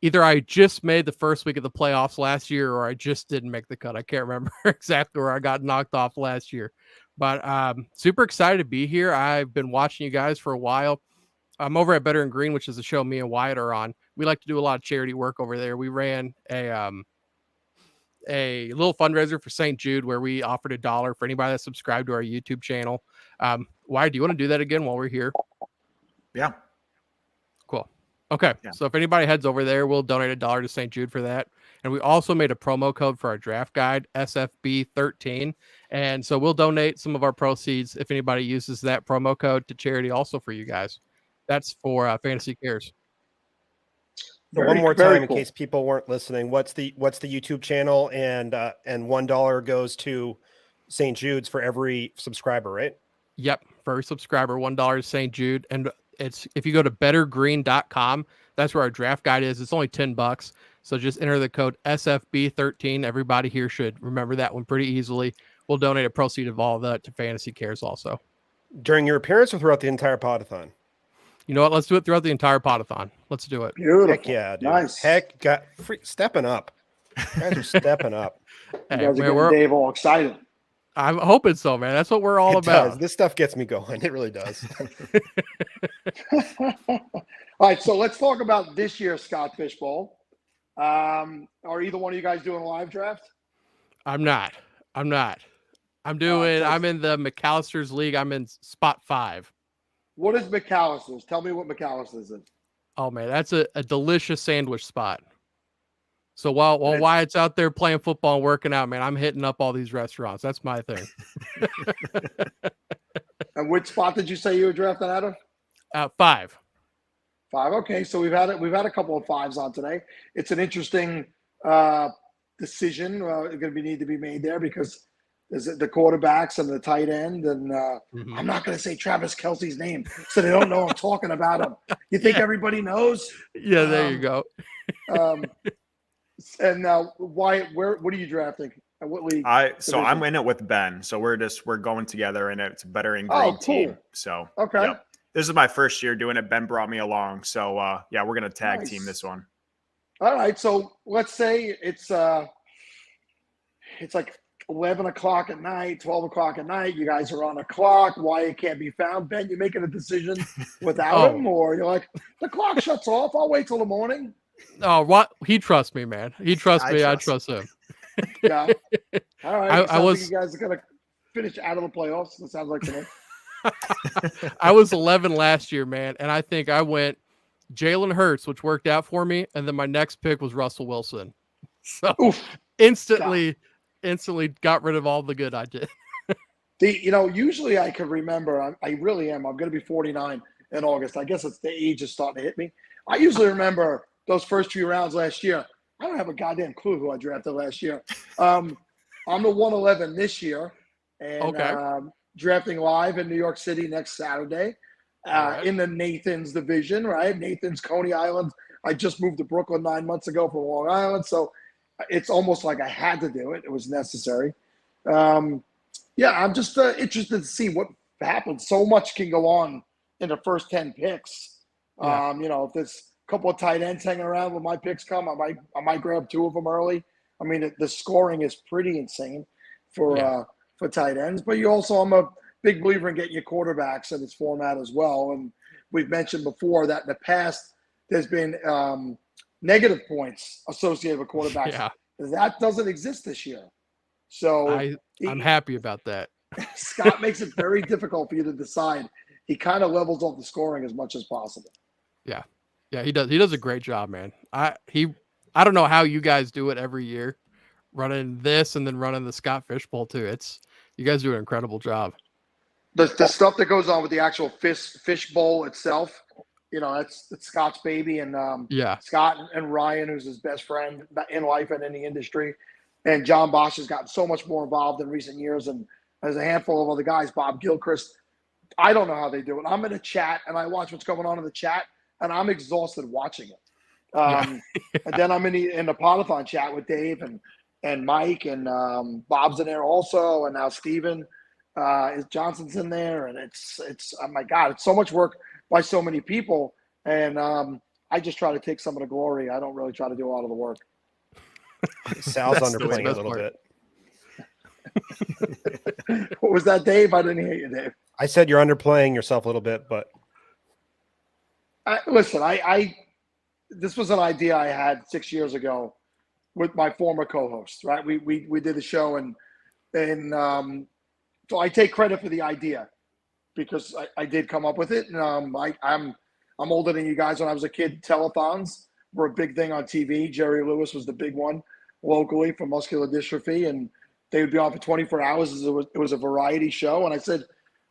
either I just made the first week of the playoffs last year, or I just didn't make the cut. I can't remember exactly where I got knocked off last year. But super excited to be here. I've been watching you guys for a while. I'm over at Better and Green, which is a show me and Wyatt are on. We like to do a lot of charity work over there. We ran a little fundraiser for St. Jude where we offered $1 for anybody that subscribed to our YouTube channel. Wyatt, do you want to do that again while we're here? Yeah. Cool. Okay. Yeah. So if anybody heads over there, we'll donate $1 to St. Jude for that. And we also made a promo code for our draft guide, SFB13. And so we'll donate some of our proceeds if anybody uses that promo code to charity also for you guys. That's for Fantasy Cares. So one more time, in case people weren't listening, what's the YouTube channel, and $1 goes to St. Jude's for every subscriber, right? Yep. For every subscriber, $1 to St. Jude. And it's, if you go to bettergreen.com, that's where our draft guide is. It's only $10. So just enter the code SFB13. Everybody here should remember that one pretty easily. We'll donate a proceed of all of that to Fantasy Cares also. During your appearance or throughout the entire podathon? You know what? Let's do it throughout the entire podathon. Let's do it. Beautiful. Heck yeah, dude. Nice. Heck, stepping up. You guys are stepping up. You Hey, guys are man, getting Dave all excited. I'm hoping so, man. That's what we're all It does. about. This stuff gets me going. It really does. All right, so let's talk about this year's Scott Fish Bowl. Are either one of you guys doing a live draft? I'm not. I'm doing. I'm in the McAllister's league. I'm in spot 5. What is McAllister's? Tell me what McAllister's is. Oh man, that's a delicious sandwich spot. So while Wyatt's out there playing football and working out, man, I'm hitting up all these restaurants. That's my thing. And which spot did you say you were drafting out of? 5. 5. Okay, so we've had a couple of 5s on today. It's an interesting decision going to need to be made there because there's the quarterbacks and the tight end, and I'm not going to say Travis Kelce's name so they don't know I'm talking about him. You think everybody knows? Yeah, there you go. And now, Wyatt, what are you drafting? And what league? I'm in it with Ben. So we're going together, and it's a better ingrained team. So okay. Yep. This is my first year doing it. Ben brought me along. So yeah, we're gonna tag team this one. All right. So let's say it's like 11 o'clock at night, 12 o'clock at night. You guys are on a clock. Wyatt can't be found. Ben, you making a decision without him, or you're like, the clock shuts off. I'll wait till the morning. Oh, what? He trusts me, man. He trusts me. I trust him. Yeah. All right. I was. Like you guys are gonna finish out of the playoffs. It sounds like to me. I was 11 last year, man, and I think I went Jalen Hurts, which worked out for me, and then my next pick was Russell Wilson. So instantly got rid of all the good I did. Usually I could remember. I really am. I'm going to be 49 in August. I guess it's the age is starting to hit me. I usually remember those first few rounds last year. I don't have a goddamn clue who I drafted last year. I'm the 111 this year, and drafting live in New York City next Saturday in the Nathan's division, right? Nathan's, Coney Island. I just moved to Brooklyn 9 months ago from Long Island, so it's almost like I had to do it. It was necessary. I'm just interested to see what happens. So much can go on in the first 10 picks. Yeah. If there's a couple of tight ends hanging around when my picks come, I might grab 2 of them early. I mean, the scoring is pretty insane for tight ends, but I'm a big believer in getting your quarterbacks in this format as well. And we've mentioned before that in the past, there's been negative points associated with quarterbacks. Yeah. That doesn't exist this year. So I'm happy about that. Scott makes it very difficult for you to decide. He kind of levels off the scoring as much as possible. Yeah. Yeah, he does. He does a great job, man. I don't know how you guys do it every year, running this and then running the Scott Fish Bowl too. You guys do an incredible job. The stuff that goes on with the actual fish bowl itself, it's Scott's baby, and Scott and Ryan, who's his best friend in life and in the industry, and John Bosch has gotten so much more involved in recent years, and there's a handful of other guys, Bob Gilchrist. I don't know how they do it. I'm in a chat and I watch what's going on in the chat, and I'm exhausted watching it. And then I'm in the Podathon chat with Dave and Mike, and Bob's in there also, and now Steven Johnson's in there, and it's oh my God, it's so much work by so many people, and I just try to take some of the glory. I don't really try to do a lot of the work. Sal's underplaying a little bit. What was that, Dave? I didn't hear you, Dave. I said you're underplaying yourself a little bit, but listen, this was an idea I had 6 years ago with my former co-host, right? We did a show, and so I take credit for the idea because I did come up with it. And I'm older than you guys. When I was a kid, telethons were a big thing on TV. Jerry Lewis was the big one locally for muscular dystrophy, and they would be on for 24 hours. It was a variety show, and I said,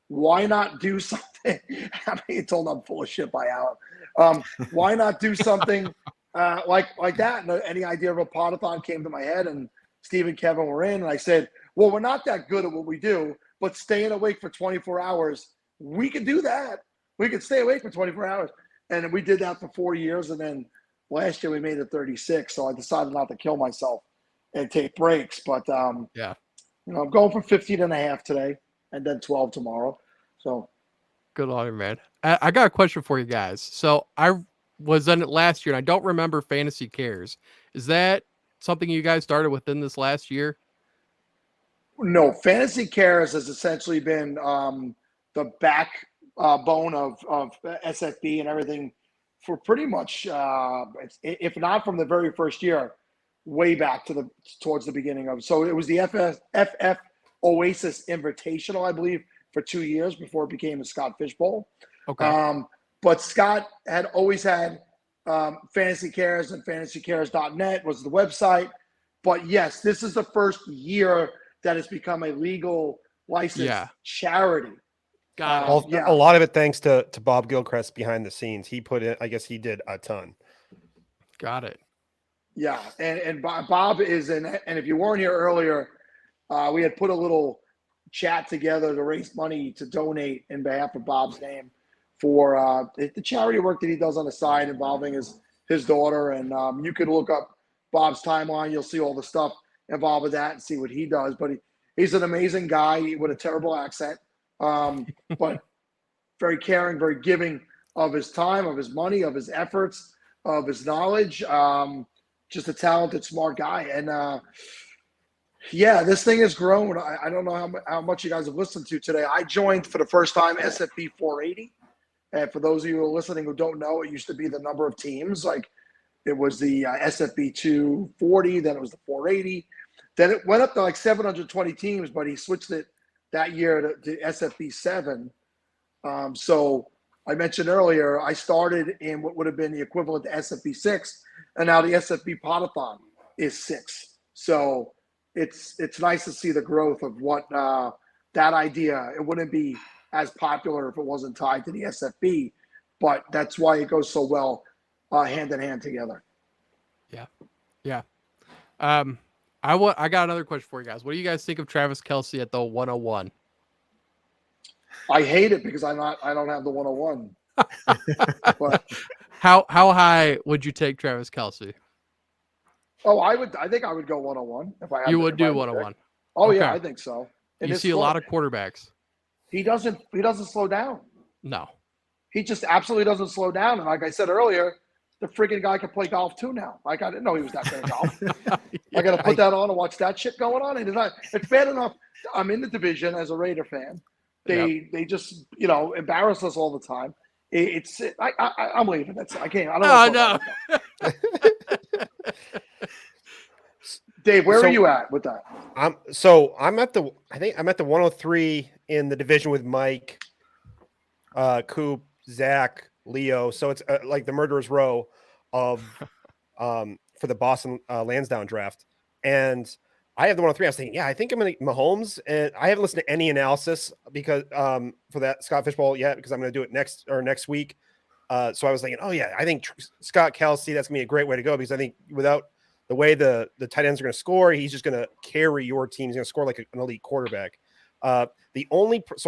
why not do something? I mean, told I'm full of shit by Alan. Why not do something like that? And any idea of a Podathon came to my head, and Steve and Kevin were in, and I said, well, we're not that good at what we do, but staying awake for 24 hours, we could do that. We could stay awake for 24 hours. And we did that for 4 years, and then last year we made it 36, so I decided not to kill myself and take breaks. But I'm going for 15 and a half today and then 12 tomorrow. So Good on you, man. I got a question for you guys. So I was in it last year, and I don't remember Fantasy Cares. Is that something you guys started within this last year? No, Fantasy Cares has essentially been the backbone of SFB and everything for pretty much, if not from the very first year, way back towards the beginning of. So it was the FF Oasis Invitational, I believe, for 2 years before it became the Scott Fish Bowl. Okay. But Scott had always had Fantasy Cares, and fantasycares.net was the website. But yes, this is the first year that has become a legal licensed charity. Got it. A lot of it thanks to Bob Gilchrist behind the scenes. He put in, I guess he did a ton. Got it. Yeah, and Bob is in, and if you weren't here earlier, we had put a little chat together to raise money to donate in behalf of Bob's name for the charity work that he does on the side involving his daughter. And you could look up Bob's timeline. You'll see all the stuff involved with that and see what he does. But he's an amazing guy with a terrible accent, but very caring, very giving of his time, of his money, of his efforts, of his knowledge. Just a talented, smart guy. And yeah, this thing has grown. I don't know how much you guys have listened to today. I joined for the first time SFB 480. And for those of you who are listening who don't know, it used to be the number of teams. Like it was the SFB 240, then it was the 480. Then it went up to like 720 teams, but he switched it that year to SFB 7. So I mentioned earlier, I started in what would have been the equivalent to SFB 6, and now the SFB Podathon is 6. So it's nice to see the growth of what that idea. It wouldn't be as popular if it wasn't tied to the SFB, but that's why it goes so well hand in hand together. Yeah. I got another question for you guys. What do you guys think of Travis Kelce at the 101? I hate it because I don't have the 101. But how high would you take Travis Kelce? I think I would go 101 if I had. You would do 101. Oh okay. yeah, I think so. You see a lot of quarterbacks. He doesn't slow down. No. He just absolutely doesn't slow down. And like I said earlier, the freaking guy can play golf too now. Like I didn't know he was that good at golf. I got to put that on and watch that shit going on. And it's bad enough. I'm in the division as a Raider fan. They just embarrass us all the time. I'm leaving. I can't. I don't know. Dave, where are you at with that? I'm at the 103 in the division with Mike, Coop, Zach, Leo. So it's like the murderer's row of for the Boston Lansdowne draft. And I have the 103. I was thinking, I think I'm going to Mahomes, and I haven't listened to any analysis because for that Scott Fish Bowl yet because I'm going to do it next week. So I was thinking, I think Scott Kelce, that's going to be a great way to go because I think without the way the tight ends are going to score, he's just going to carry your team. He's going to score like an elite quarterback. So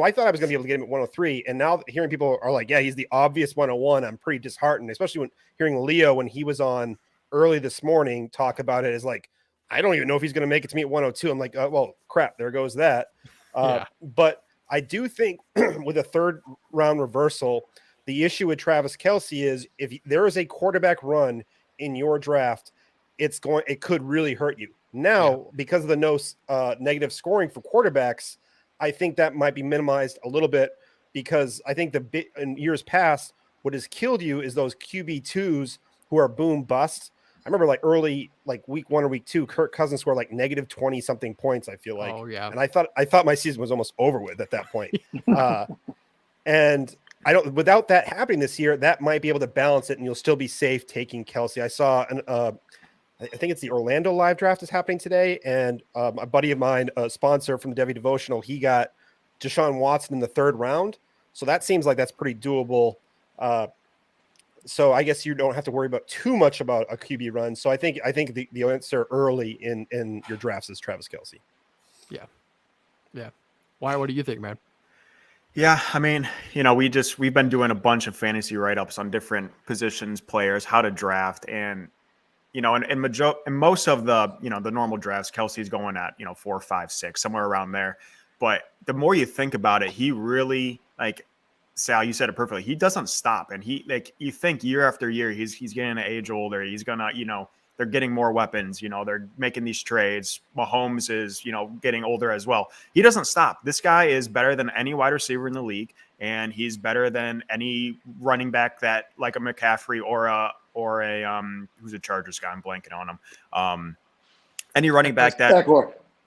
I thought I was going to be able to get him at 103, and now hearing people are like, he's the obvious 101. I'm pretty disheartened, especially when hearing Leo when he was on early this morning talk about it is like, I don't even know if he's going to make it to me at 102. I'm like, well, crap, there goes that. But I do think with a third round reversal, the issue with Travis Kelce is if there is a quarterback run in your draft, it could really hurt you. Now, because of the no negative scoring for quarterbacks, I think that might be minimized a little bit because I think in years past, what has killed you is those QB2s who are boom bust. I remember like early, like week 1 or week 2, Kirk Cousins scored like negative 20 something points. I feel like, and I thought my season was almost over with at that point. And without that happening this year, that might be able to balance it and you'll still be safe taking Kelce. I saw I think it's the Orlando live draft is happening today. And a buddy of mine, a sponsor from the Devi Devotional, he got Deshaun Watson in the 3rd round. So that seems like that's pretty doable. So I guess you don't have to worry about too much about a QB run. So I think the answer early in your drafts is Travis Kelce. Yeah. Why? What do you think, man? Yeah, I mean, we've been doing a bunch of fantasy write-ups on different positions, players, how to draft, and in most of the the normal drafts, Kelsey's going at 4, 5, 6, somewhere around there. But the more you think about it, he really Sal, you said it perfectly. He doesn't stop, and you think year after year he's getting to age older. He's gonna, they're getting more weapons. They're making these trades. Mahomes is, getting older as well. He doesn't stop. This guy is better than any wide receiver in the league, and he's better than any running back that like a McCaffrey or a who's a Chargers guy. I'm blanking on him. Any running back that.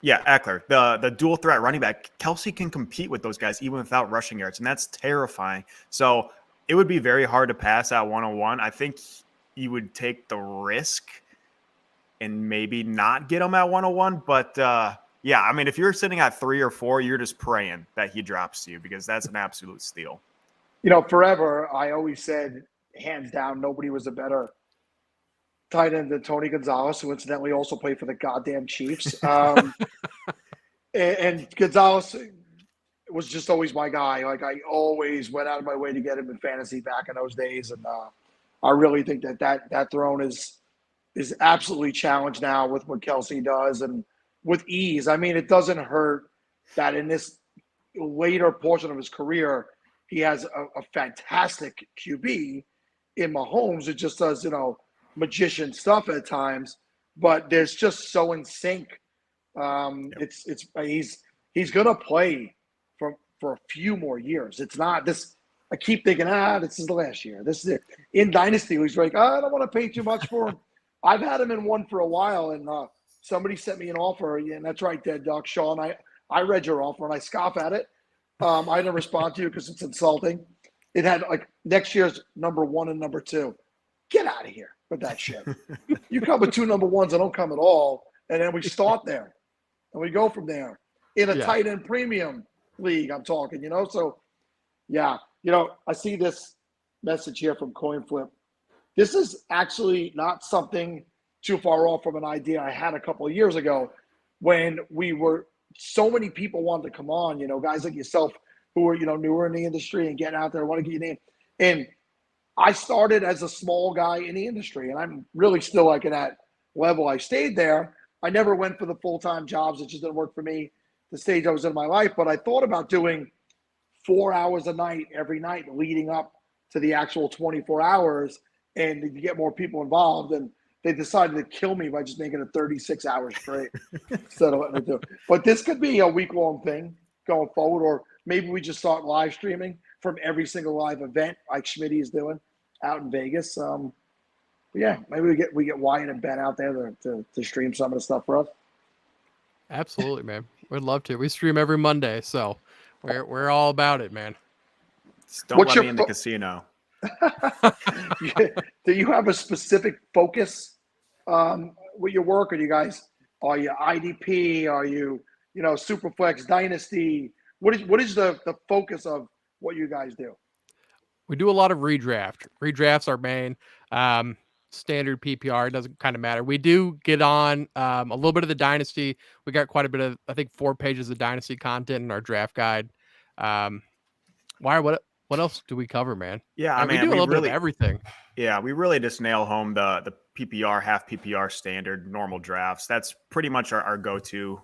Yeah, Eckler, the dual threat running back. Kelsey can compete with those guys even without rushing yards, and that's terrifying. So it would be very hard to pass at 101. I think you would take the risk and maybe not get him at 101. But yeah, I mean, if you're sitting at 3 or 4, you're just praying that he drops to you because that's an absolute steal. Forever, I always said, hands down, nobody was a better tight end than Tony Gonzalez, who incidentally also played for the goddamn Chiefs. And Gonzalez was just always my guy. Like, I always went out of my way to get him in fantasy back in those days. And I really think that throne is absolutely challenged now with what Kelsey does and with ease. I mean, it doesn't hurt that in this later portion of his career, he has a fantastic QB in Mahomes. It just does, magician stuff at times, but there's just so in sync. He's gonna play for a few more years. It's not this. I keep thinking, this is the last year. This is it. In Dynasty, he's like, I don't want to pay too much for him. I've had him in one for a while, and somebody sent me an offer. Yeah, and that's right, Dead Duck, Sean. I read your offer and I scoff at it. I didn't respond to you because it's insulting. It had like next year's number 1 and number 2. Get out of here with that shit. You come with 2 number 1s, I don't come at all. And then we start there. And we go from there. In a tight end premium league, I'm talking, So, yeah. I see this message here from CoinFlip. This is actually not something too far off from an idea I had a couple of years ago when so many people wanted to come on, guys like yourself who are, newer in the industry and getting out there, want to get your name. And I started as a small guy in the industry, and I'm really still like at that level. I stayed there. I never went for the full-time jobs. It just didn't work for me, the stage I was in my life. But I thought about doing 4 hours a night every night leading up to the actual 24 hours and to get more people involved. And they decided to kill me by just making it 36 hours straight instead of letting it do. But this could be a week-long thing going forward, or maybe we just start live streaming from every single live event like Schmitty is doing out in Vegas. Yeah, maybe we get Wyatt and Ben out there to stream some of the stuff for us. Absolutely, man. We'd love to. We stream every Monday, so we're all about it, man. Just don't let me in the casino. Do you have a specific focus with your work? Are you IDP? Are you Superflex Dynasty? What is the focus of what you guys do? We do a lot of redraft. Redraft's our main. Standard PPR, it doesn't kind of matter. We do get on a little bit of the Dynasty. We got quite a bit of, I think, 4 pages of Dynasty content in our draft guide. What else do we cover, man? Yeah, we do a little bit of everything. Yeah, we really just nail home the PPR, half PPR standard, normal drafts. That's pretty much our go-to.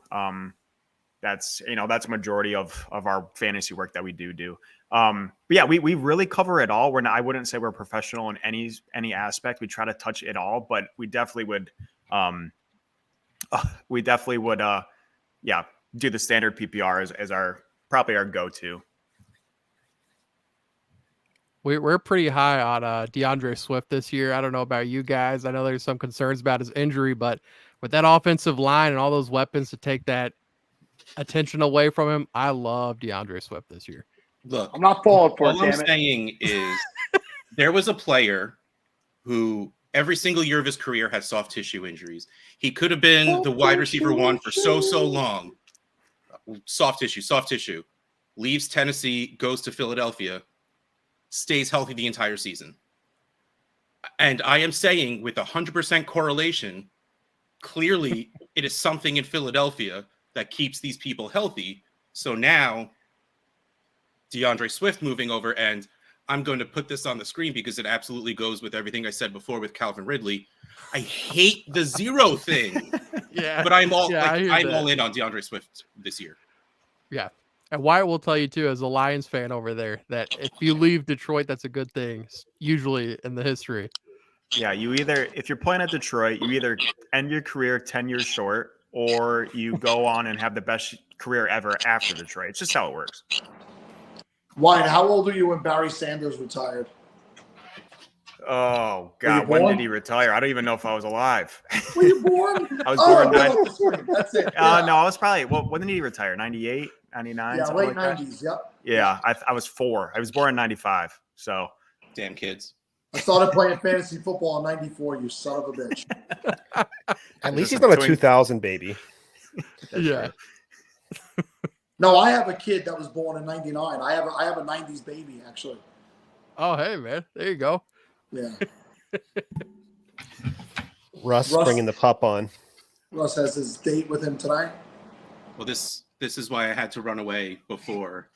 That's a majority of our fantasy work that we do. But yeah, we really cover it all. I wouldn't say we're professional in any aspect. We try to touch it all, but we definitely would do the standard PPR as probably our go-to. We're pretty high on DeAndre Swift this year. I don't know about you guys. I know there's some concerns about his injury, but with that offensive line and all those weapons to take that attention away from him, I love DeAndre Swift this year. Look, I'm not falling for it. All I'm saying is there was a player who every single year of his career had soft tissue injuries. He could have been the wide receiver 1 for so long. Soft tissue. Leaves Tennessee, goes to Philadelphia, stays healthy the entire season. And I am saying with 100% correlation, clearly it is something in Philadelphia that keeps these people healthy. So now DeAndre Swift moving over, and I'm going to put this on the screen because it absolutely goes with everything I said before with Calvin Ridley. I hate the 0 thing. Yeah. But I'm all in on DeAndre Swift this year. Yeah. And Wyatt will tell you too, as a Lions fan over there, that if you leave Detroit, that's a good thing. Usually in the history. Yeah, if you're playing at Detroit, you either end your career 10 years short, or you go on and have the best career ever after Detroit. It's just how it works. Wyatt, how old were you when Barry Sanders retired? Oh Were you God, when born? did he retire? I don't even know if I was alive. Were you born? I was born That's it. Yeah, no, I was probably when did he retire? 98, 99, yeah, something late like that? 90s. Yep. Yeah, I was 4. I was born in 95. So damn kids. I started playing fantasy football in 94, you son of a bitch. At least he's not a 2000 baby. Yeah. No, I have a kid that was born in 99. I have a 90s baby, actually. Oh, hey, man. There you go. Yeah. Russ bringing the pup on. Russ has his date with him tonight. Well, this is why I had to run away before.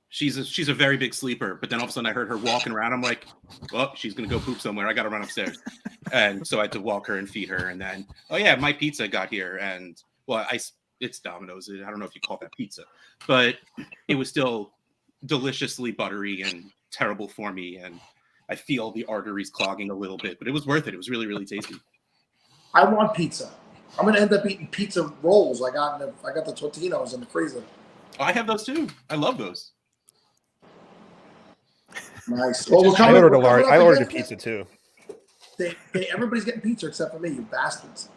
She's a very big sleeper, but then all of a sudden I heard her walking around. I'm like, well, she's gonna go poop somewhere. I gotta run upstairs, and so I had to walk her and feed her. And then, oh yeah, my pizza got here, and well, it's Domino's. I don't know if you call that pizza, but it was still deliciously buttery and terrible for me, and I feel the arteries clogging a little bit, but it was worth it. It was really, really tasty. I want pizza. I'm gonna end up eating pizza rolls. I got the Tortinos in the freezer. I have those too. I love those. Nice. Well, I ordered a pizza too. Everybody's getting pizza except for me, you bastards.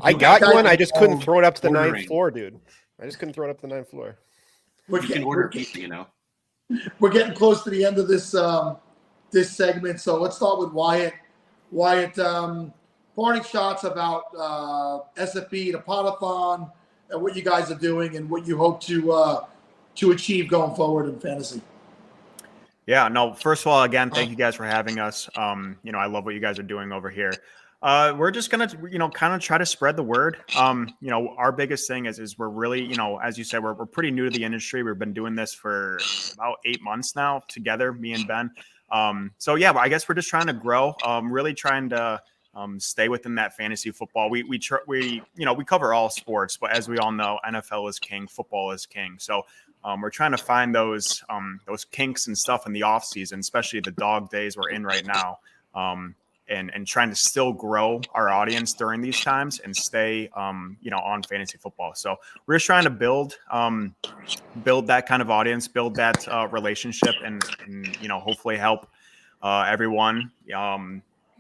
I got one. I just couldn't throw it up to the 9th floor, dude. I just couldn't throw it up to the 9th floor. You can order pizza, you know. We're getting close to the end of this this segment, so let's start with Wyatt. Wyatt, parting shots about SFB, the Podathon, and what you guys are doing, and what you hope to achieve going forward in fantasy. Yeah, no, first of all, again, thank you guys for having us. I love what you guys are doing over here. We're just going to, kind of try to spread the word. Our biggest thing is we're really, as you said, we're pretty new to the industry. We've been doing this for about 8 months now together, me and Ben. So yeah, I guess we're just trying to grow, really trying to stay within that fantasy football. We cover all sports, but as we all know, NFL is king, football is king. So we're trying to find those kinks and stuff in the off season, especially the dog days we're in right now. And trying to still grow our audience during these times and stay, on fantasy football. So we're just trying to build that kind of audience, build that relationship, and hopefully help everyone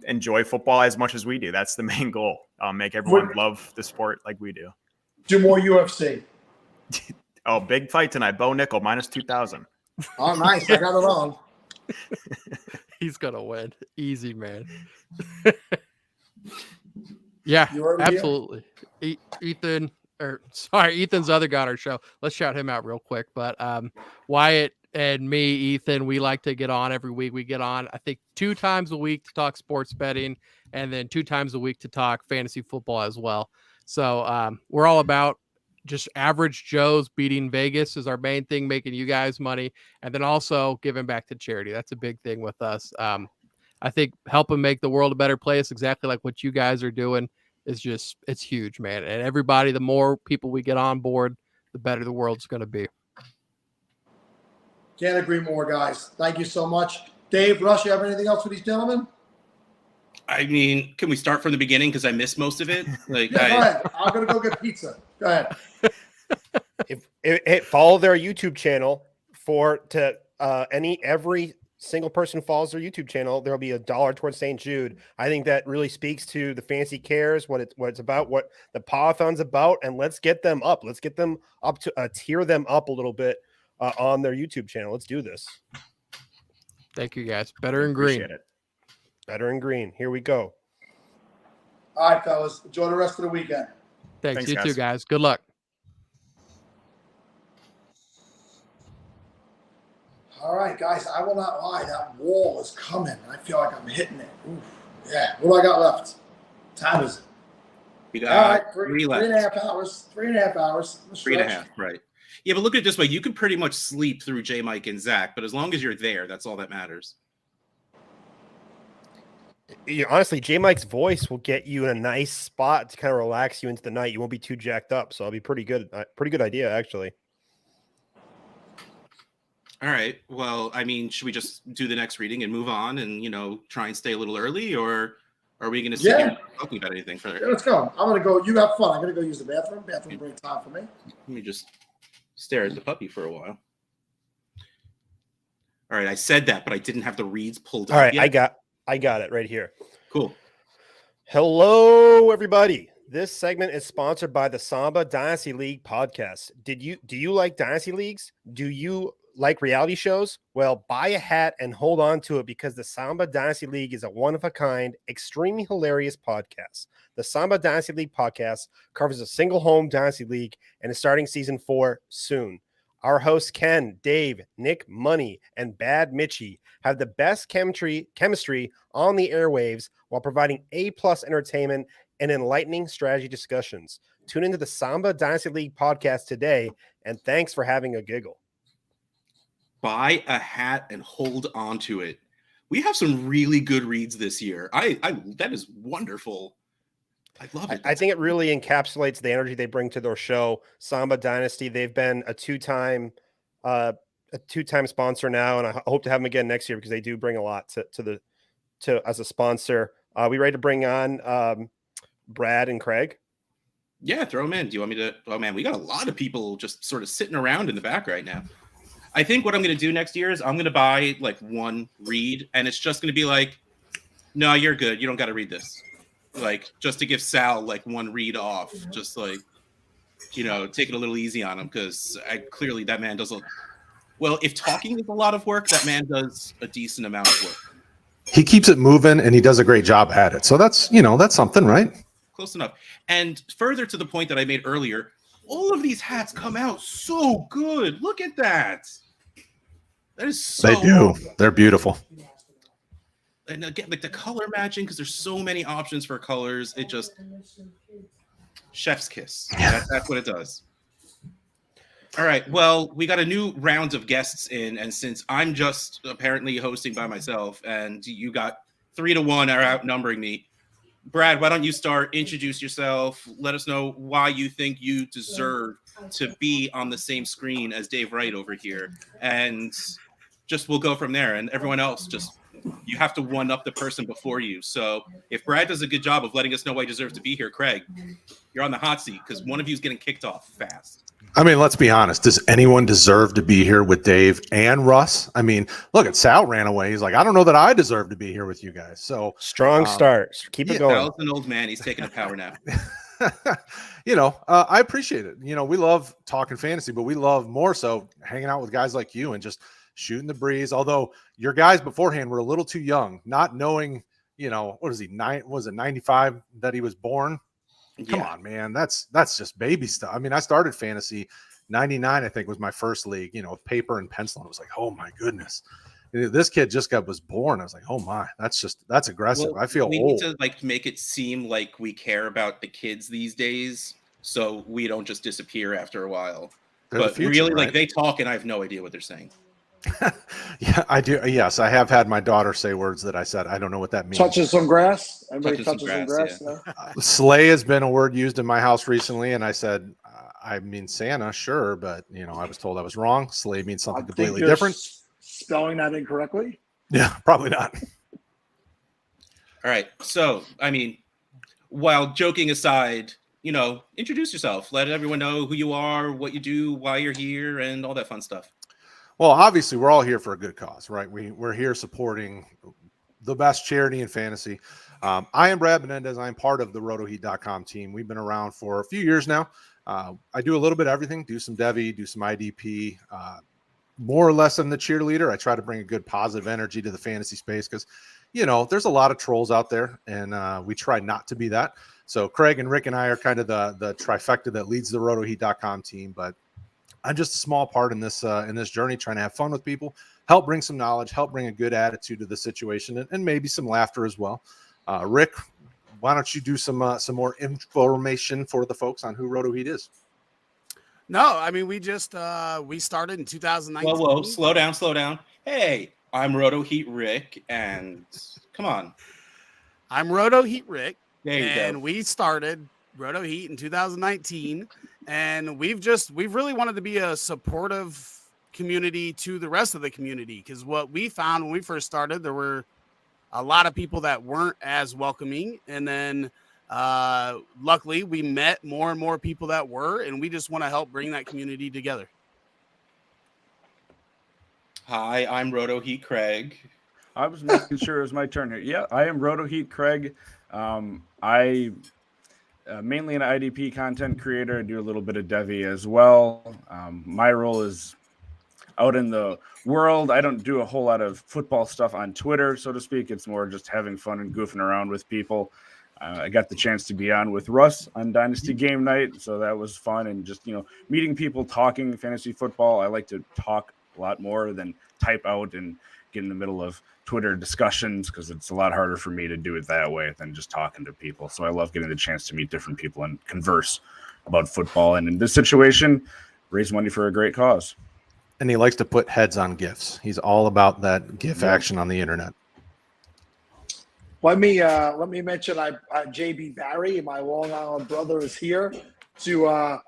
enjoy football as much as we do. That's the main goal. Make everyone love the sport like we do. Do more UFC. Oh, big fight tonight. Bo Nickel minus 2,000. Oh, nice. I got it on. He's gonna win. Easy, man. Yeah, absolutely. Ethan's other guy on our show. Let's shout him out real quick. But Wyatt and me, Ethan, we like to get on every week. We get on, I think, 2 times a week to talk sports betting, and then 2 times a week to talk fantasy football as well. So we're all about just average Joes beating Vegas is our main thing, making you guys money, and then also giving back to charity. That's a big thing with us. I think helping make the world a better place, exactly like what you guys are doing, it's huge, man. And everybody, the more people we get on board, the better the world's going to be. Can't agree more, guys. Thank you so much. Dave, Rush, you have anything else for these gentlemen? I mean, can we start from the beginning? Because I missed most of it. Go ahead. I'm going to go get pizza. Go ahead. Follow their YouTube channel every single person follows their YouTube channel. There'll be $1 towards St. Jude. I think that really speaks to the Fantasy Cares, what it's about, what the Podathon's about, and let's get them up. Let's get them up to tier them up a little bit on their YouTube channel. Let's do this. Thank you, guys. Better in green. Appreciate it. Better in green. Here we go. All right, fellas. Enjoy the rest of the weekend. Thanks you too, guys. Good luck. All right, guys. I will not lie. That wall is coming. I feel like I'm hitting it. Oof. Yeah. What do I got left? Time is it? You got all right, three left. 3.5 hours. 3.5 hours. 3.5, right. Yeah, but look at it this way. You can pretty much sleep through J, Mike, and Zach, but as long as you're there, that's all that matters. honestly, J Mike's voice will get you in a nice spot to kind of relax you into the night. You won't be too jacked up, so it'll be pretty good. Pretty good idea, actually. All right. Well, I mean, should we just do the next reading and move on, and try and stay a little early, or are we going to sit here talking about anything further? Yeah, let's go. I'm gonna go. You have fun. I'm gonna go use the bathroom. Bathroom break time for me. Let me just stare at the puppy for a while. All right, I said that, but I didn't have the reads pulled up. All right, yet. I got it right here. Cool. Hello, everybody. This segment is sponsored by the Samba Dynasty League podcast. Do you like dynasty leagues? Do you like reality shows? Well, buy a hat and hold on to it, because the Samba Dynasty League is a one-of-a-kind, extremely hilarious podcast. The Samba Dynasty League podcast covers a single home dynasty league and is starting season 4 soon. Our hosts Ken, Dave, Nick, Money, and Bad Mitchie have the best chemistry on the airwaves while providing A-plus entertainment and enlightening strategy discussions. Tune into the Samba Dynasty League podcast today, and thanks for having a giggle. Buy a hat and hold on to it. We have some really good reads this year. I that is wonderful. I love it. I think it really encapsulates the energy they bring to their show. Samba Dynasty, they've been a two-time sponsor now, and I hope to have them again next year, because they do bring a lot to as a sponsor. We ready to bring on Brad and Craig? Yeah, throw them in. Do you want me to? Oh man, we got a lot of people just sort of sitting around in the back right now. I think what I'm going to do next year is I'm going to buy like one read, and it's just going to be like, no, you're good. You don't got to read this. Like, just to give Sal like one read off, just like, take it a little easy on him, because clearly that man does well. If talking is a lot of work, that man does a decent amount of work. He keeps it moving, and he does a great job at it. So that's something, right? Close enough. And further to the point that I made earlier, all of these hats come out so good. Look at that. That is so. They do. They're beautiful. And again, like the color matching, because there's so many options for colors. It just chef's kiss. That's what it does. All right. Well, we got a new round of guests in, and since I'm just apparently hosting by myself, and you got 3-1 are outnumbering me, Brad, why don't you start? Introduce yourself. Let us know why you think you deserve to be on the same screen as Dave Wright over here, and just we'll go from there. And everyone else, just you have to one up the person before you. So if Brad does a good job of letting us know why he deserves to be here, Craig, you're on the hot seat, because one of you is getting kicked off fast. I mean, let's be honest. Does anyone deserve to be here with Dave and Russ? I mean, look at Sal ran away. He's like, I don't know that I deserve to be here with you guys. So strong start. Keep it going. Sal's an old man. He's taking a power nap. I appreciate it. We love talking fantasy, but we love more so hanging out with guys like you and just shooting the breeze. Although your guys beforehand were a little too young, not knowing, what is he, 95 that he was born? Come on, man. That's just baby stuff. I mean, I started fantasy 99, I think was my first league, with paper and pencil. And it was like, oh my goodness. This kid just was born. I was like, oh my, that's aggressive. Well, I feel we old. need to make it seem like we care about the kids these days, so we don't just disappear after a while. They're the but future, really, right? they talk, and I have no idea what they're saying. Yeah, I do. Yes, I have had my daughter say words that I said I don't know what that means. Touching some grass. Everybody Touching touches some some grass, grass. Slay has been a word used in my house recently, and I said, I mean Santa, sure, but I was told I was wrong. Slay means something completely different. Spelling that incorrectly. Yeah, probably not. All right. So, I mean, while joking aside, introduce yourself. Let everyone know who you are, what you do, why you're here, and all that fun stuff. Well, obviously, we're all here for a good cause, right? We're here supporting the best charity in fantasy. I am Brad Menendez. I'm part of the rotoheat.com team. We've been around for a few years now. I do a little bit of everything, do some Devi, do some IDP, more or less I'm the cheerleader. I try to bring a good positive energy to the fantasy space because, there's a lot of trolls out there, and we try not to be that. So Craig and Rick and I are kind of the trifecta that leads the rotoheat.com team, but I'm just a small part in this journey, trying to have fun with people, help bring some knowledge, help bring a good attitude to the situation, and maybe some laughter as well. Rick, why don't you do some more information for the folks on who RotoHeat is? No, I mean, we started in 2019. Whoa, slow down. Hey, I'm RotoHeat Rick, and come on. I'm Roto Heat Rick, There you and go. we started Roto Heat in 2019, and we've really wanted to be a supportive community to the rest of the community, because what we found when we first started, there were a lot of people that weren't as welcoming, and then luckily we met more and more people that were, and we just want to help bring that community together. Hi, I'm Roto Heat Craig. I was making sure it was my turn here. Yeah, I am Roto Heat Craig. I mainly an IDP content creator. I do a little bit of Devi as well. My role is out in the world. I don't do a whole lot of football stuff on Twitter, so to speak. It's more just having fun and goofing around with people. I got the chance to be on with Russ on Dynasty Game Night, so that was fun. And just, meeting people, talking fantasy football. I like to talk a lot more than type out and get in the middle of Twitter discussions, because it's a lot harder for me to do it that way than just talking to people. So I love getting the chance to meet different people and converse about football. And in this situation, raise money for a great cause. And he likes to put heads on GIFs. He's all about that GIF action on the internet. Let me mention JB Barry, my Long Island brother, is here to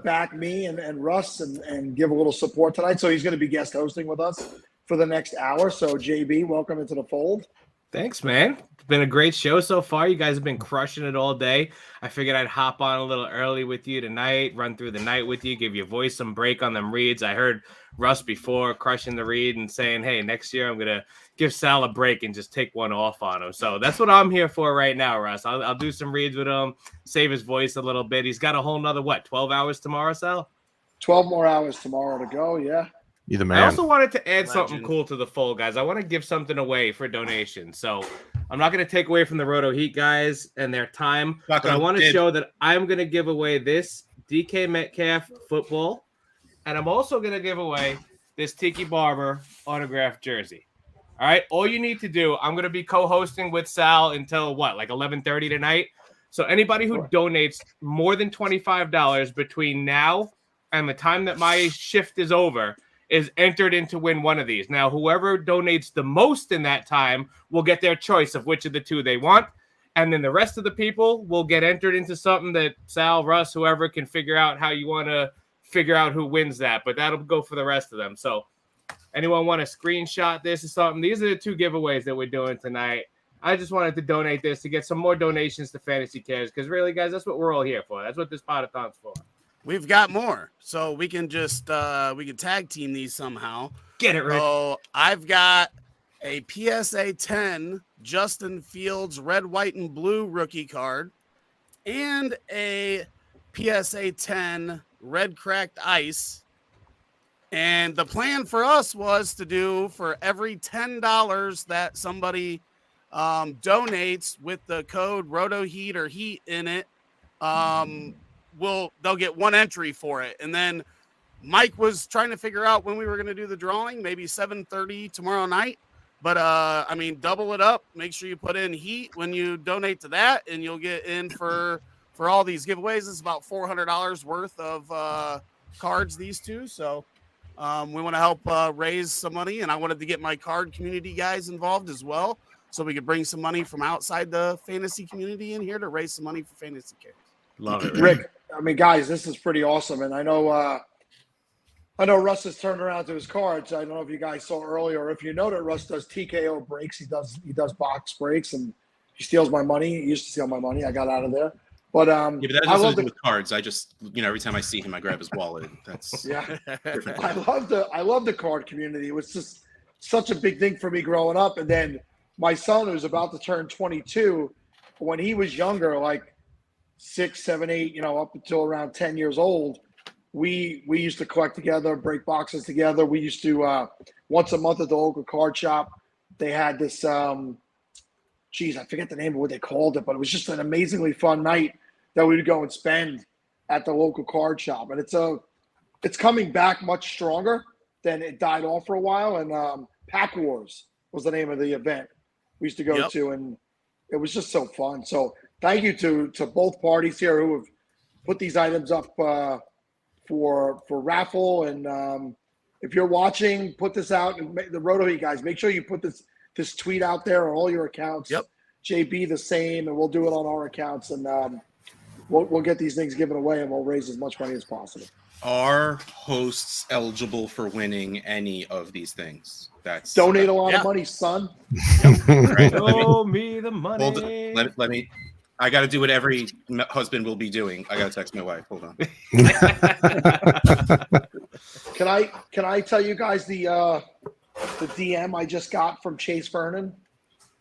back me and Russ and give a little support tonight. So he's going to be guest hosting with us for the next hour. So JB, welcome into the fold. Thanks, man. It's been a great show so far. You guys have been crushing it all day. I figured I'd hop on a little early with you tonight, run through the night with you, give your voice some break on them reads. I heard Russ before crushing the read and saying, hey, next year I'm going to give Sal a break and just take one off on him. So that's what I'm here for right now, Russ. I'll do some reads with him, save his voice a little bit. He's got a whole nother, 12 hours tomorrow, Sal? 12 more hours tomorrow to go, yeah. You're the man. I also wanted to add something cool to the fold, guys. I want to give something away for donations. So I'm not going to take away from the Roto Heat guys and their time, but I want to show that I'm going to give away this DK Metcalf football, and I'm also going to give away this Tiki Barber autographed jersey. All right, all you need to do, I'm going to be co-hosting with Sal until like 11:30 tonight. So anybody who donates more than $25 between now and the time that my shift is over is entered in to win one of these. Now, whoever donates the most in that time will get their choice of which of the two they want. And then the rest of the people will get entered into something that Sal, Russ, whoever can figure out how you want to figure out who wins that. But that'll go for the rest of them. So anyone want to screenshot this or something? These are the two giveaways that we're doing tonight. I just wanted to donate this to get some more donations to Fantasy Cares, because really, guys, that's what we're all here for. That's what this Podathon's for. We've got more, so we can just we can tag team these somehow. Get it, Rick. So I've got a PSA 10 Justin Fields red, white, and blue rookie card, and a PSA 10 red cracked ice. And the plan for us was to do, for every $10 that somebody donates with the code RotoHeat or Heat in it, they'll get one entry for it. And then Mike was trying to figure out when we were going to do the drawing, maybe 7:30 tomorrow night. But double it up. Make sure you put in Heat when you donate to that, and you'll get in for all these giveaways. It's about $400 worth of cards, these two. So we want to help raise some money, and I wanted to get my card community guys involved as well, so we could bring some money from outside the fantasy community in here to raise some money for Fantasy Cares. Love it, Rick. Guys, this is pretty awesome, and I know Russ has turned around to his cards. I don't know if you guys saw earlier, or if you know that Russ does TKO breaks. He does box breaks, and he steals my money. He used to steal my money. I got out of there. But yeah, but that has nothing to do with cards. I just, every time I see him, I grab his wallet. That's different. I love the card community. It was just such a big thing for me growing up. And then my son, who's about to turn 22, when he was younger, like 6, 7, 8, up until around 10 years old, we used to collect together, break boxes together. We used to once a month at the local card shop, they had this I forget the name of what they called it, but it was just an amazingly fun night that we would go and spend at the local card shop. And it's coming back much stronger than it died off for a while. And Pack Wars was the name of the event we used to go to, and it was just so fun. So thank you to both parties here who have put these items up for raffle. And if you're watching, put this out. And the RotoHeat guys, make sure you put this tweet out there on all your accounts. JB the same, and we'll do it on our accounts, and we'll get these things given away, and we'll raise as much money as possible. Are hosts eligible for winning any of these things? That's donate a lot of money, son. Right, Show me the money. Hold on, let me. I got to do what every husband will be doing. I got to text my wife. Hold on. Can I tell you guys the DM I just got from Chase Vernon,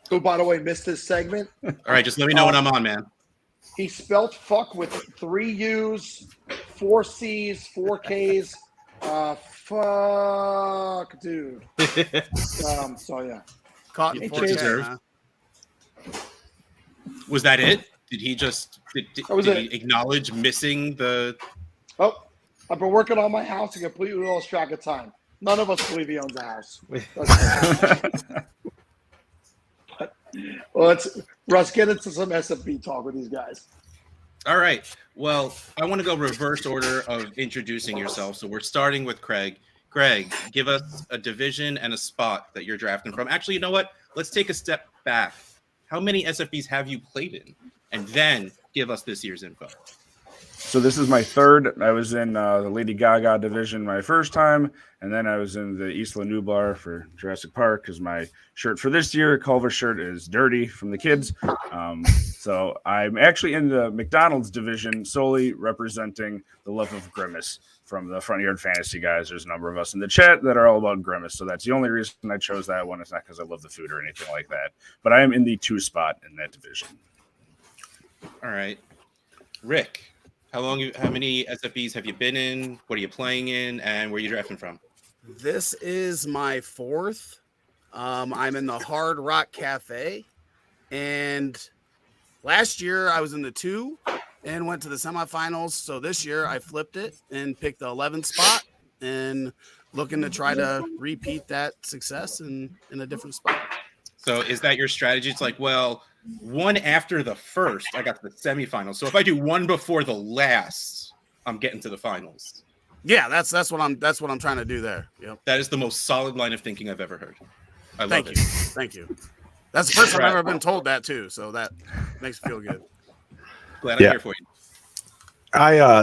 who, by the way, missed this segment? All right, just let me know when I'm on, man. He spelt fuck with 3 U's, 4 C's, 4 K's. Fuck, dude. So yeah. Caught in 4K, huh? Was that it? Did he just did he acknowledge missing the? Oh, I've been working on my house and completely lost track of time. None of us believe he owns a house. Well, Russ, get into some SFB talk with these guys. All right. Well, I want to go reverse order of introducing yourself. So we're starting with Craig. Craig, give us a division and a spot that you're drafting from. Actually, you know what? Let's take a step back. How many SFBs have you played in? And then give us this year's info. So this is my third. I was in the Lady Gaga division my first time, and then I was in the Isla Nublar for Jurassic Park because my shirt for this year, Culver shirt, is dirty from the kids. So I'm actually in the McDonald's division solely representing the love of Grimace from the Front Yard Fantasy guys. There's a number of us in the chat that are all about Grimace, so that's the only reason I chose that one. It's not because I love the food or anything like that, but I am in the 2 spot in that division. All right. Rick, how many SFBs have you been in? What are you playing in? And where are you drafting from? This is my 4th. I'm in the Hard Rock Cafe. And last year I was in the 2 and went to the semifinals. So this year I flipped it and picked the 11th spot and looking to try to repeat that success in a different spot. So is that your strategy? It's like, well, one after the first, I got to the semifinals. So if I do one before the last, I'm getting to the finals. Yeah, that's what I'm trying to do there. Yep. That is the most solid line of thinking I've ever heard. I love it. Thank you. That's the first time I've ever been told that too. So that makes me feel good. Glad I'm here for you.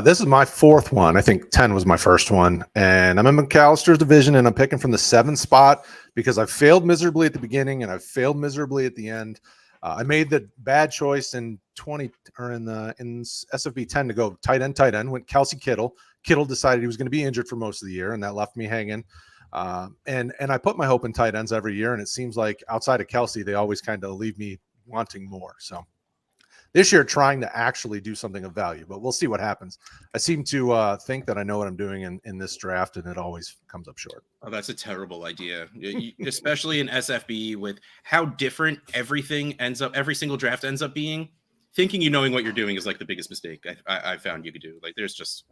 This is my 4th one. I think 10 was my first one, and I'm in McAllister's division, and I'm picking from the 7th spot because I failed miserably at the beginning and I failed miserably at the end. I made the bad choice in SFB 10 to go tight end. Went Kelsey Kittle. Kittle decided he was going to be injured for most of the year, and that left me hanging. And I put my hope in tight ends every year, and it seems like outside of Kelsey, they always kind of leave me wanting more. So this year, trying to actually do something of value, but we'll see what happens. I seem to think that I know what I'm doing in this draft, and it always comes up short. Oh, that's a terrible idea, especially in SFB with how different every single draft ends up being. Thinking knowing what you're doing is like the biggest mistake I found you could do. Like, there's just,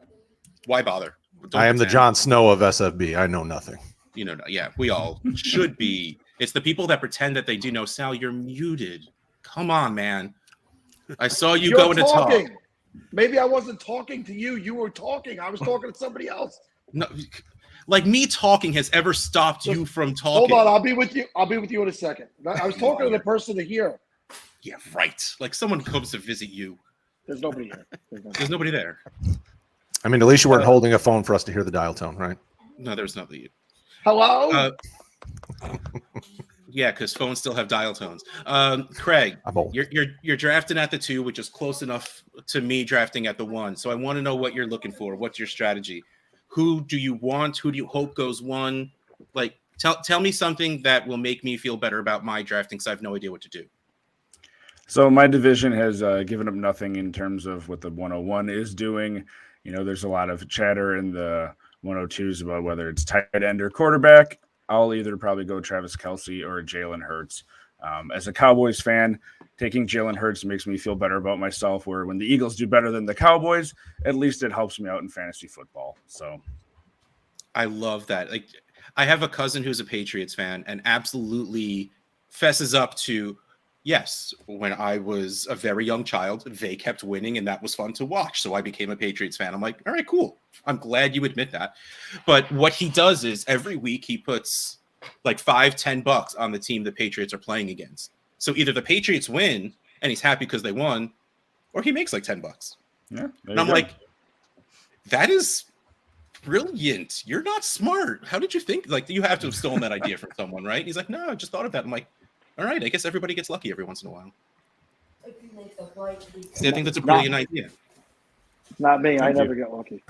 why bother? I am the Jon Snow of SFB. I know nothing. You know, yeah, we all should be. It's the people that pretend that they do know. Sal, you're muted. Come on, man. I saw you going to talk. Maybe I wasn't talking to you. You were talking. I was talking to somebody else. No, like me talking has ever stopped you from talking. Hold on, I'll be with you. I'll be with you in a second. I was talking to the person to hear. Yeah, right. Like someone comes to visit you. There's nobody here. There's nobody there. I mean, at least you weren't holding a phone for us to hear the dial tone, right? No, there's nobody. Hello? Yeah, because phones still have dial tones. Craig, you're drafting at the 2, which is close enough to me drafting at the 1. So I want to know what you're looking for. What's your strategy? Who do you want? Who do you hope goes 1? Like, tell me something that will make me feel better about my drafting because I have no idea what to do. So my division has given up nothing in terms of what the 101 is doing. You know, there's a lot of chatter in the 102s about whether it's tight end or quarterback. I'll either probably go Travis Kelce or Jalen Hurts. As a Cowboys fan, taking Jalen Hurts makes me feel better about myself, where when the Eagles do better than the Cowboys, at least it helps me out in fantasy football. So I love that. Like, I have a cousin who's a Patriots fan and absolutely fesses up to, yes, when I was a very young child, they kept winning and that was fun to watch. So I became a Patriots fan. I'm like, all right, cool. I'm glad you admit that. But what he does is every week he puts like $5-10 on the team the Patriots are playing against. So either the Patriots win and he's happy because they won, or he makes like $10. Yeah, and I'm like, that is brilliant. You're not smart. How did you think? Like, you have to have stolen that idea from someone, right? And he's like, no, I just thought of that. I'm like, all right, I guess everybody gets lucky every once in a while. See, I think that's a brilliant idea. Not me. I Thank you. never get lucky.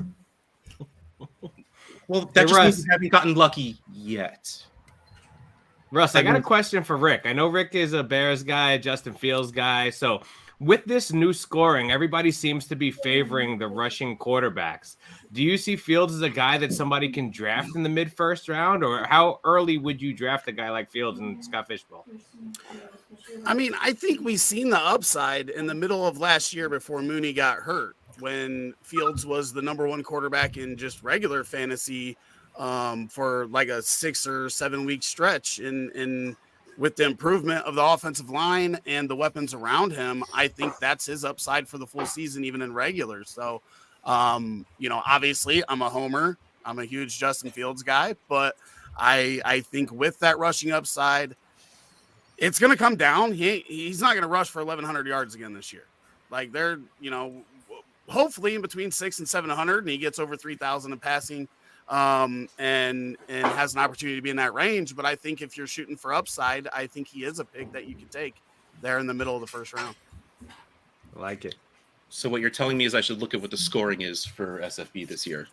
Well, that just Russ. means you haven't gotten lucky yet. Russ, I got a question for Rick. I know Rick is a Bears guy, Justin Fields guy. So with this new scoring, everybody seems to be favoring the rushing quarterbacks. Do you see Fields as a guy that somebody can draft in the mid-first round? Or how early would you draft a guy like Fields in Scott Fishbowl? I mean, I think we've seen the upside in the middle of last year before Mooney got hurt, when Fields was the number one quarterback in just regular fantasy for like a 6 or 7 week stretch. And with the improvement of the offensive line and the weapons around him, I think that's his upside for the full season, even in regular. So, obviously I'm a homer. I'm a huge Justin Fields guy, but I think with that rushing upside, it's going to come down. He's not going to rush for 1,100 yards again this year. Like they're, hopefully in between 600 and 700, and he gets over 3,000 in passing, and has an opportunity to be in that range. But I think if you're shooting for upside, I think he is a pick that you can take there in the middle of the first round. I like it. So what you're telling me is I should look at what the scoring is for SFB this year.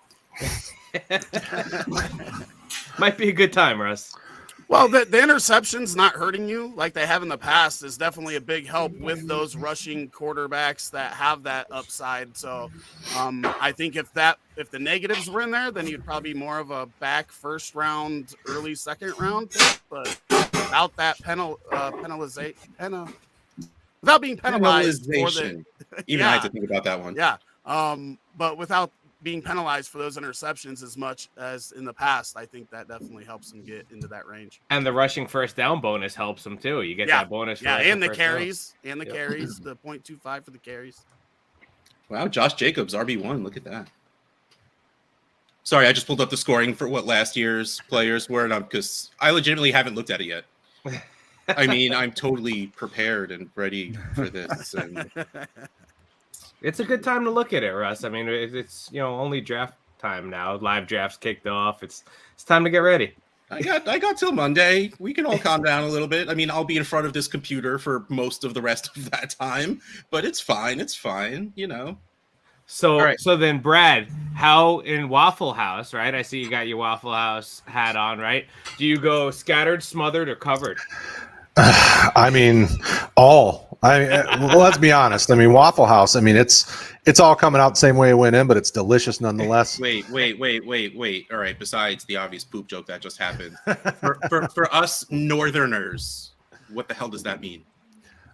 Might be a good time, Russ. Well, the interceptions not hurting you like they have in the past is definitely a big help with those rushing quarterbacks that have that upside. So I think if the negatives were in there, then you'd probably be more of a back first round, early second round pick. But without that without being penalized for the Penalization. Even I had to think about that one. Yeah. But without being penalized for those interceptions as much as in the past, I think that definitely helps him get into that range. And the rushing first down bonus helps him too. You get that bonus. Yeah, rushing and the first down. carries, the 0.25 for the carries. Wow, Josh Jacobs, RB1. Look at that. Sorry, I just pulled up the scoring for what last year's players were, because I legitimately haven't looked at it yet. I mean, I'm totally prepared and ready for this. And It's a good time to look at it, Russ. I mean, it's only draft time now. Live drafts kicked off. It's time to get ready. I got till Monday. We can all calm down a little bit. I mean, I'll be in front of this computer for most of the rest of that time, but it's fine. It's fine, So then, Brad, how in Waffle House, right? I see you got your Waffle House hat on, right? Do you go scattered, smothered, or covered? I mean, well, let's be honest. I mean, Waffle House, I mean, it's all coming out the same way it went in, but it's delicious nonetheless. Wait. All right. Besides the obvious poop joke that just happened, for us Northerners, what the hell does that mean?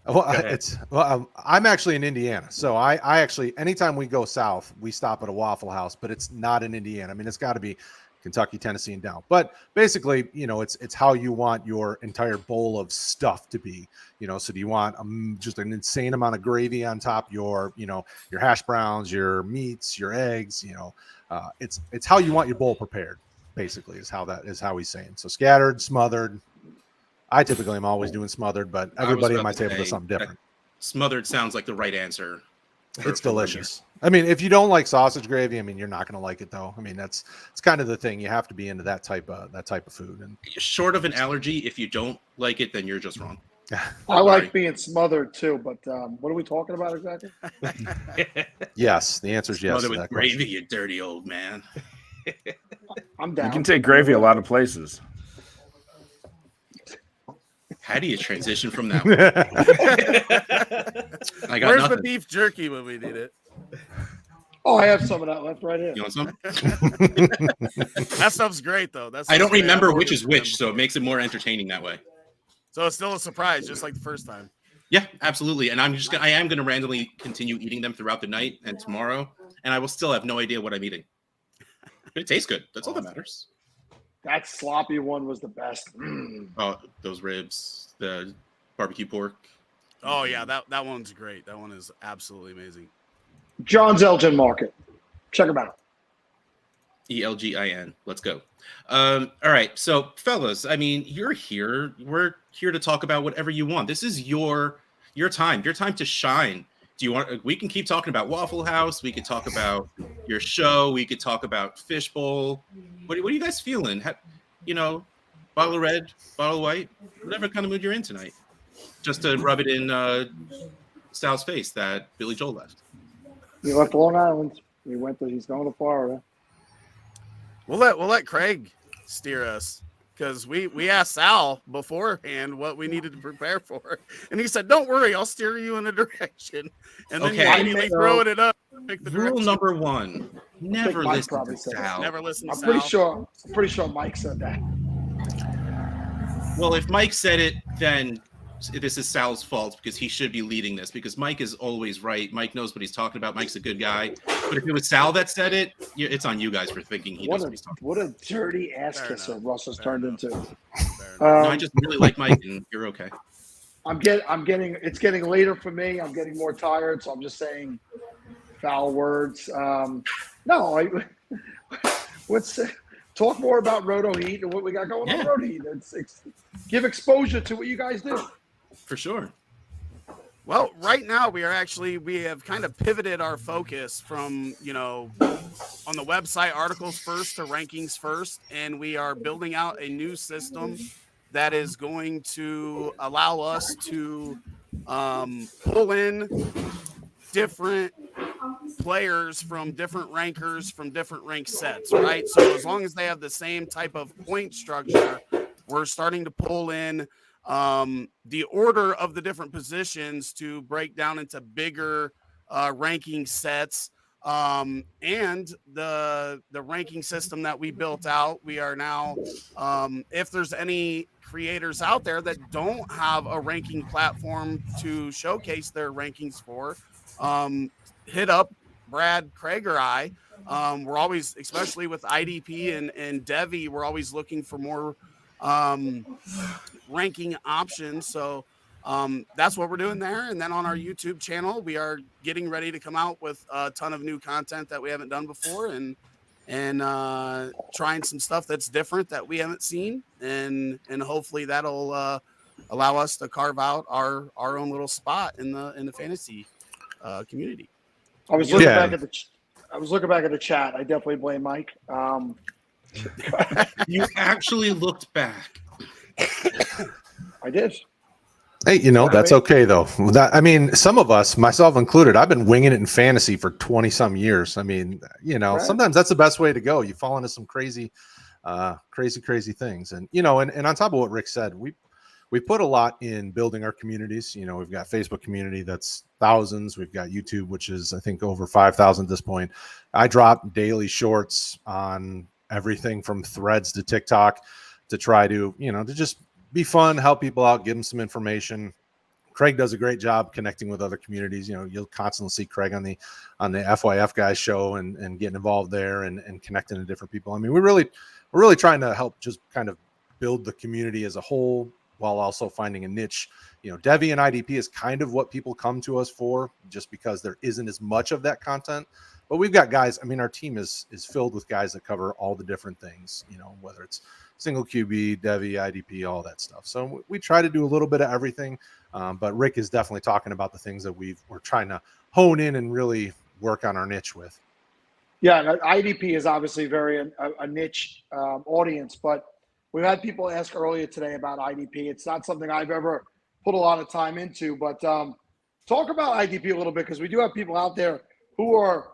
Well, I'm actually in Indiana, so I actually, anytime we go south, we stop at a Waffle House, but it's not in Indiana. I mean, it's got to be Kentucky, Tennessee, and down. But basically, it's how you want your entire bowl of stuff to be. So do you want just an insane amount of gravy on top, your hash browns, your meats, your eggs? It's how you want your bowl prepared. Basically, is how he's saying. So scattered, smothered. I typically am always doing smothered, but everybody at my table does something different. Smothered sounds like the right answer. It's delicious. I mean, if you don't like sausage gravy, I mean, you're not going to like it though. I mean, it's kind of the thing. You have to be into that type of food. And short of an allergy, if you don't like it, then you're just wrong. I like being smothered too, but what are we talking about exactly? Yes, the answer is yes. Smothered with gravy, you dirty old man. I'm down. You can take gravy a lot of places. How do you transition from that? I got Where's nothing. the beef jerky when we need it? Oh, I have some of that left right here. You want some? That stuff's great though. I don't remember which is which, so it makes it more entertaining that way. So it's still a surprise, just like the first time. Yeah, absolutely. And I am going to randomly continue eating them throughout the night and tomorrow, and I will still have no idea what I'm eating. But it tastes good. That's all that matters. That sloppy one was the best. Oh, those ribs, the barbecue pork. Oh yeah, that one's great. That one is absolutely amazing. John's Elgin Market. Check them out. ELGIN. Let's go. All right. So, fellas, I mean, you're here. We're here to talk about whatever you want. This is your time. Your time to shine. Do you want? We can keep talking about Waffle House. We could talk about your show. We could talk about Fishbowl. What are you guys feeling? Bottle of red, bottle of white, whatever kind of mood you're in tonight. Just to rub it in Sal's face that Billy Joel left. He left Long Island. He's going to Florida. We'll let Craig steer us, because we asked Sal beforehand what we needed to prepare for, and he said, "Don't worry, I'll steer you in a direction." And then you immediately throwing it up. Rule number 1: never listen to Sal. Never listen to I'm Sal. pretty sure Mike said that. Well, if Mike said it, then this is Sal's fault, because he should be leading this, because Mike is always right. Mike knows what he's talking about. Mike's a good guy. But if it was Sal that said it, it's on you guys for thinking he knows what he's talking about. What a dirty ass kisser Russ has turned into. No, I just really like Mike, and you're okay. It's getting later for me. I'm getting more tired, so I'm just saying foul words. Let's talk more about Roto Heat and what we got going on Roto Heat. Give exposure to what you guys do. For sure. Well, right now we have kind of pivoted our focus from, on the website, articles first to rankings first, and we are building out a new system that is going to allow us to pull in different players from different rankers from different rank sets, right? So as long as they have the same type of point structure, we're starting to pull in the order of the different positions to break down into bigger ranking sets. And the ranking system that we built out, we are now, if there's any creators out there that don't have a ranking platform to showcase their rankings for, hit up Brad, Craig, or I. We're always, especially with IDP and Devi, we're always looking for more ranking options. So that's what we're doing there. And then on our YouTube channel, we are getting ready to come out with a ton of new content that we haven't done before, and trying some stuff that's different that we haven't seen, and hopefully that'll allow us to carve out our own little spot in the fantasy community. I was looking back at the chat. I definitely blame Mike. You actually looked back. I did. Hey, that's okay though. Some of us, myself included, I've been winging it in fantasy for 20 some years. Right. Sometimes that's the best way to go. You fall into some crazy things. And, and on top of what Rick said, we put a lot in building our communities. We've got Facebook community that's thousands. We've got YouTube, which is, I think, over 5,000 at this point. I drop daily shorts on everything from Threads to TikTok to try to, to just be fun, help people out, give them some information. Craig does a great job connecting with other communities. You'll constantly see Craig on the FYF guys show and getting involved there and connecting to different people. We're really trying to help just kind of build the community as a whole, while also finding a niche. Devi and IDP is kind of what people come to us for, just because there isn't as much of that content. But we've got guys, our team is filled with guys that cover all the different things, whether it's single QB, Devi, IDP, all that stuff. So we try to do a little bit of everything. But Rick is definitely talking about the things that we're trying to hone in and really work on our niche with. Yeah, IDP is obviously very a niche audience, but we've had people ask earlier today about IDP. It's not something I've ever put a lot of time into, but talk about IDP a little bit, because we do have people out there who are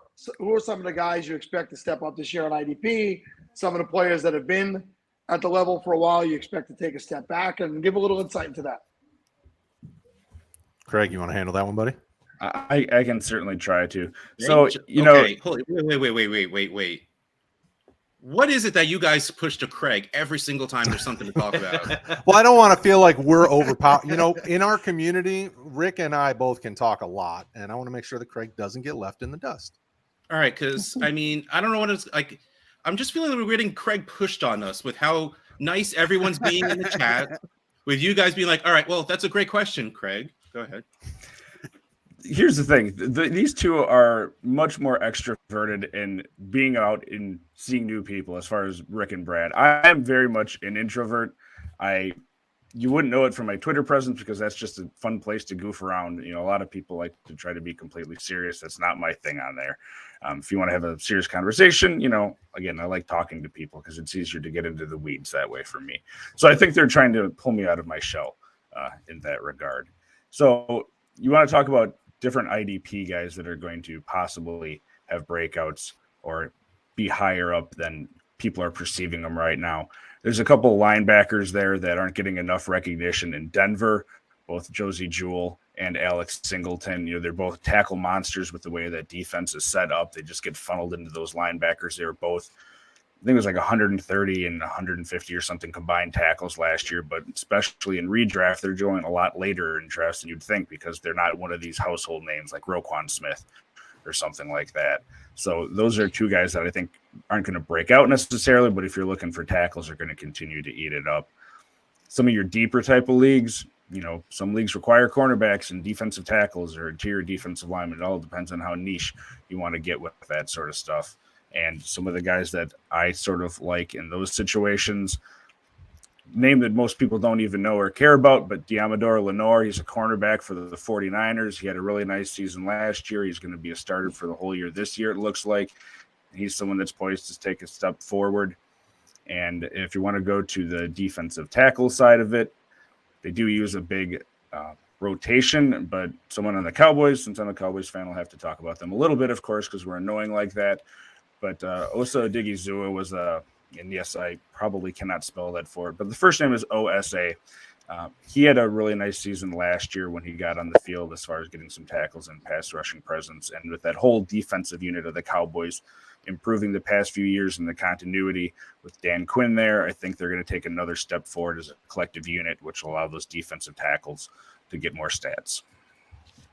some of the guys you expect to step up this year on IDP, some of the players that have been at the level for a while you expect to take a step back, and give a little insight into that. Craig, you want to handle that one, buddy? I can certainly try to. Wait. What is it that you guys push to Craig every single time there's something to talk about? Well, I don't want to feel like we're overpowered. In our community, Rick and I both can talk a lot, and I want to make sure that Craig doesn't get left in the dust. All right, because I don't know what it's like. I'm just feeling like we're getting Craig pushed on us with how nice everyone's being in the chat, with you guys being like, all right, well, that's a great question, Craig. Go ahead. here's the thing. These two are much more extroverted in being out and seeing new people as far as Rick and Brad. I am very much an introvert. You wouldn't know it from my Twitter presence because that's just a fun place to goof around. You know, a lot of people like to try to be completely serious. That's not my thing on there. If you want to have a serious conversation, you know, again, I like talking to people because it's easier to get into the weeds that way for me. So I think they're trying to pull me out of my shell in that regard. So you want to talk about different IDP guys that are going to possibly have breakouts or be higher up than people are perceiving them right now. There's a couple of linebackers there that aren't getting enough recognition in Denver, both Josie Jewell and Alex Singleton. You know, they're both tackle monsters with the way that defense is set up. They just get funneled into those linebackers. They were both, I think it was like 130 and 150 or something combined tackles last year, but especially in redraft, they're going a lot later in drafts than you'd think because they're not one of these household names like Roquan Smith or something like that. So those are two guys that I think aren't going to break out necessarily, but if you're looking for tackles, are going to continue to eat it up. Some of your deeper type of leagues, you know, some leagues require cornerbacks and defensive tackles or interior defensive linemen. It all depends on how niche you want to get with that sort of stuff. And some of the guys that I sort of like in those situations, name that most people don't even know or care about, but Diamador Lenore, he's a cornerback for the 49ers. He had a really nice season last year. He's going to be a starter for the whole year this year, it looks like. He's someone that's poised to take a step forward. And if you want to go to the defensive tackle side of it, they do use a big rotation, but someone on the Cowboys, since I'm a Cowboys fan, I'll have to talk about them a little bit, of course, because we're annoying like that. But Osa Odigizua was and yes, I probably cannot spell that for it, but the first name is OSA. He had a really nice season last year when he got on the field as far as getting some tackles and pass rushing presence. And with that whole defensive unit of the Cowboys improving the past few years and the continuity with Dan Quinn there, I think they're going to take another step forward as a collective unit, which will allow those defensive tackles to get more stats.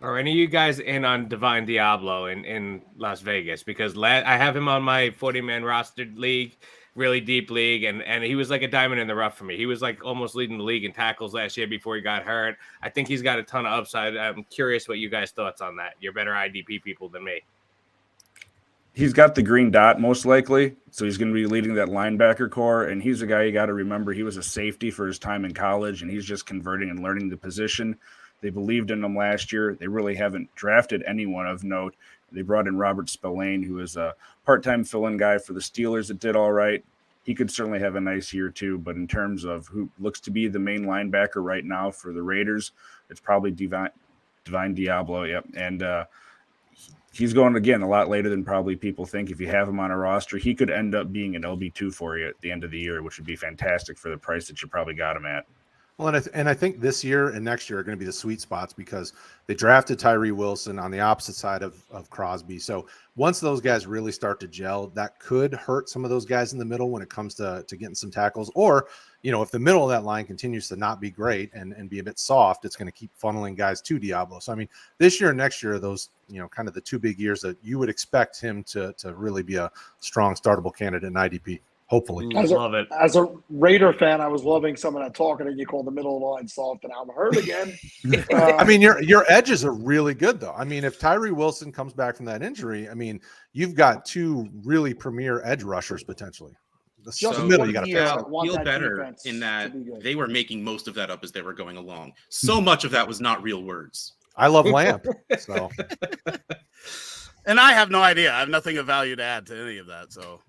Are any of you guys in on Divine Diablo in Las Vegas? Because I have him on my 40-man rostered league, really deep league, and he was like a diamond in the rough for me. He was like almost leading the league in tackles last year before he got hurt. I think he's got a ton of upside. I'm curious what you guys' thoughts on that. You're better IDP people than me. He's got the green dot most likely, so he's going to be leading that linebacker core, and he's a guy you got to remember. He was a safety for his time in college, and he's just converting and learning the position. They believed in him last year. They really haven't drafted anyone of note. They brought in Robert Spillane, who is a part-time fill-in guy for the Steelers that did all right. He could certainly have a nice year too, but in terms of who looks to be the main linebacker right now for the Raiders, it's probably Divine Diablo. Yep, and he's going again a lot later than probably people think. If you have him on a roster, he could end up being an LB2 for you at the end of the year, which would be fantastic for the price that you probably got him at. Well, and I think this year and next year are going to be the sweet spots because they drafted Tyree Wilson on the opposite side of Crosby. So once those guys really start to gel, that could hurt some of those guys in the middle when it comes to getting some tackles. Or, you know, if the middle of that line continues to not be great and be a bit soft, it's going to keep funneling guys to Diablo. So, I mean, this year and next year are those, you know, kind of the two big years that you would expect him to really be a strong startable candidate in IDP. Hopefully. Love it. As a Raider fan, I was loving some of that talking, and you call the middle of the line soft, and I'm hurt again. I mean, your edges are really good, though. I mean, if Tyree Wilson comes back from that injury, I mean, you've got two really premier edge rushers potentially. The middle, you got to feel better in that they were making most of that up as they were going along. So much of that was not real words. I love Lamp. So, and I have no idea. I have nothing of value to add to any of that. So.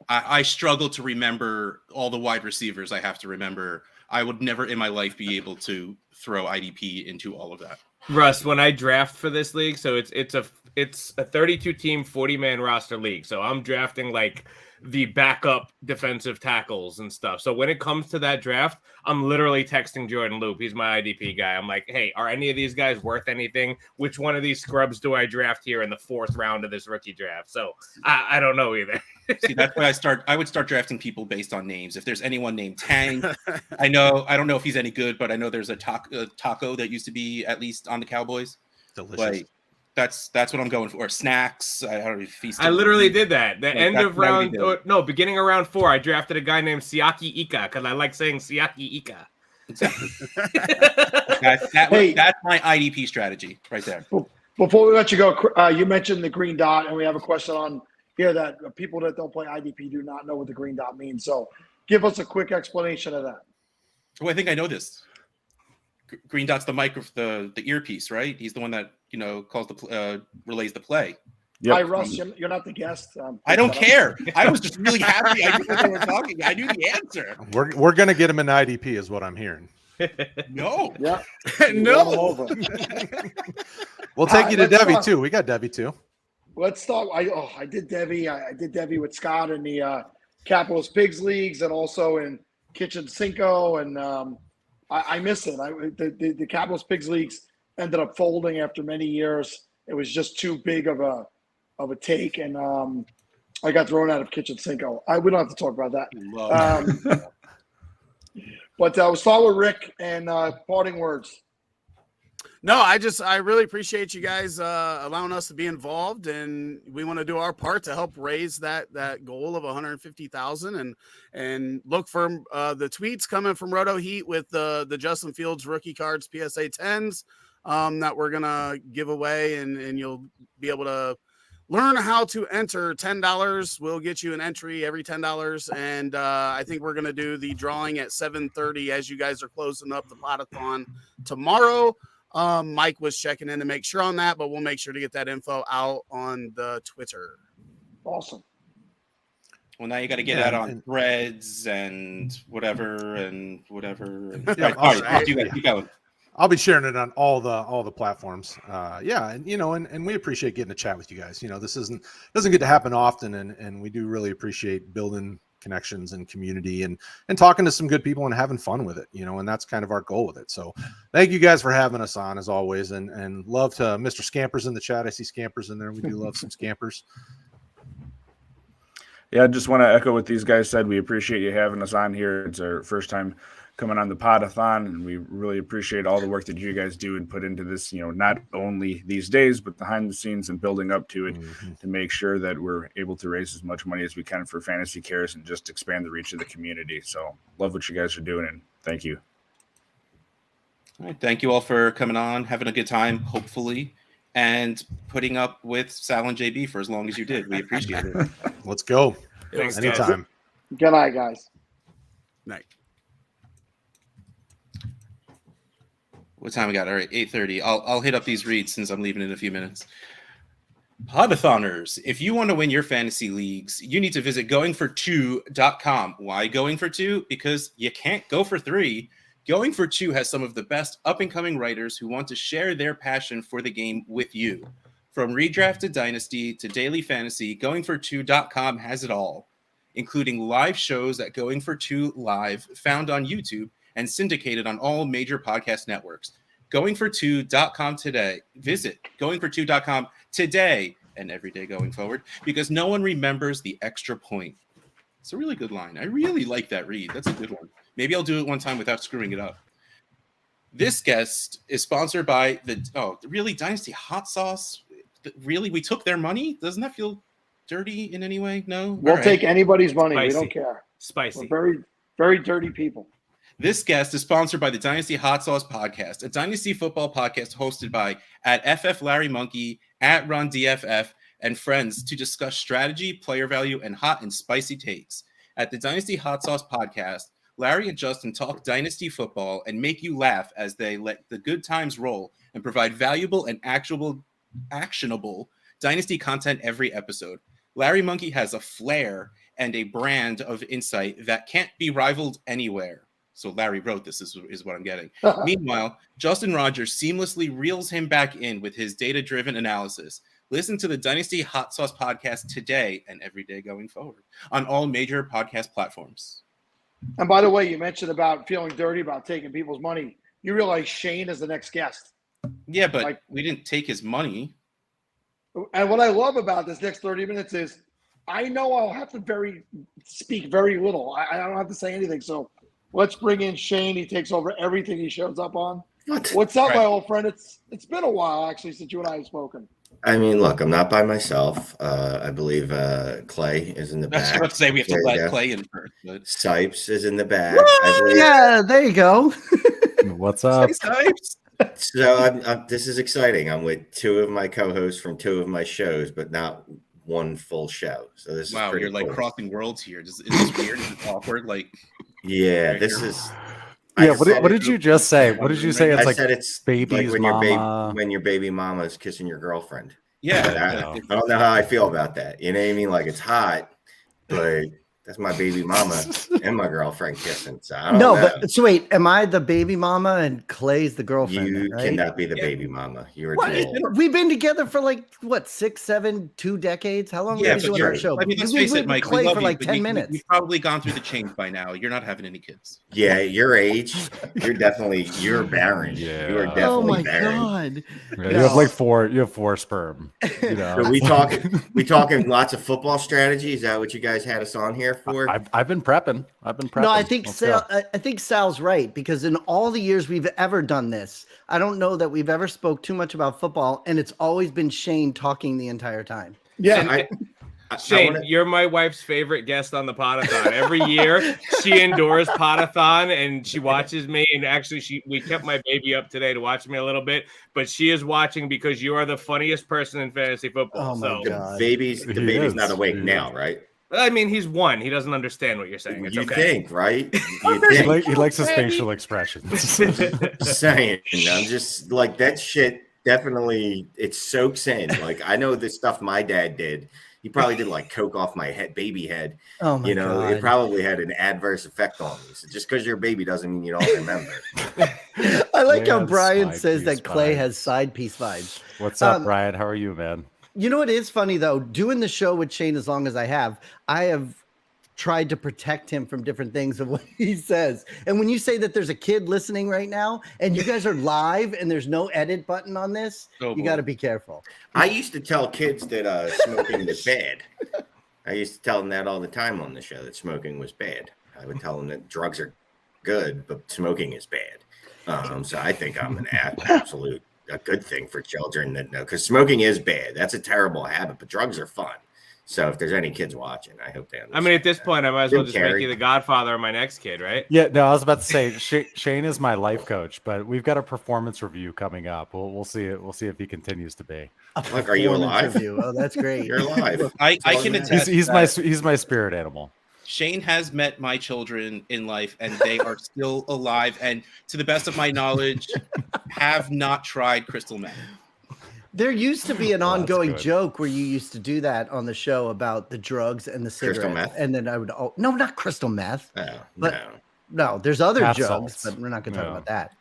I struggle to remember all the wide receivers I have to remember. I would never in my life be able to throw IDP into all of that. Russ, when I draft for this league, so it's a 32 team 40-man roster league. So I'm drafting like the backup defensive tackles and stuff. So when it comes to that draft, I'm literally texting Jordan Loop. He's my IDP guy. I'm like, hey, are any of these guys worth anything? Which one of these scrubs do I draft here in the 4th round of this rookie draft? So I don't know either. See, that's why I would start drafting people based on names. If there's anyone named Tang, I don't know if he's any good, but I know there's a taco that used to be at least on the Cowboys. Delicious. Like, that's what I'm going for. Snacks. I don't know if he's. I literally did that. Beginning of round 4, I drafted a guy named Siaki Ika because I like saying Siaki Ika. Exactly. Hey. That's my IDP strategy right there. Before we let you go, you mentioned the green dot, and we have a question on here that people that don't play IDP do not know what the green dot means. So give us a quick explanation of that. Oh, I think I know this. Green dot's the mic of the earpiece, right? He's the one that calls relays the play. Hi, Russ. You're not the guest. I don't care. I was just really happy. I knew what they were talking. I knew the answer. We're gonna get him an IDP, is what I'm hearing. No. Yeah. No. We'll take you to Debbie too. We got Debbie too. Let's start. I did Debbie. I did Debbie with Scott in the Capitalist Pigs leagues and also in Kitchen Cinco, and I miss it. The Capitalist Pigs leagues ended up folding after many years. It was just too big of a take, and I got thrown out of Kitchen Cinco. We don't have to talk about that. But we'll start with Rick and parting words. No, I really appreciate you guys allowing us to be involved, and we want to do our part to help raise that goal of 150,000, and look for the tweets coming from Roto Heat with the Justin Fields rookie cards PSA 10s that we're gonna give away, and you'll be able to learn how to enter. $10 will get you an entry every $10, and I think we're gonna do the drawing at 7:30 as you guys are closing up the Podathon tomorrow. Mike was checking in to make sure on that, but we'll make sure to get that info out on the Twitter. Awesome. Well, now you got to get that on Threads and whatever. And Yeah, right, you guys keep going. I'll be sharing it on all the platforms. And we appreciate getting to chat with you guys. This doesn't get to happen often, and we do really appreciate building connections and community and talking to some good people and having fun with it, and that's kind of our goal with it. So thank you guys for having us on as always, and love to Mr. Scampers in the chat. I see Scampers in there. We do love some Scampers. Yeah, I just want to echo what these guys said. We appreciate you having us on here. It's our first time coming on the Podathon, and we really appreciate all the work that you guys do and put into this, not only these days, but behind the scenes and building up to it to make sure that we're able to raise as much money as we can for Fantasy Cares and just expand the reach of the community. So love what you guys are doing, and thank you. All right, thank you all for coming on, having a good time, hopefully, and putting up with Sal and JB for as long as you did. We appreciate it. Let's go. Thanks, Anytime. Good night, guys. Night. What time we got? All right, 8:30. I'll hit up these reads since I'm leaving in a few minutes. Podathoners, if you want to win your fantasy leagues, you need to visit goingfor2.com. Why going for two? Because you can't go for three. Going for Two has some of the best up-and-coming writers who want to share their passion for the game with you. From redraft to dynasty to daily fantasy, goingfor2.com has it all, including live shows at Going for Two Live, found on YouTube, and syndicated on all major podcast networks. Goingfor2.com today. Visit goingfor2.com today and every day going forward, because no one remembers the extra point. It's a really good line. I really like that read. That's a good one. Maybe I'll do it one time without screwing it up. This guest is sponsored by really Dynasty Hot Sauce. Really, we took their money? Doesn't that feel dirty in any way? No? We'll take anybody's money. Spicy. We don't care. Spicy. We're very, very dirty people. This guest is sponsored by the Dynasty Hot Sauce Podcast, a Dynasty football podcast hosted by @FF Larry Monkey, @RunDFF, and friends to discuss strategy, player value, and hot and spicy takes. At the Dynasty Hot Sauce Podcast, Larry and Justin talk Dynasty football and make you laugh as they let the good times roll and provide valuable and actionable Dynasty content every episode. Larry Monkey has a flair and a brand of insight that can't be rivaled anywhere. So Larry wrote this is what I'm getting. Meanwhile, Justin Rogers seamlessly reels him back in with his data-driven analysis. Listen to the Dynasty Hot Sauce Podcast today and every day going forward on all major podcast platforms. And by the way, you mentioned about feeling dirty about taking people's money. You realize Shane is the next guest. Yeah, but we didn't take his money. And what I love about this next 30 minutes is I know I'll have to speak very little. I don't have to say anything. So let's bring in Shane. He takes over everything he shows up on. What's up, my old friend? It's been a while, actually, since you and I have spoken. I mean, look, I'm not by myself. I believe Clay is in the back. I was about to say we have to let Clay in first. Sipes is in the back. I believe. Yeah, there you go. What's up? So this is exciting. I'm with two of my co-hosts from two of my shows, but not one full show. So this is pretty you're like cool. crossing worlds here. Is this weird? Is it awkward? Like, yeah, this is. Yeah, what did you just say? What did you say? It's I like said it's baby's like mama. when your baby mama is kissing your girlfriend. Yeah, I don't know how I feel about that. You know what I mean? Like it's hot, but that's my baby mama and my girlfriend kissing. So I don't know. But so wait, am I the baby mama and Clay's the girlfriend? You right? cannot be the baby mama. You were too old. We've been together for like what 6, 7, 2 decades. How long have we been doing our show? I mean, let's We've face been it, Mike. Clay We love for you, like but 10 minutes. You've probably gone through the change by now. You're not having any kids. Yeah, your age, you're barren. Yeah. You are definitely Oh my barren. god! Yeah, you have like four sperm. You know. So we talking lots of football strategy. Is that what you guys had us on here for? I've been prepping. No, I think Let's go. I think Sal's right, because in all the years we've ever done this, I don't know that we've ever spoke too much about football, and it's always been Shane talking the entire time. Yeah, Shane, you're my wife's favorite guest on the Podathon. Every year, she endures Podathon, and she watches me. And actually, we kept my baby up today to watch me a little bit, but she is watching because you are the funniest person in fantasy football. Oh my God. The baby's not awake now, right? I mean, he's 1. He doesn't understand what you're saying. It's You okay. think, right? He likes his facial expressions. Saying, I'm just like that shit. Definitely, it soaks in. Like I know the stuff my dad did. He probably did like coke off my baby head. Oh my God. It probably had an adverse effect on me. So just because you're a baby doesn't mean you don't remember. I like how Man, Brian side says piece that Clay vibes. has side piece vibes. What's up, Brian? How are you, man? You know what is funny though? Doing the show with Shane as long as I have tried to protect him from different things of what he says. And when you say that there's a kid listening right now and you guys are live and there's no edit button on this, you got to be careful. I used to tell kids that smoking was bad. I used to tell them that all the time on the show, that smoking was bad. I would tell them that drugs are good, but smoking is bad. So I think I'm an absolute a good thing for children that know, because smoking is bad. That's a terrible habit, but drugs are fun. So if there's any kids watching, I hope they understand. I mean, at this point, I might as well just Carrie. make you the godfather of my next kid, right? Yeah, no, I was about to say Shane is my life coach, but we've got a performance review coming up. We'll see it. We'll see if he continues to be. Look, are you alive? Oh, that's great. You're alive. I can attest. He's my spirit animal. Shane has met my children in life, and they are still alive. And to the best of my knowledge, have not tried crystal meth. There used to be an ongoing good. joke where you used to do that on the show about the drugs and the cigarettes. Crystal meth? And then I would, no, not crystal meth. No. No, there's other Bath jugs, salts. but we're not going to talk No. about that.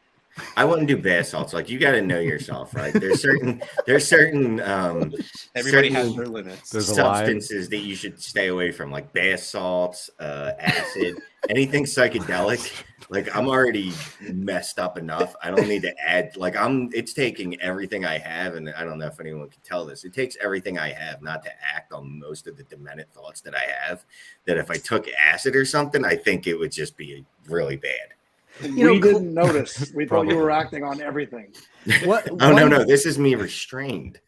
I wouldn't do bath salts. Like you got to know yourself, right? There's certain Everybody has certain their limits. There's a line. substances that you should stay away from, like bath salts, acid, anything psychedelic. Like I'm already messed up enough. I don't need to add. Like it's taking everything I have, and I don't know if anyone can tell this. It takes everything I have not to act on most of the demented thoughts that I have. That if I took acid or something, I think it would just be really bad. We didn't notice. We thought you were acting on everything. No. This is me restrained.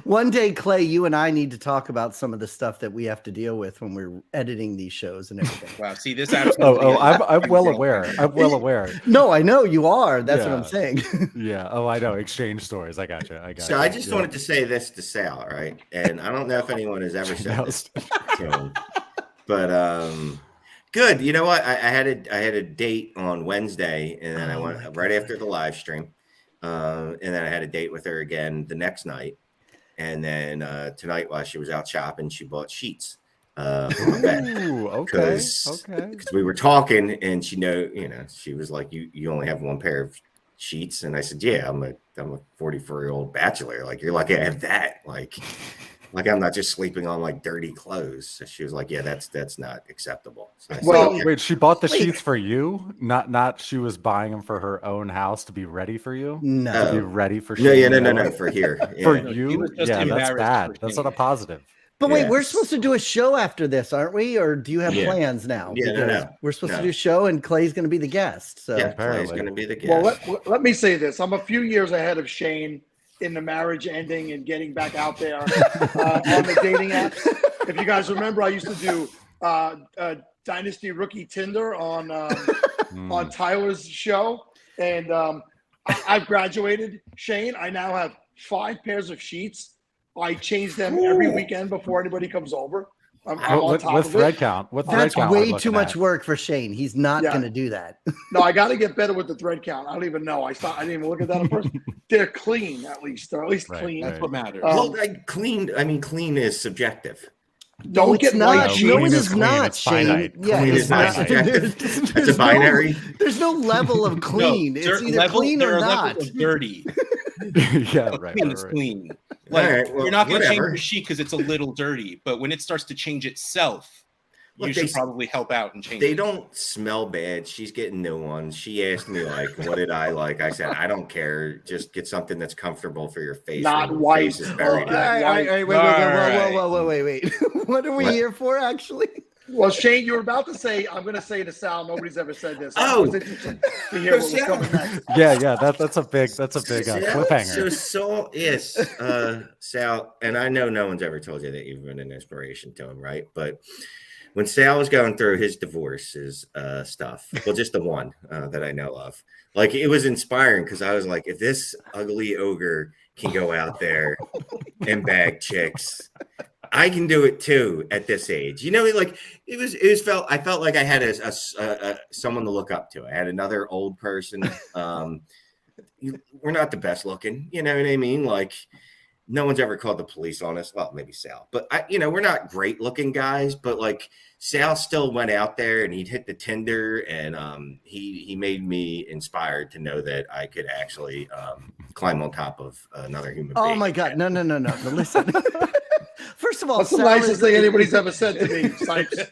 One day, Clay, you and I need to talk about some of the stuff that we have to deal with when we're editing these shows and everything. Wow. See, this absolutely. I'm well aware. I'm well aware. No, I know you are. That's what I'm Yeah. saying. Yeah. Oh, I know. Exchange stories. I got you. So I just wanted to say this to Sal, right? And I don't know if anyone has ever said this to him, but good. You know what? I had a date on Wednesday, and then I went right after the live stream, and then I had a date with her again the next night, and then tonight while she was out shopping, she bought sheets for my bed. Ooh, okay. Because we were talking, and she was like, "You only have one pair of sheets," and I said, "Yeah, I'm a 44-year-old bachelor. Like you're lucky I have that. Like I'm not just sleeping on like dirty clothes." So she was like, "Yeah, that's not acceptable." So I said, Well, "Okay." wait, she bought the sheets for you? Not she was buying them for her own house to be ready for you? No. To be ready for No, for here. For Yeah. you? Yeah, that's bad. That's not a positive. But wait, Yeah. we're supposed to do a show after this, aren't we? Or do you have Yeah. plans now? Yeah, no, Because no. we're supposed to No. do a show, and Clay's going to be the guest. So Yeah, Clay's going to be the guest. Well, let me say this. I'm a few years ahead of Shane in the marriage ending and getting back out there on the dating apps. If you guys remember, I used to do Dynasty Rookie Tinder on Tyler's show, and I've graduated, Shane. I now have 5 pairs of sheets. I change them every weekend before anybody comes over. I'm on top with of thread it. count. What That's thread count we're way too looking much at? work for Shane. He's not Yeah. going to do that. No, I got to get better with the thread count. I don't even know. I didn't even look at that at first. They're clean, at least. They're at least clean. That's what matters. Well, clean is subjective. Don't get not. white No, sheets. it is not, Shane. Yeah, Clean it's is not not. subjective. There's That's a binary. there's no level of clean. it's either clean there or are not. levels of dirty. Yeah, But right. clean right, is right. clean. Like, All right, well, you're not going to change whatever. your sheet because it's a little dirty, but when it starts to change itself, Look, you should probably help out and change They it. don't smell bad. She's getting new ones. She asked me, like, what did I like? I said, I don't care. Just get something that's comfortable for your face. Not when your white. face is buried. All right, wait. What are we here for, actually? Well, Shane, you were about to say, I'm going to say to Sal, nobody's ever said this. Oh. I was interested to hear what was coming next. Yeah. That's a big cliffhanger. Yes, Sal, and I know no one's ever told you that you've been an inspiration to him, right? But when Sal was going through his divorces stuff, well, just the one that I know of, like, it was inspiring because I was like, if this ugly ogre can go out there and bag chicks, I can do it too at this age. You know, like I felt like I had a someone to look up to. I had another old person. We're not the best looking, you know what I mean? Like, no one's ever called the police on us. Well, maybe Sal, but we're not great looking guys, but like Sal still went out there and he'd hit the Tinder, and he made me inspired to know that I could actually climb on top of another human being. Oh my God! No! Listen. First of all, That's the Sal nicest is- thing anybody's ever said to me, Sipes.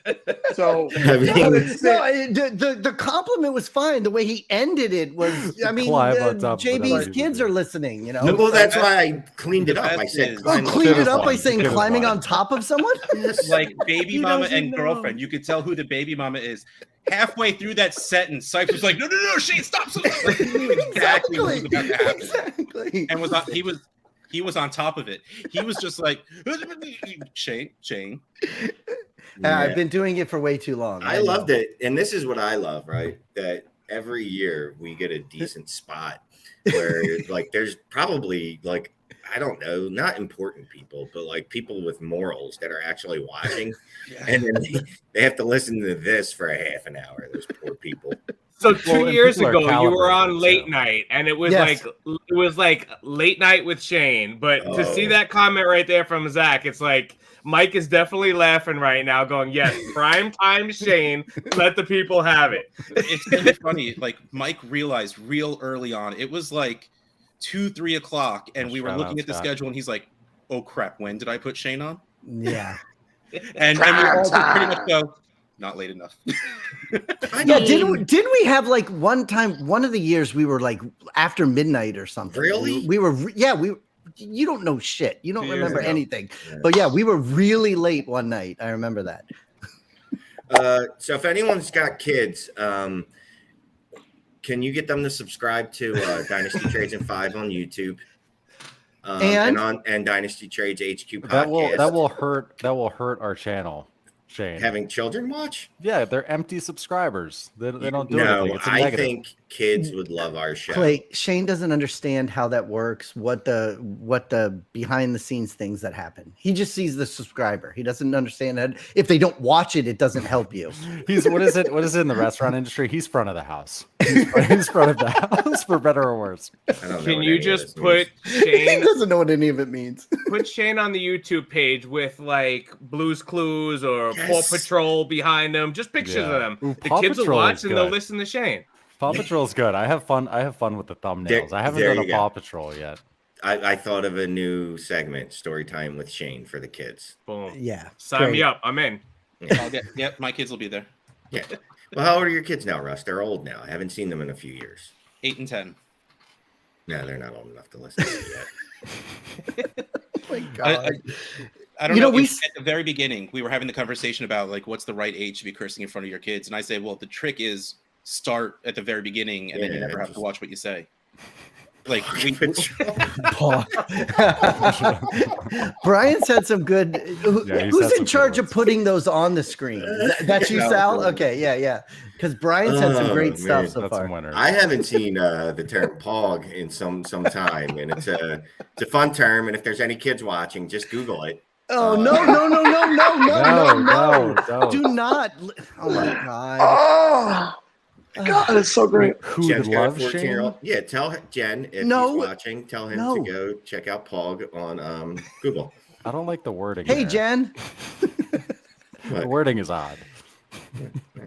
So, the compliment was fine. The way he ended it was, I mean, Climb on top of JB's another kids are listening, you know. Well, that's why I cleaned it up. I said, Cleaned it up by saying climbing on top of someone? Like baby He mama doesn't and know. girlfriend. You could tell who the baby mama is. Halfway through that sentence, Sipes was like, no, Shane, stop. Like, he knew exactly what was about to happen. Exactly. And he was on top of it. He was just like, Shane. I've been doing it for way too long. I loved it. And this is what I love, right? That every year we get a decent spot where like there's probably like, I don't know, not important people, but like people with morals that are actually watching. And then they have to listen to this for a half an hour, those poor people. So Well, 2 and years people are ago, you were on calibrated, late so. night, and it was Yes. like late night with Shane. But to see Oh. that comment right there from Zach, it's like Mike is definitely laughing right now, going, "Yes, prime time, Shane. Let the people have it." It's really funny. Like Mike realized real early on, it was like 2-3 o'clock, and we were Shout looking out, at the Scott. schedule, and he's like, "Oh crap, when did I put Shane on?" Yeah. And we all just pretty much go, "Not late enough." Yeah, didn't we have like one time, one of the years we were like after midnight or something? Really? We were you don't know shit. You don't 2 years remember ago. anything. Yeah. But yeah, we were really late one night. I remember that. So if anyone's got kids, can you get them to subscribe to Dynasty Trades in 5 on YouTube? And Dynasty Trades HQ podcast. That will hurt our channel, Shane. Having children watch? Yeah, they're empty subscribers. They don't do No, anything. It's a I negative. think kids would love our show. Clay, Shane doesn't understand how that works, what the behind the scenes things that happen. He just sees the subscriber. He doesn't understand that if they don't watch it, it doesn't help you. He's what is it in the restaurant industry? He's front of the house. He's front of the house for better or worse. Can you just put Shane? He doesn't know what any of it means. Put Shane on the YouTube page with like Blue's Clues or Paw Patrol behind them. Just pictures of them. Ooh, The Paw kids will Patrol watch is and they'll good. listen to Shane. Paw Patrol's good. I have fun with the thumbnails. I haven't there done a you go. Paw Patrol yet. I thought of a new segment, Story Time with Shane for the kids. Boom. Yeah. Sign me great. up. I'm in. Yep, my kids will be there. Yeah. Well, how old are your kids now, Russ? They're old now. I haven't seen them in a few years. 8 and 10. No, they're not old enough to listen to it yet. Oh my God. I don't You know. know, we At the very beginning, we were having the conversation about like what's the right age to be cursing in front of your kids, and I say, well, the trick is start at the very beginning, and then you Yeah, never have to just- watch what you say. Like Brian said some good. Yeah, he Who's said in some charge of putting those on the screen? That's you, Sal? Okay, yeah. Because Brian said some great stuff so far. I haven't seen the term "pog" in some time, and it's a fun term. And if there's any kids watching, just Google it. Oh no! Do not! Oh my god! Oh God, it's so great. Who Jen's got a loves 14-year-old. Yeah, tell Jen if he's watching. Tell him to go check out Pog on Google. I don't like the wording. Hey, there. Jen. The wording is odd.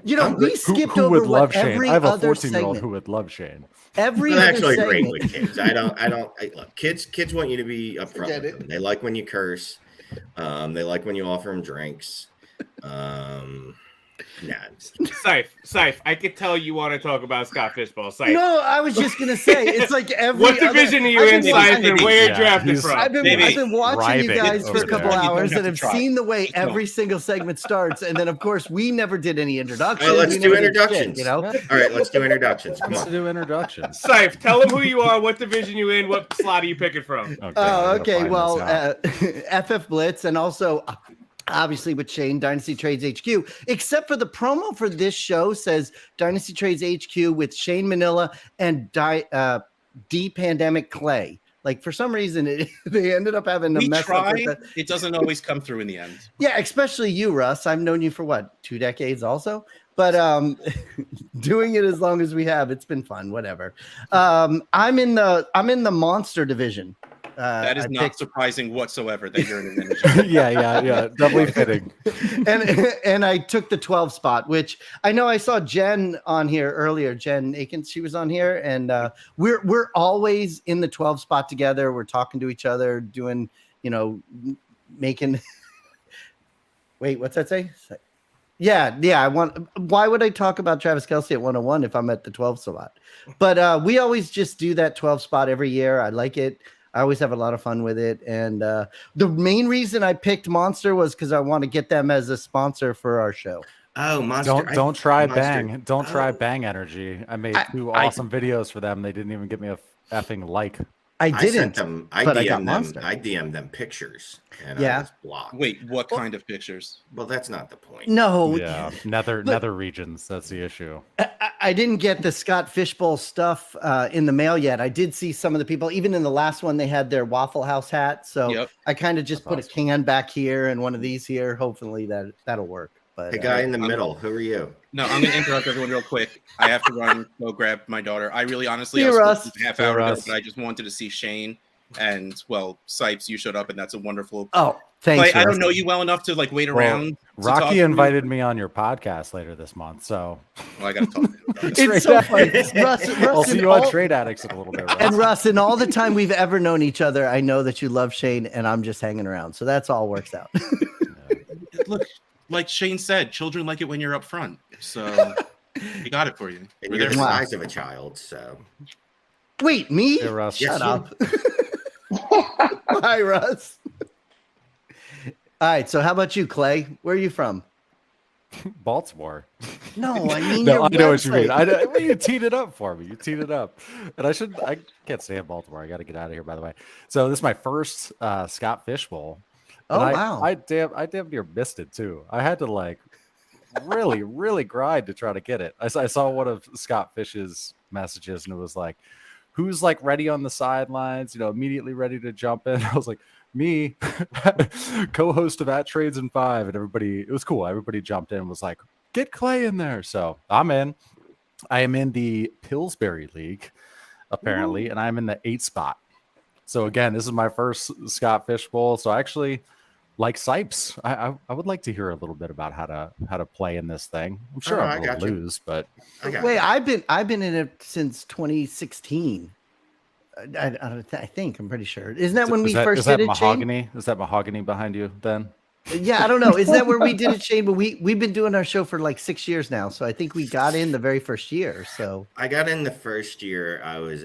You know, we skipped who over would love what Shane. every I have a other 14-year-old segment. who would love Shane. Every I'm other actually great segment. with kids. I look, kids want you to be upfront with them. They like when you curse. They like when you offer them drinks. Syph, I could tell you want to talk about Scott Fishbowl. Syph. No, I was just gonna say it's like every. What division are you in, Syph, and where you're drafted from? I've been watching you guys for a couple hours and have seen the way every single segment starts, and then of course we never did any introductions. All right, let's We do never did shit, introductions. you know. All right, let's do introductions. Come Let's on. do introductions. Syph, tell them who you are, what division you in, what slot are you picking from? Okay. Well, FF Blitz, and also obviously with Shane, Dynasty Trades HQ, except for the promo for this show says Dynasty Trades HQ with Shane Manila and D-Pandemic Clay. Like for some reason, they ended up having to We mess try. up with that. It doesn't always come through in the end. Yeah, especially you, Russ. I've known you for what, 2 decades also? But doing it as long as we have, it's been fun. Whatever. I'm in the monster division. That is I not picked- surprising whatsoever that you're in a division. yeah. Doubly fitting. and I took the 12 spot, which I know I saw Jen on here earlier. Jen Akins, she was on here, and we're always in the 12 spot together. We're talking to each other, doing, making. Wait, what's that say? Yeah. Why would I talk about Travis Kelce at 101 if I'm at the 12 spot? But we always just do that 12 spot every year. I like it. I always have a lot of fun with it. And the main reason I picked Monster was because I want to get them as a sponsor for our show. Oh, Monster. Don't try Monster. Bang. Don't try Bang Energy. I made 2 awesome videos for them. They didn't even give me a effing like. I didn't. sent them. but I got DM'd Monster. them. I DM'd them pictures, and Yeah. I was blocked. Wait, what kind of pictures? Well, that's not the point. No. Yeah, nether regions. That's the issue. I didn't get the Scott Fishbowl stuff in the mail yet. I did see some of the people, even in the last one, they had their Waffle House hat. So Yep. I kind of just put a can back here and one of these here. Hopefully that'll work. But The guy in the middle. Who are you? No, I'm going to interrupt everyone real quick. I have to run, go grab my daughter. I really, honestly, See I you, was Russ. supposed to half See you, hour ago, Russ. but I just wanted to see Shane. And well, Sipes, you showed up, and that's a wonderful. Oh, thanks. Like, I Russ. don't know you well enough to like wait Well, around. to talk Rocky to you. invited me on your podcast later this month, so Well, I got to talk to him about it. It's so funny. Russ, I'll see and you on all- Trade Addicts in a little bit. Russ. And Russ, in all the time we've ever known each other, I know that you love Shane, and I'm just hanging around. So that's all works out. Look, like Shane said, children like it when you're up front. So we got it for you. And We're you're the there for you. size of a child, so. Wait, me? Hey, Russ. Shut Yes, you. up. Hi, Russ. All right. So how about you, Clay? Where are you from? Baltimore. No, I mean No, your I know what you mean. website. Well, you teed it up for me. You teed it up, and I can't stay in Baltimore. I got to get out of here. By the way, so this is my first Scott Fishbowl. Oh, And wow. I damn near missed it too. I had to like really grind to try to get it. I saw one of Scott Fish's messages, and it was like, "Who's like ready on the sidelines? Immediately ready to jump in." I was like, "Me, co-host of At Trades in 5," and everybody. It was cool. Everybody jumped in and was like, "Get Clay in there." So I'm in. I am in the Pillsbury League, apparently, and I'm in the 8 spot. So again, this is my first Scott Fishbowl. So I actually like Sipes. I would like to hear a little bit about how to play in this thing. I'm sure Oh, I'm I going to got you. lose, but Wait, I've been in it since 2016. I think I'm pretty sure. Isn't that when we first is that did it, Shane? mahogany? Is that mahogany behind you then? Yeah, I don't know. Is that where we did it, Shane? But we've been doing our show for like 6 years now, so I think we got in the very first year. So I got in the first year. I was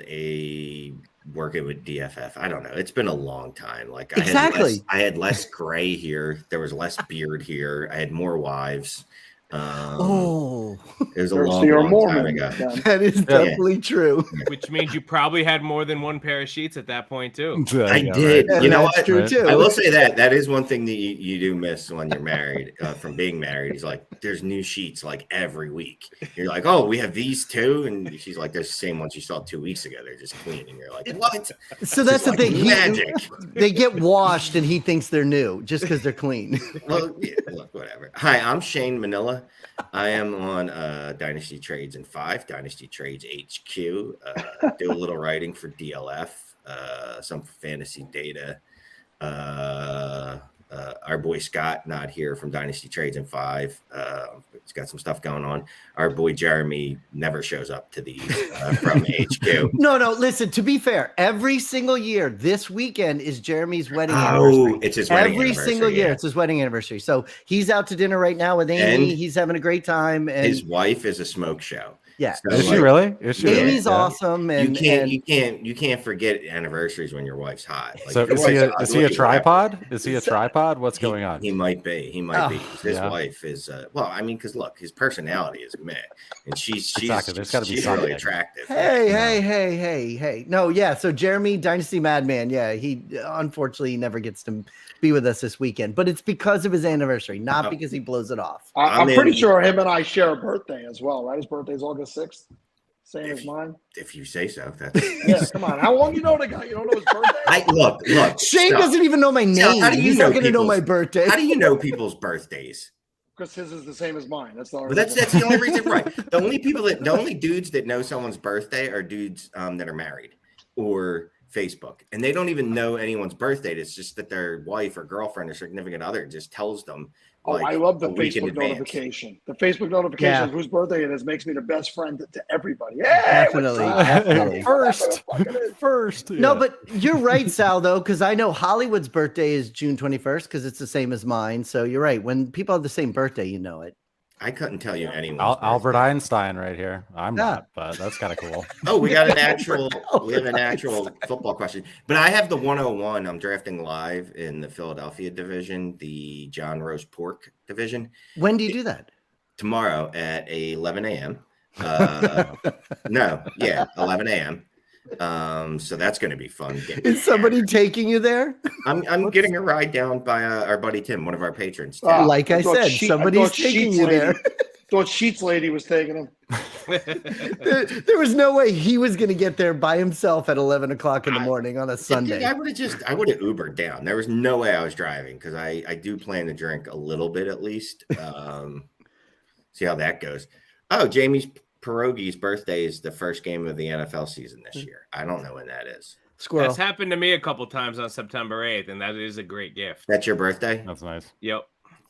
working with DFF. I don't know. It's been a long time. Like Exactly. I had less gray here. There was less beard here. I had more wives. Oh, it was a So long, you're a long time Mormon. ago. then. that is definitely true. Which means you probably had more than one pair of sheets at that point too. I did. And You know that's what? true too. I will say that is one thing that you do miss when you're married, from being married. He's like, there's new sheets like every week. You're like, oh, we have these too, and she's like, there's the same ones you saw 2 weeks ago. They're just clean, and you're like, what? So that's the like thing. magic. They get washed, and he thinks they're new just because they're clean. Well, yeah, look, whatever. Hi, I'm Shane Manila. I am on Dynasty Trades in 5, Dynasty Trades HQ. Do a little writing for DLF, some fantasy data. Our boy Scott, not here, from Dynasty Trades in 5. He's got some stuff going on. Our boy Jeremy never shows up to these from HQ. No, listen, to be fair, every single year, this weekend is Jeremy's wedding anniversary. It's his wedding every anniversary, single year, yeah. it's his wedding anniversary. So he's out to dinner right now with Amy. And he's having a great time. And his wife is a smoke show. yeah. So, Is she really? Is she really? Amy's Yeah. awesome. And you can't forget anniversaries when your wife's hot. Like, So if your is he wife's a, hot, is he a look at what happened. tripod? Is he a tripod? What's going on? He might be. He might Oh, be. His yeah. wife is well. I mean, because look, his personality is meh, and she's Exactly. There's gotta be she's really something. attractive. Hey. No, yeah. So Jeremy, Dynasty Madman, yeah, he unfortunately never gets to be with us this weekend, but it's because of his anniversary, not because he blows it off. I'm pretty sure him and I share a birthday as well, right? His birthday's August 6th. Same as mine. If you say so, that's Yeah, come on. How long you know the guy? You don't know his birthday? look. Shane stop. doesn't even know my name. Stop. How do you He's know not going to know my people's- birthday. How do you know people's birthdays? Because his is the same as mine. That's the only But that's reason. the only reason, right? The only dudes that know someone's birthday are dudes that are married or Facebook, and they don't even know anyone's birthday. It's just that their wife or girlfriend or significant other just tells them. Oh, Like, I love the a week in Facebook advance. notification. The Facebook notification Yeah. of whose birthday it is makes me the best friend to everybody. Hey, what's Definitely, up? definitely. First. No, but you're right, Sal, though, because I know Hollywood's birthday is June 21st because it's the same as mine. So you're right. When people have the same birthday, you know it. I couldn't tell you anyone. Albert Einstein right here. I'm Yeah. not, but that's kind of cool. Oh, we got an actual football question. But I have the 101. I'm drafting live in the Philadelphia division, the John Rose Pork division. When do you do that? Tomorrow at 11 a.m. 11 a.m. So that's going to be fun. Is somebody taking you there? I'm getting a ride down by our buddy Tim, one of our patrons. Tim. Like I thought said, somebody's thought taking Sheets you lady- there. Thought Sheets lady was taking him. There was no way he was going to get there by himself at 11 o'clock in the morning on a Sunday. I would have Ubered down. There was no way I was driving because I do plan to drink a little bit at least. See how that goes. Oh, Jamie's Pierogi's birthday is the first game of the NFL season this year. I don't know when that is. Squirrel. That's happened to me a couple times on September 8th, and that is a great gift. That's your birthday? That's nice. Yep.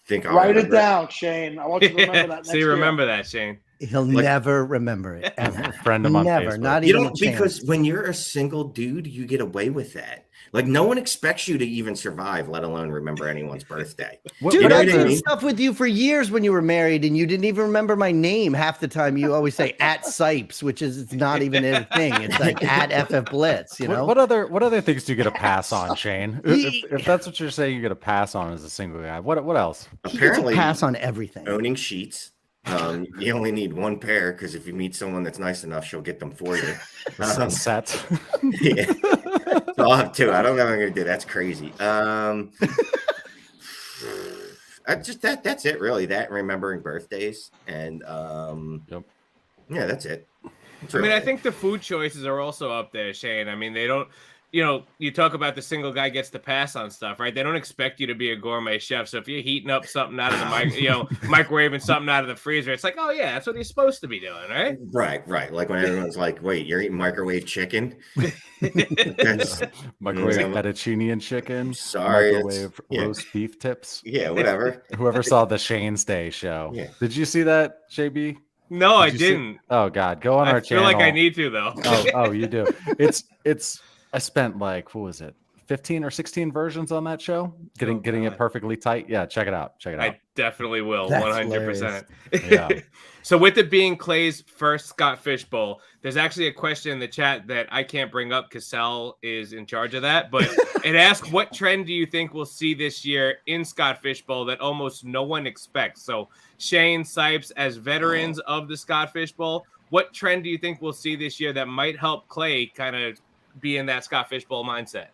Think I'll Write it remember down, Shane. I want you to remember that next See, year. remember that, Shane. He'll never remember it, ever. Friend him on Never, Facebook. not You even a don't, chance. because when you're a single dude, you get away with that. Like no one expects you to even survive, let alone remember anyone's birthday. Dude, You know I what I did mean? stuff with you for years when you were married, and you didn't even remember my name half the time. You always say at Sipes, which is it's not even a thing. It's like at FF Blitz. You know What other things do you get a pass on, Shane? If that's what you're saying, you get a pass on as a single guy. What else? He gets a Apparently, pass on everything. owning sheets. You only need one pair because if you meet someone that's nice enough, she'll get them for you. Set. Yeah. So I'll have two. I don't know what I'm gonna do. That's crazy. That's it really. That remembering birthdays and yeah, that's it. That's I mean, really I it. think the food choices are also up there, Shane. I mean, they don't, you talk about the single guy gets the pass on stuff, right? They don't expect you to be a gourmet chef. So if you're heating up something out of the microwaving something out of the freezer, it's like, oh yeah, that's what he's supposed to be doing, right? Right. Like when everyone's like, "Wait, you're eating microwave chicken?" Microwave Mm. fettuccine and chicken. Sorry, it's- Microwave yeah. roast beef tips. Yeah, whatever. Whoever saw the Shane's Day show. Yeah. Did you see that, JB? No, I Did you see- didn't. Oh God, go on I our feel channel. like I need to though. Oh, you do. It's. I spent like what was it, 15 or 16 versions on that show, getting it perfectly tight. Yeah, check it out. Check it out. I definitely will. That's 100%. Yeah. So with it being Clay's first Scott Fish Bowl, there's actually a question in the chat that I can't bring up because Sal is in charge of that. But it asks, what trend do you think we'll see this year in Scott Fish Bowl that almost no one expects? So Shane, Sipes, as veterans of the Scott Fish Bowl, what trend do you think we'll see this year that might help Clay kind of be in that Scott Fish Bowl mindset?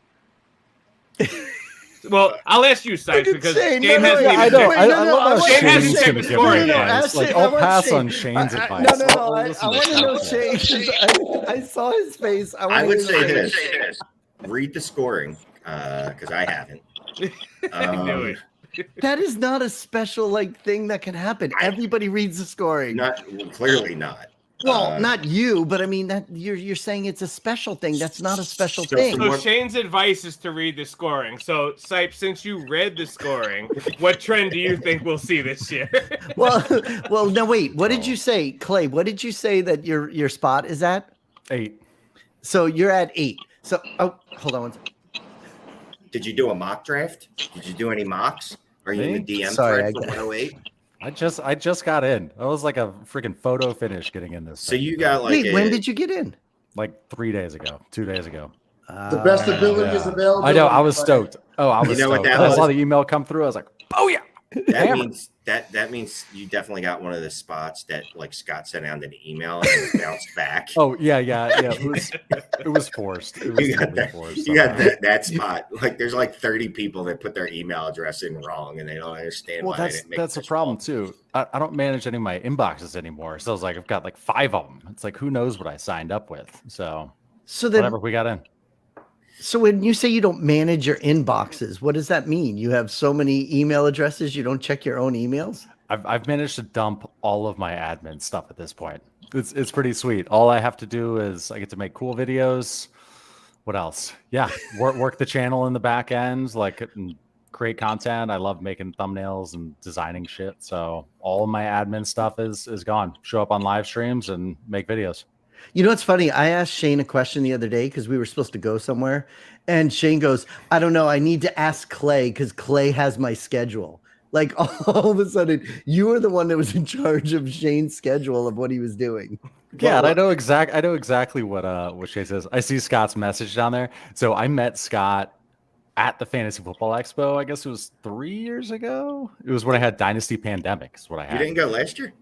Well, I'll ask you, Sipes, because Shane hasn't even. I love how Shane hasn't Shane's checked gonna the give score me yet. advice. Like, I'll pass on Shane's advice. No. I Listen want to to know Shane. Shane. I saw his face. I would say this. Read the scoring, because I haven't. I knew it. That is not a special thing that can happen. Everybody reads the scoring. Clearly not. Well, not you, but I mean that you're saying it's a special thing. That's not a special thing. So Shane's advice is to read the scoring. So Sipe, since you read the scoring, what trend do you think we'll see this year? well, no, wait. What did you say, Clay? What did you say that your spot is at? 8. So you're at 8. So hold on one second. Did you do a mock draft? Did you do any mocks? Are you in the DM Sorry, thread for 108? I just got in. I was like a freaking photo finish getting in this. So you got Wait, when did you get in? Like 3 days ago, 2 days ago. The best ability is available. I know. I was stoked. Oh, I was You know what stoked. that I was? saw the email come through. I was like, oh yeah. That means you definitely got one of the spots that like Scott sent out an email and it bounced back. Oh yeah. It was forced. It was You got totally that. forced. You got that spot. Like there's like 30 people that put their email address in wrong and they don't understand Well, why they didn't make that's a problem too. I don't manage any of my inboxes anymore. So I was like, I've got like 5 of them. It's like, who knows what I signed up with? So then, whatever we got in. So when you say you don't manage your inboxes, what does that mean? You have so many email addresses, you don't check your own emails? I've managed to dump all of my admin stuff at this point. It's pretty sweet. All I have to do is I get to make cool videos. What else? Yeah, work the channel in the back end, like and create content. I love making thumbnails and designing shit. So all of my admin stuff is gone. Show up on live streams and make videos. You know what's funny? I asked Shane a question the other day because we were supposed to go somewhere, and Shane goes, "I don't know. I need to ask Clay because Clay has my schedule." Like all of a sudden, you were the one that was in charge of Shane's schedule of what he was doing. Yeah, and I know exactly what Shay says. I see Scott's message down there. So I met Scott at the Fantasy Football Expo. I guess it was 3 years ago. It was when I had Dynasty Pandemic. Is what I had. You didn't go last year?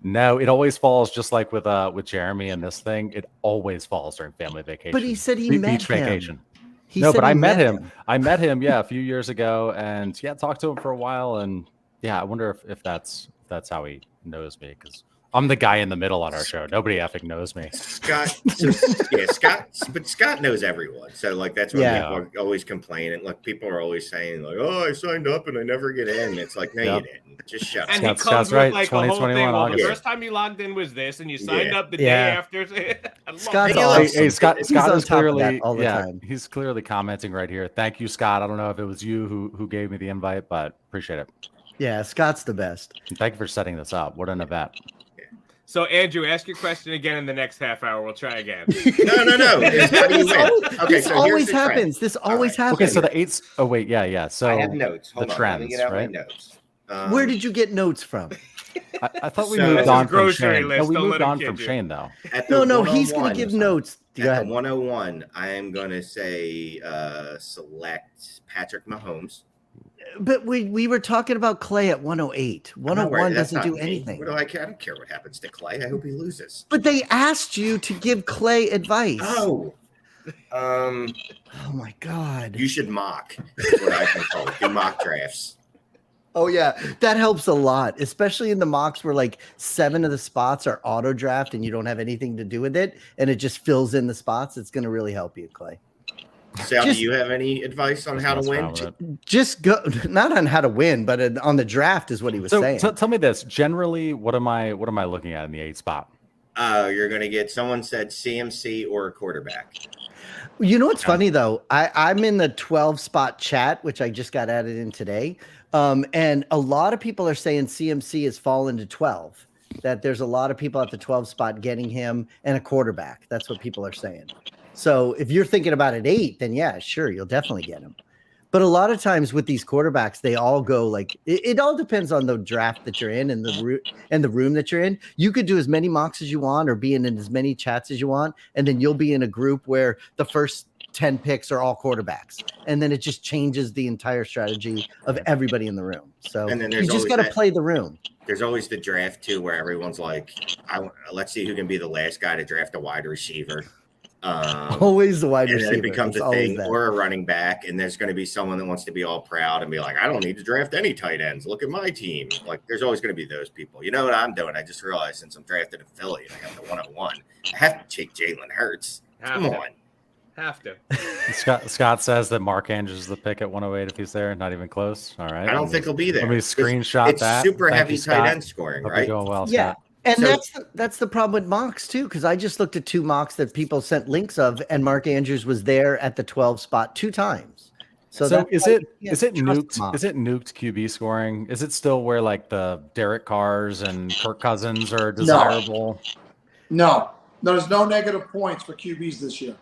No, it always falls just like with Jeremy and this thing. It always falls during family vacation. But he said he met beach him. vacation. He No, said but he I met met him. I met him, yeah, a few years ago, and yeah, talked to him for a while, and yeah, I wonder if that's how he knows me because I'm the guy in the middle on our show. Nobody effing knows me. Scott, but Scott knows everyone. So like that's why people are always complaining. Like people are always saying like, "Oh, I signed up and I never get in." It's like, no, you didn't. Just shut up. And he comes with like a whole thing. Well, the first time you logged in was this, and you signed up the day after. Scott's Hey, Scott He's on is top of clearly that all the time. He's clearly commenting right here. Thank you, Scott. I don't know if it was you who gave me the invite, but appreciate it. Yeah, Scott's the best. And thank you for setting this up. What an event. So Andrew, ask your question again in the next half hour. We'll try again. No. This always happens. This always happens. Okay, so the 8s. Oh wait, yeah. So I have notes. Hold the on, trends, let me get out right? my notes. Where did you get notes from? I thought we So- moved on from grocery Shane. list. No, we Don't moved let him on kid from you. Shane though. At the No, he's going to 101 give notes. Go At ahead. the 101, I am going to say select Patrick Mahomes. But we were talking about Clay at 108. I'm not 101 worried. That's doesn't not do me. anything. What do I care? I don't care what happens to Clay. I hope he loses. But they asked you to give Clay advice. Oh. Oh my God. You should mock. That's what I think. Do mock drafts. Oh yeah, that helps a lot, especially in the mocks where like 7 of the spots are auto draft and you don't have anything to do with it, and it just fills in the spots. It's going to really help you, Clay. Sal, do you have any advice on how to win? Just go, not on how to win, but on the draft is what he was So saying. tell me this. Generally, what am I looking at in the 8 spot? You're going to get, someone said CMC or a quarterback. You know what's funny though? I'm in the 12 spot chat, which I just got added in today. And a lot of people are saying CMC has fallen to 12, that there's a lot of people at the 12 spot getting him and a quarterback. That's what people are saying. So if you're thinking about at 8, then yeah, sure, you'll definitely get him. But a lot of times with these quarterbacks, they all go like it all depends on the draft that you're in and the room that you're in. You could do as many mocks as you want or be in as many chats as you want, and then you'll be in a group where the first 10 picks are all quarterbacks, and then it just changes the entire strategy of everybody in the room. So And then you there's just always got to that- play the room. There's always the draft too, where everyone's like, let's see who can be the last guy to draft a wide receiver. Always the wide and receiver. then it becomes It's a always thing, that. or a running back, and there's going to be someone that wants to be all proud and be like, I don't need to draft any tight ends. Look at my team. Like, there's always going to be those people. You know what I'm doing? I just realized since I'm drafted in Philly and I got the 101, I have to take Jalen Hurts. Come on. Have to. Scott says that Mark Andrews is the pick at 108 if he's there. Not even close. All right. I don't think he'll be there. Let me screenshot It's that. super Thank heavy you, tight Scott. end scoring, Hope right? you're doing well, Yeah. Scott. And that's the problem with mocks too, because I just looked at 2 mocks that people sent links of, and Mark Andrews was there at the 12 spot 2 times. So that's is why it you is can't it trust nuked? mocks. Is it nuked QB scoring? Is it still where like the Derek Carrs and Kirk Cousins are desirable? No, there's no negative points for QBs this year.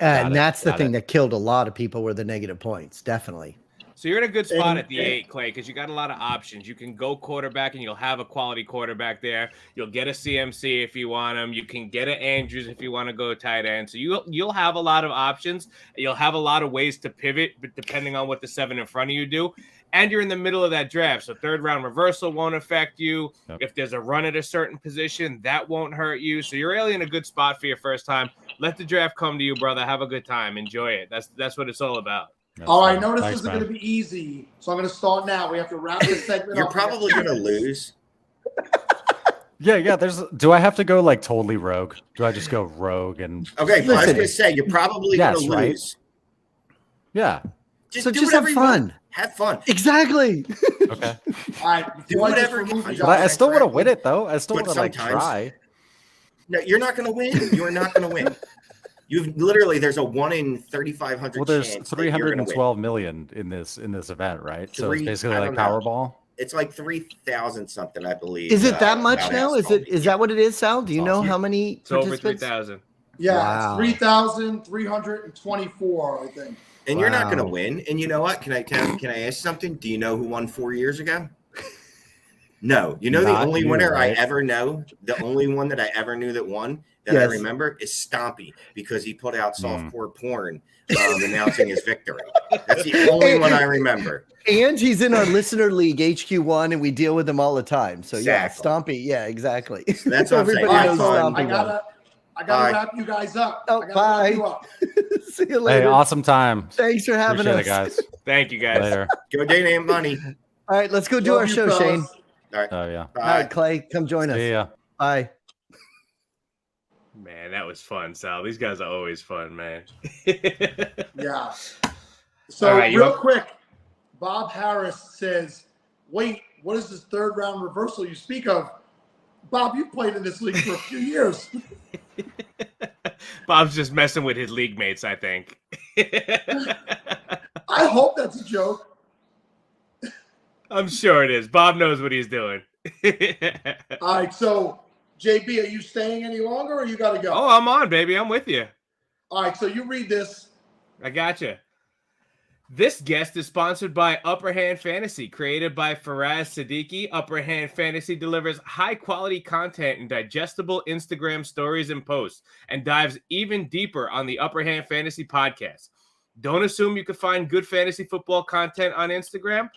And it, that's the got thing it. that killed a lot of people were the negative points. Definitely. So you're in a good spot And- at the 8, Clay, because you got a lot of options. You can go quarterback, and you'll have a quality quarterback there. You'll get a CMC if you want him. You can get an Andrews if you want to go tight end. So you'll have a lot of options. You'll have a lot of ways to pivot, but depending on what the 7 in front of you do. And you're in the middle of that draft, so 3rd round reversal won't affect you. Yep. If there's a run at a certain position, that won't hurt you. So you're really in a good spot for your first time. Let the draft come to you, brother. Have a good time. Enjoy it. That's what it's all about. All right, I know this Thanks, isn't man. going to be easy, so I'm going to start now. We have to wrap this segment You're up. probably going to lose. Yeah. Do I have to go like totally rogue? Do I just go rogue and Okay, I was Listen. going to say, you're probably Yes, going to right? lose. yeah? So do just have whatever you want. fun. Have fun. Exactly. Okay. All right, Do before I just whatever remove you you But I guys- still want to win it though. I still But want to like sometimes- try. No, you're not going to win. You are not going to win. You've literally, there's a 1 in 3,500 Well, there's chance that you're gonna win. 312 million in this event, right? So it's Three- basically I like don't know. Powerball. It's like 3,000 something, I believe. Is it that much about now? Is asphalt. that what it is, Sal? Do you know how many It's over participants? 3,000. Yeah, Wow. it's 3,324, I think. And you're not going to Wow. win. And you know what? Can I ask something? Do you know who won 4 years ago? No. You know the Not only you, winner I right? ever know, the only one that I ever knew that won that I Yes. remember is Stompy, because he put out Hmm. softcore porn announcing his victory. That's the only one I remember. And he's in our listener league HQ1, and we deal with him all the time. So Exactly. yeah, Stompy. Yeah, exactly. That's what I'm saying. All right, knows so Stompy I well. gotta Bye. wrap you guys up. Oh, I gotta bye. wrap you up. See you Hey, later. awesome time. Thanks for having Appreciate us. it, guys. Thank you, guys. Later. Go donate money. All right, let's go do Love our you, show, fellas. Shane. All right. Oh yeah. Bye. All right, Clay, come join us. See ya. Bye. Man, that was fun, Sal. These guys are always fun, man. Yeah. So All right, you real up? quick, Bob Harris says, "Wait, what is this 3rd round reversal you speak of?" Bob, you played in this league for a few years. Bob's just messing with his league mates, I think. I hope that's a joke. I'm sure it is. Bob knows what he's doing. All right, so JB, are you staying any longer, or you got to go? Oh, I'm on, baby. I'm with you. All right, so you read this. I gotcha. This guest is sponsored by Upper Hand Fantasy, created by Faraz Siddiqui. Upper Hand Fantasy delivers high-quality content and digestible Instagram stories and posts, and dives even deeper on the Upper Hand Fantasy podcast. Don't assume you can find good fantasy football content on Instagram.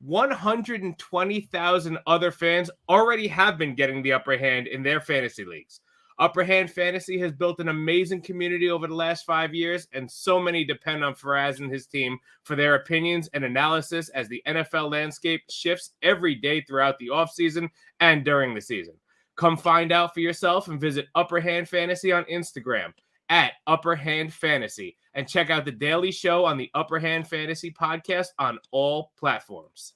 120,000 other fans already have been getting the upper hand in their fantasy leagues. Upper Hand Fantasy has built an amazing community over the last 5 years, and so many depend on Faraz and his team for their opinions and analysis as the NFL landscape shifts every day throughout the offseason and during the season. Come find out for yourself and visit Upper Hand Fantasy on Instagram at Upper Hand Fantasy, and check out the daily show on the Upper Hand Fantasy podcast on all platforms.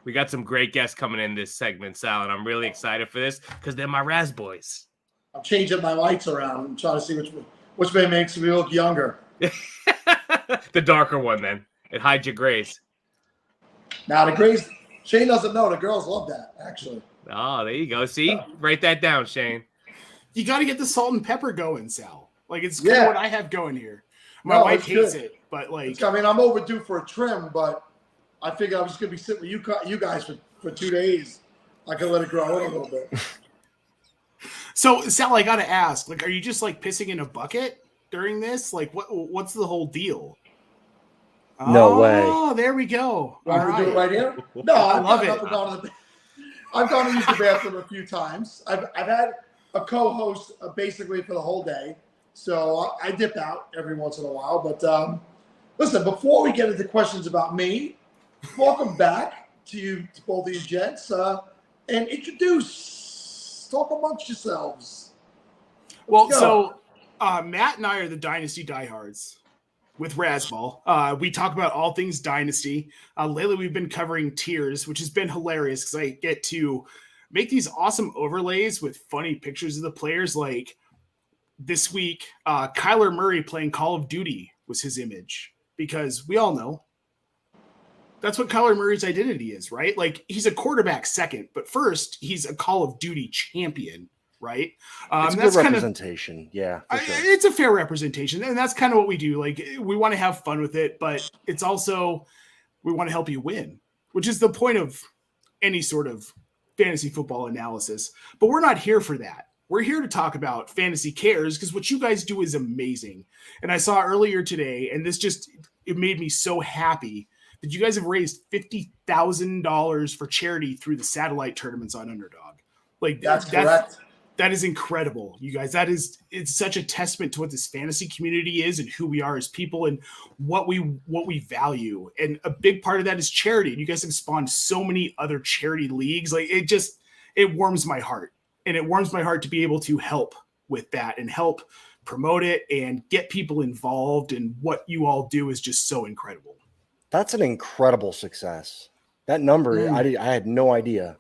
We got some great guests coming in this segment, Sal, and I'm really excited for this because they're my Raz boys. I'm changing my lights around and trying to see which way makes me look younger. The darker one, then. It hides your grays. Now the grays, Shane doesn't know. The girls love that, actually. Oh, there you go. See? Write that down, Shane. You got to get the salt and pepper going, Sal. Like it's kind of what I have going here. My No, wife it's hates good. it, but like I mean, I'm overdue for a trim, but I figured I was just gonna be sitting with you guys for 2 days. I could let it grow in a little bit. So Sal, I gotta ask, like, are you just like pissing in a bucket during this? Like, what's the whole deal? No way. Oh, there we go. Want me to do it right here? No, I I've love gotten it. up and gone to the. I've gone to use the bathroom a few times. I've had a co-host basically for the whole day, so I dip out every once in a while. But listen, before we get into questions about me, welcome back to you, to both of you gents, and talk amongst yourselves. Well, Let's so Matt and I are the Dynasty diehards with Razball. We talk about all things Dynasty. Lately, we've been covering tiers, which has been hilarious because I get to make these awesome overlays with funny pictures of the players. Like this week, Kyler Murray playing Call of Duty was his image because we all know that's what Kyler Murray's identity is, right? Like he's a quarterback second, but first he's a Call of Duty champion. Right. It's a that's good kind representation. Yeah. For sure. It's a fair representation. And that's kind of what we do. Like we want to have fun with it, but it's also, we want to help you win, which is the point of any sort of fantasy football analysis. But we're not here for that. We're here to talk about Fantasy Cares because what you guys do is amazing. And I saw earlier today, and it made me so happy that you guys have raised $50,000 for charity through the satellite tournaments on Underdog. Like that's correct. That is incredible, you guys. It's such a testament to what this fantasy community is and who we are as people and what we value. And a big part of that is charity. And you guys have spawned so many other charity leagues. Like it warms my heart. And it warms my heart to be able to help with that and help promote it and get people involved. And what you all do is just so incredible. That's an incredible success. That number, I had no idea.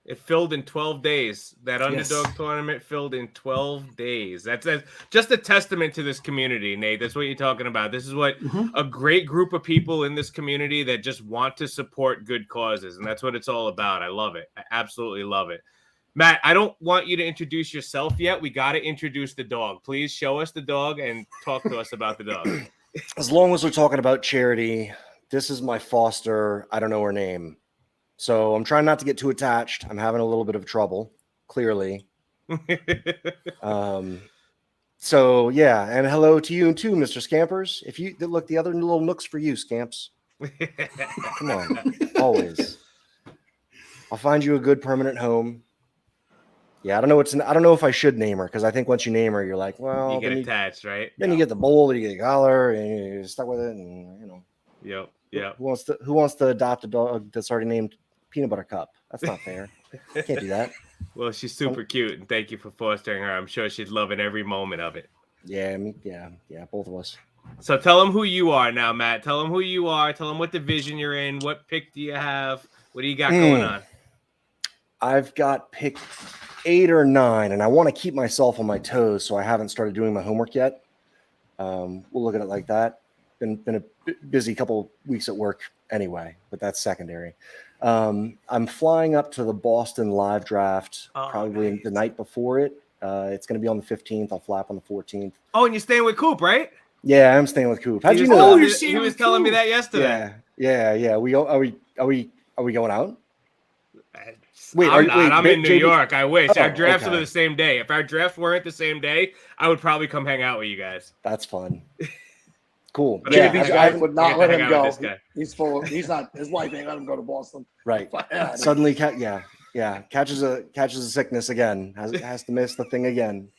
It filled in 12 days. That Underdog tournament filled in 12 days. That's just a testament to this community, Nate. That's what you're talking about. This is what a great group of people in this community that just want to support good causes. And that's what it's all about. I love it. I absolutely love it. Matt, I don't want you to introduce yourself yet. We got to introduce the dog. Please show us the dog and talk to us about the dog. As long as we're talking about charity, this is my foster. I don't know her name. So I'm trying not to get too attached. I'm having a little bit of trouble, clearly. So yeah, and hello to you too, Mr. Scampers. If you look, the other little nooks for you, Scamps. Come on, always. I'll find you a good permanent home. Yeah, I don't know if I should name her because I think once you name her, you're like, well, you get attached, right? Then you get the bowl, you get the collar, and you're stuck with it, and you know. Yep. Yeah. Who wants to adopt a dog that's already named Peanut Butter Cup? That's not fair. Can't do that. Well, she's super cute, and thank you for fostering her. I'm sure she's loving every moment of it. Yeah, both of us. So tell them who you are now, Matt. Tell them who you are. Tell them what division you're in. What pick do you have? What do you got going on? I've got pick 8 or 9, and I want to keep myself on my toes, so I haven't started doing my homework yet. We'll look at it like that. Been a busy couple weeks at work anyway, but that's secondary. I'm flying up to the Boston live draft probably the night before it. It's going to be on the 15th. I'll fly up on the 14th. Oh, and you're staying with Coop, right? Yeah, I'm staying with Coop. How'd you know? He was telling me that yesterday. Yeah. Are we going out? Wait, I'm in New York. I wish Oh, our drafts okay. were the same day. If our drafts weren't the same day, I would probably come hang out with you guys. That's fun. Cool. But Yeah, I would not let him hang out go. with this guy. He's full. He's not. His wife ain't let him go to Boston. right. Yeah. Suddenly, catches a sickness again. Has to miss the thing again.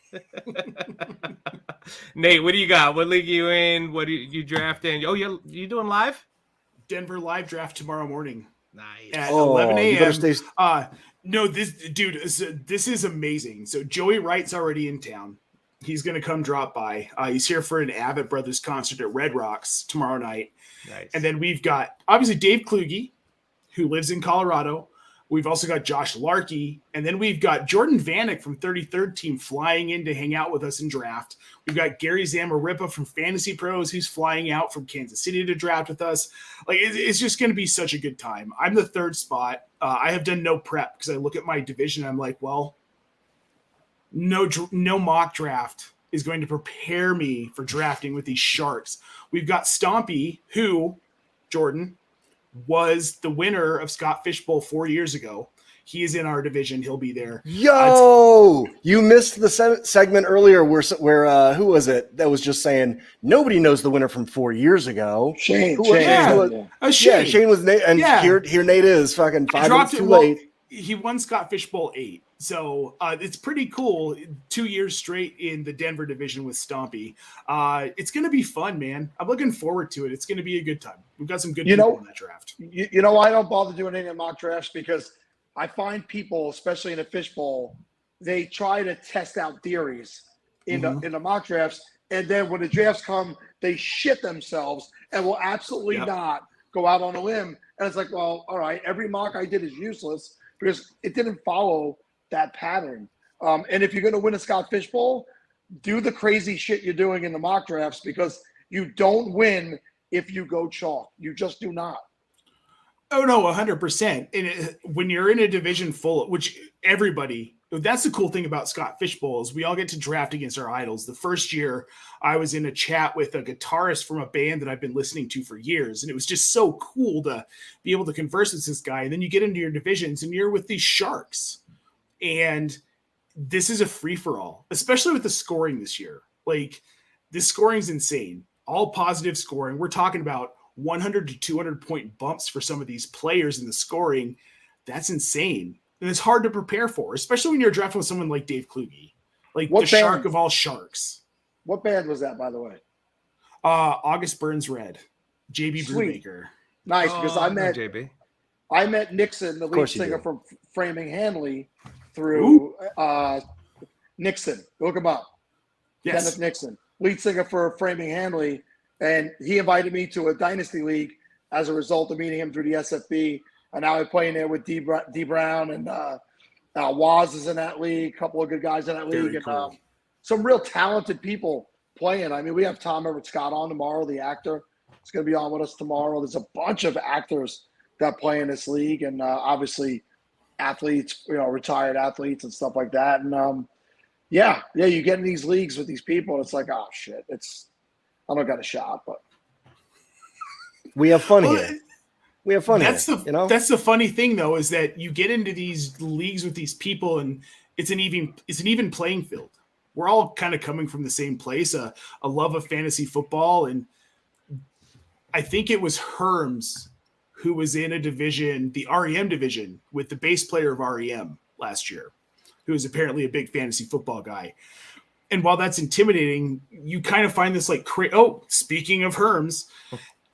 Nate, what do you got? What league are you in? What do you drafting? Oh, you doing live? Denver live draft tomorrow morning. Nice. At Oh, 11 you better a.m. stay- No, this is amazing. So Joey Wright's already in town. He's going to come drop by. He's here for an Abbott Brothers concert at Red Rocks tomorrow night. Nice. And then we've got, obviously, Dave Kluge, who lives in Colorado. We've also got Josh Larkey. And then we've got Jordan Vanek from 33rd Team flying in to hang out with us and draft. We've got Gary Zamarripa from Fantasy Pros who's flying out from Kansas City to draft with us. Like, it's just going to be such a good time. I'm the third spot. I have done no prep because I look at my division and I'm like, well, no mock draft is going to prepare me for drafting with these Sharks. We've got Stompy, who, Jordan, was the winner of Scott Fishbowl 4 years ago. He is in our division. He'll be there. Yo, you missed the segment earlier where who was it that was just saying nobody knows the winner from 4 years ago? Shane. Who was, Yeah. who was- Shane. Yeah, Shane was Nate, and Yeah. here Nate is fucking 5 minutes too late. He won Scott Fishbowl 8. So it's pretty cool. 2 years straight in the Denver division with Stompy. It's going to be fun, man. I'm looking forward to it. It's going to be a good time. We've got some good people in that draft. You know why I don't bother doing any mock drafts? Because I find people, especially in a fishbowl, they try to test out theories in the mock drafts, and then when the drafts come, they shit themselves and will absolutely not go out on a limb. And it's like, well, all right, every mock I did is useless because it didn't follow that pattern. And if you're going to win a Scott Fishbowl, do the crazy shit you're doing in the mock drafts, because you don't win if you go chalk. You just do not. Oh, no, 100%. And when you're in a division full, which everybody, that's the cool thing about Scott Fishbowl is we all get to draft against our idols. The first year I was in a chat with a guitarist from a band that I've been listening to for years. And it was just so cool to be able to converse with this guy. And then you get into your divisions and you're with these Sharks. And this is a free-for-all, especially with the scoring this year. Like, this scoring's insane. All positive scoring. We're talking about 100 to 200 point bumps for some of these players in the scoring. That's insane. And it's hard to prepare for, especially when you're drafting with someone like Dave Kluge, like the shark of all sharks. What band was that, by the way? August Burns Red, JB Brubaker. Nice, because I met Nixon, the lead singer do. from Framing Hanley, through Nixon. Look him up. Yes. Kenneth Nixon, lead singer for Framing Hanley. And he invited me to a dynasty league as a result of meeting him through the SFB. And now I'm playing there with D Brown, and Waz is in that league. A couple of good guys in that league. Very cool. And some real talented people playing. I mean, we have Tom Everett Scott on tomorrow, the actor. He's going to be on with us tomorrow. There's a bunch of actors that play in this league, and obviously athletes, retired athletes and stuff like that. And yeah, you get in these leagues with these people, and it's like, oh shit, I don't got a shot, but we have fun here. We have fun That's here. That's the funny thing, though, is that you get into these leagues with these people, and it's an even playing field. We're all kind of coming from the same place, a love of fantasy football, and I think it was Herms who was in a division, the REM division, with the bass player of REM last year, who is apparently a big fantasy football guy. And while that's intimidating, you kind of find this speaking of Herms,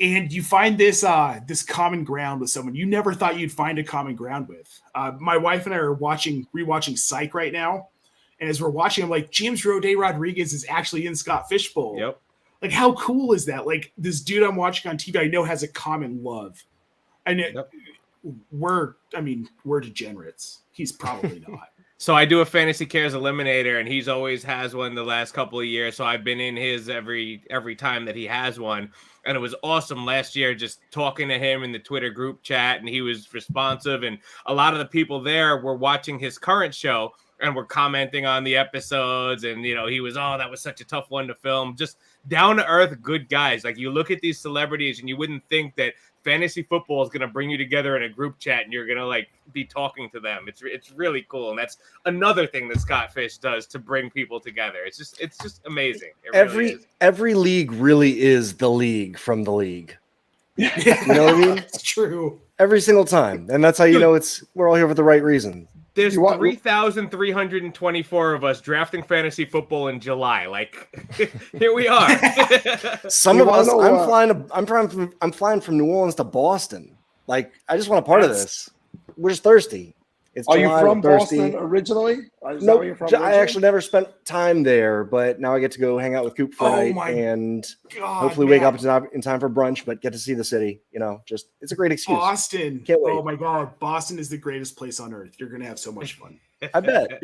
and you find this this common ground with someone you never thought you'd find a common ground with. My wife and I are rewatching Psych right now, and as we're watching, I'm like, James Roday Rodriguez is actually in Scott Fishbowl. Yep. Like, how cool is that? Like, this dude I'm watching on TV, I know has a common love, and we're degenerates. He's probably not. So I do a Fantasy Cares Eliminator, and he's always has one the last couple of years. So I've been in his every time that he has one. And it was awesome last year just talking to him in the Twitter group chat, and he was responsive. And a lot of the people there were watching his current show and were commenting on the episodes. And, he was, that was such a tough one to film. Just down-to-earth good guys. Like, you look at these celebrities, and you wouldn't think that fantasy football is going to bring you together in a group chat and you're going to be talking to them. It's really cool. And that's another thing that Scott Fish does to bring people together. It's just amazing. Every league really is the league from the league. You know what I mean? It's true. Every single time. And that's how you know we're all here for the right reason. There's 3,324 of us drafting fantasy football in July. Here we are. Some of us, I'm flying from New Orleans to Boston. I just want a part of this. We're just thirsty. Are you from Boston originally? No, I actually never spent time there, but now I get to go hang out with Coop for a night and hopefully wake up in time for brunch, but get to see the city. It's a great excuse. Boston. Can't wait. Oh my God. Boston is the greatest place on earth. You're going to have so much fun. I bet.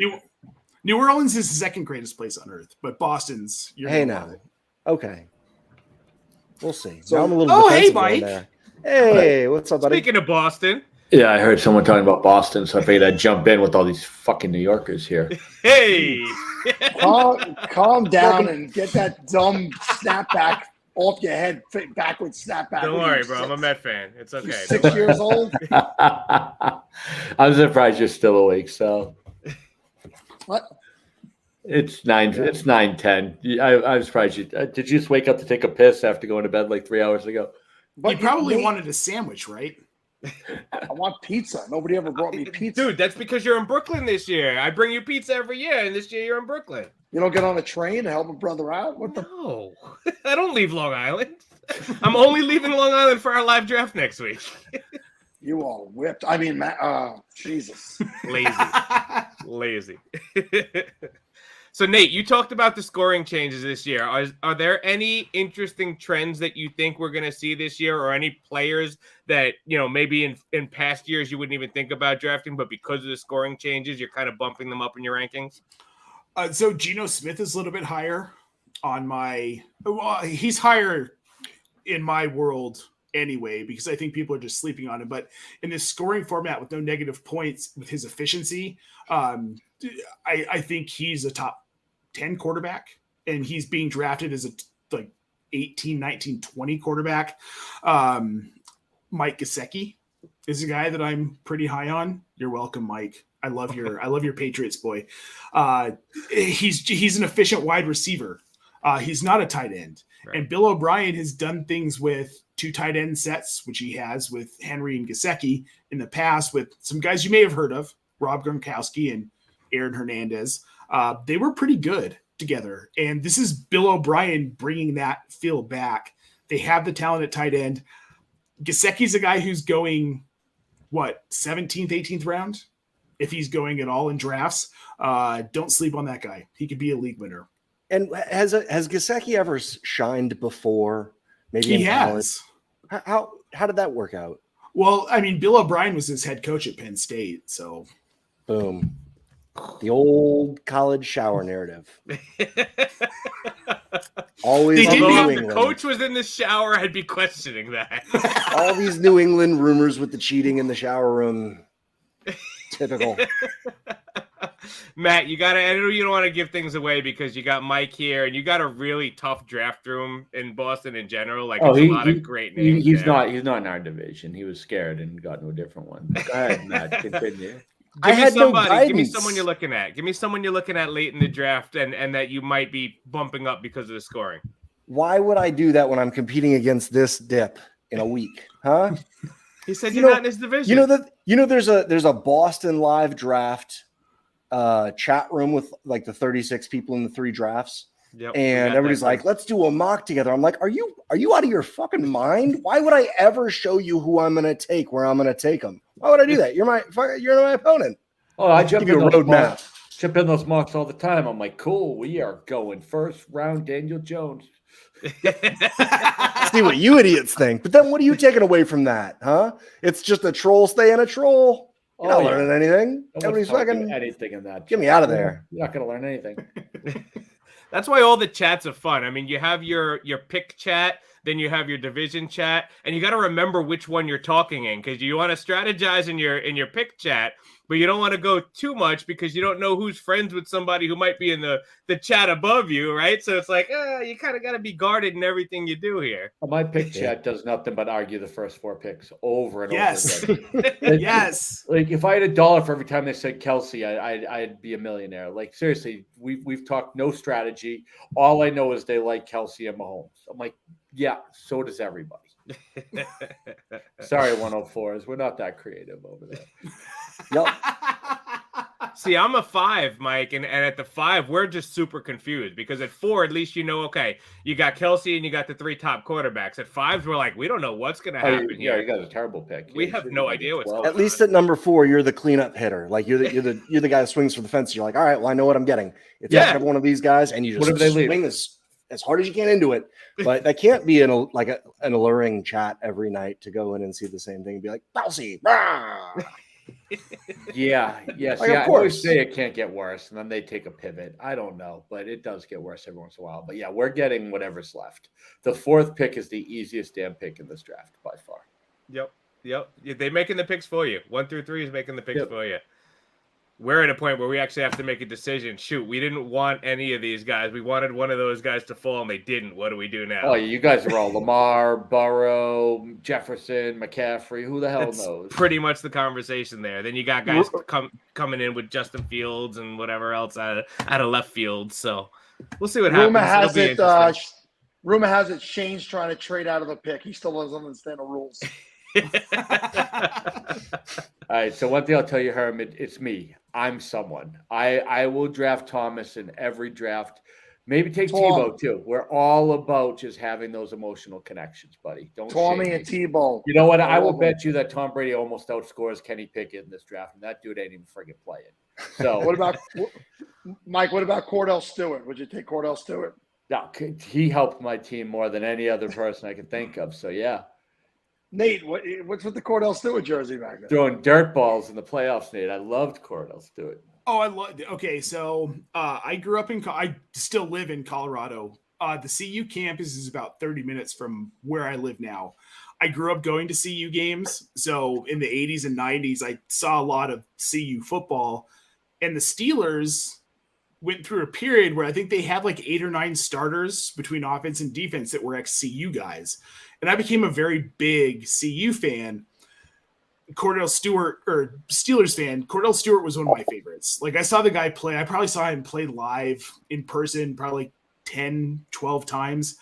New Orleans is the second greatest place on earth, but Boston's. Okay. We'll see. So, now I'm a little defensive hey, Mike. there. Hey, what's up, buddy? Speaking of Boston. Yeah, I heard someone talking about Boston, so I figured I'd jump in with all these fucking New Yorkers here. Hey, calm down and get that dumb snapback off your head, backwards snapback. Don't What are worry, you, bro. I'm a 6? Met fan. It's okay. You Don't 6 worry. years old? I'm surprised you're still awake, so. What? It's 9:10. I'm surprised you. Did you just wake up to take a piss after going to bed like 3 hours ago? You probably wanted a sandwich, right? I want pizza. Nobody ever brought me pizza. Dude, that's because you're in Brooklyn this year. I bring you pizza every year, and this year you're in Brooklyn. You don't get on a train to help a brother out? What the? No, I don't leave Long Island. I'm only leaving Long Island for our live draft next week. You are whipped. I mean, Jesus. Lazy. So, Nate, you talked about the scoring changes this year. Are there any interesting trends that you think we're going to see this year, or any players that, maybe in past years you wouldn't even think about drafting, but because of the scoring changes, you're kind of bumping them up in your rankings? So Geno Smith is a little bit higher on my – well, he's higher in my world anyway, because I think people are just sleeping on him. But in this scoring format with no negative points, with his efficiency, I think he's a top 10 quarterback, and he's being drafted as a 18, 19, 20 quarterback. Mike Gesicki is a guy that I'm pretty high on. You're welcome, Mike. I love your Patriots boy. He's an efficient wide receiver. He's not a tight end. Right. And Bill O'Brien has done things with 2 tight end sets, which he has with Henry and Gesicki in the past, with some guys you may have heard of, Rob Gronkowski and Aaron Hernandez. They were pretty good together. And this is Bill O'Brien bringing that feel back. They have the talent at tight end. Gesicki's a guy who's going, 17th, 18th round? If he's going at all in drafts, don't sleep on that guy. He could be a league winner. And has Gesicki ever shined before? Maybe he has. How did that work out? Well, I mean, Bill O'Brien was his head coach at Penn State, so boom. The old college shower narrative. Always. If the coach was in the shower, I'd be questioning that. All these New England rumors with the cheating in the shower room. Typical. Matt, I know you don't want to give things away because you got Mike here, and you got a really tough draft room in Boston in general. Like, a lot of great names. He's not in our division. He was scared and got into a different one. Go ahead, Matt. Continue. Give me someone you're looking at. Give me someone you're looking at late in the draft, and that you might be bumping up because of the scoring. Why would I do that when I'm competing against this dip in a week? Huh? He said you're not in his division. There's a Boston live draft chat room with like the 36 people in the 3 drafts. Yep, and everybody's like, let's do a mock together. I'm like, are you out of your fucking mind? Why would I ever show you who I'm going to take, where I'm going to take them? Why would I do that? You're my opponent. Oh, I jump give you a roadmap. Jump in those mocks all the time. I'm like, cool. We are going first round, Daniel Jones. See what you idiots think. But then what are you taking away from that, huh? It's just a troll staying a troll. You're not learning anything. Nobody's fucking anything in that. Get me out of there. You're not going to learn anything. That's why all the chats are fun. I mean, you have your pick chat, then you have your division chat, and you got to remember which one you're talking in, because you want to strategize in your pick chat, but you don't want to go too much because you don't know who's friends with somebody who might be in the chat above you, right? So it's like, you kind of got to be guarded in everything you do here. Well, my pick chat does nothing but argue the first 4 picks over and over again. Yes. Like if I had $1 for every time they said Kelsey, I'd be a millionaire. Like seriously, we've talked no strategy. All I know is they like Kelsey and Mahomes. I'm like, yeah, so does everybody. Sorry, 104s. We're not that creative over there. Yep. See, I'm a 5, Mike, and at the 5, we're just super confused because at 4, at least okay, you got Kelsey and you got the 3 top quarterbacks. At 5, we're like, we don't know what's going to happen here. Yeah, you got a terrible pick. We have no idea what's going on. At least at number 4, you're the cleanup hitter. Like you're the guy that swings for the fence. You're like, all right, well, I know what I'm getting. It's every one of these guys, and you just swing as hard as you can into it. But that can't be an alluring chat every night to go in and see the same thing and be like, Kelsey. Yeah. Of course. I always say it can't get worse, and then they take a pivot. I don't know, but it does get worse every once in a while. But yeah, we're getting whatever's left. The 4th pick is the easiest damn pick in this draft by far. Yep. Yep. They're making the picks for you. 1 through 3 is making the picks for you. We're at a point where we actually have to make a decision. Shoot, we didn't want any of these guys. We wanted one of those guys to fall, and they didn't. What do we do now? Oh, you guys are all Lamar, Burrow, Jefferson, McCaffrey. Who the hell It's knows? pretty much the conversation there. Then you got guys coming in with Justin Fields and whatever else out of left field. So we'll see what Rumor happens. has it. Rumor has it. Shane's trying to trade out of the pick. He still doesn't understand the rules. All right, so one thing I'll tell you, Herm, it's me. I'm someone. I will draft Thomas in every draft. Maybe take Tebow too. We're all about just having those emotional connections, buddy. Don't Tommy shame and me. Tebow. You know what? I will love bet you that Tom Brady almost outscores Kenny Pickett in this draft, and that dude ain't even friggin' playing. So What about Mike? What about Cordell Stewart? Would you take Cordell Stewart? no, he helped my team more than any other person I can think of. So yeah, Nate, what's with the Cordell Stewart jersey back there? throwing dirt balls in the playoffs, Nate. I loved Cordell Stewart. Oh, I love. Okay, so I grew up I still live in Colorado. The CU campus is about 30 minutes from where I live now. I grew up going to CU games. So in the 80s and 90s, I saw a lot of CU football. And the Steelers went through a period where I think they had like 8 or 9 starters between offense and defense that were ex-CU guys. And I became a very big CU fan. Cordell Stewart, or Steelers fan, Cordell Stewart was one of my favorites. Like, I saw the guy play. I probably saw him play live in person probably 10, 12 times.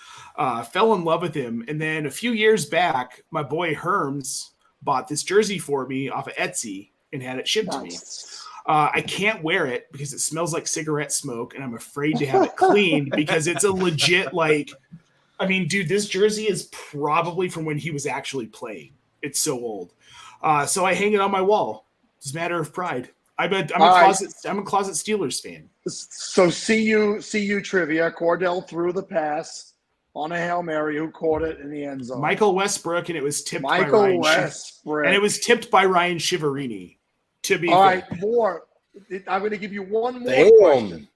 Fell in love with him. And then a few years back, my boy Herms bought this jersey for me off of Etsy and had it shipped to me. I can't wear it because it smells like cigarette smoke, and I'm afraid to have it cleaned because it's a legit, like, I mean, dude, this jersey is probably from when he was actually playing. It's so old. So I hang it on my wall. It's a matter of pride. I'm a closet Steelers fan. So CU trivia. Cordell threw the pass on a Hail Mary. Who caught it in the end zone? Michael Westbrook, and it was tipped by Ryan Westbrook. And it was tipped by Ryan Shiverini. To be all fair. right, more. I'm going to give you one more Damn. question.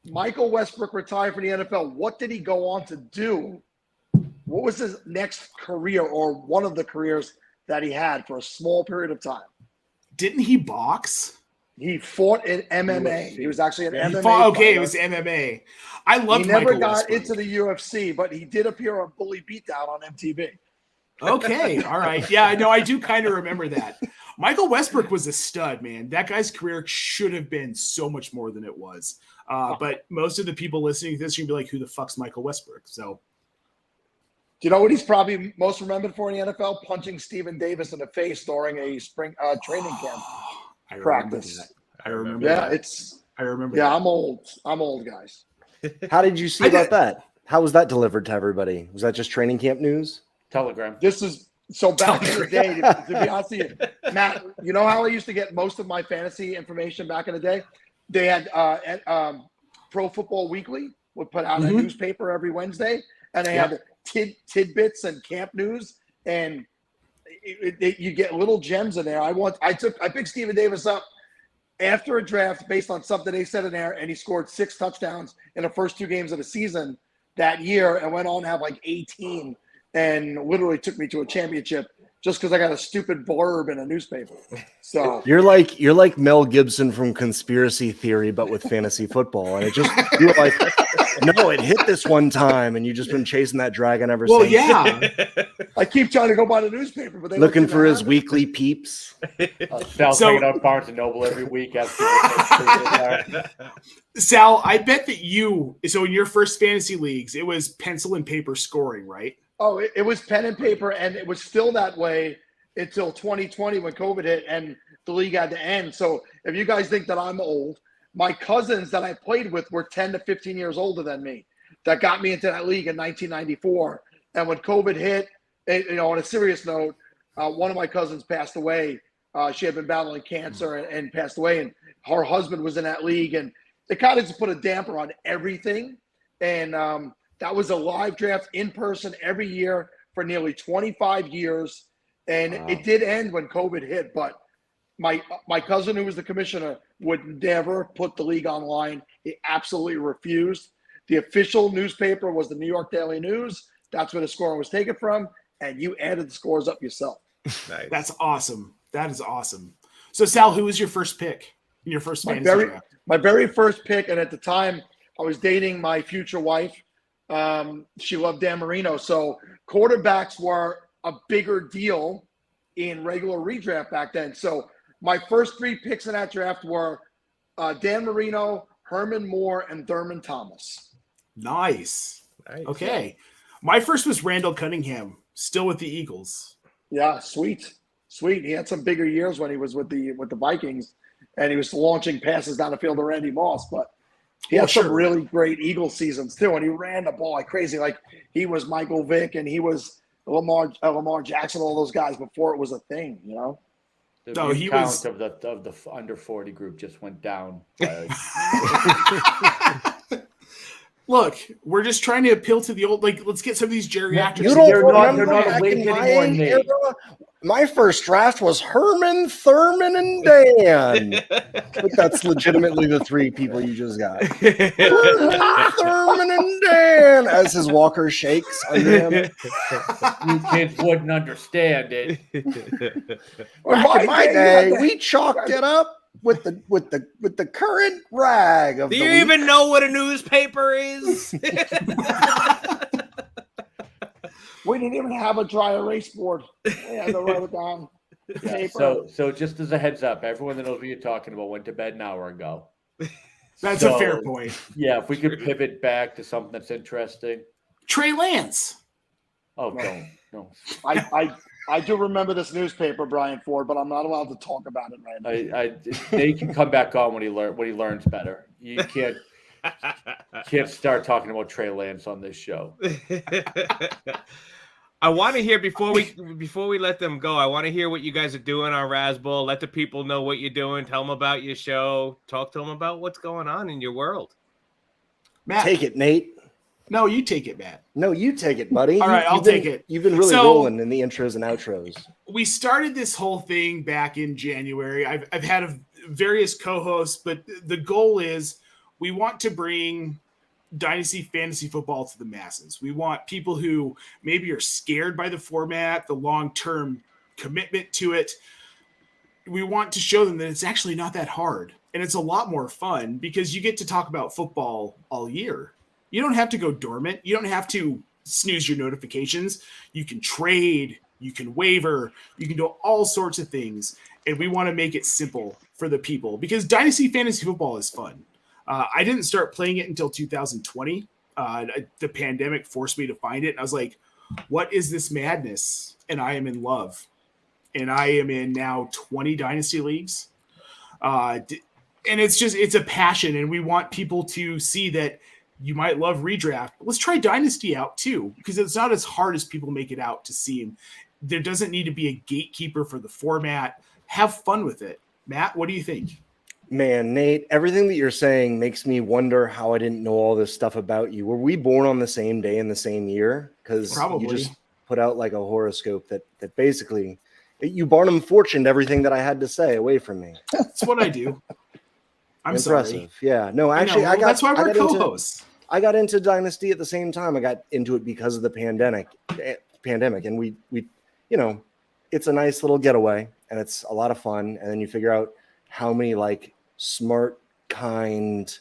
Michael Westbrook retired from the NFL. What did he go on to do? What was his next career, or one of the careers that he had for a small period of time? Didn't he box? He fought in MMA. He was actually an MMA Okay, fighter. it was MMA. I loved He never Michael got Westbrook. into the UFC, but he did appear on Bully Beatdown on MTV. Okay, all right. Yeah, I know. I do kind of remember that. Michael Westbrook was a stud, man. That guy's career should have been so much more than it was. But most of the people listening to this are going to be like, who the fuck's Michael Westbrook? So, Do you know what he's probably most remembered for in the NFL? Punching Stephen Davis in the face during a spring training camp practice. I remember Yeah, that. I remember Yeah, that. I'm old. I'm old, guys. How did you see about that? How was that delivered to everybody? Was that just training camp news? Telegram. This is so back in the day, to be honest with you, Matt, you know how I used to get most of my fantasy information back in the day? They had Pro Football Weekly would put out a newspaper every Wednesday, and they had tidbits and camp news, and you get little gems in there. I picked Stephen Davis up after a draft based on something they said in there, and he scored 6 touchdowns in the first 2 games of the season that year, and went on to have like 18, and literally took me to a championship just because I got a stupid blurb in a newspaper. So You're like Mel Gibson from Conspiracy Theory, but with fantasy football, and you were like, no, it hit this one time, and you just been chasing that dragon ever since. Well, yeah. I keep trying to go buy the newspaper, but they Looking don't seem for to his have it. weekly peeps. Sal's hanging out Barnes and Noble every week. Sal, I bet that so in your first fantasy leagues, it was pencil and paper scoring, right? Oh, it was pen and paper, and it was still that way until 2020 when COVID hit and the league had to end. So if you guys think that I'm old, my cousins that I played with were 10 to 15 years older than me that got me into that league in 1994. And when COVID hit, on a serious note, one of my cousins passed away. She had been battling cancer and passed away, and her husband was in that league. And it kind of just put a damper on everything. And that was a live draft in person every year for nearly 25 years. And it did end when COVID hit, but my cousin, who was the commissioner, would never put the league online. He absolutely refused. The official newspaper was the New York Daily News. That's where the score was taken from, and you added the scores up yourself. Nice. That's awesome. That is awesome. So Sal, who was your first pick in your first fantasy draft? My very first pick, and at the time I was dating my future wife. She loved Dan Marino. So quarterbacks were a bigger deal in regular redraft back then. So my first 3 picks in that draft were Dan Marino, Herman Moore, and Thurman Thomas. Nice. Okay. My first was Randall Cunningham, still with the Eagles. Yeah, sweet. He had some bigger years when he was with the Vikings, and he was launching passes down the field to Randy Moss. But he had some really great Eagles seasons too, and he ran the ball like crazy. Like he was Michael Vick, and he was Lamar Jackson, all those guys before it was a thing, you know. The count of the under 40 group just went down. Look, we're just trying to appeal to the old. Like, let's get some of these geriatrics. You don't remember back in my era? My first draft was Herman, Thurman, and Dan. But that's legitimately the 3 people you just got. Herman, Thurman, and Dan, as his walker shakes under him. You kids wouldn't understand it. Back in my day, we chalked it up with the current rag of. Do you even know what a newspaper is? We didn't even have a dry erase board. We had to write it down. Yeah, so just as a heads up, everyone that knows what you're talking about went to bed an hour ago. That's a fair point. Yeah, if we could pivot back to something that's interesting. Trey Lance. Oh, don't. No. I do remember this newspaper, Brian Ford, but I'm not allowed to talk about it right now. They can come back on when he learns better. You can't start talking about Trey Lance on this show. I want to hear before we let them go. I want to hear what you guys are doing on Razzball. Let the people know what you're doing. Tell them about your show. Talk to them about what's going on in your world. Matt, take it, Nate. No, you take it, Matt. No, you take it, buddy. All right, I'll take it. You've been really rolling in the intros and outros. We started this whole thing back in January. I've had various co-hosts, but the goal is we want to bring Dynasty fantasy football to the masses. We want people who maybe are scared by the format, the long-term commitment to it. We want to show them that it's actually not that hard, and it's a lot more fun because you get to talk about football all year. You don't have to go dormant. You don't have to snooze your notifications. You can trade, you can waiver, you can do all sorts of things, and we want to make it simple for the people because Dynasty fantasy football is fun. I didn't start playing it until 2020. The pandemic forced me to find it. And I was like, what is this madness? And I am in love. And I am in now 20 Dynasty leagues. And it's a passion. And we want people to see that you might love redraft. But let's try Dynasty out too, because it's not as hard as people make it out to seem. There doesn't need to be a gatekeeper for the format. Have fun with it. Matt, what do you think? Man, Nate, everything that you're saying makes me wonder how I didn't know all this stuff about you. Were we born on the same day in the same year? Because you just put out like a horoscope that basically you Barnum fortuned everything that I had to say away from me. That's what I do. I'm impressive. Sorry. Yeah, no, actually, that's why we're co-hosts. I got into Dynasty at the same time. I got into it because of the pandemic, and we it's a nice little getaway, and it's a lot of fun. And then you figure out how many like smart, kind,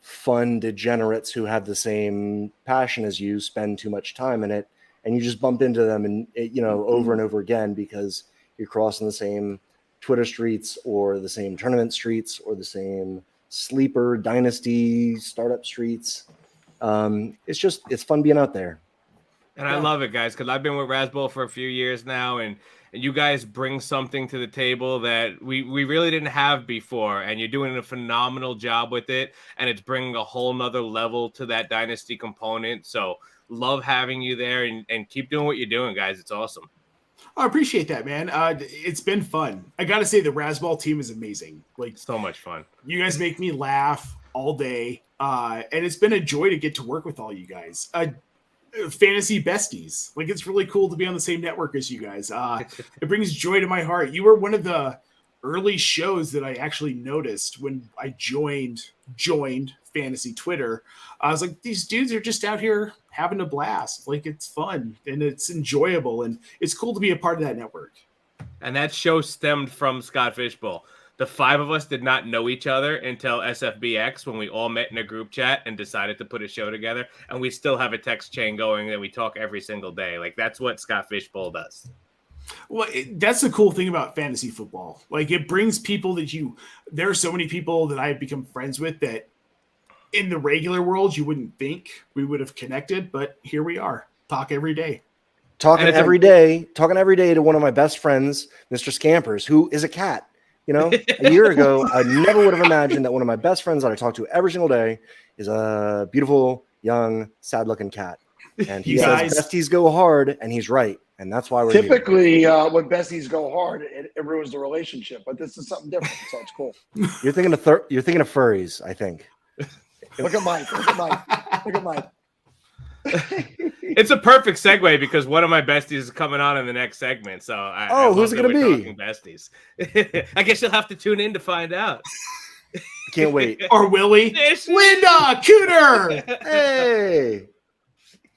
fun degenerates who have the same passion as you spend too much time in it, and you just bump into them and over and over again because you're crossing the same Twitter streets or the same tournament streets or the same sleeper dynasty startup streets. It's fun being out there. And I love it, guys, because I've been with Razzball for a few years now, and you guys bring something to the table that we really didn't have before, and you're doing a phenomenal job with it, and it's bringing a whole nother level to that Dynasty component. So love having you there, and keep doing what you're doing, guys. It's awesome. I appreciate that, man. It's been fun. I got to say the Razzball team is amazing. Like so much fun. You guys make me laugh all day, and it's been a joy to get to work with all you guys. Fantasy besties. Like it's really cool to be on the same network as you guys. It brings joy to my heart. You were one of the early shows that I actually noticed when I joined fantasy Twitter. I was like, these dudes are just out here having a blast. Like, it's fun and it's enjoyable and it's cool to be a part of that network. And that show stemmed from Scott Fishbowl. The 5 of us did not know each other until SFBX when we all met in a group chat and decided to put a show together. And we still have a text chain going that we talk every single day. Like, that's what Scott Fishbowl does. Well, that's the cool thing about fantasy football. Like, it brings people that there are so many people that I've become friends with that in the regular world, you wouldn't think we would have connected, but here we are, talk every day. Talking every day to one of my best friends, Mr. Scampers, who is a cat. You know, a year ago, I never would have imagined that one of my best friends that I talk to every single day is a beautiful, young, sad-looking cat. And he says besties go hard, and he's right. And that's why we're typically when besties go hard, it ruins the relationship. But this is something different, so it's cool. You're thinking of furries, I think. Look at Mike. Look at Mike. It's a perfect segue because one of my besties is coming on in the next segment. So who's it going to be? Besties. I guess you'll have to tune in to find out. Can't wait. Or Willie. Linda Cooter. Hey.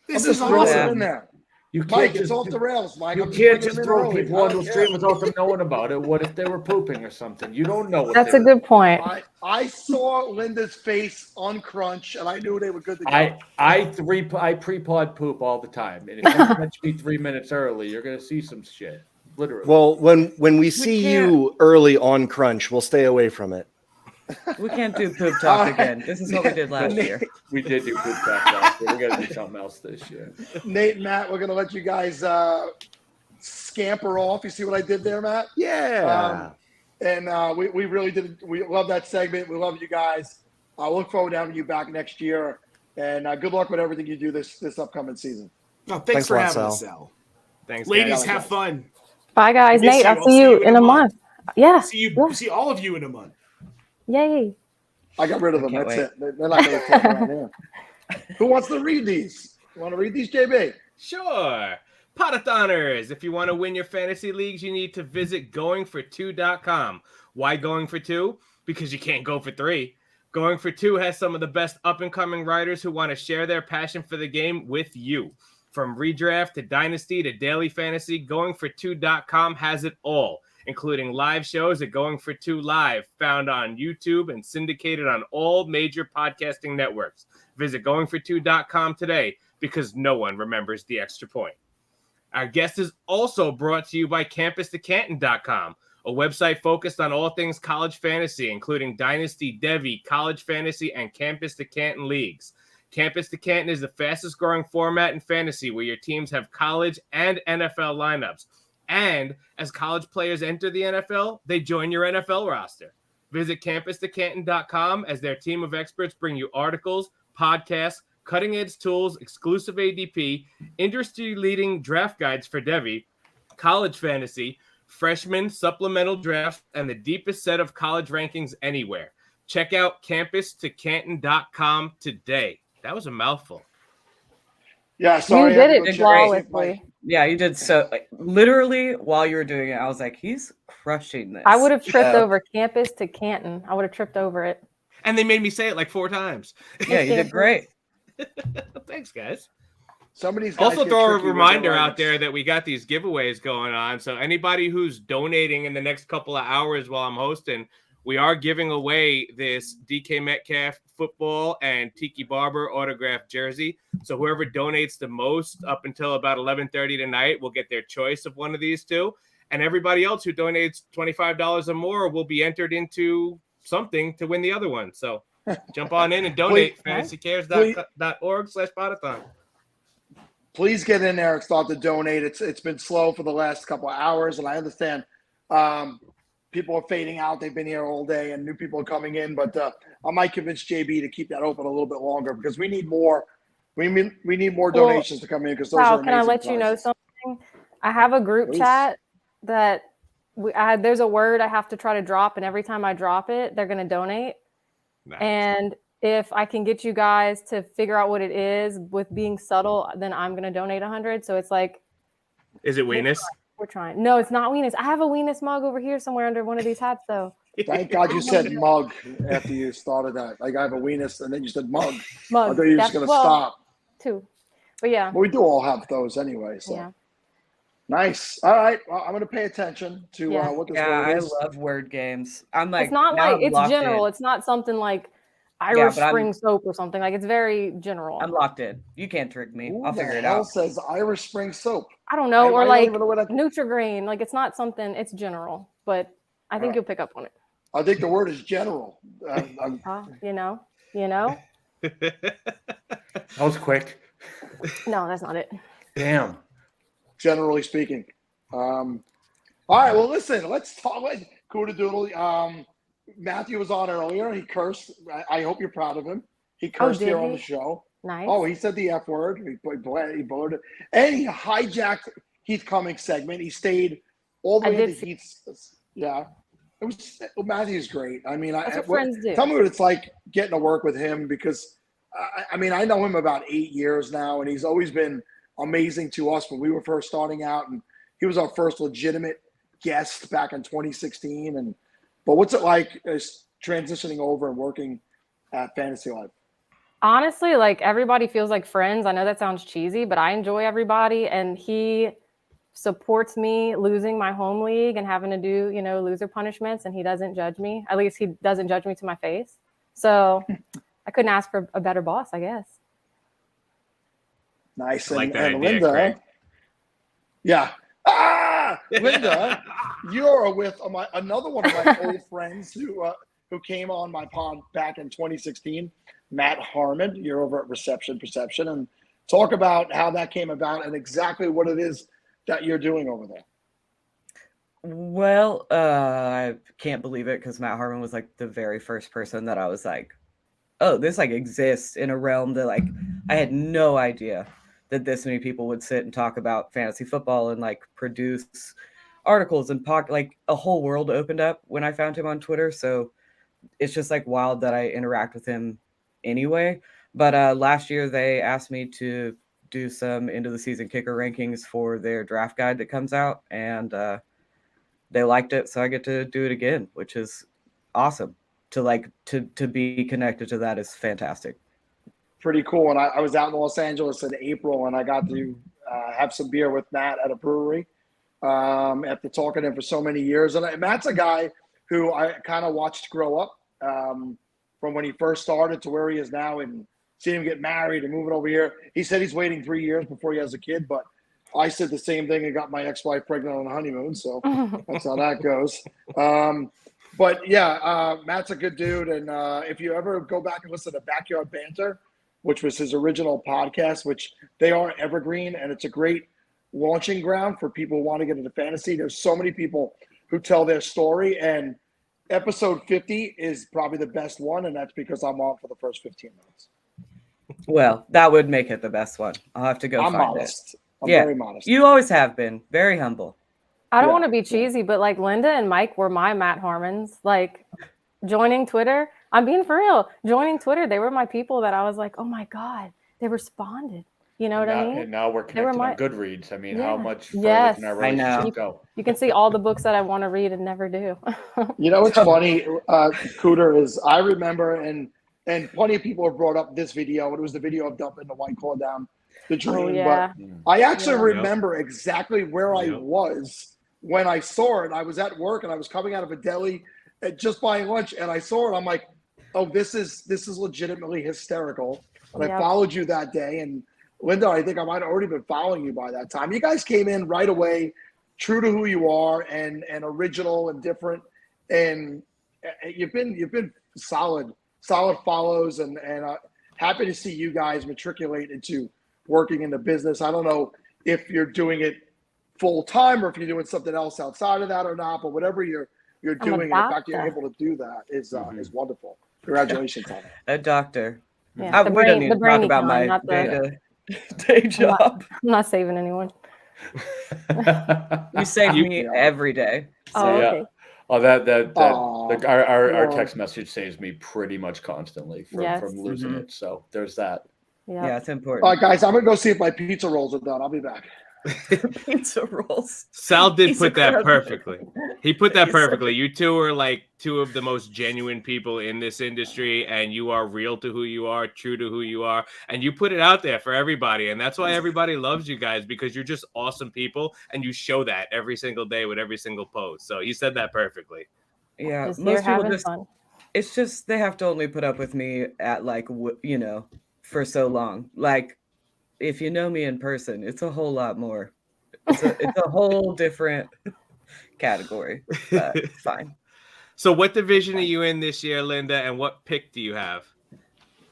This is awesome in there. You Mike, can't it's just, off the rails, Mike. You I'm can't just just bringing throw it in people early. onto the stream without them knowing about it. What if they were pooping or something? You don't know. That's a good point. I saw Linda's face on Crunch, and I knew they were good to go. I pre-pod poop all the time, and if you catch me 3 minutes early, you're gonna see some shit. Literally. Well, when we see you early on Crunch, we'll stay away from it. We can't do poop talk again. This is what we did last year. We did do poop talk last year. We got to do something else this year. Nate and Matt, we're going to let you guys scamper off. You see what I did there, Matt? Yeah. We really did. We love that segment. We love you guys. I look forward to having you back next year. And good luck with everything you do this upcoming season. Oh, thanks for having us, Sal. Thanks, ladies. guys. Have fun. Bye, guys. Nate, I'll see you in a month. Yeah. See all of you in a month. Yay. I got rid of them. That's wait. it. They're not going to talk around here. Who wants to read these? You want to read these, JB? Sure. Podathoners, if you want to win your fantasy leagues, you need to visit goingfor2.com. Why going for 2? Because you can't go for 3. Going for 2 has some of the best up-and-coming writers who want to share their passion for the game with you. From redraft to dynasty to daily fantasy, goingfor2.com has it all, including live shows at Going for 2 Live, found on YouTube and syndicated on all major podcasting networks. Visit goingfor2.com today because no one remembers the extra point. Our guest is also brought to you by CampusToCanton.com, a website focused on all things college fantasy, including Dynasty, Devy, College Fantasy, and Campus to Canton leagues. Campus to Canton is the fastest growing format in fantasy where your teams have college and NFL lineups. And as college players enter the NFL, they join your NFL roster. Visit CampusToCanton.com as their team of experts bring you articles, podcasts, cutting-edge tools, exclusive ADP, industry-leading draft guides for Devy, college fantasy, freshman supplemental drafts, and the deepest set of college rankings anywhere. Check out CampusToCanton.com today. That was a mouthful. Yeah, sorry. You did it flawlessly. Yeah, you did so. Like, literally, while you were doing it, I was like, "He's crushing this." I would have tripped over Campus to Canton. I would have tripped over it. And they made me say it like 4 times. Yeah, you did great. Thanks, guys. Somebody's guys Also get throw a tricky with reminder their out lineups. there that we got these giveaways going on. So anybody who's donating in the next couple of hours while I'm hosting, we are giving away this DK Metcalf football and Tiki Barber autographed jersey. So whoever donates the most up until about 11:30 tonight will get their choice of one of these two. And everybody else who donates $25 or more will be entered into something to win the other one. So jump on in and donate. fantasycares.org/Podathon. Please get in there and start to donate. It's been slow for the last couple of hours, and I understand people are fading out. They've been here all day, and new people are coming in. But I might convince JB to keep that open a little bit longer because we need more. We need more donations to come in because those Sal, are can I amazing let you know prizes. something? I have a group Please. chat that there's a word I have to try to drop, and every time I drop it, they're going to donate. Nice. And if I can get you guys to figure out what it is with being subtle, then I'm going to donate 100. So it's like, Is it weenus? We're trying. No, it's not Weenus. I have a Weenus mug over here somewhere under one of these hats, though. Thank God you said mug after you started that. Like I have a Weenus, and then you said mug. Mug. I thought you were just going to Well, stop. Two. But yeah. But we do all have those anyway. So Yeah. nice. All right. Well, I'm going to pay attention to Yeah. what this Yeah, word I is. love word games. I'm like, It's not now like I'm it's locked general. in. It's not something like Yeah, Irish but I'm- Spring soap or something. Like it's very general. I'm locked in. You can't trick me. Who I'll the figure it hell out. says Irish Spring soap? I don't know, or I don't like even know what that. Nutri-Grain. Like it's not something. It's general, but I think you'll pick up on it. I think the word is general. You know. That was quick. No, that's not it. Damn. Generally speaking. All right. Well, listen. Let's talk. Cooter Doodle. Matthew was on earlier. He cursed. I hope you're proud of him. He cursed did here on he? the show. Nice. Oh, he said the F word. He blurred it. And he hijacked Heath Cummings' segment. He stayed all the way into Heath's. Yeah. It was Matthew's great. I mean, That's what friends do. Tell me what it's like getting to work with him because, I mean, I know him about 8 years now, and he's always been amazing to us when we were first starting out, and he was our first legitimate guest back in 2016. But what's it like transitioning over and working at Fantasy Life? Honestly, like everybody feels like friends. I know that sounds cheesy, but I enjoy everybody, and he supports me losing my home league and having to do, loser punishments, and he doesn't judge me. At least he doesn't judge me to my face. So I couldn't ask for a better boss, I guess. Nice. I like that and idea, Linda. Craig. Yeah. Linda, you're with another one of my old friends who came on my pod back in 2016, Matt Harmon. You're over at Reception Perception, and talk about how that came about and exactly what it is that you're doing over there. Well, I can't believe it because Matt Harmon was like the very first person that I was like, oh, this like exists in a realm that like I had no idea that this many people would sit and talk about fantasy football and like produce articles and like a whole world opened up when I found him on Twitter. So it's just like wild that I interact with him anyway. But last year they asked me to do some end of the season kicker rankings for their draft guide that comes out, and they liked it, so I get to do it again, which is awesome. To be connected to that is fantastic. Pretty cool. And I was out in Los Angeles in April, and I got to have some beer with Matt at a brewery after talking to him for so many years. And Matt's a guy who I kind of watched grow up from when he first started to where he is now, and seeing him get married and moving over here. He said he's waiting 3 years before he has a kid, but I said the same thing and got my ex-wife pregnant on the honeymoon, so that's how that goes. But yeah, Matt's a good dude, and if you ever go back and listen to Backyard Banter, which was his original podcast, which they are evergreen, and it's a great launching ground for people who want to get into fantasy. There's so many people who tell their story, and episode 50 is probably the best one, and that's because I'm on for the first 15 minutes. Well, that would make it the best one. I'll have to go I'm find modest. it. I'm Yeah, very modest. you always have been very humble. I don't want to be cheesy, but like Linda and Mike were my Matt Harmons. Like joining Twitter, I'm being for real. Joining Twitter, they were my people that I was like, oh my God, they responded. You know what I mean? And now we're connected on Goodreads. I mean, how much further can our relationship go? You can see all the books that I want to read and never do. You know what's funny, Cooter, is I remember, and plenty of people have brought up this video. It was the video of dumping the White Claw down the drain. Oh, yeah. But I actually remember exactly where I was when I saw it. I was at work and I was coming out of a deli just buying lunch, and I saw it. I'm like, oh, this is legitimately hysterical. And I followed you that day, and Linda, I think I might have already been following you by that time. You guys came in right away, true to who you are, and original and different, and you've been solid follows, and happy to see you guys matriculate into working in the business. I don't know if you're doing it full time or if you're doing something else outside of that or not, but whatever you're doing, and the fact that you're able to do that is wonderful. Congratulations on it. A doctor. Yeah, we don't need to talk about my day job. I'm not saving anyone. You save me every day. So. Oh, okay. Our text message saves me pretty much constantly from losing it. So there's that. Yeah, it's important. All right, guys, I'm gonna go see if my pizza rolls are done. I'll be back. Pizza rolls. Sal did He's put a that crowd perfectly. He put that He's such perfectly. a- You two are like two of the most genuine people in this industry, and you are real to who you are, true to who you are, and you put it out there for everybody. And that's why everybody loves you guys, because you're just awesome people, and you show that every single day with every single post. So you said that perfectly. Yeah, Just here most people having just fun. it's just they have to only put up with me at like you know, for so long. Like if you know me in person, it's a whole lot more. It's a whole different category, but it's fine. So what division are you in this year, Linda, and what pick do you have?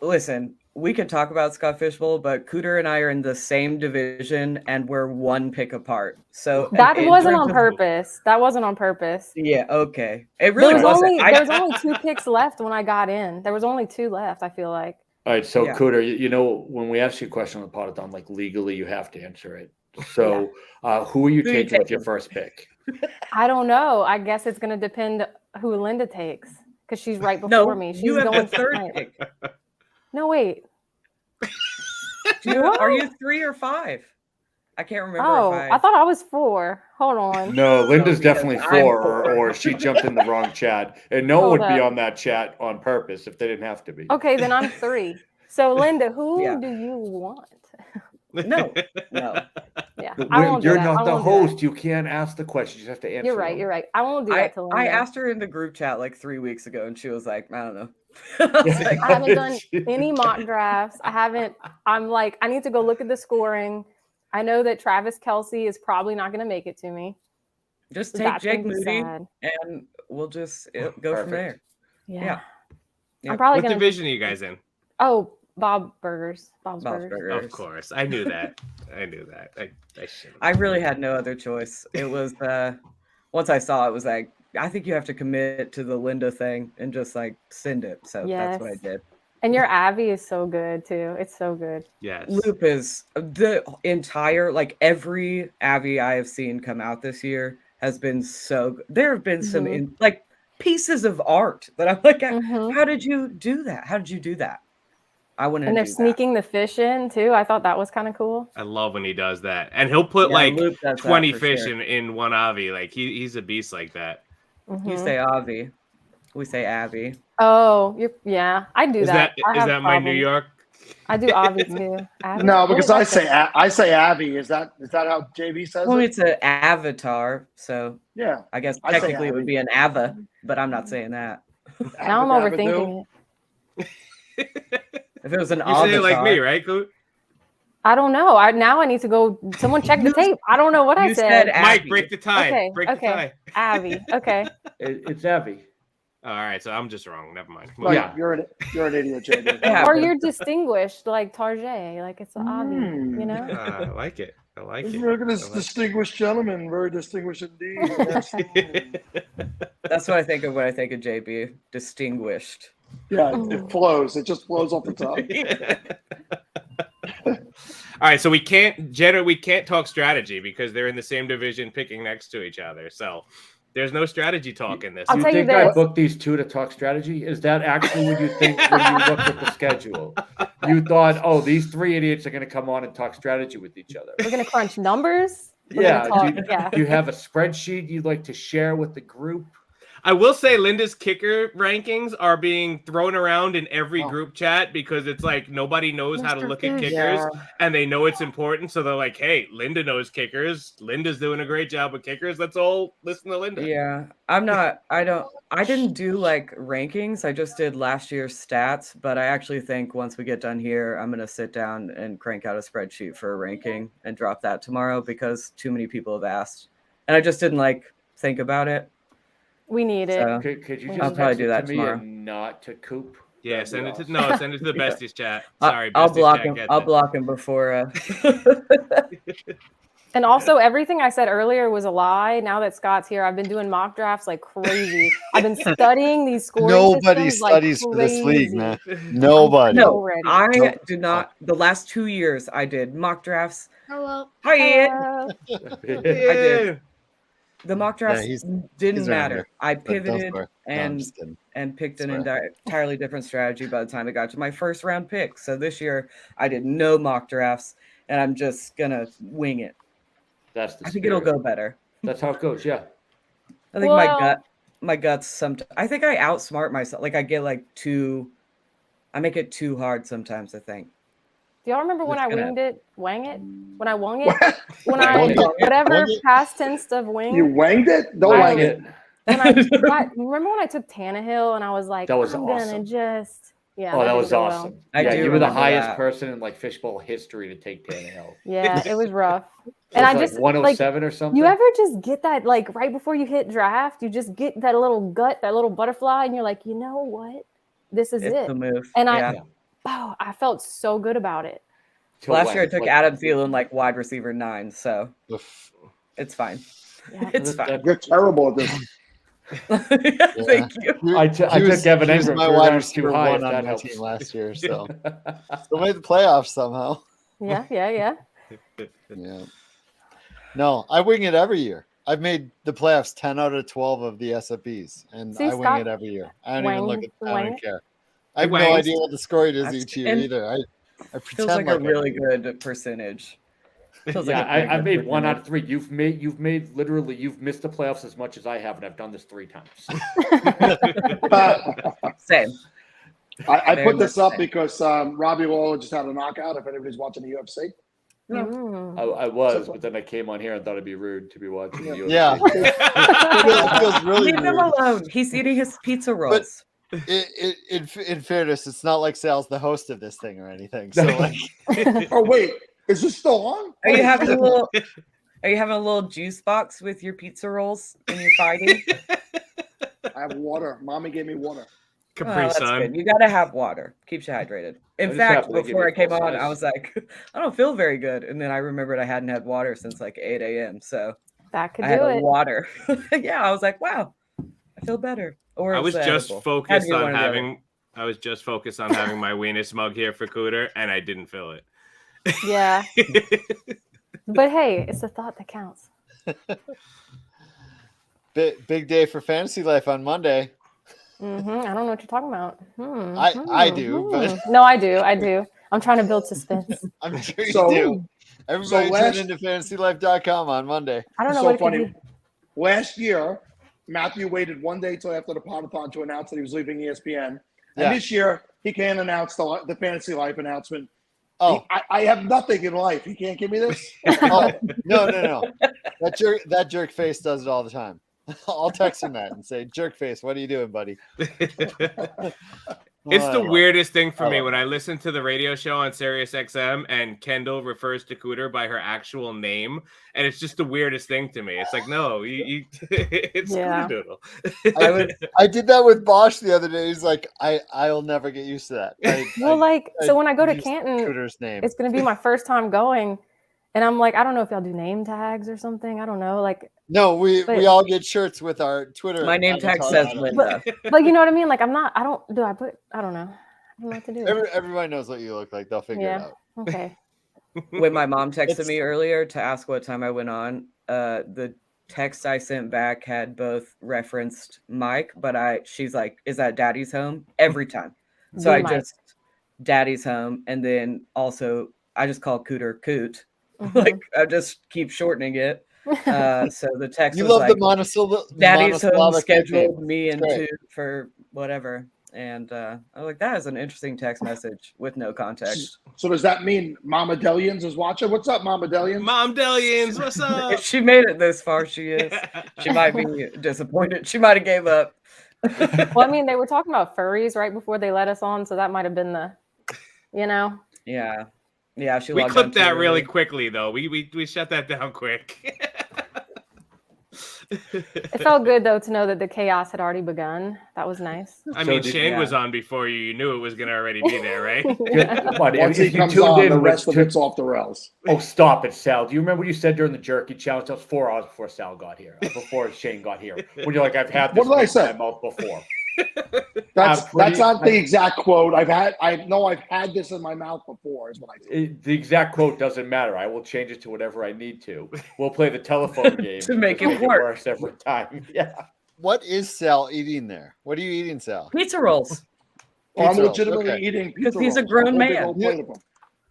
Listen, we could talk about Scott Fishbowl, but Cooter and I are in the same division and we're one pick apart. So That in wasn't terms on of- purpose. That wasn't on purpose. Yeah, okay. It really wasn't. There was only 2 picks left when I got in. There was only 2 left, I feel like. All right, so Yeah. Cooter, you know, when we ask you a question on the Podathon, like legally, you have to answer it. So, who are you Who you taking with your taking? first pick? I don't know. I guess it's going to depend who Linda takes because she's right No, before me. She's you have the going third second. pick. No, wait. Are you 3 or 5? I can't remember. Oh, if I thought I was 4. Hold on. No, Linda's because definitely I'm 4, or she jumped in the wrong chat. And no one Hold would be up. on that chat on purpose if they didn't have to be. Okay, then I'm 3. So, Linda, who Yeah. do you want? No. Yeah, But I won't do you're that. not I the won't do that. host. You can't ask the question. You just have to answer. You're right. them. You're right. I won't do that to Linda. I asked her in the group chat like 3 weeks ago, and she was like, "I don't know." I was like, I haven't done any mock drafts. I'm like, I need to go look at the scoring. I know that Travis Kelce is probably not going to make it to me. Just So take that's Jake gonna be Moody, sad. and we'll just go from there. Yeah. Yeah. I'm probably What going to. division are you guys in? Oh, Bob Burgers. Bob's Burgers. Of course. I knew that. I knew that. I should I really had no other choice. It was once I saw it, was like, I think you have to commit to the Linda thing and just like send it. So that's what I Yes. did. And your Abby is so good too. It's so good. Yes. Loop is the entire, like every Abby I have seen come out this year has been so good. There have been some Mhm. like pieces of art that I'm like, Mhm. how did you do that? How did you do that? I wouldn't And they're do that. sneaking the fish in too. I thought that was kind of cool. I love when he does that. And he'll put Yeah, like Luke does that 20 for fish sure. in one Avi. Like he's a beast like that. You Mhm. say Avi, we say Abby. Oh, yeah. I do Is that. that I is have that my New problems. York? I do Avi too. Avi? No, What because did I say Abby. Is that how JB says Well, it? it's an avatar, so Yeah, I guess I say technically it would Abby. be an Ava, but I'm not saying that. Now I'm overthinking it. If it was an You say it like avatar, me, right, Coot? I don't know. I need to go. Someone check the tape. I don't know what I you said. said Mike, Abby. break the tie. Okay. Break the Okay. tie. Abby. Okay. It's Abby. All right, so I'm just wrong. Never mind. No, Yeah. you're an idiot, JB. Yeah. Or you're distinguished like Tarjay. Like it's an Avi. You know. I like it. I like it. Look at this I like it. distinguished gentleman. Very distinguished indeed. Yes. That's what I think of when I think of JB. Distinguished. Yeah, it flows. It just flows off the top. All right, so we can't talk strategy because they're in the same division picking next to each other. So there's no strategy talk in this. I'll You tell you think I this. booked these two to talk strategy? Is that actually what you think when you looked at the schedule? You thought, oh, these 3 idiots are going to come on and talk strategy with each other. We're gonna crunch numbers. We're Yeah. gonna Do talk. Yeah. you have a spreadsheet you'd like to share with the group? I will say Linda's kicker rankings are being thrown around in every group chat because it's like nobody knows how to Mr. look at Fish. kickers Yeah. and they know it's important. So they're like, hey, Linda knows kickers. Linda's doing a great job with kickers. Let's all listen to Linda. Yeah, I didn't do like rankings. I just did last year's stats, but I actually think once we get done here, I'm going to sit down and crank out a spreadsheet for a ranking and drop that tomorrow because too many people have asked. And I just didn't like think about it. We need it. So Could you I'll just probably text do it that to me tomorrow. and not to Coop? Yeah, That'd be send awesome. it to the Yeah. besties chat. Sorry, I'll besties block chat him. gets I'll it. block him before. And also, everything I said earlier was a lie. Now that Scott's here, I've been doing mock drafts like crazy. I've been studying these scoring Nobody systems like studies for this league, crazy. man. Nobody. so No, ready. I Nope. do not. The last 2 years, I did mock drafts. Hello. Hi, Ian. Hello. I did. The mock Yeah, drafts he's didn't around matter. here. I But don't pivoted swear. No, I'm and just kidding. picked an Swear. entirely different strategy by the time I got to my first round pick. So this year I did no mock drafts and I'm just gonna wing it. That's the I think it'll spirit. go better. That's how it goes. Yeah. I think Well- my guts sometimes. I think I outsmart myself. Like I get like I make it too hard sometimes. I think. Do y'all remember when Just I gonna- winged it? Wang it? When I wung it? When Wang I it. whatever Wang it. past tense of wing. You wanged it? Don't I- wang it. When I remember when I took Tannehill and I was like, That was I'm awesome. gonna just That didn't was go well. awesome. I Yeah, do you were the remember highest that. person in like fishbowl history to take Tannehill. Yeah, it was rough. And I like just 107 or something. You ever just get that like right before you hit draft, you just get that little gut, that little butterfly, and you're like, you know what? This is It's it. the move. And Yeah. I felt so good about it. Last year I took Adam Thielen like wide receiver 9, so it's fine. Yeah. It's fine. You're terrible at this. Thank you. I took Evan he was Ingram. my 3 wide rounds too receiver high, one if on that my helps. team last year, so still made the playoffs somehow. Yeah. Yeah. No, I wing it every year. I've made the playoffs 10 out of 12 of the SFBs, and See, I wing Scott it every year. I don't even look at. I wang don't it. care. I have He no wangs. idea what the score it is That's- each year and either. I pretend Feels like a I really do. good percentage. Feels Yeah, like a pretty I've good made 1 out of percentage. 3. You've made literally you've missed the playoffs as much as I have, and I've done this 3 times. Same. I Very put this much up same. because Robbie Lawler just had a knockout. If anybody's watching the UFC, I was, but then I came on here and thought it'd be rude to be watching the UFC. Yeah. It feels really Leave him weird. alone. He's eating his pizza rolls. In fairness, it's not like Sal's the host of this thing or anything. So like, oh wait, is this still on? Are you having a little? Are you having a little juice box with your pizza rolls when you're fighting? I have water. Mommy gave me water. That's good. You gotta have water. Keeps you hydrated. In fact, before I came on, I was like, I don't feel very good, and then I remembered I hadn't had water since like 8 a.m. So that could I had do a it. water. Yeah, I was like, wow, I feel better. Or I it was the just edible. Had to focused be one on or the other. having. I was just focused on having my weenus mug here for Cooter, and I didn't fill it. Yeah. But hey, it's the thought that counts. big day for fantasy life on Monday. I don't know what you're talking about. I do, but no, I do. I'm trying to build suspense. I'm sure you So- do. Everybody so last- tune into fantasylife.com on Monday. I don't know so what it funny. could be. Last year, Matthew waited one day till after the Podathon to announce that he was leaving ESPN. And Yeah. this year, he can't announce the Fantasy Life announcement. Oh. I have nothing in life. He can't give me this. Oh, no. That jerk face does it all the time. I'll text him that and say, jerk face, what are you doing, buddy? It's the Well, weirdest thing for I me love when I listen to the radio show on Sirius XM and Kendall refers to Cooter by her actual name, and it's just the weirdest thing to me. It's like, no, it's Yeah. Cooter Doodle. I did that with Bosch the other day. He's like, I'll never get used to that. So when I go to used Canton, Cooter's name. it's going to be my first time going. And I'm like, I don't know if y'all do name tags or something. I don't know. Like, No, we but- all get shirts with our Twitter. My name tag avatar says on it. Linda. but you know what I mean? Like, I don't know. I don't know what to do. Everybody knows what you look like. They'll figure it Yeah. out. Okay. When my mom texted It's- me earlier to ask what time I went on, the text I sent back had both referenced Mike, but she's like, "Is that Daddy's home?" Every time. So The I Mike. just Daddy's home, and then also I just call Cooter Coot. Mhm. Like I just keep shortening it. So the text You was love like, the monosyllable. Daddy's home monosyllabic scheduled nickname. me and It's two great. for whatever. And I was like, that is an interesting text message with no context. So does that mean Mama Delians is watching? What's up, Mama Delians? Mom Delians, what's up? If she made it this far, she is. She might be disappointed. She might have gave up. Well, I mean, they were talking about furries right before they let us on. So that might have been Yeah. Yeah, she We logged clipped on too that really early. quickly, though. We shut that down quick. It felt good though to know that the chaos had already begun. That was nice. I So mean, did- Shane yeah. was on before you. You knew it was going to already be there, right? But Once if he you comes tuned on, in the with rest of two- it's off the rails. Oh, stop it, Sal. Do you remember what you said during the jerky challenge? That was 4 hours before Sal got here, before Shane got here. When you're like, I've had this What did I in say? my mouth before. That's pretty- not the exact quote. I've had this in my mouth before. Is what I said. The exact quote doesn't matter. I will change it to whatever I need to. We'll play the telephone game To make just it work. worse every time. Yeah. What is Sal eating there? What are you eating, Sal? Pizza rolls. Oh, I'm Pizza rolls, legitimately okay. eating Because pizza he's a rolls. grown whole big man. old plate of them.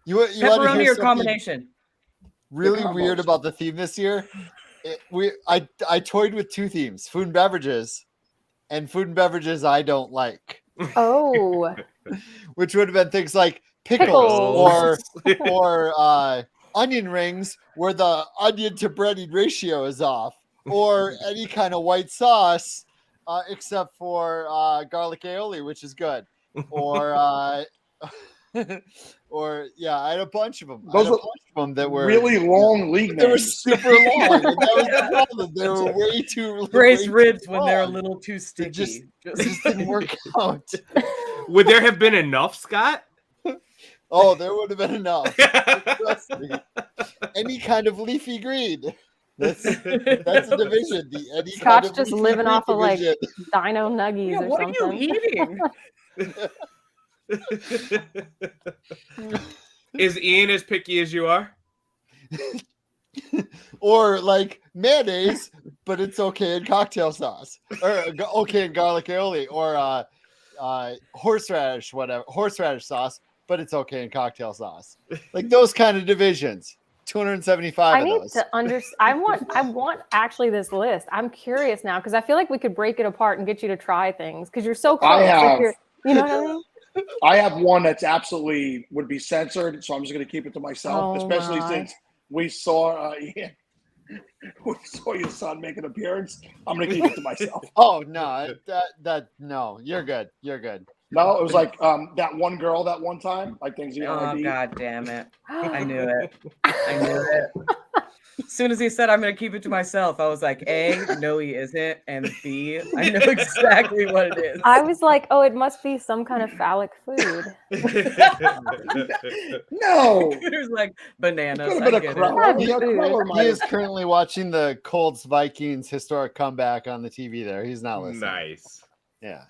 You want to Pepperoni hear or something? combination? really combos. weird about the theme this year. I toyed with two themes: food and beverages, and food and beverages I don't like. Oh, Which would have been things like pickles, or onion rings where the onion to breading ratio is off, or any kind of white sauce except for garlic aioli, which is good, or or yeah, I had a bunch of them. Those are that were really long league They were names. super long. And that was the problem. They were way too Brace way too ribs when they're a long. little too sticky. It just didn't work out. Would there have been enough, Scott? Oh, there would have been enough. Trust me. Any kind of leafy green. That's a division. The any kind Scott's of just leafy living green off of like division. dino nuggies Yeah, or what something. are you eating? Is Ian as picky as you are? Or like mayonnaise, but it's okay in cocktail sauce, or okay in garlic aioli, or horseradish sauce, but it's okay in cocktail sauce. Like those kind of divisions. 275 I of need those. to understand. I want actually this list. I'm curious now because I feel like we could break it apart and get you to try things because you're so close. I Like, have. you know what I mean? I have one that's absolutely would be censored, so I'm just going to keep it to myself. Oh, especially my. since we saw we saw your son make an appearance. I'm going to keep it to myself. Oh no, no, you're good. You're good. No, it was like that one girl that one time. Like things you Oh, know. God damn it. I knew it. I knew it. As soon as he said, I'm going to keep it to myself, I was like, A, no, he isn't. And B, I know exactly what it is. I was like, oh, it must be some kind of phallic food. No. There's like bananas. Could have been I a get crow. it. Yeah, crow He is currently watching the Colts Vikings historic comeback on the TV there. He's not listening. Nice. Yeah.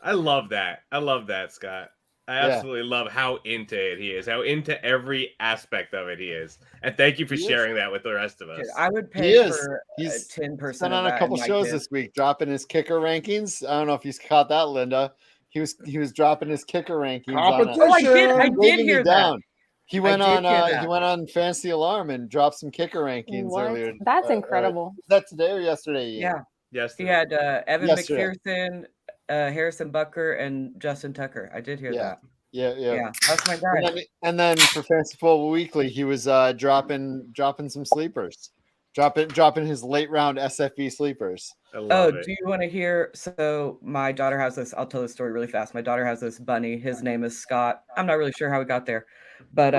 I love that. I love that, Scott. I Yeah. absolutely love how into it he is, how into every aspect of it he is. And thank you for He is. sharing that with the rest of us. Dude, I would He pay is. for He's 10% been of on a that couple in my shows kid. this week, dropping his kicker rankings. I don't know if you caught that, Linda. He was dropping his kicker rankings. Competition. Oh, I did waving hear you that. down. He went I on. did hear that. He went on Fantasy Alarm and dropped some kicker rankings What? earlier. That's incredible. Is that today or yesterday? Ian? Yeah. Yes. He had Evan Yesterday. McPherson, Harrison Bucker, and Justin Tucker. I did hear Yeah. that. Yeah. Yeah, that's my guy. And then for Fantasy Football Weekly, he was dropping some sleepers, dropping his late round SFB sleepers. I Oh, love it. do you want to hear? So my daughter has this. I'll tell the story really fast. My daughter has this bunny. His name is Scott. I'm not really sure how he got there, but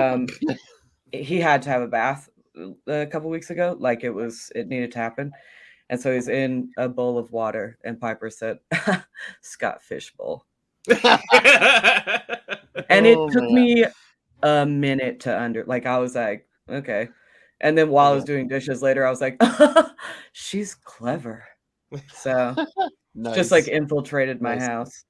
he had to have a bath a couple weeks ago. Like it needed to happen, and so he's in a bowl of water. And Piper said, "Scott Fishbowl," and it took me a minute to like. I was like, okay, and then while I was doing dishes later, I was like, she's clever. So just like infiltrated my Nice. house.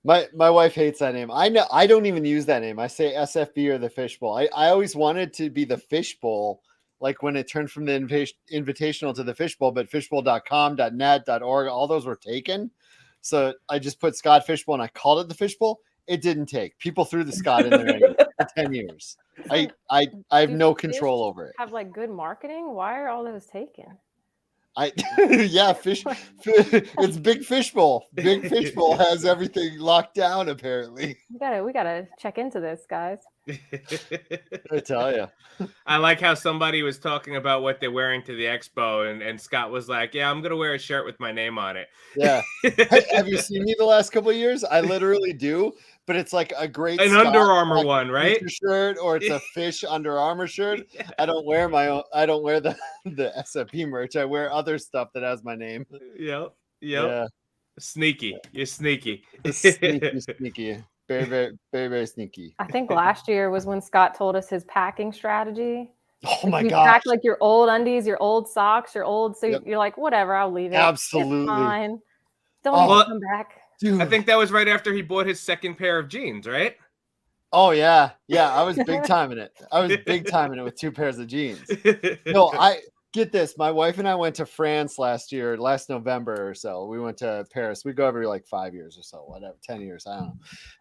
My wife hates that name. I know. I don't even use that name. I say SFB or the Fishbowl. I always wanted to be the Fishbowl, like when it turned from the invitational to the Fishbowl, but fishbowl.com, .net, .org, all those were taken. So I just put Scott Fishbowl and I called it the Fishbowl. It didn't take. People threw the Scott in there anyway for 10 years. I have Do no fish control over it. Have like good marketing? Why are all those taken? Yeah, it's Big Fishbowl. Big Fishbowl has everything locked down apparently. We gotta check into this, guys. I tell you. I like how somebody was talking about what they're wearing to the expo, and Scott was like, "Yeah, I'm gonna wear a shirt with my name on it." Yeah. Have you seen me the last couple of years? I literally do, but it's like a great An Scott Under Armour Black one, right? Panther shirt, or it's a Fish Under Armour shirt. I don't wear my own. I don't wear the SFP merch. I wear other stuff that has my name. Yep. Yeah. Sneaky. You're sneaky. Sneaky. Very, very, very, very sneaky. I think last year was when Scott told us his packing strategy. Oh my you gosh. pack like your old undies, your old socks, your old. So Yep. you're like, whatever, I'll leave it. Absolutely. It's fine. Don't Oh, even come back. I think that was right after he bought his second pair of jeans, right? Oh yeah. I was big time in it. With two pairs of jeans. No, I get this. My wife and I went to France last November or so. We went to Paris. We go every like 5 years or so, whatever, 10 years. I don't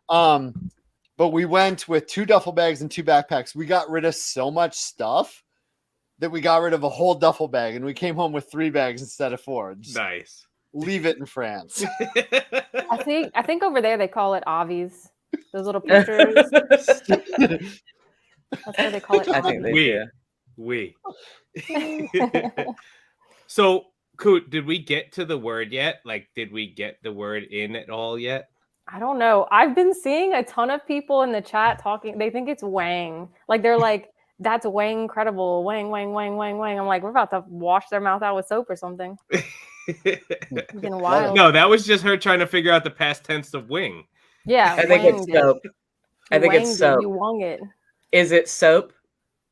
know. But we went with 2 duffel bags and 2 backpacks. We got rid of so much stuff that we got rid of a whole duffel bag and we came home with 3 bags instead of 4. Just Nice. leave it in France. I think over there they call it avies. Those little pictures. That's where they call it. I think they do. We. So, Coot, did we get to the word yet? Like, did we get the word in at all yet? I don't know. I've been seeing a ton of people in the chat talking. They think it's Wang. Like they're like, "That's Wang credible. Wang, Wang, Wang, Wang, Wang." I'm like, we're about to wash their mouth out with soap or something. It's getting wild. No, that was just her trying to figure out the past tense of wing. Yeah, I think it's wanged it. soap. I You think it's wanged it. soap. You wung it. Is it soap?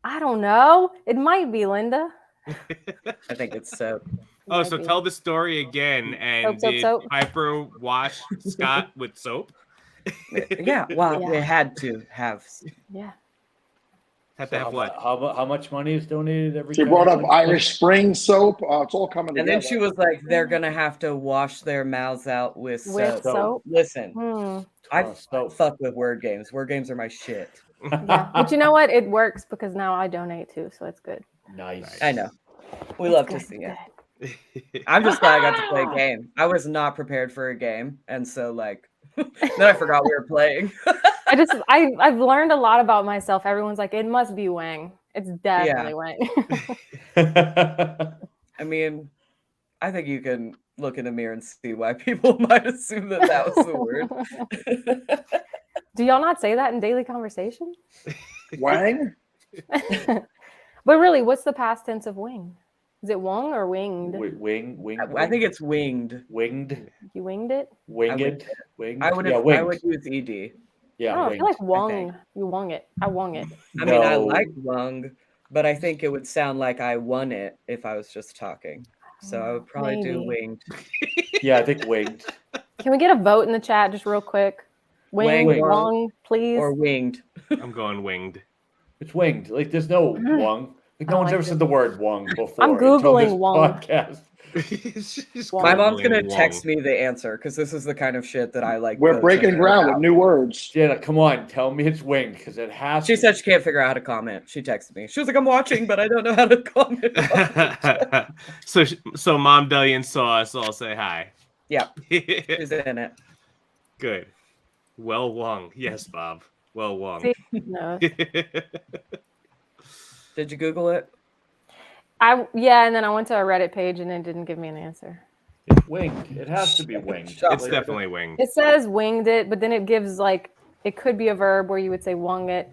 I don't know. It might be, Linda. I think it's soap. Oh, so tell the story again. And Soap, did soap. Piper wash Scott with soap? Yeah, well, we had to have. Yeah. Have to have what? How much money is donated every She time? brought up Irish Spring soap. It's all coming And together. then she was like, "They're gonna have to wash their mouths out with soap." soap? Listen, Hmm. I fuck with word games. Word games are my shit. Yeah. But you know what? It works because now I donate too, so it's good. Nice. I know. We It's love good, to see it's it. I'm just glad I got to play a game. I was not prepared for a game, and so like, then I forgot we were playing. I've learned a lot about myself. Everyone's like, it must be Wang. It's definitely Wang. I mean, I think you can look in a mirror and see why people might assume that that was the word. Do y'all not say that in daily conversation? Wang? But really, what's the past tense of wing? Is it wung or winged? Wing. I think it's winged. Winged. You winged it? Winged. Winged. I would Yeah, I winged. would use ed. Yeah, I feel like I wung. think. You wung it. I wung it. I mean, I No. like wung, but I think it would sound like I won it if I was just talking. So I would probably do Maybe. winged. Yeah, I think winged. Can we get a vote in the chat just real quick? Wing, Wang, wung, please. Or winged. I'm going winged. It's winged. Like there's no wung. Like no one's ever said the word wung before. I'm until Googling this wung. podcast. My mom's gonna text me the answer because this is the kind of shit that I like. We're go breaking check her ground out. with new words. Jenna, come on, tell me it's winged because it has. She said she can't figure out how to comment. She texted me. She was like, "I'm watching, but I don't know how to comment." So Mom Delian saw us all say hi. Yeah, she's in it. Good. Well wung. Yes, Bob. Well wung. See? No. Did you Google it? Yeah, and then I went to a Reddit page and it didn't give me an answer. Winged. It has to be winged. It's definitely winged. It says winged it, but then it gives like it could be a verb where you would say wung it,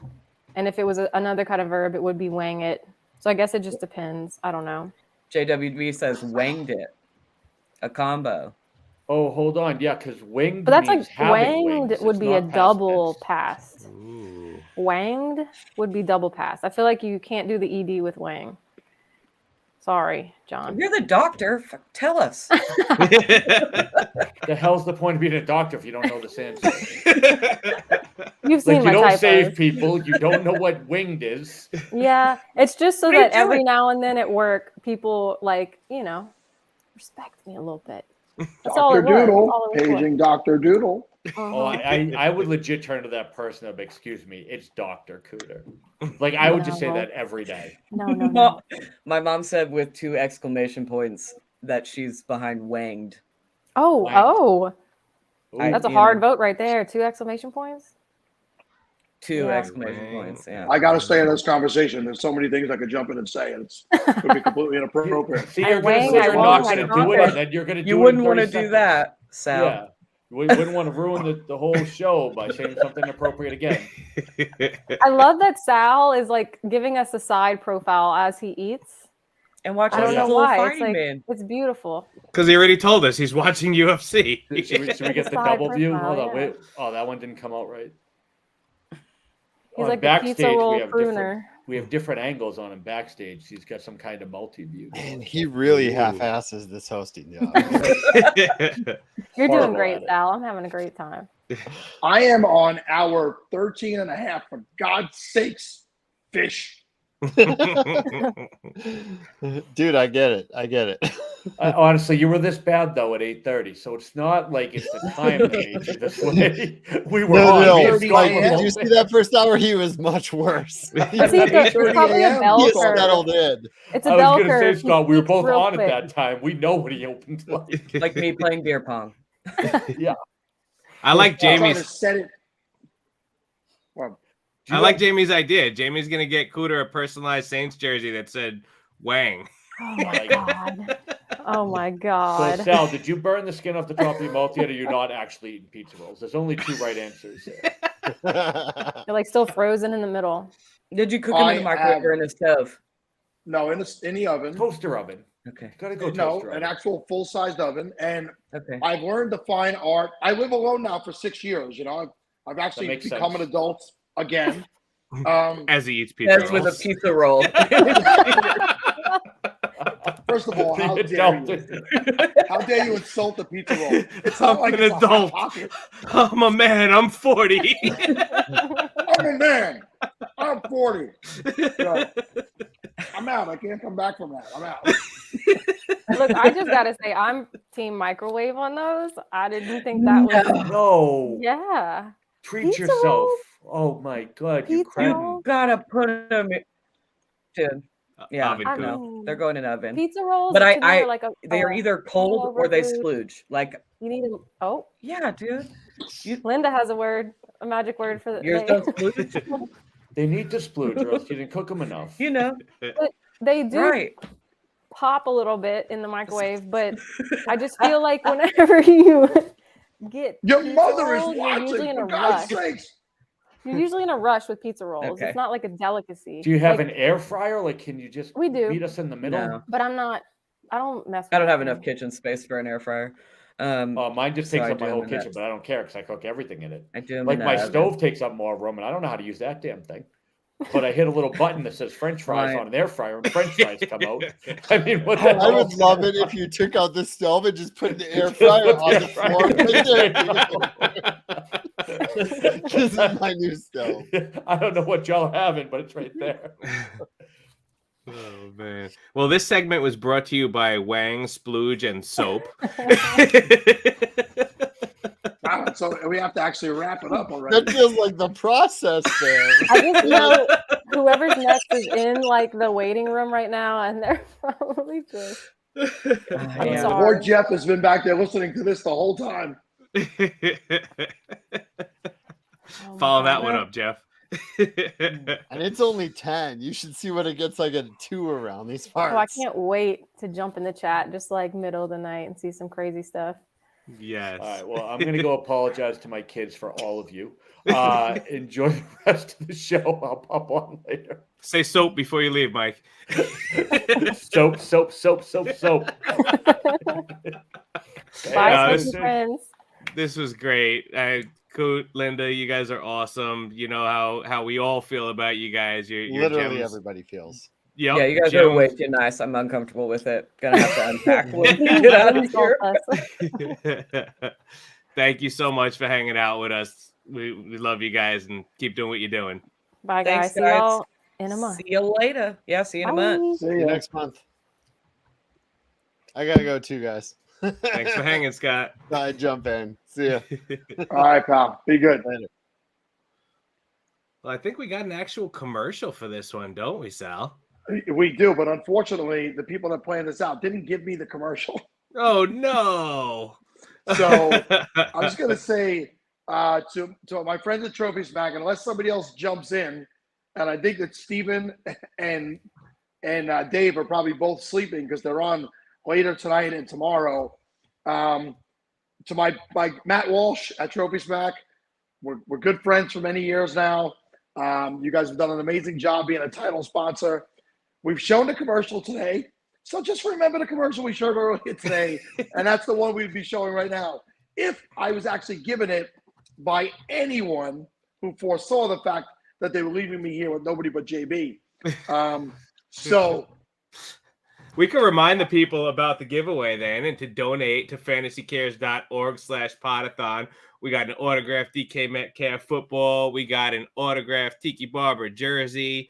and if it was another kind of verb, it would be wang it. So I guess it just depends. I don't know. JWB says wanged it. A combo. Oh, hold on. Yeah, because winged. But that's means like having wanged wings. would It's be a not past double tense. past. Wanged would be double past. I feel like you can't do the ed with wang. Sorry, John. You're the doctor. Tell us. The hell's the point of being a doctor if you don't know the answer? You've seen Like my you don't typos. save people. You don't know what winged is. Yeah, it's just so What are you that every doing? now and then at work, people like, respect me a little bit. That's all Dr. it was. That's Doodle, all it was. paging Dr. Doodle. Oh, I would legit turn to that person and be, excuse me, it's Dr. Cooter. Like I would just say No. that every day. No. My mom said with 2 exclamation points that she's behind wanged. Oh. That's a you hard know, vote right there. 2 exclamation points. 2 Yeah. exclamation points. Yeah. I got to stay in this conversation. There's so many things I could jump in and say, and it's could be completely inappropriate. See, you're going to say you're not going to do it, and then you're going to do You it. wouldn't want want to do that, Sal. Yeah. We wouldn't want to ruin the whole show by saying something inappropriate again. I love that Sal is like giving us a side profile as he eats. And watch I don't us know full why. It's fighting like man. it's beautiful. Because he already told us he's watching UFC. Should we get the Side double view? profile, Hold on, yeah. wait. Oh, that one didn't come out right. He's On like the pizza roll pruner. We have different angles on him backstage. He's got some kind of multi-view. And he really half-asses this hosting job. You're doing Horrible great, at it. Sal. I'm having a great time. I am on hour 13 and a half. For God's sakes, fish. Dude, I get it. Honestly, you were this bad though at 8:30, so it's not like it's the time that made you this way. We were No, on. no. Me and Scott Mike, were did both you see there. that first hour? He was much worse. See, it's probably a bell He curve. settled in. It's a I was bell gonna say, curve. He Scott, we were peaks both real on quick. at that time. We know what he opened like. Like me playing beer pong. Yeah. I like Trying to Jamie's. set it. Well, I like Jamie's idea. Jamie's gonna get Cooter a personalized Saints jersey that said Wang. Oh my god. Oh my So god. Sal, did you burn the skin off the top of your mouth yet, or you're not actually eating pizza rolls? There's only two right answers there. They're like still frozen in the middle. Did you cook them in the microwave or in the stove? No, in the oven. Toaster oven. Okay. Gotta go No, toaster an oven. actual full-sized oven. And Okay. I've learned the fine art. I live alone now for 6 years. I've actually makes become sense. an adult again. As he eats pizza That's with a rolls. pizza roll. First of all, how The dare adult. you? How dare you insult the pizza roll? It's not I'm like an it's a adult. Hot Pocket. I'm a man. I'm 40. I'm a man. I'm 40. So, I'm out. I can't come back from that. I'm out. Look, I just gotta say, I'm team microwave on those. I didn't think that was. No. Yeah. Treat Pizza yourself. rolls? Oh my god, you Pizza crank. rolls? Gotta put them in. Dude. Yeah, Oven I cook. know. They're going in oven. Pizza rolls. But to me I are like they're either cold or they food. splooge. Like, You need them. Oh, yeah, dude. Linda has a word, a magic word for the Yours they- don't splooge? They need to splooge, or else you didn't cook them enough. You know. But they do Right. pop a little bit in the microwave, but I just feel like whenever you get Your pizza mother is rolls, you're usually watching, in for a God's rush. sakes. You're usually in a rush with pizza rolls. Okay. It's not like a delicacy. Do you have Like, an air fryer? Like, can you just We do. meet us in the middle? No. But I don't mess with I don't have them. enough kitchen space for an air fryer. Mine just so takes I up my do whole them in kitchen, that- but I don't care because I cook everything in it. I do them Like in my that oven. stove takes up more room, and I don't know how to use that damn thing. But I hit a little button that says French fries Right. on an air fryer, and French fries come out. I mean, what the I hell? would love it if you took out the stove and just put the air Just fryer put on the the air fryer floor. This is my new stove. I don't know what y'all are having, but it's right there. Oh man. Well, this segment was brought to you by Wang, Splooge, and Soap. Wow, so we have to actually wrap it up already. That feels like the process there. I just know whoever's next is in like the waiting room right now, and they're probably just. I'm Yeah. sorry. Poor Jeff has been back there listening to this the whole time. Oh my Follow God. that one up, Jeff. And it's only 10. You should see what it gets like at 2 around these parts. Oh, I can't wait to jump in the chat just like middle of the night and see some crazy stuff. Yes. All right. Well, I'm going to go apologize to my kids for all of you. Enjoy the rest of the show. I'll pop on later. Say soap before you leave, Mike. Soap, soap, soap, soap, soap. Bye, this- smoky friends. This was great. Coot, Linda, you guys are awesome. You know how we all feel about you guys. You're Literally gems. everybody feels. Yep, Yeah, you guys are gems. way too nice. I'm uncomfortable with it. Gonna have to unpack when we get out of Insult here. us. Thank you so much for hanging out with us. We love you guys and keep doing what you're doing. Bye, Thanks, guys. See guys. y'all in a month. See you later. Yeah, see you in a month. See you next month. I gotta go too, guys. Thanks for hanging, Scott. I jump in. See ya. All right, pal. Be good. Later. Well, I think we got an actual commercial for this one, don't we, Sal? We do, but unfortunately, the people that planned this out didn't give me the commercial. Oh no! So I'm just gonna say to my friends at Trophies Back, unless somebody else jumps in, and I think that Steven and Dave are probably both sleeping because they're on later tonight and tomorrow. To my Matt Walsh at Trophies Back, we're good friends for many years now. You guys have done an amazing job being a title sponsor. We've shown the commercial today. So just remember the commercial we showed earlier today, and that's the one we'd be showing right now. If I was actually given it by anyone who foresaw the fact that they were leaving me here with nobody but JB. So We can remind the people about the giveaway then and to donate to fantasycares.org/podathon. We got an autographed DK Metcalf football. We got an autographed Tiki Barber jersey.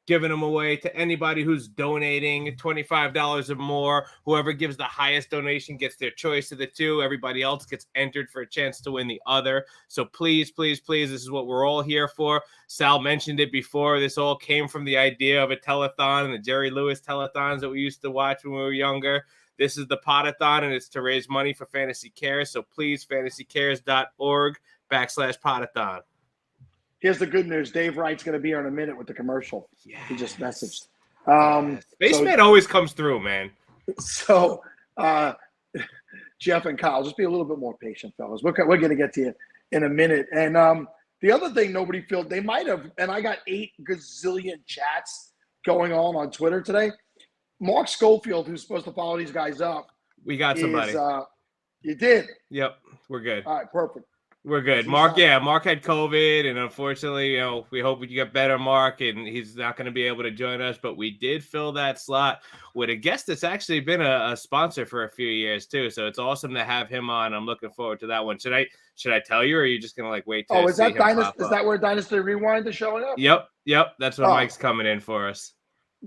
giving them away to anybody who's donating $25 or more. Whoever gives the highest donation gets their choice of the two. Everybody else gets entered for a chance to win the other. So please, please, please, this is what we're all here for. Sal mentioned it before. This all came from the idea of a telethon and the Jerry Lewis telethons that we used to watch when we were younger. This is the Podathon, and it's to raise money for Fantasy Cares. So please, fantasycares.org/Podathon. Here's the good news. Dave Wright's going to be here in a minute with the commercial. He just messaged. Spaceman always comes through, man. So, Jeff and Kyle, just be a little bit more patient, fellas. We're going to get to you in a minute. And the other thing nobody filled, they might have, and I got 8 gazillion chats going on Twitter today. Mark Schofield, who's supposed to follow these guys up. We got somebody. You did? Yep, we're good. All right, perfect. We're good. Mark had COVID, and unfortunately, we hope you get better, Mark, and he's not going to be able to join us, but we did fill that slot with a guest that's actually been a sponsor for a few years, too, so it's awesome to have him on. I'm looking forward to that one. Should I tell you, or are you just going to, wait to is that Dynasty? Is that where Dynasty Rewind is showing up? Yep, that's what Mike's coming in for us.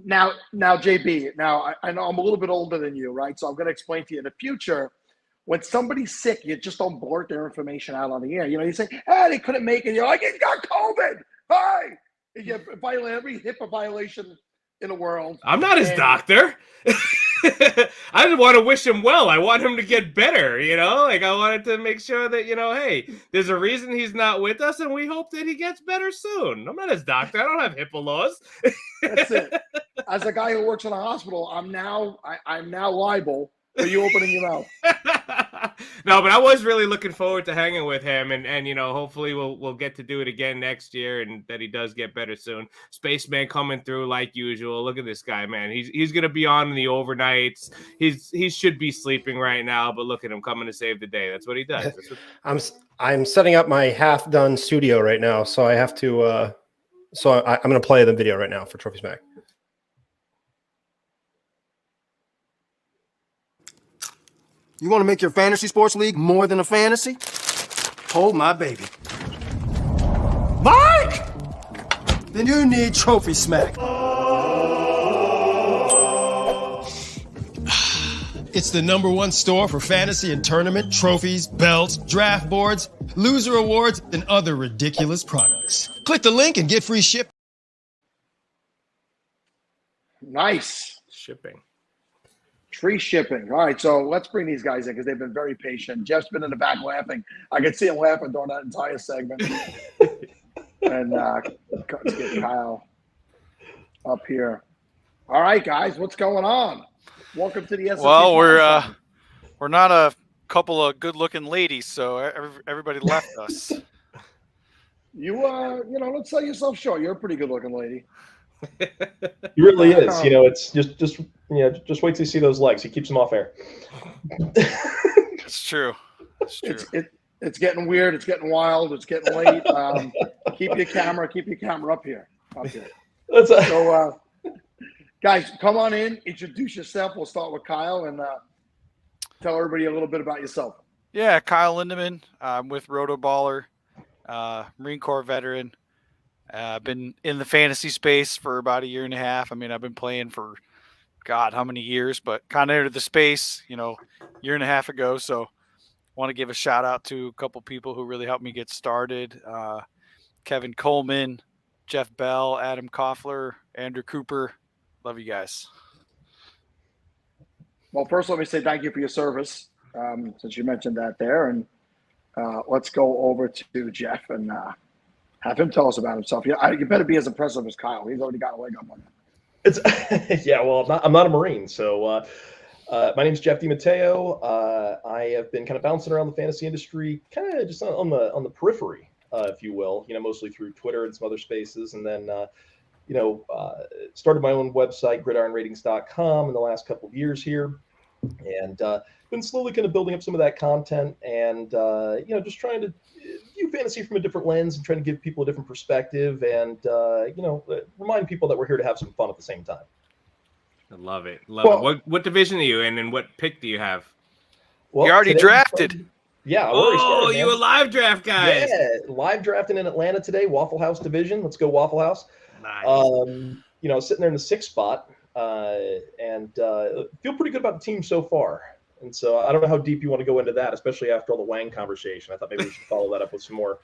Now, JB, I know I'm a little bit older than you, right? So I'm going to explain to you in the future, when somebody's sick, you just don't blurt their information out on the air. You say, hey, they couldn't make it. You're like, he got COVID. Hi. You violate every HIPAA violation in the world. I'm not his doctor. I just want to wish him well. I want him to get better, I wanted to make sure that, hey, there's a reason he's not with us, and we hope that he gets better soon. I'm not his doctor. I don't have HIPAA laws. That's it. As a guy who works in a hospital, I'm now liable for you opening your mouth. No, but I was really looking forward to hanging with him, and hopefully we'll get to do it again next year, and that he does get better soon. Spaceman coming through like usual. Look at this guy, man. He's gonna be on in the overnights. He should be sleeping right now, but look at him coming to save the day. That's what he does. I'm setting up my half done studio right now, so I have to. So I'm going to play the video right now for Trophy Smack. You want to make your fantasy sports league more than a fantasy? Hold my baby. Mike! Then you need Trophy Smack. It's the #1 store for fantasy and tournament trophies, belts, draft boards, loser awards, and other ridiculous products. Click the link and get free shipping. Nice. Shipping. Free shipping. All right, so let's bring these guys in because they've been very patient. Jeff's been in the back laughing. I could see him laughing during that entire segment. And let's get Kyle up here. All right, guys, what's going on? Welcome to the SFP. Well, we're not a couple of good-looking ladies, so everybody left us. Let's sell yourself short. You're a pretty good-looking lady. He really is. It's just wait till you see those legs. He keeps them off air. It's true. It's true. It's getting weird. It's getting wild. It's getting late. Keep your camera up here. So, guys, come on in. Introduce yourself. We'll start with Kyle and tell everybody a little bit about yourself. Yeah, Kyle Lindemann. I'm with Rotoballer, Marine Corps veteran. I've been in the fantasy space for about a year and a half. I mean, I've been playing for God, how many years, but kind of entered the space, year and a half ago. So want to give a shout out to a couple people who really helped me get started. Kevin Coleman, Jeff Bell, Adam Koffler, Andrew Cooper. Love you guys. Well, first, let me say thank you for your service, since you mentioned that there. And let's go over to Jeff and have him tell us about himself. You better be as impressive as Kyle. He's already got a leg up on him. Yeah, well, I'm not a Marine, so my name's Jeff DiMatteo. I have been kind of bouncing around the fantasy industry, kind of just on the periphery, if you will. Mostly through Twitter and some other spaces, and then started my own website, gridironratings.com, in the last couple of years here, and been slowly kind of building up some of that content, and just trying to view fantasy from a different lens and trying to give people a different perspective, and remind people that we're here to have some fun at the same time. I love it. What division are you in, and what pick do you have? Well, you already drafted. Yeah. Oh, you a live draft guy? Yeah, live drafting in Atlanta today. Waffle House division. Let's go Waffle House. Nice. sitting there in the 6th spot, and feel pretty good about the team so far. And so I don't know how deep you want to go into that, especially after all the Wang conversation. I thought maybe we should follow that up with some more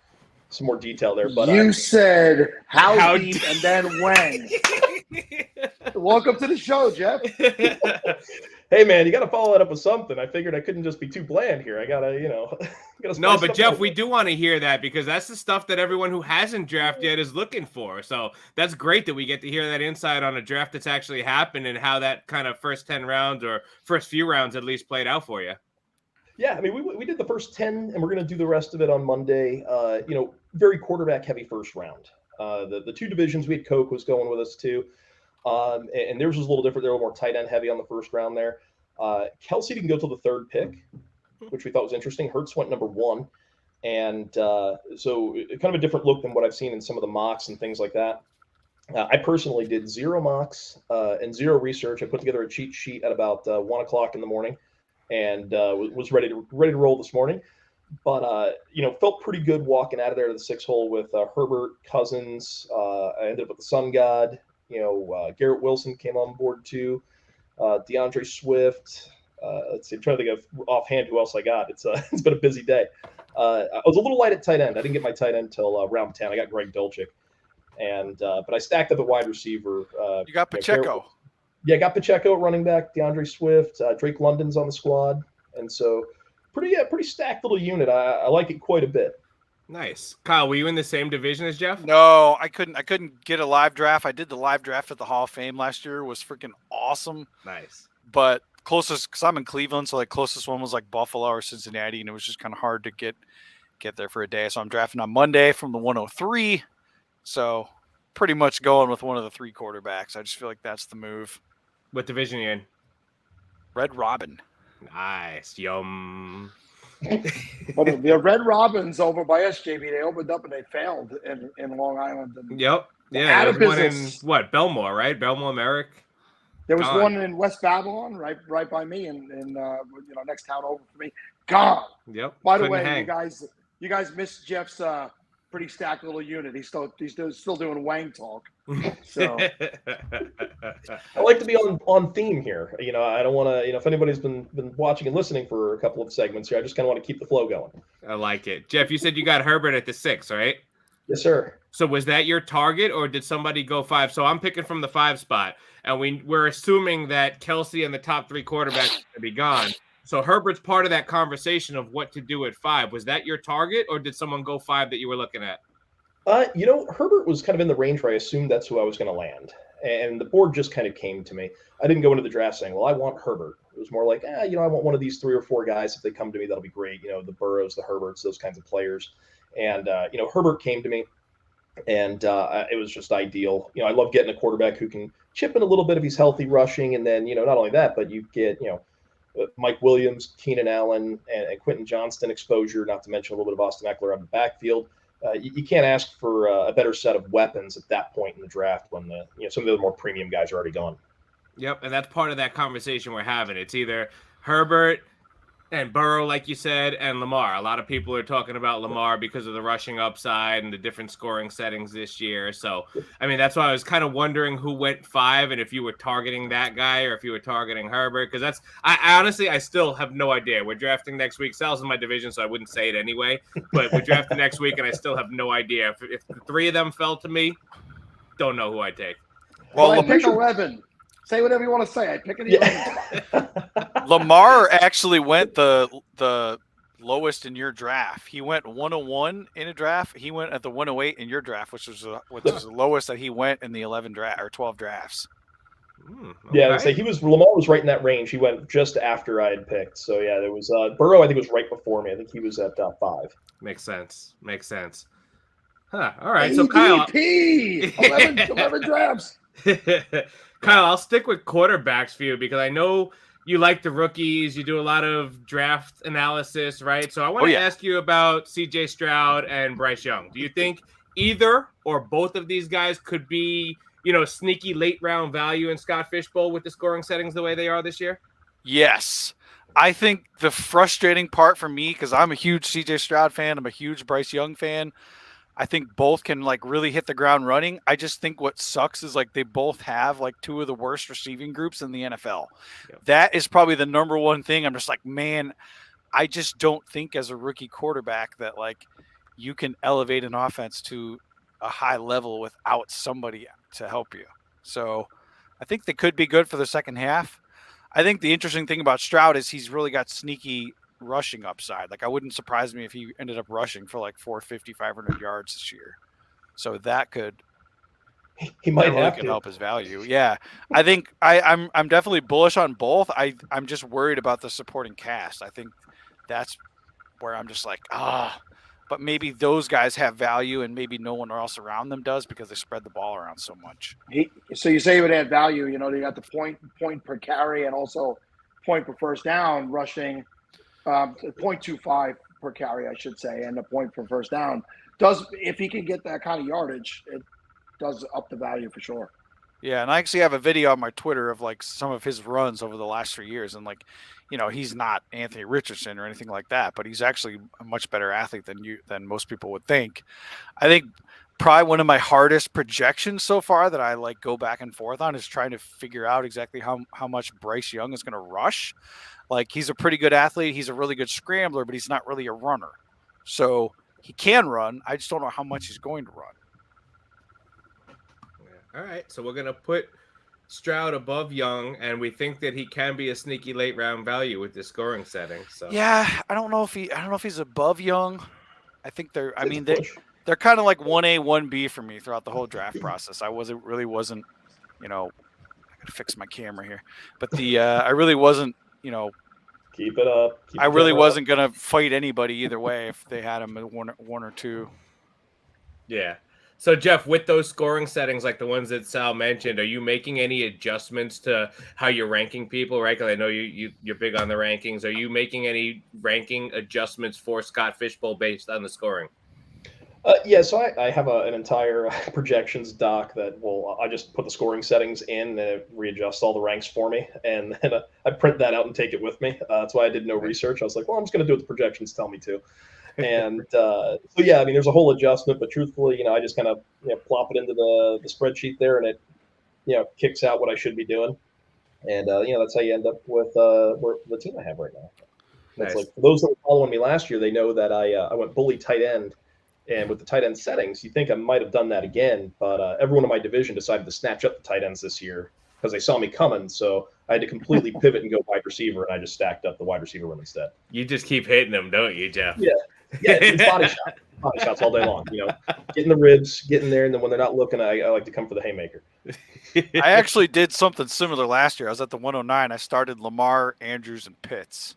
detail there. But you said how deep and then when. Welcome to the show, Jeff. Hey man, you got to follow that up with something. I figured I couldn't just be too bland here. I gotta, No, but Jeff, we do want to hear that because that's the stuff that everyone who hasn't drafted yet is looking for. So that's great that we get to hear that insight on a draft that's actually happened and how that kind of first 10 rounds or first few rounds at least played out for you. Yeah, I mean, we did the first 10, and we're going to do the rest of it on Monday. Very quarterback heavy first round. The 2 divisions, we had Coke was going with us too. And theirs was a little different. They're a little more tight end heavy on the first round there. Kelsey didn't go till the 3rd pick, which we thought was interesting. Hurts went number 1. And so kind of a different look than what I've seen in some of the mocks and things like that. I personally did 0 mocks and 0 research. I put together a cheat sheet at about 1 o'clock in the morning and was ready to roll this morning. But, felt pretty good walking out of there to the 6 hole with Herbert, Cousins. I ended up with the Sun God. Garrett Wilson came on board too. DeAndre Swift. Let's see. I'm trying to think of offhand who else I got. It's been a busy day. I was a little light at tight end. I didn't get my tight end till round 10. I got Greg Dulcich, but I stacked up at wide receiver. You got Pacheco. I got Pacheco at running back. DeAndre Swift. Drake London's on the squad, and so pretty stacked little unit. I like it quite a bit. Nice. Kyle, were you in the same division as Jeff? No, I couldn't get a live draft. I did the live draft at the Hall of Fame last year. It was freaking awesome. Nice. But closest, because I'm in Cleveland, so closest one was Buffalo or Cincinnati, and it was just kind of hard to get there for a day. So I'm drafting on Monday from the 103. So pretty much going with one of the 3 quarterbacks. I just feel like that's the move. What division are you in? Red Robin. Nice. Yum. But the Red Robins over by SJB, they opened up and they failed in Long Island. And yep. Yeah. There's one in Belmore, right? Belmore, Merrick. There was one in West Babylon, right by me, and next town over for me. Gone. Yep. By the way, you guys missed Jeff's pretty stacked little unit. He's still doing Wang talk. So I like to be on theme here. I don't want to. If anybody's been watching and listening for a couple of segments here, I just kind of want to keep the flow going. I like it, Jeff. You said you got Herbert at the 6, right? Yes, sir. So was that your target, or did somebody go 5? So I'm picking from the 5 spot, and we're assuming that Kelsey and the top 3 quarterbacks are going to be gone. So Herbert's part of that conversation of what to do at 5. Was that your target, or did someone go 5 that you were looking at? Herbert was kind of in the range where I assumed that's who I was going to land. And the board just kind of came to me. I didn't go into the draft saying, well, I want Herbert. It was more like, I want one of these 3 or 4 guys. If they come to me, that'll be great. The Burrows, the Herberts, those kinds of players. And, Herbert came to me, and it was just ideal. I love getting a quarterback who can chip in a little bit if he's healthy rushing. And then, not only that, but you get, Mike Williams, Keenan Allen, and Quentin Johnston exposure, not to mention a little bit of Austin Eckler on the backfield. You can't ask for a better set of weapons at that point in the draft when some of the other more premium guys are already gone. Yep, and that's part of that conversation we're having. It's either Herbert and Burrow, like you said, and Lamar. A lot of people are talking about Lamar because of the rushing upside and the different scoring settings this year. So, that's why I was kind of wondering who went 5 and if you were targeting that guy or if you were targeting Herbert. Because I honestly still have no idea. We're drafting next week. Sal's in my division, so I wouldn't say it anyway. But we're drafting next week, and I still have no idea. If the 3 of them fell to me, don't know who I'd take. Well, I pick 11. Say whatever you want to say. I pick an 11. Lamar actually went the lowest in your draft. He went 101 in a draft. He went at the 108 in your draft, which was the lowest that he went in the 11 draft or 12 drafts. Okay. Yeah, so Lamar was right in that range. He went just after I had picked. So yeah, there was Burrow. I think was right before me. I think he was at 5. Makes sense. Huh. All right. So Kyle, 11 drafts. Kyle, I'll stick with quarterbacks for you because I know you like the rookies. You do a lot of draft analysis, right? So I want to ask you about CJ Stroud and Bryce Young. Do you think either or both of these guys could be, sneaky late round value in Scott Fishbowl with the scoring settings the way they are this year? Yes. I think the frustrating part for me, because I'm a huge CJ Stroud fan, I'm a huge Bryce Young fan. I think both can like really hit the ground running. I just think what sucks is like they both have like two of the worst receiving groups in the NFL. That is probably the number one thing. I'm just like, man, I just don't think as a rookie quarterback that like you can elevate an offense to a high level without somebody to help you. So I think they could be good for the second half. I think the interesting thing about Stroud is he's really got sneaky rushing upside. Like I wouldn't surprise me if he ended up rushing for like 450, 500 yards this year. So that could he might really have could to help his value. Yeah, I think I'm definitely bullish on both. I'm just worried about the supporting cast. I think that's where I'm just like but maybe those guys have value and maybe no one else around them does because they spread the ball around so much. So you say it would add value. You know, they got the point per carry and also point per first down rushing, 0.25 per carry, I should say, and a point per first down. If he can get that kind of yardage, it does up the value for sure. Yeah, and I actually have a video on my Twitter of like some of his runs over the last 3 years, and like, you know, he's not Anthony Richardson or anything like that, but he's actually a much better athlete than most people would think. I think probably one of my hardest projections so far that I like go back and forth on is trying to figure out exactly how much Bryce Young is going to rush. Like he's a pretty good athlete, he's a really good scrambler, but he's not really a runner. So he can run. I just don't know how much he's going to run. All right, so we're gonna put Stroud above Young, and we think that he can be a sneaky late round value with the scoring setting. So yeah, I don't know if he's above Young. I think they're kind of like 1A, 1B for me throughout the whole draft process. I really wasn't, you know, I gotta fix my camera here, but I really wasn't, you know, keep it up. I really wasn't gonna fight anybody either way if they had him at one or two. yeah. So Jeff, with those scoring settings like the ones that Sal mentioned, are you making any adjustments to how you're ranking people? Right? Because I know you're big on the rankings. Are you making any ranking adjustments for Scott Fishbowl based on the scoring? Yeah, so I have an entire projections doc that I just put the scoring settings in and it readjusts all the ranks for me. And then I print that out and take it with me. That's why I did no research. I was like, well, I'm just going to do what the projections tell me to. And so, yeah, I mean, there's a whole adjustment, but truthfully, you know, I just kind of plop it into the spreadsheet there and it, kicks out what I should be doing. And, that's how you end up with the team I have right now. That's Nice. like, for those that were following me last year, they know that I went bully tight end. And with the tight end settings, you think I might have done that again, but everyone in my division decided to snatch up the tight ends this year because they saw me coming. So I had to completely pivot and go wide receiver, and I just stacked up the wide receiver room instead. You just keep hitting them, don't you, Jeff? Yeah, it's body shots all day long. You know, getting the ribs, getting there, and then when they're not looking, I like to come for the haymaker. I actually did something similar last year. I was at the 109. I started Lamar, Andrews, and Pitts,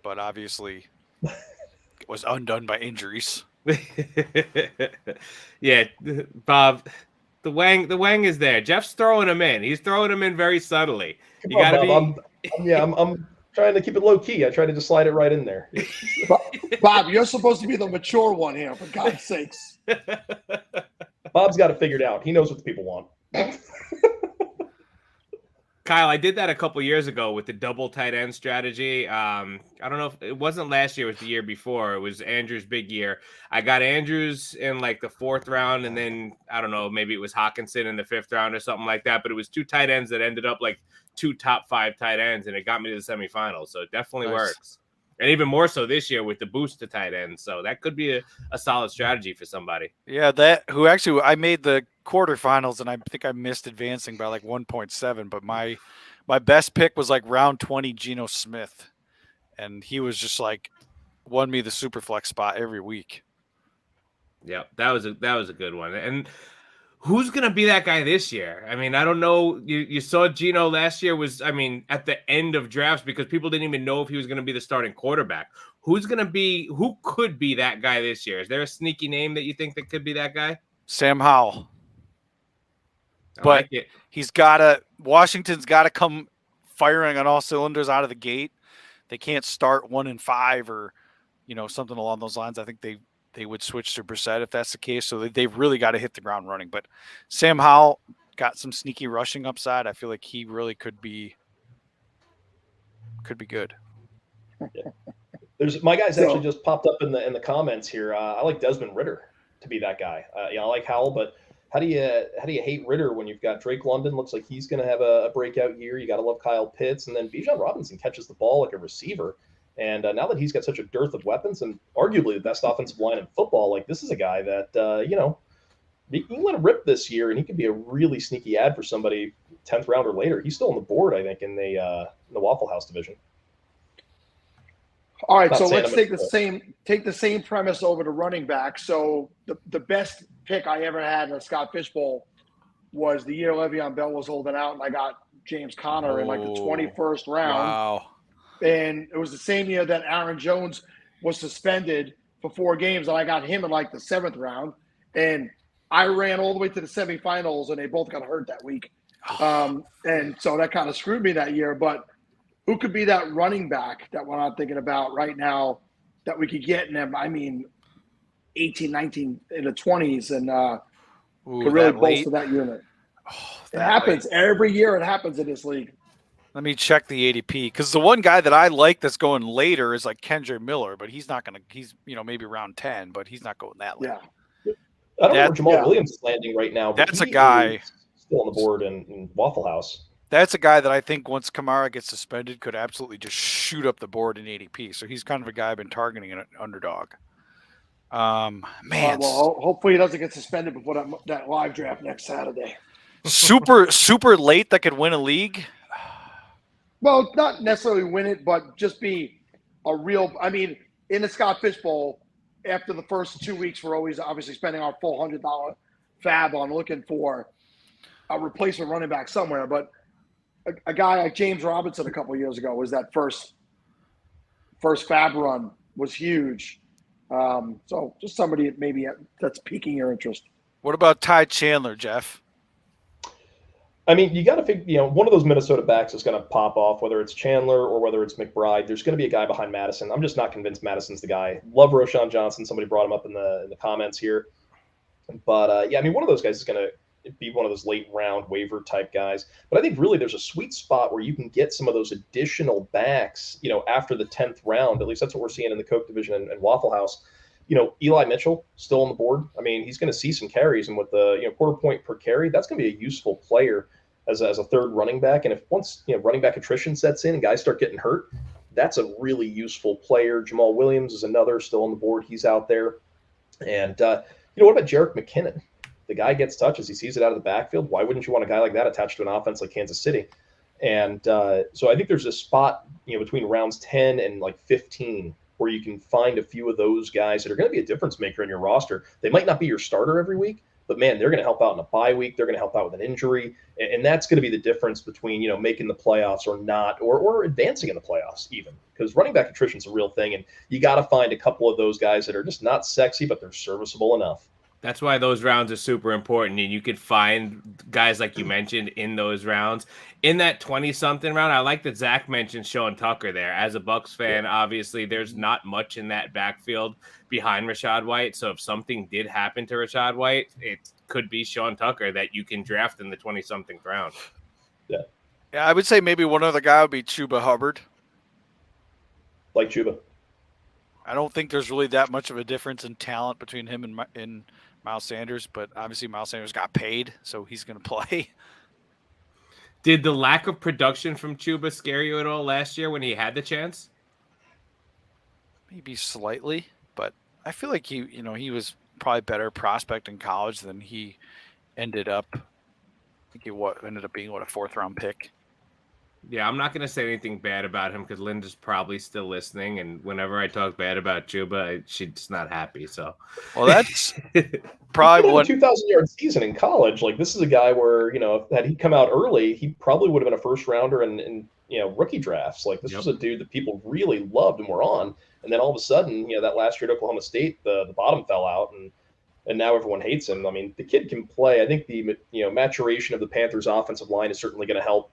but obviously it was undone by injuries. Yeah, Bob, the wang is there. Jeff's throwing him in. He's throwing him in very subtly. Come You on, gotta Bob. I'm trying to keep it low key. I try to just slide it right in there. Bob, you're supposed to be the mature one here, for God's sakes. Bob's got it figured out. He knows what the people want. Kyle, I did that a couple years ago with the double tight end strategy. I don't know if it wasn't last year, it was the year before. It was Andrews' big year. I got Andrews in like the 4th round, and then I don't know, maybe it was Hawkinson in the 5th round or something like that. But it was 2 tight ends that ended up like 2 top 5 tight ends, and it got me to the semifinals. So it definitely works. And even more so this year with the boost to tight ends. So that could be a solid strategy for somebody. Yeah, I made the quarterfinals, and I think I missed advancing by like 1.7. But my best pick was like round 20, Geno Smith, and he was just like won me the super flex spot every week. Yeah, that was a good one. And who's going to be that guy this year? I mean, I don't know. You saw Geno last year was, I mean, at the end of drafts because people didn't even know if he was going to be the starting quarterback. Who could be that guy this year? Is there a sneaky name that you think that could be that guy? Sam Howell. But Washington's got to come firing on all cylinders out of the gate. They can't start 1-5 or, something along those lines. I think they would switch to Brissett if that's the case. So they've really got to hit the ground running. But Sam Howell got some sneaky rushing upside. I feel like he really could be good. Yeah. My guys actually just popped up in the comments here. I like Desmond Ridder. to be that guy. I like Howell, but how do you hate Ritter when you've got Drake London? Looks like he's going to have a breakout year. You got to love Kyle Pitts, and then Bijan Robinson catches the ball like a receiver. And now that he's got such a dearth of weapons and arguably the best offensive line in football, like this is a guy that you can let him rip this year, and he could be a really sneaky ad for somebody 10th round or later. He's still on the board, I think, in the Waffle House division. All right, Not so saying let's I'm take the same premise over to running back. So the best pick I ever had in a Scott Fishbowl was the year Le'Veon Bell was holding out, and I got James Conner in like the 21st round. Wow. And it was the same year that Aaron Jones was suspended for 4 games, and I got him in like the 7th round. And I ran all the way to the semifinals, and they both got hurt that week. And so that kind of screwed me that year. But who could be that running back that we're not thinking about right now that we could get in them? I mean, 18, 19, in the 20s, and could really bolster that unit. It happens every year. It happens in this league. Let me check the ADP, because the one guy that I like that's going later is like Kendra Miller, but he's not going to. He's maybe around 10, but he's not going that late. Yeah. I don't know where Jamal Williams is landing right now. But That's a guy still on the board in Waffle House. That's a guy that I think once Kamara gets suspended could absolutely just shoot up the board in ADP. So he's kind of a guy I've been targeting an underdog. Man, well, hopefully he doesn't get suspended before that live draft next Saturday. super late that could win a league. Well, not necessarily win it, but just be a real. I mean, in the Scott Fishbowl, after the first 2 weeks, we're always obviously spending our full $100 fab on looking for a replacement running back somewhere. But a guy like James Robinson a couple of years ago was that first fab run was huge. So just somebody maybe that's piquing your interest. What about Ty Chandler, Jeff? I mean, you got to figure, one of those Minnesota backs is going to pop off, whether it's Chandler or whether it's McBride. There's going to be a guy behind Madison. I'm just not convinced Madison's the guy. Love Roshan Johnson. Somebody brought him up in the comments here. But, I mean, one of those guys is going to be one of those late round waiver type guys. But I think really there's a sweet spot where you can get some of those additional backs, after the 10th round. At least that's what we're seeing in the Coke division and Waffle House. Eli Mitchell still on the board. I mean, he's going to see some carries, and with the quarter point per carry, that's going to be a useful player as a third running back. And if once running back attrition sets in and guys start getting hurt, that's a really useful player. Jamal Williams is another still on the board. He's out there. And what about Jerick McKinnon? The guy gets touches. He sees it out of the backfield. Why wouldn't you want a guy like that attached to an offense like Kansas City? And so I think there's a spot between rounds 10 and like 15 where you can find a few of those guys that are going to be a difference maker in your roster. They might not be your starter every week, but man, they're going to help out in a bye week. They're going to help out with an injury. And that's going to be the difference between, making the playoffs or not, or advancing in the playoffs even, because running back attrition is a real thing. And you got to find a couple of those guys that are just not sexy, but they're serviceable enough. That's why those rounds are super important, and you could find guys like you mentioned in those rounds. In that 20-something round, I like that Zach mentioned Sean Tucker there. As a Bucs fan, obviously there's not much in that backfield behind Rachaad White. So if something did happen to Rachaad White, it could be Sean Tucker that you can draft in the 20-something round. Yeah, I would say maybe one other guy would be Chuba Hubbard. Like Chuba. I don't think there's really that much of a difference in talent between him and Miles Sanders, but obviously Miles Sanders got paid, so he's going to play. Did the lack of production from Chuba scare you at all last year when he had the chance? Maybe slightly, but I feel like he was probably better prospect in college than he ended up. I think he ended up being a 4th-round pick. Yeah, I'm not going to say anything bad about him because Linda's probably still listening, and whenever I talk bad about Chuba, she's not happy. So, well, that's probably what 2,000-yard season in college. Like, this is a guy where had he come out early, he probably would have been a first rounder in rookie drafts. Like, this was a dude that people really loved and were on, and then all of a sudden, that last year at Oklahoma State, the bottom fell out, and now everyone hates him. I mean, the kid can play. I think the maturation of the Panthers' offensive line is certainly going to help.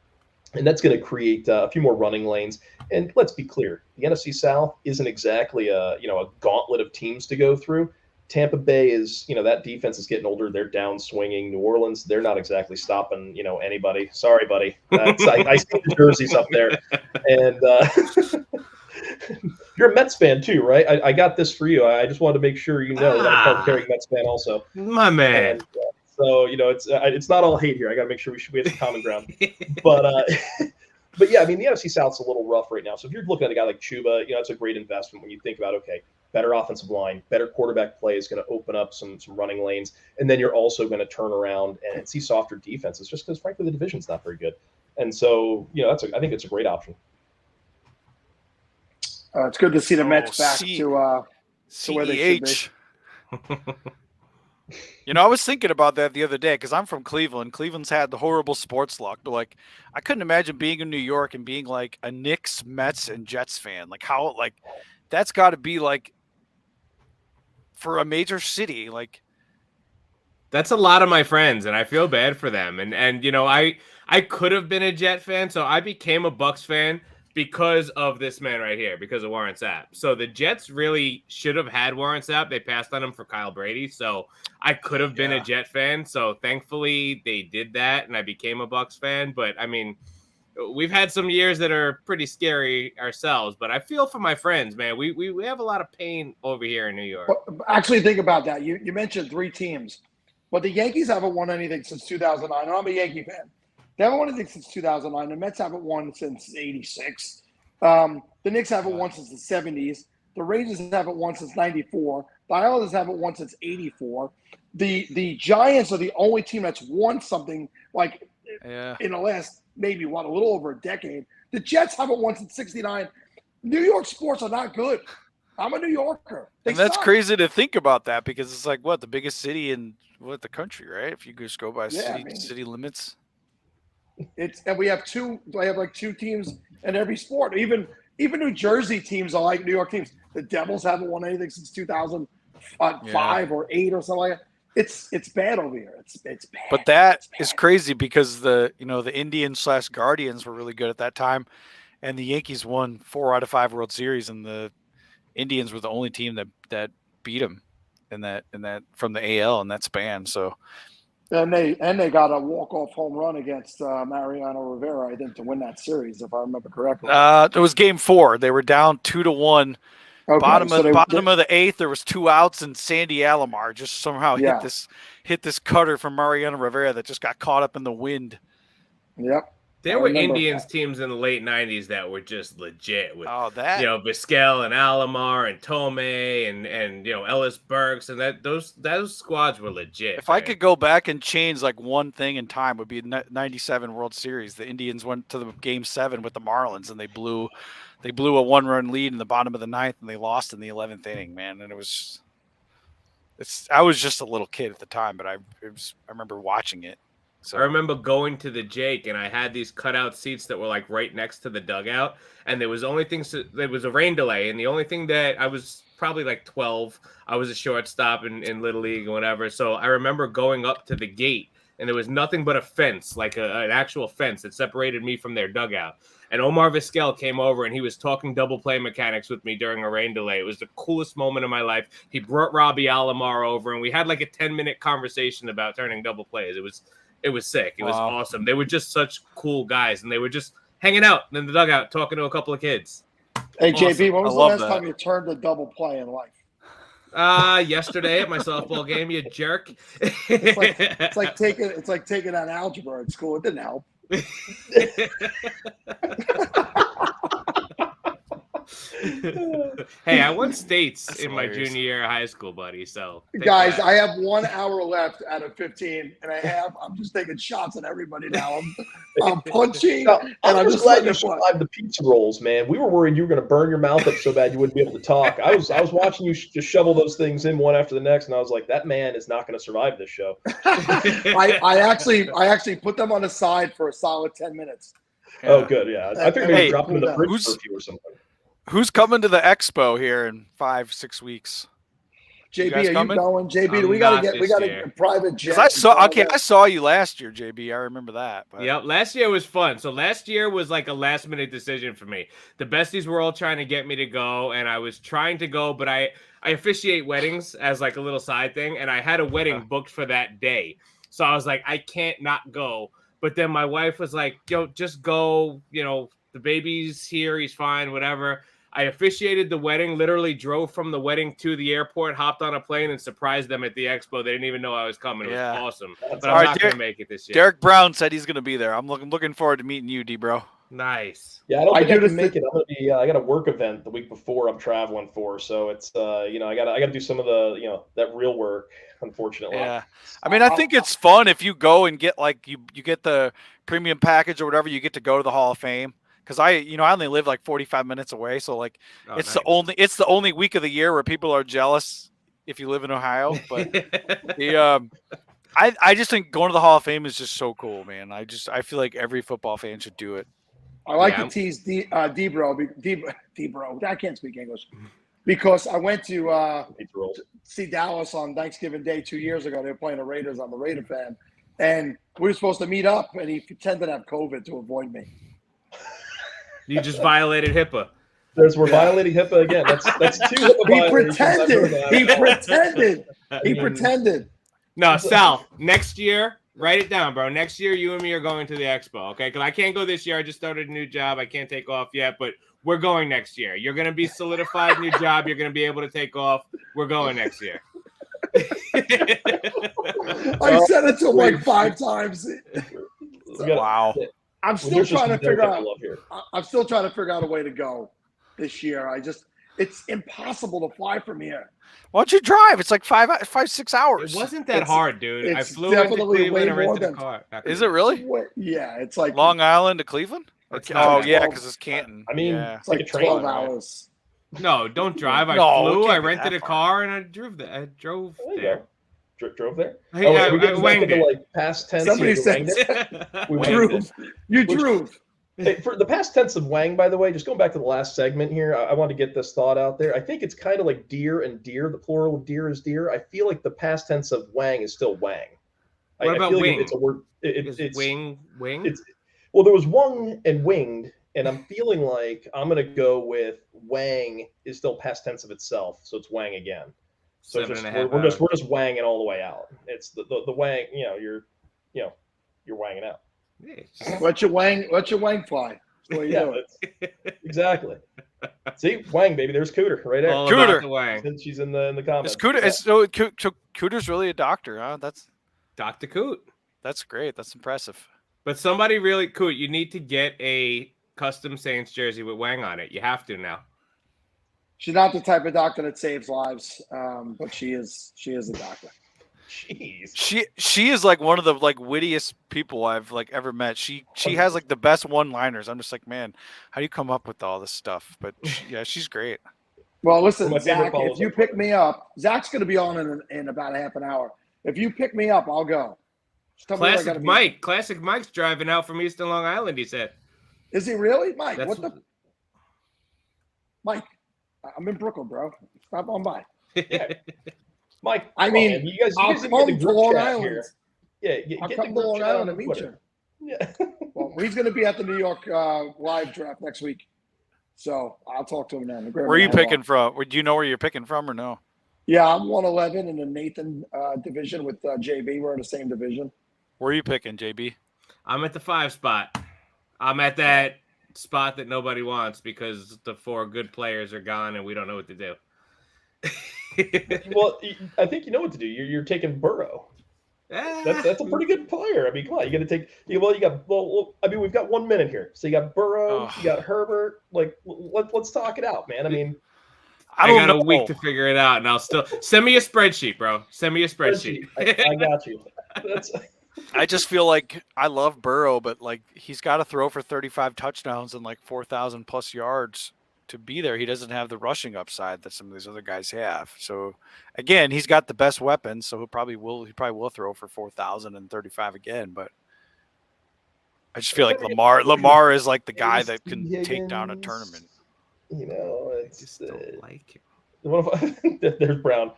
And that's going to create a few more running lanes. And let's be clear, the NFC South isn't exactly a gauntlet of teams to go through. Tampa Bay is, that defense is getting older. They're down swinging. New Orleans, they're not exactly stopping, anybody. Sorry, buddy. I see the jerseys up there. And You're a Mets fan too, right? I got this for you. I just wanted to make sure you know that a card-carrying Mets fan also. My man. And, so it's not all hate here. I got to make sure we have some common ground. But but yeah, I mean the NFC South's a little rough right now. So if you're looking at a guy like Chuba, it's a great investment when you think about better offensive line, better quarterback play is going to open up some running lanes, and then you're also going to turn around and see softer defenses just because frankly the division's not very good. And so I think it's a great option. It's good to see the Mets back to where they should be. I was thinking about that the other day because I'm from Cleveland. Cleveland's had the horrible sports luck, but I couldn't imagine being in New York and being like a Knicks, Mets, and Jets fan. That's got to be for a major city. That's a lot of my friends, and I feel bad for them. And I could have been a Jet fan, so I became a Bucks fan because of this man right here, because of Warren Sapp. So the Jets really should have had Warren Sapp. They passed on him for Kyle Brady. So I could have been a Jet fan. So thankfully they did that and I became a Bucks fan. But I mean, we've had some years that are pretty scary ourselves, but I feel for my friends, man. We have a lot of pain over here in New York. Well, actually, think about that. You mentioned 3 teams, but the Yankees haven't won anything since 2009. And I'm a Yankee fan. They haven't won anything since 2009. The Mets haven't won since '86. The Knicks haven't won since the '70s. The Rangers haven't won since '94. The Islanders haven't won since '84. The Giants are the only team that's won something in the last maybe a little over a decade. The Jets haven't won since '69. New York sports are not good. I'm a New Yorker. And that's crazy to think about that because it's the biggest city in the country, right? If you just go by city limits. And we have 2 teams in every sport. Even New Jersey teams are like New York teams. The Devils haven't won anything since 2005 or 8 or something like that. It's bad over here. It's bad. But that is crazy because the Indians/Guardians were really good at that time, and the Yankees won 4 out of 5 World Series, and the Indians were the only team that beat them in that from the AL in that span. So. And they got a walk-off home run against Mariano Rivera, I think, to win that series, if I remember correctly. It was Game 4. They were down 2-1. Okay, Bottom of the 8th, there was 2 outs, and Sandy Alomar just somehow hit this cutter from Mariano Rivera that just got caught up in the wind. Yep. There were Indians teams in the late '90s that were just legit with Vizquel and Alomar and Tomei and Ellis Burks, and those squads were legit. If I could go back and change one thing in time, would be '97 World Series. The Indians went to the Game 7 with the Marlins, and they blew a 1-run lead in the bottom of the 9th, and they lost in the 11th inning. Man, and I was just a little kid at the time, but I remember watching it. So. I remember going to the Jake, and I had these cutout seats that were right next to the dugout, and there was there was a rain delay, and the only thing that I was probably 12, I was a shortstop in Little League or whatever, so I remember going up to the gate, and there was nothing but a fence, an actual fence that separated me from their dugout. And Omar Vizquel came over, and he was talking double play mechanics with me during a rain delay. It was the coolest moment of my life. He brought Robbie Alomar over, and we had a 10-minute conversation about turning double plays. It was sick. It was awesome. They were just such cool guys, and they were just hanging out in the dugout talking to a couple of kids. Hey, awesome. JB, when was the last time you turned a double play in life? Yesterday at my softball game, you jerk. it's like taking out algebra at school. It didn't help. Hey, I won states in my junior year of high school, buddy. So, guys, I have 1 hour left out of 15 and a half. I'm just taking shots at everybody now. I'm punching. And I'm just glad you survived the pizza rolls, man. We were worried you were going to burn your mouth up so bad you wouldn't be able to talk. I was watching you just shovel those things in one after the next, and I was like, that man is not going to survive this show. I actually put them on the side for a solid 10 minutes. Yeah. Oh, good. Yeah, I think maybe drop them in the fridge for a few or something. Who's coming to the expo here in 5-6 weeks? JB, are you going? JB, we gotta get a private jet. I saw you last year, JB. I remember that. But. Yep, last year was fun. So last year was a last minute decision for me. The besties were all trying to get me to go, and I was trying to go, but I officiate weddings as a little side thing, and I had a wedding booked for that day. So I was like, I can't not go. But then my wife was like, yo, just go, the baby's here, he's fine, whatever. I officiated the wedding, literally drove from the wedding to the airport, hopped on a plane, and surprised them at the expo. They didn't even know I was coming. It was awesome. But I'm not going to make it this year. Derek Brown said he's going to be there. I'm looking forward to meeting you, D-Bro. Nice. Yeah, I don't think I can make it. I'm gonna be. I got a work event the week before I'm traveling for, so it's I gotta do some of the that real work. Unfortunately. Yeah, I mean, I think it's fun if you go and get you get the premium package or whatever. You get to go to the Hall of Fame because I only live like 45 minutes away, so it's the only week of the year where people are jealous if you live in Ohio. But I just think going to the Hall of Fame is just so cool, man. I feel like every football fan should do it. I like to tease D-Bro. I can't speak English because I went to see Dallas on Thanksgiving Day 2 years ago. They were playing the Raiders. I'm a Raider fan. And we were supposed to meet up, and he pretended to have COVID to avoid me. You just violated HIPAA. We're violating HIPAA again. That's two HIPAA violations. He pretended. No, Sal, next year, write it down, bro. Next year, you and me are going to the expo, okay? Because I can't go this year. I just started a new job. I can't take off yet, but we're going next year. You're going to be solidified in your job. You're going to be able to take off. We're going next year. I said it to him like 5 times. Wow. I'm still trying to figure out. I'm still trying to figure out a way to go this year. It's impossible to fly from here. Why don't you drive? It's like 5-6 hours. It wasn't that hard, dude. I flew into definitely Cleveland and way more rented a than- car. Is it really? Yeah, it's like Long Island to Cleveland? It's Oh not yeah, that because it's Canton. I mean, yeah. it's like 12 hours. No, don't drive. I No, it flew. can't I be rented that a car and I drove there. I drove There you there. go. Drove there. Hey, Wait, I we getting back wanged into it. like past tense. Somebody here, said wanged it? We Wanged wanged it. You drove. Hey, for the past tense of wang, by the way, just going back to the last segment here, I want to get this thought out there. I think it's kind of like deer and deer. The plural of deer is deer. I feel like the past tense of wang is still wang. What about I feel wing? Like it's a word. It's wing. Well, there was wung and winged, and I'm feeling like I'm going to go with wang is still past tense of itself, so it's wang again. So we're just wanging all the way out. It's the wang. You're wanging out. Let your wang fly. That's the way you do it. Exactly. See, wang, baby. There's Cooter right there. All Cooter. about the wang. She's in the comments. Is Cooter? So Cooter's really a doctor, huh? That's Dr. Coot. That's great. That's impressive. But somebody really, Coot, you need to get a custom Saints jersey with wang on it. You have to now. She's not the type of doctor that saves lives, but she is a doctor. Jeez. She is like one of the wittiest people I've ever met. She has the best one-liners. I'm just like, man, how do you come up with all this stuff? But she's great. Well, listen, My favorite Zach, follows if you up. pick me up, Zach's going to be on in about a half an hour. If you pick me up, I'll go. Just tell me where I gotta Classic be. Mike. Classic Mike's driving out from Eastern Long Island, he said. Is he really? Mike, That's- what the? Mike, I'm in Brooklyn, bro. Stop on by. Mike, I come mean, on, man. you guys I'll need to come get the to group Long chat Island. here. Yeah, I'll get come the to group Long chat Island on to meet Twitter. you. Yeah. Well, he's going to be at the New York live draft next week. So I'll talk to him then. Where are you picking from? Do you know where you're picking from or no? Yeah, I'm 111 in the Nathan division with JB. We're in the same division. Where are you picking, JB? I'm at the 5 spot. I'm at that spot that nobody wants because the 4 good players are gone and we don't know what to do. Well, I think you know what to do. You're taking Burrow. That's a pretty good player. I mean, come on, you got to take. We've got 1 minute here. So you got Burrow, you got Herbert. Let's talk it out, man. I mean, I got a week to figure it out, and I'll still send me a spreadsheet, bro. Send me a spreadsheet. I got you. I just feel like I love Burrow, but he's got to throw for 35 touchdowns and 4,000 plus yards to be there. He doesn't have the rushing upside that some of these other guys have. So again, he's got the best weapons, so he probably will throw for 4,000 and 35 again. But I just feel like Lamar is the guy that can take down a tournament. It's just don't like him. There's Brown.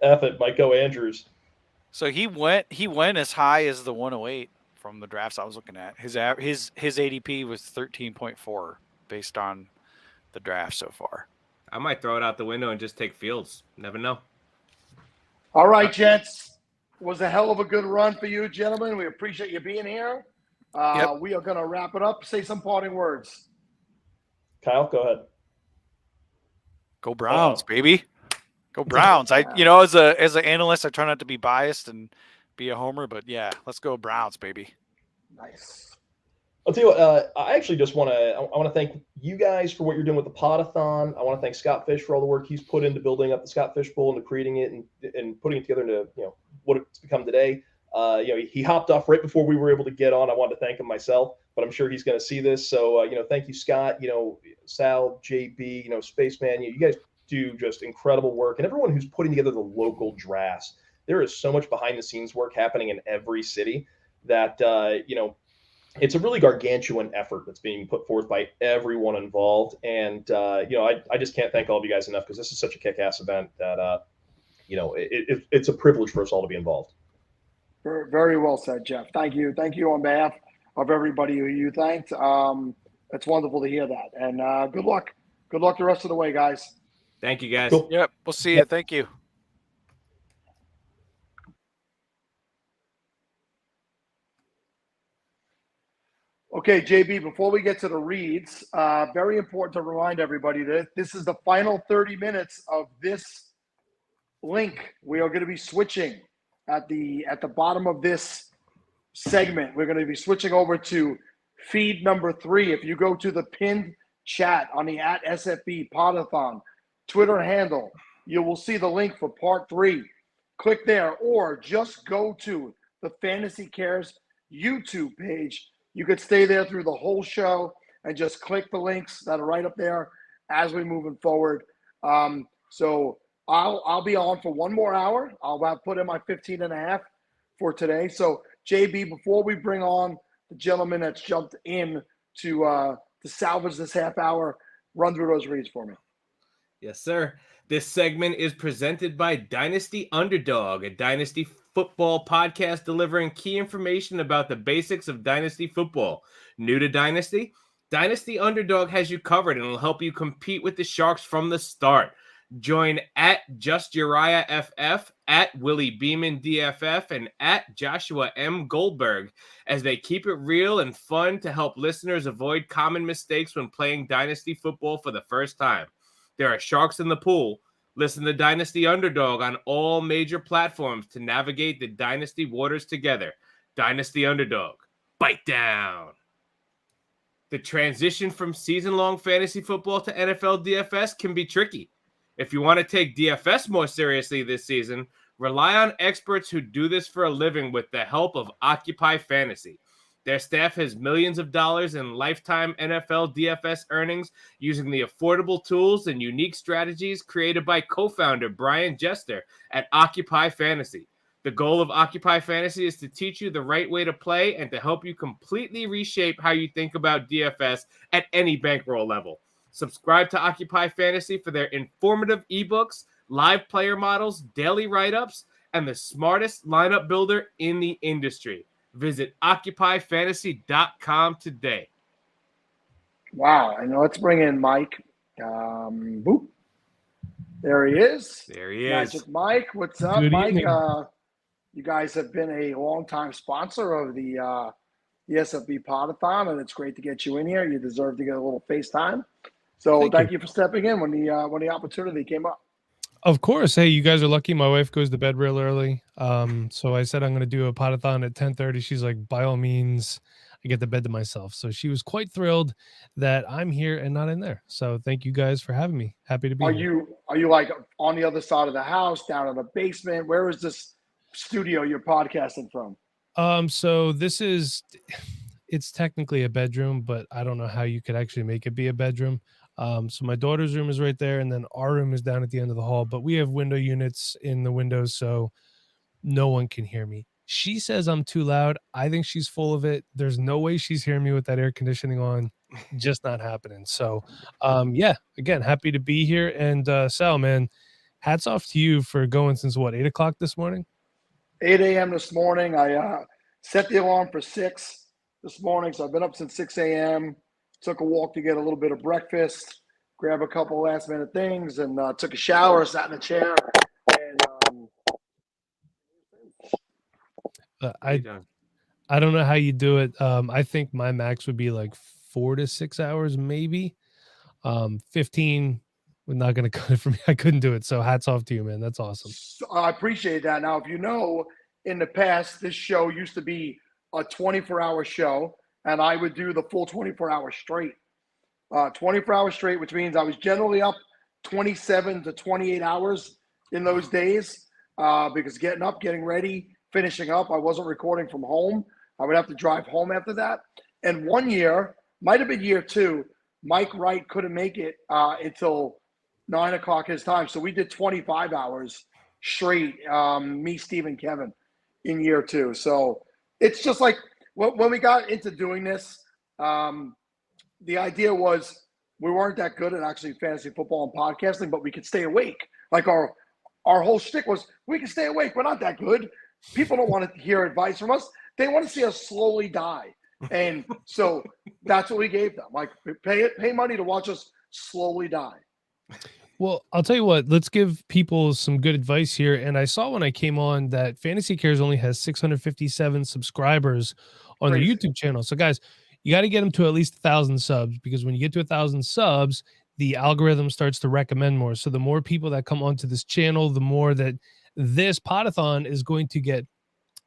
F it, Miko Andrews. So he went as high as the 108 from the drafts I was looking at. His ADP was 13.4 based on the draft so far. I might throw it out the window and just take Fields. Never know. All right, gents. Was a hell of a good run for you, gentlemen. We appreciate you being here. We are going to wrap it up. Say some parting words. Kyle, go ahead. Go Browns, baby. Go Browns. As an analyst, I try not to be biased and be a homer, but yeah, let's go Browns, baby. Nice. I'll tell you what, I actually just want to thank you guys for what you're doing with the Podathon. I want to thank Scott Fish for all the work he's put into building up the Scott Fish Bowl and to creating it and putting it together into what it's become today. He hopped off right before we were able to get on. I wanted to thank him myself, but I'm sure he's going to see this. So thank you, Scott. Sal, JB, Spaceman. You guys do just incredible work, and everyone who's putting together the local drafts. There is so much behind the scenes work happening in every city that it's a really gargantuan effort that's being put forth by everyone involved. And, I just can't thank all of you guys enough because this is such a kick-ass event that, it's a privilege for us all to be involved. Very well said, Jeff. Thank you. Thank you on behalf of everybody who you thanked. It's wonderful to hear that. And good luck. Good luck the rest of the way, guys. Thank you, guys. Cool. Yep, we'll see you. Thank you. Okay, JB, before we get to the reads, very important to remind everybody that this is the final 30 minutes of this link. We are going to be switching at the bottom of this segment. We're going to be switching over to feed number 3. If you go to the pinned chat on the @SFB Podathon Twitter handle, you will see the link for part 3. Click there, or just go to the Fantasy Cares YouTube page. You could stay there through the whole show and just click the links that are right up there as we're moving forward. So I'll be on for one more hour. I'll put in my 15 and a half for today. So JB, before we bring on the gentleman that's jumped in to salvage this half hour, run through those reads for me. Yes, sir. This segment is presented by Dynasty Underdog, a Dynasty football podcast delivering key information about the basics of Dynasty football. New to Dynasty? Dynasty Underdog has you covered and will help you compete with the Sharks from the start. Join at JustUriahFF, at Willie Beeman DFF, and at Joshua M. Goldberg as they keep it real and fun to help listeners avoid common mistakes when playing Dynasty football for the first time. There are sharks in the pool. Listen to Dynasty Underdog on all major platforms to navigate the Dynasty waters together. Dynasty Underdog. Bite down. The transition from season-long fantasy football to NFL DFS can be tricky. If you want to take DFS more seriously this season, rely on experts who do this for a living with the help of Occupy Fantasy. Their staff has millions of dollars in lifetime NFL DFS earnings using the affordable tools and unique strategies created by co-founder Brian Jester at Occupy Fantasy. The goal of Occupy Fantasy is to teach you the right way to play and to help you completely reshape how you think about DFS at any bankroll level. Subscribe to Occupy Fantasy for their informative ebooks, live player models, daily write-ups, and the smartest lineup builder in the industry. Visit OccupyFantasy.com today. Wow. And let's bring in Mike. Boop. There he is. There he is. Magic Mike. What's up, Good Mike? evening. You guys have been a longtime sponsor of the SFB Podathon, and it's great to get you in here. You deserve to get a little FaceTime. So thank you for stepping in when the opportunity came up. Of course. Hey, you guys are lucky. My wife goes to bed real early. So I said I'm going to do a Podathon at 10:30. She's like, by all means, I get the bed to myself. So she was quite thrilled that I'm here and not in there. So thank you guys for having me. Happy to be here. Are you like on the other side of the house, down in the basement? Where is this studio you're podcasting from? So it's technically a bedroom, but I don't know how you could actually make it be a bedroom. So my daughter's room is right there, and then our room is down at the end of the hall, but we have window units in the windows, so no one can hear me. She says I'm too loud. I think she's full of it. There's no way she's hearing me with that air conditioning on. Just not happening. So, yeah, again, happy to be here. And Sal, man, hats off to you for going since what, 8 o'clock this morning? 8 a.m. this morning. I set the alarm for 6 this morning, so I've been up since 6 a.m., took a walk to get a little bit of breakfast, grab a couple last minute things, and took a shower, sat in a chair. And I don't know how you do it. I think my max would be like 4 to 6 hours, maybe. 15 not going to cut it for me. I couldn't do it. So hats off to you, man. That's awesome. So I appreciate that. Now, if you know, in the past, this show used to be a 24-hour show, and I would do the full 24 hours straight. 24 hours straight, which means I was generally up 27 to 28 hours in those days because getting up, getting ready, finishing up, I wasn't recording from home. I would have to drive home after that. And one year, might have been year 2, Mike Wright couldn't make it until 9 o'clock his time. So we did 25 hours straight, me, Steve, and Kevin in year 2. So it's just like when we got into doing this, the idea was we weren't that good at actually fantasy football and podcasting, but we could stay awake. Like our whole shtick was we can stay awake. We're not that good. People don't want to hear advice from us. They want to see us slowly die. And so that's what we gave them. Like pay money to watch us slowly die. Well, I'll tell you what, let's give people some good advice here. And I saw when I came on that Fantasy Cares only has 657 subscribers on their YouTube channel. So guys, you got to get them to at least 1,000 subs, because when you get to 1,000 subs, the algorithm starts to recommend more. So the more people that come onto this channel, the more that this Podathon is going to get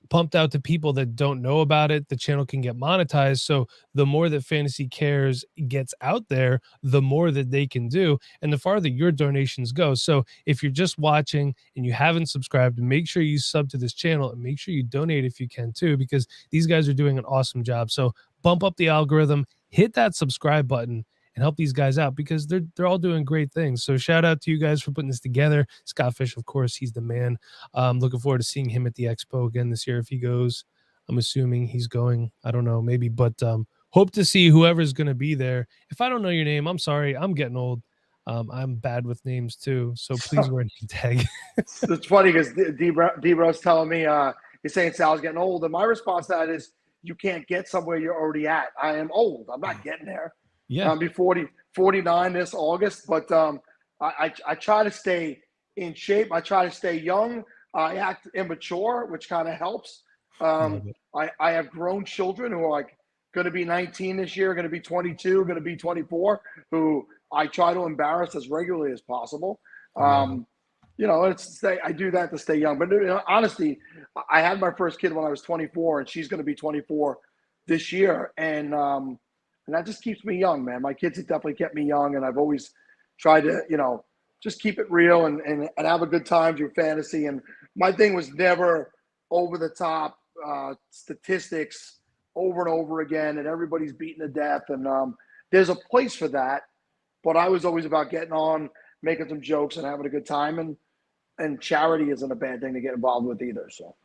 pumped out to people that don't know about it. The channel can get monetized. So the more that Fantasy Cares gets out there, the more that they can do, and the farther your donations go. So if you're just watching and you haven't subscribed, make sure you sub to this channel and make sure you donate if you can too, because these guys are doing an awesome job. So bump up the algorithm, hit that subscribe button, and help these guys out, because they're all doing great things. So shout out to you guys for putting this together. Scott Fish, of course, he's the man. Looking forward to seeing him at the Expo again this year if he goes. I'm assuming he's going. I don't know, maybe, but hope to see whoever's going to be there. If I don't know your name, I'm sorry. I'm getting old. I'm bad with names too, so please wear a name tag. It's funny because D-Bro's telling me he's saying Sal's getting old, and my response to that is you can't get somewhere you're already at. I am old. I'm not getting there. Yeah. I'll be 49 this August, but I try to stay in shape. I try to stay young. I act immature, which kind of helps. I have grown children who are like going to be 19 this year, going to be 22, going to be 24, who I try to embarrass as regularly as possible. You know, I do that to stay young. But honestly, I had my first kid when I was 24, and she's going to be 24 this year, and that just keeps me young, man. My kids have definitely kept me young, and I've always tried to, just keep it real and have a good time through fantasy. And my thing was never over the top statistics over and over again, and everybody's beaten to death. And there's a place for that, but I was always about getting on, making some jokes, and having a good time. And charity isn't a bad thing to get involved with either. So.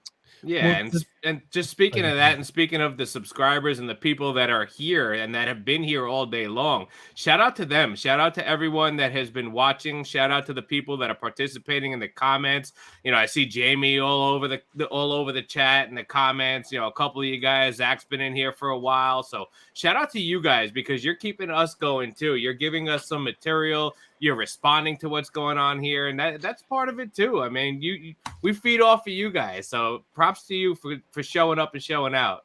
Yeah, and just speaking of that, and speaking of the subscribers and the people that are here and that have been here all day long, shout out to them. Shout out to everyone that has been watching. Shout out to the people that are participating in the comments. I see Jamie all over the chat and the comments. A couple of you guys, Zach's been in here for a while. So shout out to you guys, because you're keeping us going too. You're giving us some material. You're responding to what's going on here, and that's part of it too. I mean, we feed off of you guys, so props to you for showing up and showing out.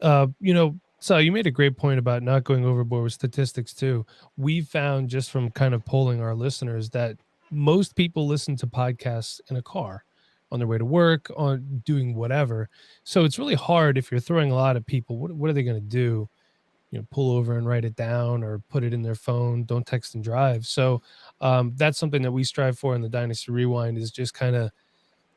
So you made a great point about not going overboard with statistics too. We found just from kind of polling our listeners that most people listen to podcasts in a car, on their way to work, on doing whatever. So it's really hard if you're throwing a lot of people. What are they going to do? Pull over and write it down, or put it in their phone. Don't text and drive. So that's something that we strive for in the Dynasty Rewind, is just kind of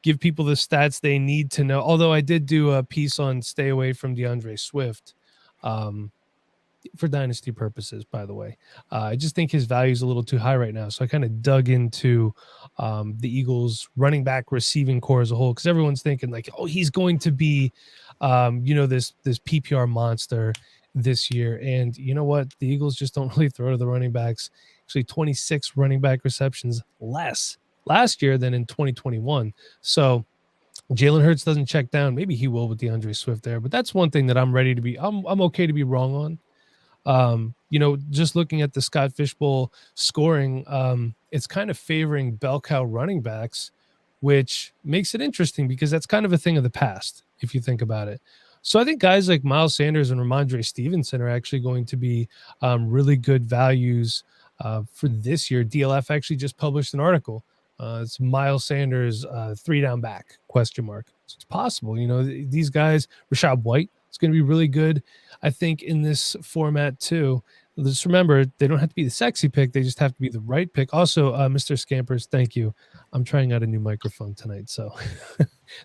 give people the stats they need to know. Although I did do a piece on stay away from DeAndre Swift for Dynasty purposes, by the way. I just think his value is a little too high right now. So I kind of dug into the Eagles running back receiving core as a whole, because everyone's thinking like, oh, he's going to be, this PPR monster this year. And you know what? The Eagles just don't really throw to the running backs. Actually, 26 running back receptions less last year than in 2021. So Jalen Hurts doesn't check down. Maybe he will with DeAndre Swift there, but that's one thing that I'm ready to be. I'm okay to be wrong on. Just looking at the Scott Fishbowl scoring, it's kind of favoring bell cow running backs, which makes it interesting because that's kind of a thing of the past, if you think about it. So I think guys like Miles Sanders and Ramondre Stevenson are actually going to be really good values For this year, DLF actually just published an article. It's Miles Sanders, 3 down back, ? So it's possible, these guys, Rashad White, it's going to be really good, I think, in this format too. Just remember, they don't have to be the sexy pick. They just have to be the right pick. Also, Mr. Scampers, thank you. I'm trying out a new microphone tonight, so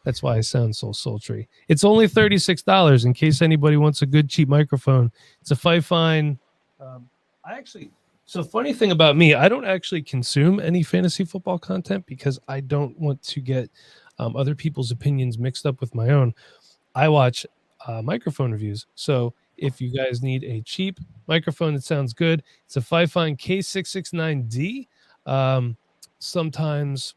that's why I sound so sultry. It's only $36 in case anybody wants a good, cheap microphone. It's a Fifine. So funny thing about me, I don't actually consume any fantasy football content because I don't want to get other people's opinions mixed up with my own. I watch microphone reviews. So if you guys need a cheap microphone that sounds good, it's a Fifine K669D. Sometimes,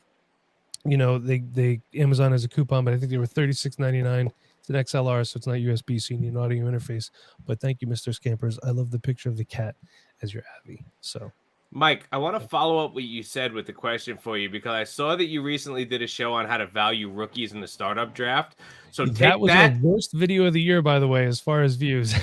they Amazon has a coupon, but I think they were $36.99. It's an XLR, so it's not USB, so you need an audio interface. But thank you, Mr. Scampers. I love the picture of the cat as your Abby. So, Mike, I want to follow up what you said with the question for you because I saw that you recently did a show on how to value rookies in the startup draft. So that was our worst video of the year, by the way, as far as views.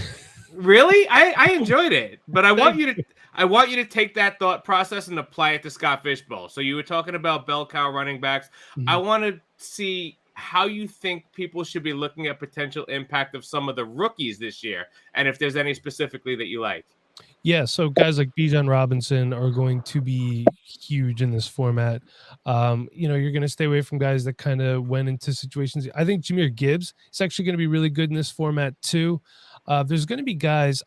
Really? I enjoyed it, but I want you to take that thought process and apply it to Scott Fishbowl. So you were talking about bell cow running backs. I want to see how you think people should be looking at potential impact of some of the rookies this year, and if there's any specifically that you like. Yeah, so guys like Bijan Robinson are going to be huge in this format. You're going to stay away from guys that kind of went into situations. I think Jahmyr Gibbs is actually going to be really good in this format too. There's going to be guys,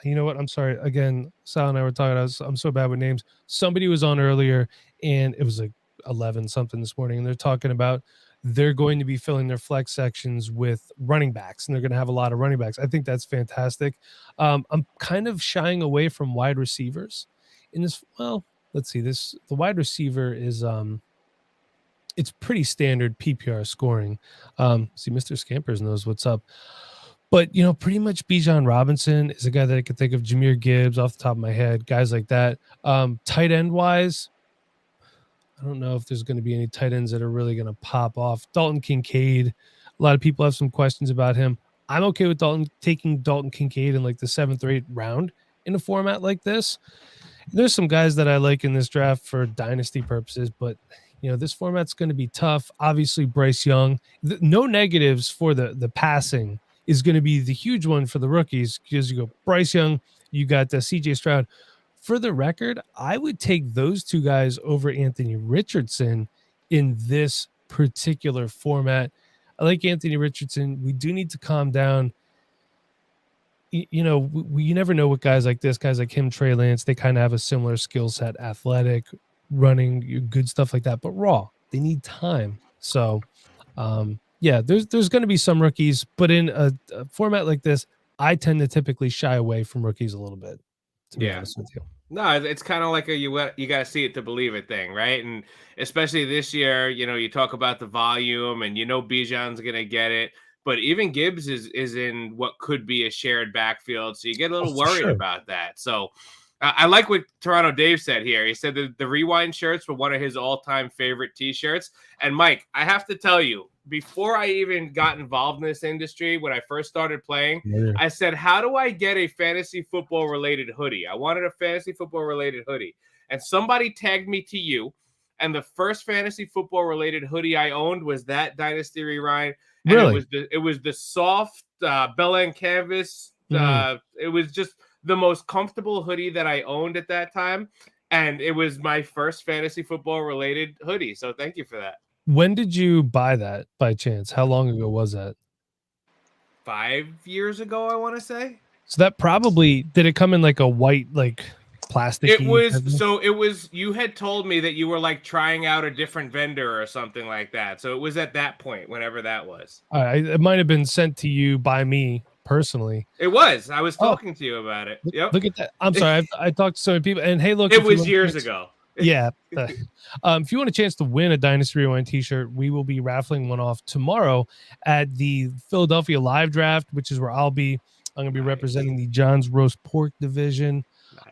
you know what? I'm sorry. Again, Sal and I were talking, I'm so bad with names. Somebody was on earlier and it was like 11 something this morning. And they're talking about they're going to be filling their flex sections with running backs and they're going to have a lot of running backs. I think that's fantastic. I'm kind of shying away from wide receivers in this. Well, let's see the wide receiver is, it's pretty standard PPR scoring. See, Mr. Scampers knows what's up. But, pretty much Bijan Robinson is a guy that I could think of. Jahmyr Gibbs off the top of my head, guys like that. Tight end wise, I don't know if there's going to be any tight ends that are really going to pop off. Dalton Kincaid, a lot of people have some questions about him. I'm okay with taking Dalton Kincaid in like the 7th or 8th round in a format like this. There's some guys that I like in this draft for dynasty purposes, but this format's going to be tough. Obviously, Bryce Young. No negatives for the passing is going to be the huge one for the rookies because you go Bryce Young, you got CJ Stroud. For the record, I would take those two guys over Anthony Richardson in this particular format. I like Anthony Richardson. We do need to calm down. We never know what guys like him, Trey Lance, they kind of have a similar skill set, athletic, running, good stuff like that, but raw. They need time. So, there's going to be some rookies, but in a format like this, I tend to typically shy away from rookies a little bit, to be honest with you. No, it's kind of like a you got to see it to believe it thing, right? And especially this year, you talk about the volume and Bijan's going to get it, but even Gibbs is in what could be a shared backfield, so you get a little worried about that. So I like what Toronto Dave said here. He said that the Rewind shirts were one of his all-time favorite T-shirts. And Mike, I have to tell you, before I even got involved in this industry, when I first started playing, I said, how do I get a fantasy football related hoodie? I wanted a fantasy football related hoodie. And somebody tagged me to you. And the first fantasy football related hoodie I owned was that Dynasty Rewind. And really? It was the soft Bell End canvas. It was just the most comfortable hoodie that I owned at that time. And it was my first fantasy football related hoodie. So thank you for that. When did you buy that by chance? How long ago was that? 5 years ago, I want to say. So that probably, did it come in like a white, like plastic? It was, you had told me that you were like trying out a different vendor or something like that. So it was at that point, whenever that was. It might have been sent to you by me personally. It was. I was talking to you about it. Yep. Look at that. I'm sorry. I talked to so many people, and hey, look, it was years ago. Yeah. If you want a chance to win a Dynasty Rewind t-shirt, we will be raffling one off tomorrow at the Philadelphia live draft, which is where I'll be. I'm going to be representing the John's Roast Pork division.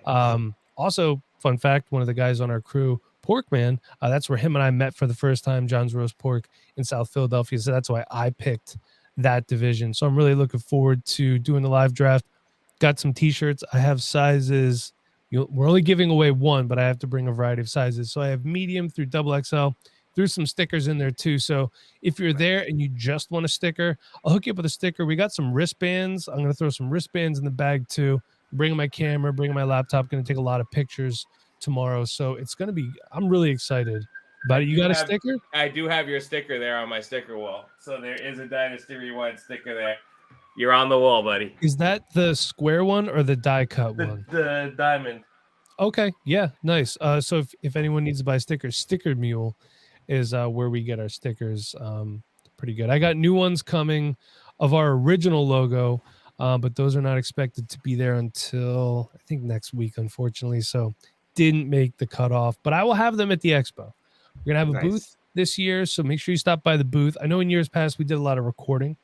Also, fun fact, one of the guys on our crew, Porkman, that's where him and I met for the first time, John's Roast Pork in South Philadelphia. So that's why I picked that division. So I'm really looking forward to doing the live draft. Got some t-shirts. I have sizes We're only giving away one, but I have to bring a variety of sizes. So I have medium through double XL. Threw some stickers in there too. So if you're there and you just want a sticker, I'll hook you up with a sticker. We got some wristbands. I'm going to throw some wristbands in the bag too. Bringing my camera, bringing my laptop. Going to take a lot of pictures tomorrow. So it's going to be, I'm really excited about it. You got a sticker? I do have your sticker there on my sticker wall. So there is a Dynasty Rewind sticker there. You're on the wall, buddy. Is that the square one or the die cut one? The diamond. Okay. Yeah. Nice. So if anyone needs to buy stickers, Sticker Mule is where we get our stickers. Pretty good. I got new ones coming of our original logo, but those are not expected to be there until I think next week, unfortunately. So didn't make the cutoff, but I will have them at the expo. We're gonna have a booth this year, so make sure you stop by the booth. I know in years past we did a lot of recording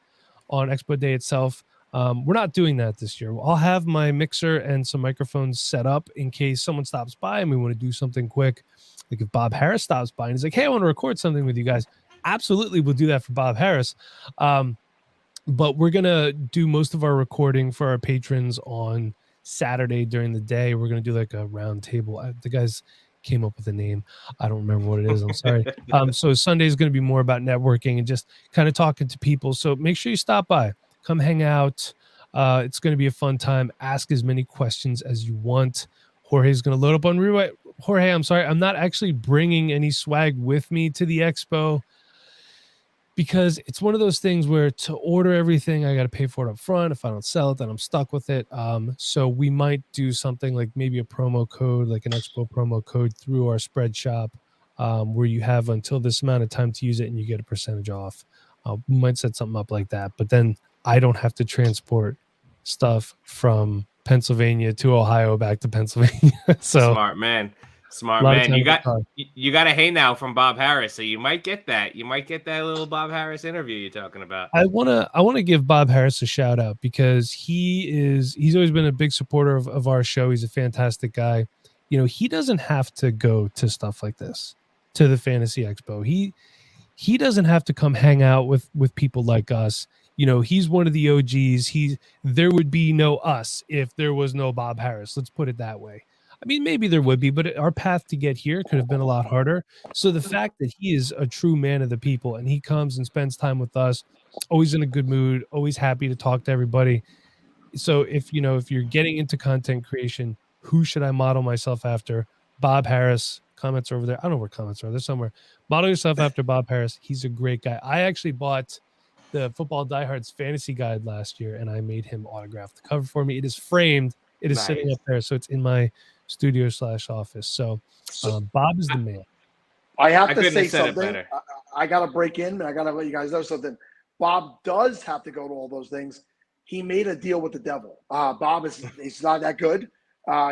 on Expo Day itself. We're not doing that this year. I'll have my mixer and some microphones set up in case someone stops by and we want to do something quick. Like if Bob Harris stops by and he's like, hey, I want to record something with you guys. Absolutely, we'll do that for Bob Harris. But we're going to do most of our recording for our patrons on Saturday during the day. We're going to do like a round table. The guys came up with a name. I don't remember what it is. I'm sorry. So Sunday is going to be more about networking and just kind of talking to people. So make sure you stop by. Come hang out. It's going to be a fun time. Ask as many questions as you want. Jorge's going to load up on Rewrite. Jorge, I'm sorry. I'm not actually bringing any swag with me to the expo because it's one of those things where to order everything, I got to pay for it up front. If I don't sell it, then I'm stuck with it. So we might do something like maybe a promo code, like an expo promo code through our spread shop where you have until this amount of time to use it and you get a percentage off. We might set something up like that, but then I don't have to transport stuff from Pennsylvania to Ohio back to Pennsylvania. So smart man. You got a hey now from Bob Harris, so you might get that. You might get that little Bob Harris interview you're talking about. I wanna give Bob Harris a shout out because he's always been a big supporter of our show. He's a fantastic guy. You know, he doesn't have to go to stuff like this, to the Fantasy Expo. He doesn't have to come hang out with people like us. You know, he's one of the OGs. There would be no us if there was no Bob Harris. Let's put it that way. I mean, maybe there would be, but our path to get here could have been a lot harder. So the fact that he is a true man of the people and he comes and spends time with us, always in a good mood, always happy to talk to everybody. So if you're getting into content creation, who should I model myself after? Bob Harris. Comments are over there. I don't know where comments are. They're somewhere. Model yourself after Bob Harris. He's a great guy. I actually bought the Football Diehards fantasy guide last year, and I made him autograph the cover for me. It is framed. It is sitting up there, so it's in my studio/office. So Bob is the man. I have to say something. I got to break in, and I got to let you guys know something. Bob does have to go to all those things. He made a deal with the devil. Bob he's not that good.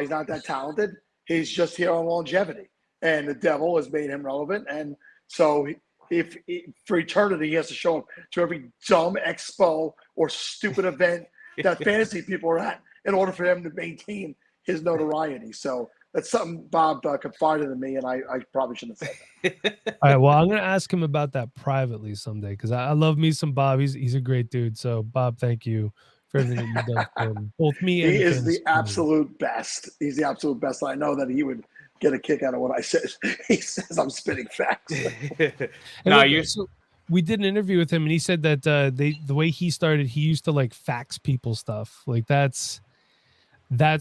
He's not that talented. He's just here on longevity, and the devil has made him relevant. And so if for eternity he has to show up to every dumb expo or stupid event that fantasy people are at in order for him to maintain his notoriety. So that's something Bob confided in me, and I probably shouldn't have said that. All right, well, I'm going to ask him about that privately someday because I love me some Bob. He's a great dude. So, Bob, thank you for everything that you've done for both me and he is the absolute best. He's the absolute best. I know that he would get a kick out of what I said. He says I'm spitting facts. So we did an interview with him, and he said that the way he started, he used to like fax people stuff. Like that's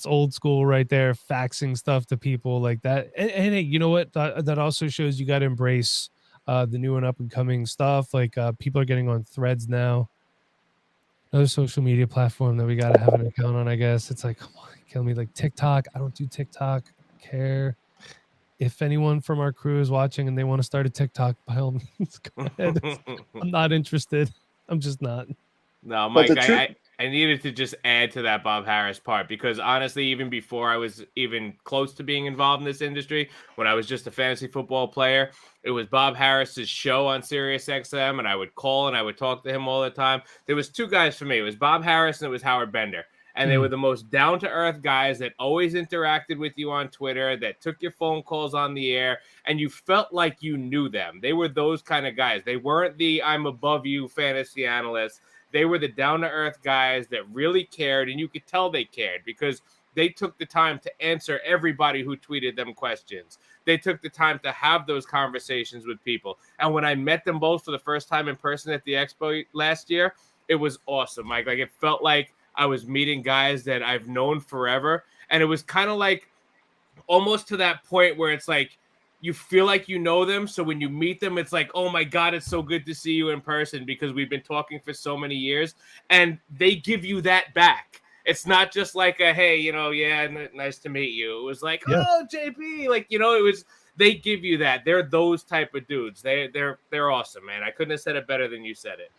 old school right there, faxing stuff to people like that. And hey, you know what? That also shows you got to embrace the new and up and coming stuff. Like people are getting on Threads now. Another social media platform that we got to have an account on, I guess. It's like, come on, kill me. Like TikTok. I don't do TikTok. I don't care. If anyone from our crew is watching and they want to start a TikTok, by all means, go ahead. I'm not interested. I'm just not. No, Mike, I needed to just add to that Bob Harris part because honestly, even before I was even close to being involved in this industry, when I was just a fantasy football player, it was Bob Harris's show on Sirius XM, and I would call and I would talk to him all the time. There was two guys for me. It was Bob Harris and it was Howard Bender. And they were the most down-to-earth guys that always interacted with you on Twitter, that took your phone calls on the air, and you felt like you knew them. They were those kind of guys. They weren't the I'm above you fantasy analysts. They were the down-to-earth guys that really cared, and you could tell they cared because they took the time to answer everybody who tweeted them questions. They took the time to have those conversations with people. And when I met them both for the first time in person at the expo last year, it was awesome. Like it felt like I was meeting guys that I've known forever. And it was kind of like almost to that point where it's like, you feel like you know them. So when you meet them, it's like, oh my God, it's so good to see you in person because we've been talking for so many years. And they give you that back. It's not just like a, hey, yeah, nice to meet you. It was like, oh, JP, like, it was, they give you that. They're those type of dudes. They're awesome, man. I couldn't have said it better than you said it.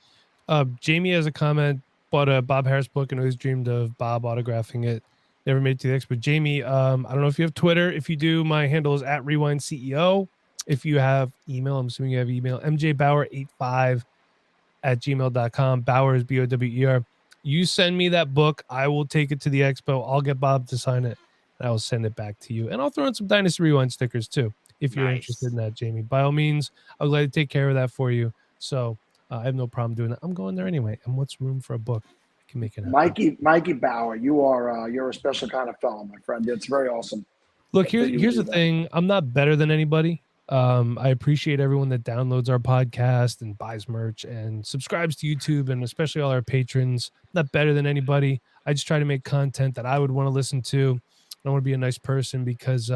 Jamie has a comment, bought a Bob Harris book and always dreamed of Bob autographing it. Never made it to the expo. Jamie, I don't know if you have Twitter. If you do, my handle is @RewindCEO. If you have email, I'm assuming you have email, mjbauer85@gmail.com. Bauer is Bower. You send me that book. I will take it to the expo. I'll get Bob to sign it, and I will send it back to you. And I'll throw in some Dynasty Rewind stickers, too, if you're interested in that, Jamie. By all means, I'll glad to take care of that for you. So I have no problem doing that. I'm going there anyway. And what's room for a book? I can make it happen. Mikey Bauer, you're a special kind of fellow, my friend. It's very awesome. Look, here's the thing. I'm not better than anybody. I appreciate everyone that downloads our podcast and buys merch and subscribes to YouTube, and especially all our patrons. I'm not better than anybody. I just try to make content that I would want to listen to. I want to be a nice person because,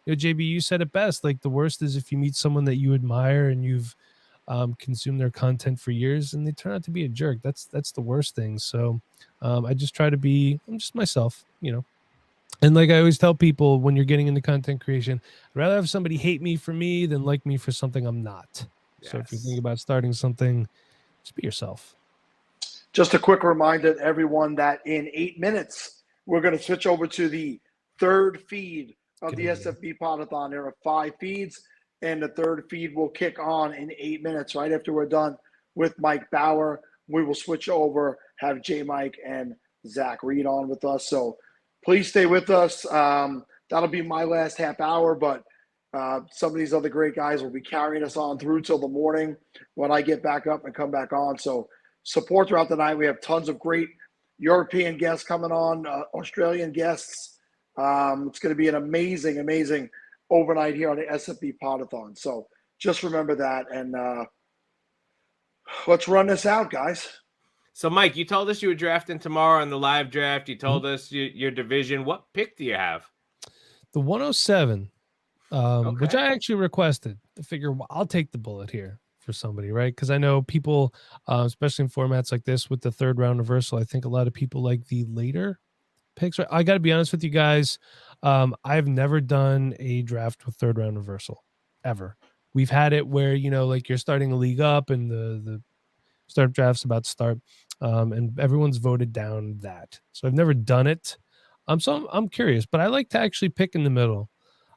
JB, you said it best. Like, the worst is if you meet someone that you admire and you've consumed their content for years and they turn out to be a jerk. That's the worst thing. So I just try to be, I'm just myself, And like I always tell people when you're getting into content creation, I'd rather have somebody hate me for me than like me for something I'm not. Yes. So if you think about starting something, just be yourself. Just a quick reminder to everyone that in 8 minutes, we're going to switch over to the third feed of the SFB Podathon. There are 5 feeds, and the third feed will kick on in 8 minutes. Right after we're done with Mike Bauer, we will switch over, have J. Mike and Zach Reed on with us. So please stay with us. That'll be my last half hour, but some of these other great guys will be carrying us on through till the morning when I get back up and come back on. So support throughout the night. We have tons of great European guests coming on, Australian guests. It's going to be an amazing, amazing overnight here on the SFB Podathon. So just remember that, and let's run this out, guys. So, Mike, you told us you were drafting tomorrow in the live draft. You told us your division. What pick do you have? The 107, which I actually requested. I figure I'll take the bullet here for somebody, right? Because I know people, especially in formats like this with the third round reversal, I think a lot of people like the later picks. Right? I got to be honest with you guys. I've never done a draft with third round reversal ever. We've had it where, like you're starting a league up and the startup draft's about to start, and everyone's voted down that. So I've never done it. So I'm curious, but I like to actually pick in the middle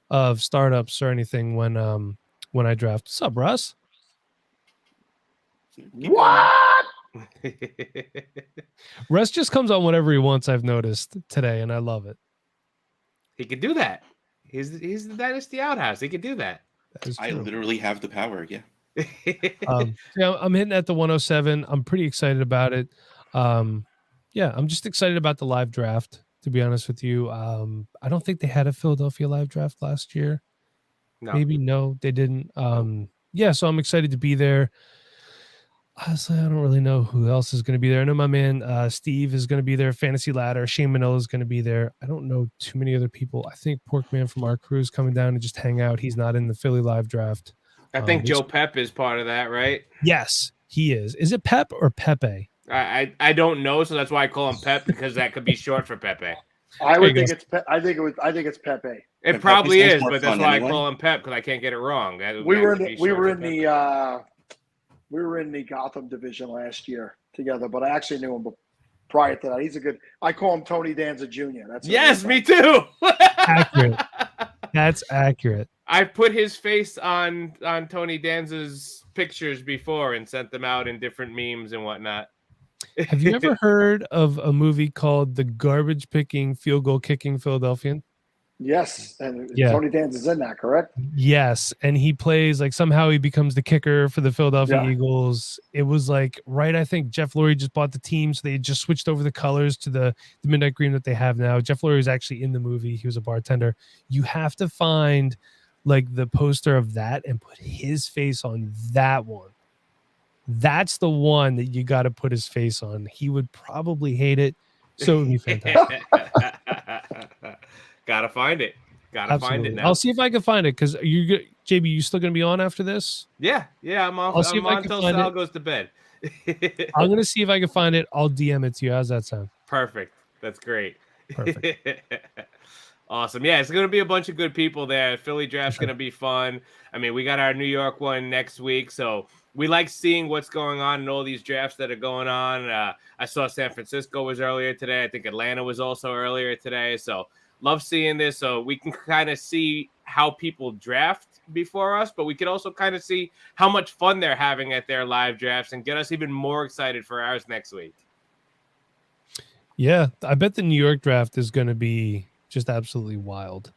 of startups or anything when I draft. What's up, Russ? What? Russ just comes on whenever he wants, I've noticed today, and I love it. He could do that. He's the Dynasty Outhouse. He could do that. I literally have the power. Yeah. I'm hitting at the 107. I'm pretty excited about it. I'm just excited about the live draft, to be honest with you. I don't think they had a Philadelphia live draft last year. No. Maybe no, they didn't. So I'm excited to be there. Honestly, I don't really know who else is going to be there. I know my man Steve is going to be there. Fantasy Ladder. Shane Manila is going to be there. I don't know too many other people. I think Porkman from our crew is coming down to just hang out. He's not in the Philly live draft. I think Joe Pep is part of that, right? Yes, he is. Is it Pep or Pepe? I don't know, so that's why I call him Pep, because that could be short for Pepe. I would think it's I think it's Pepe. It probably is, but that's why I call him Pep, because I can't get it wrong. We were in the Gotham division last year together, but I actually knew him prior to that. I call him Tony Danza Jr. Yes, me too. Accurate. That's accurate. I've put his face on Tony Danza's pictures before and sent them out in different memes and whatnot. Have you ever heard of a movie called The Garbage Picking, Field Goal Kicking Philadelphian? Yes, and Yeah. Tony Danza's in that, correct? Yes, and he plays like somehow he becomes the kicker for the Philadelphia Yeah. Eagles. It was like right. I think Jeff Lurie just bought the team, so they just switched over the colors to the midnight green that they have now. Jeff Lurie is actually in the movie. He was a bartender. You have to find like the poster of that and put his face on that one. That's the one that you got to put his face on. He would probably hate it, so it would be fantastic. Gotta find it. Gotta find it Absolutely. now. I'll see if I can find it because JB, you still gonna be on after this? Yeah, I'm on. I'll see I'm if I on can until find Sal it. goes to bed. I'm gonna see if I can find it. I'll DM it to you. How's that sound? Perfect. That's great. Perfect. Awesome. Yeah, it's going to be a bunch of good people there. Philly draft's going to be fun. I mean, we got our New York one next week, so we like seeing what's going on in all these drafts that are going on. I saw San Francisco was earlier today. I think Atlanta was also earlier today. So love seeing this. So we can kind of see how people draft before us, but we can also kind of see how much fun they're having at their live drafts and get us even more excited for ours next week. Yeah, I bet the New York draft is going to be just absolutely wild.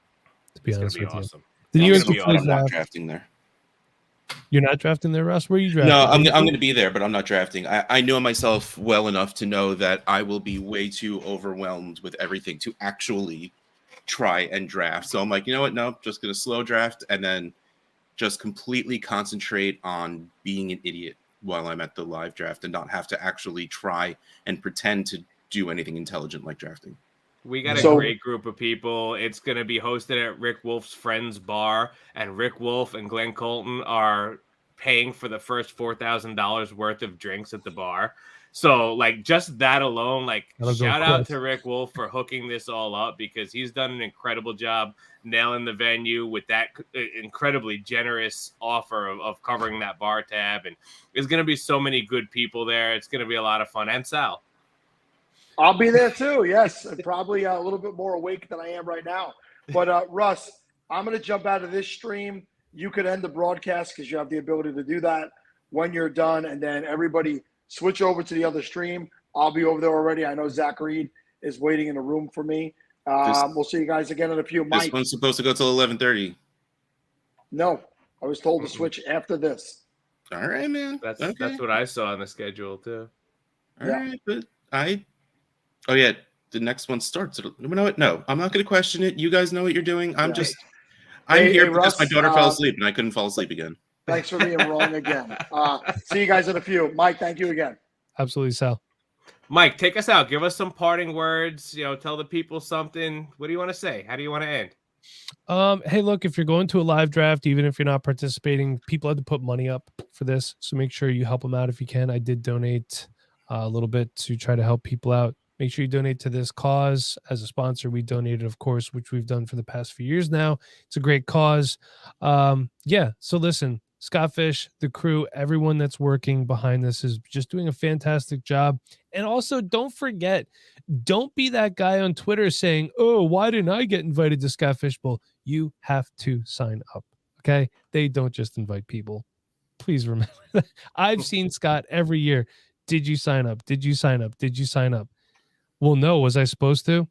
To be honest with awesome. you, the New York I'm not drafting there. You're not drafting there, Russ. Where are you drafting? No, I'm going to be there, but I'm not drafting. I know myself well enough to know that I will be way too overwhelmed with everything to actually try and draft. So I'm like, you know what? No, just going to slow draft and then just completely concentrate on being an idiot while I'm at the live draft and not have to actually try and pretend to do anything intelligent like drafting. We got a great group of people. It's going to be hosted at Rick Wolf's Friends Bar, and Rick Wolf and Glenn Colton are paying for the first $4,000 worth of drinks at the bar. So, like, just that alone, like, shout out to Rick Wolf for hooking this all up because he's done an incredible job nailing the venue with that incredibly generous offer of covering that bar tab. And there's going to be so many good people there. It's going to be a lot of fun. And Sal. I'll be there too. Yes, and probably a little bit more awake than I am right now. But Russ, I'm going to jump out of this stream. You could end the broadcast because you have the ability to do that when you're done, and then everybody switch over to the other stream. I'll be over there already. I know Zach Reed is waiting in the room for me. We'll see you guys again in a few. This one's supposed to go till 11:30. No, I was told to switch after this. All right, man. That's what I saw on the schedule too. All right, but oh yeah, the next one starts. You know what? No, I'm not going to question it. You guys know what you're doing. I'm here because Russ, my daughter fell asleep and I couldn't fall asleep again. Thanks for being wrong again. See you guys in a few. Mike, thank you again. Absolutely, Sal. Mike, take us out. Give us some parting words. Tell the people something. What do you want to say? How do you want to end? Hey, look, if you're going to a live draft, even if you're not participating, people had to put money up for this. So make sure you help them out if you can. I did donate a little bit to try to help people out. Make sure you donate to this cause. As a sponsor, we donated, of course, which we've done for the past few years now. It's a great cause. Yeah. So listen, Scott Fish, the crew, everyone that's working behind this is just doing a fantastic job. And also, don't forget, don't be that guy on Twitter saying, "Oh, why didn't I get invited to Scott Fish Bowl?" You have to sign up. Okay? They don't just invite people. Please remember that. I've seen Scott every year. Did you sign up? Did you sign up? Did you sign up? Well, no. Was I supposed to?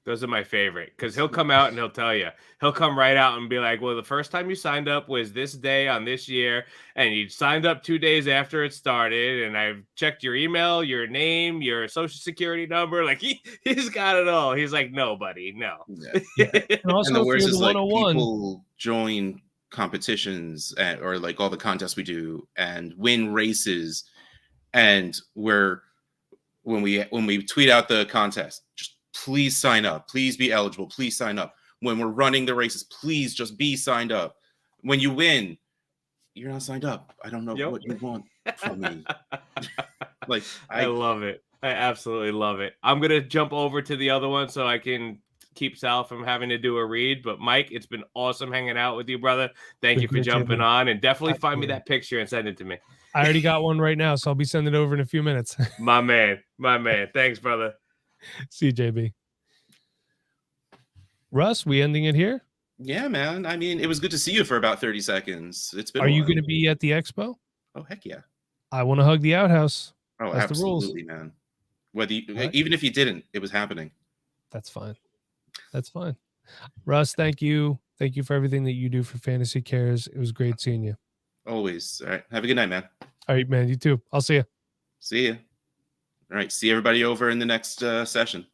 Those are my favorite because he'll come out and he'll tell you. He'll come right out and be like, well, the first time you signed up was this day on this year, and you signed up 2 days after it started, and I've checked your email, your name, your social security number. Like, he's got it all. He's like, no, buddy, no. Yeah. And also, And the if worst you're is the like 101, people join competitions or like all the contests we do and win races, and when we tweet out the contest, just please sign up. Please be eligible. Please sign up. When we're running the races, please just be signed up. When you win, you're not signed up. I don't know what you want from me. Like I love it. I absolutely love it. I'm going to jump over to the other one so I can keep Sal from having to do a read. But Mike, it's been awesome hanging out with you, brother. Thank you for jumping on, and definitely find me that picture and send it to me. I already got one right now, so I'll be sending it over in a few minutes. My man. Thanks, brother. See you, JB. Russ, we ending it here? Yeah, man. I mean, it was good to see you for about 30 seconds. It's been. Are you going to be at the expo? Oh, heck yeah. I want to hug the outhouse. Oh, that's absolutely, the rules. man. Whether even if you didn't, it was happening. That's fine. That's fine. Russ, thank you. Thank you for everything that you do for Fantasy Cares. It was great seeing you. Always. All right. Have a good night, man. All right, man. You too. I'll see you. See you. All right. See everybody over in the next session.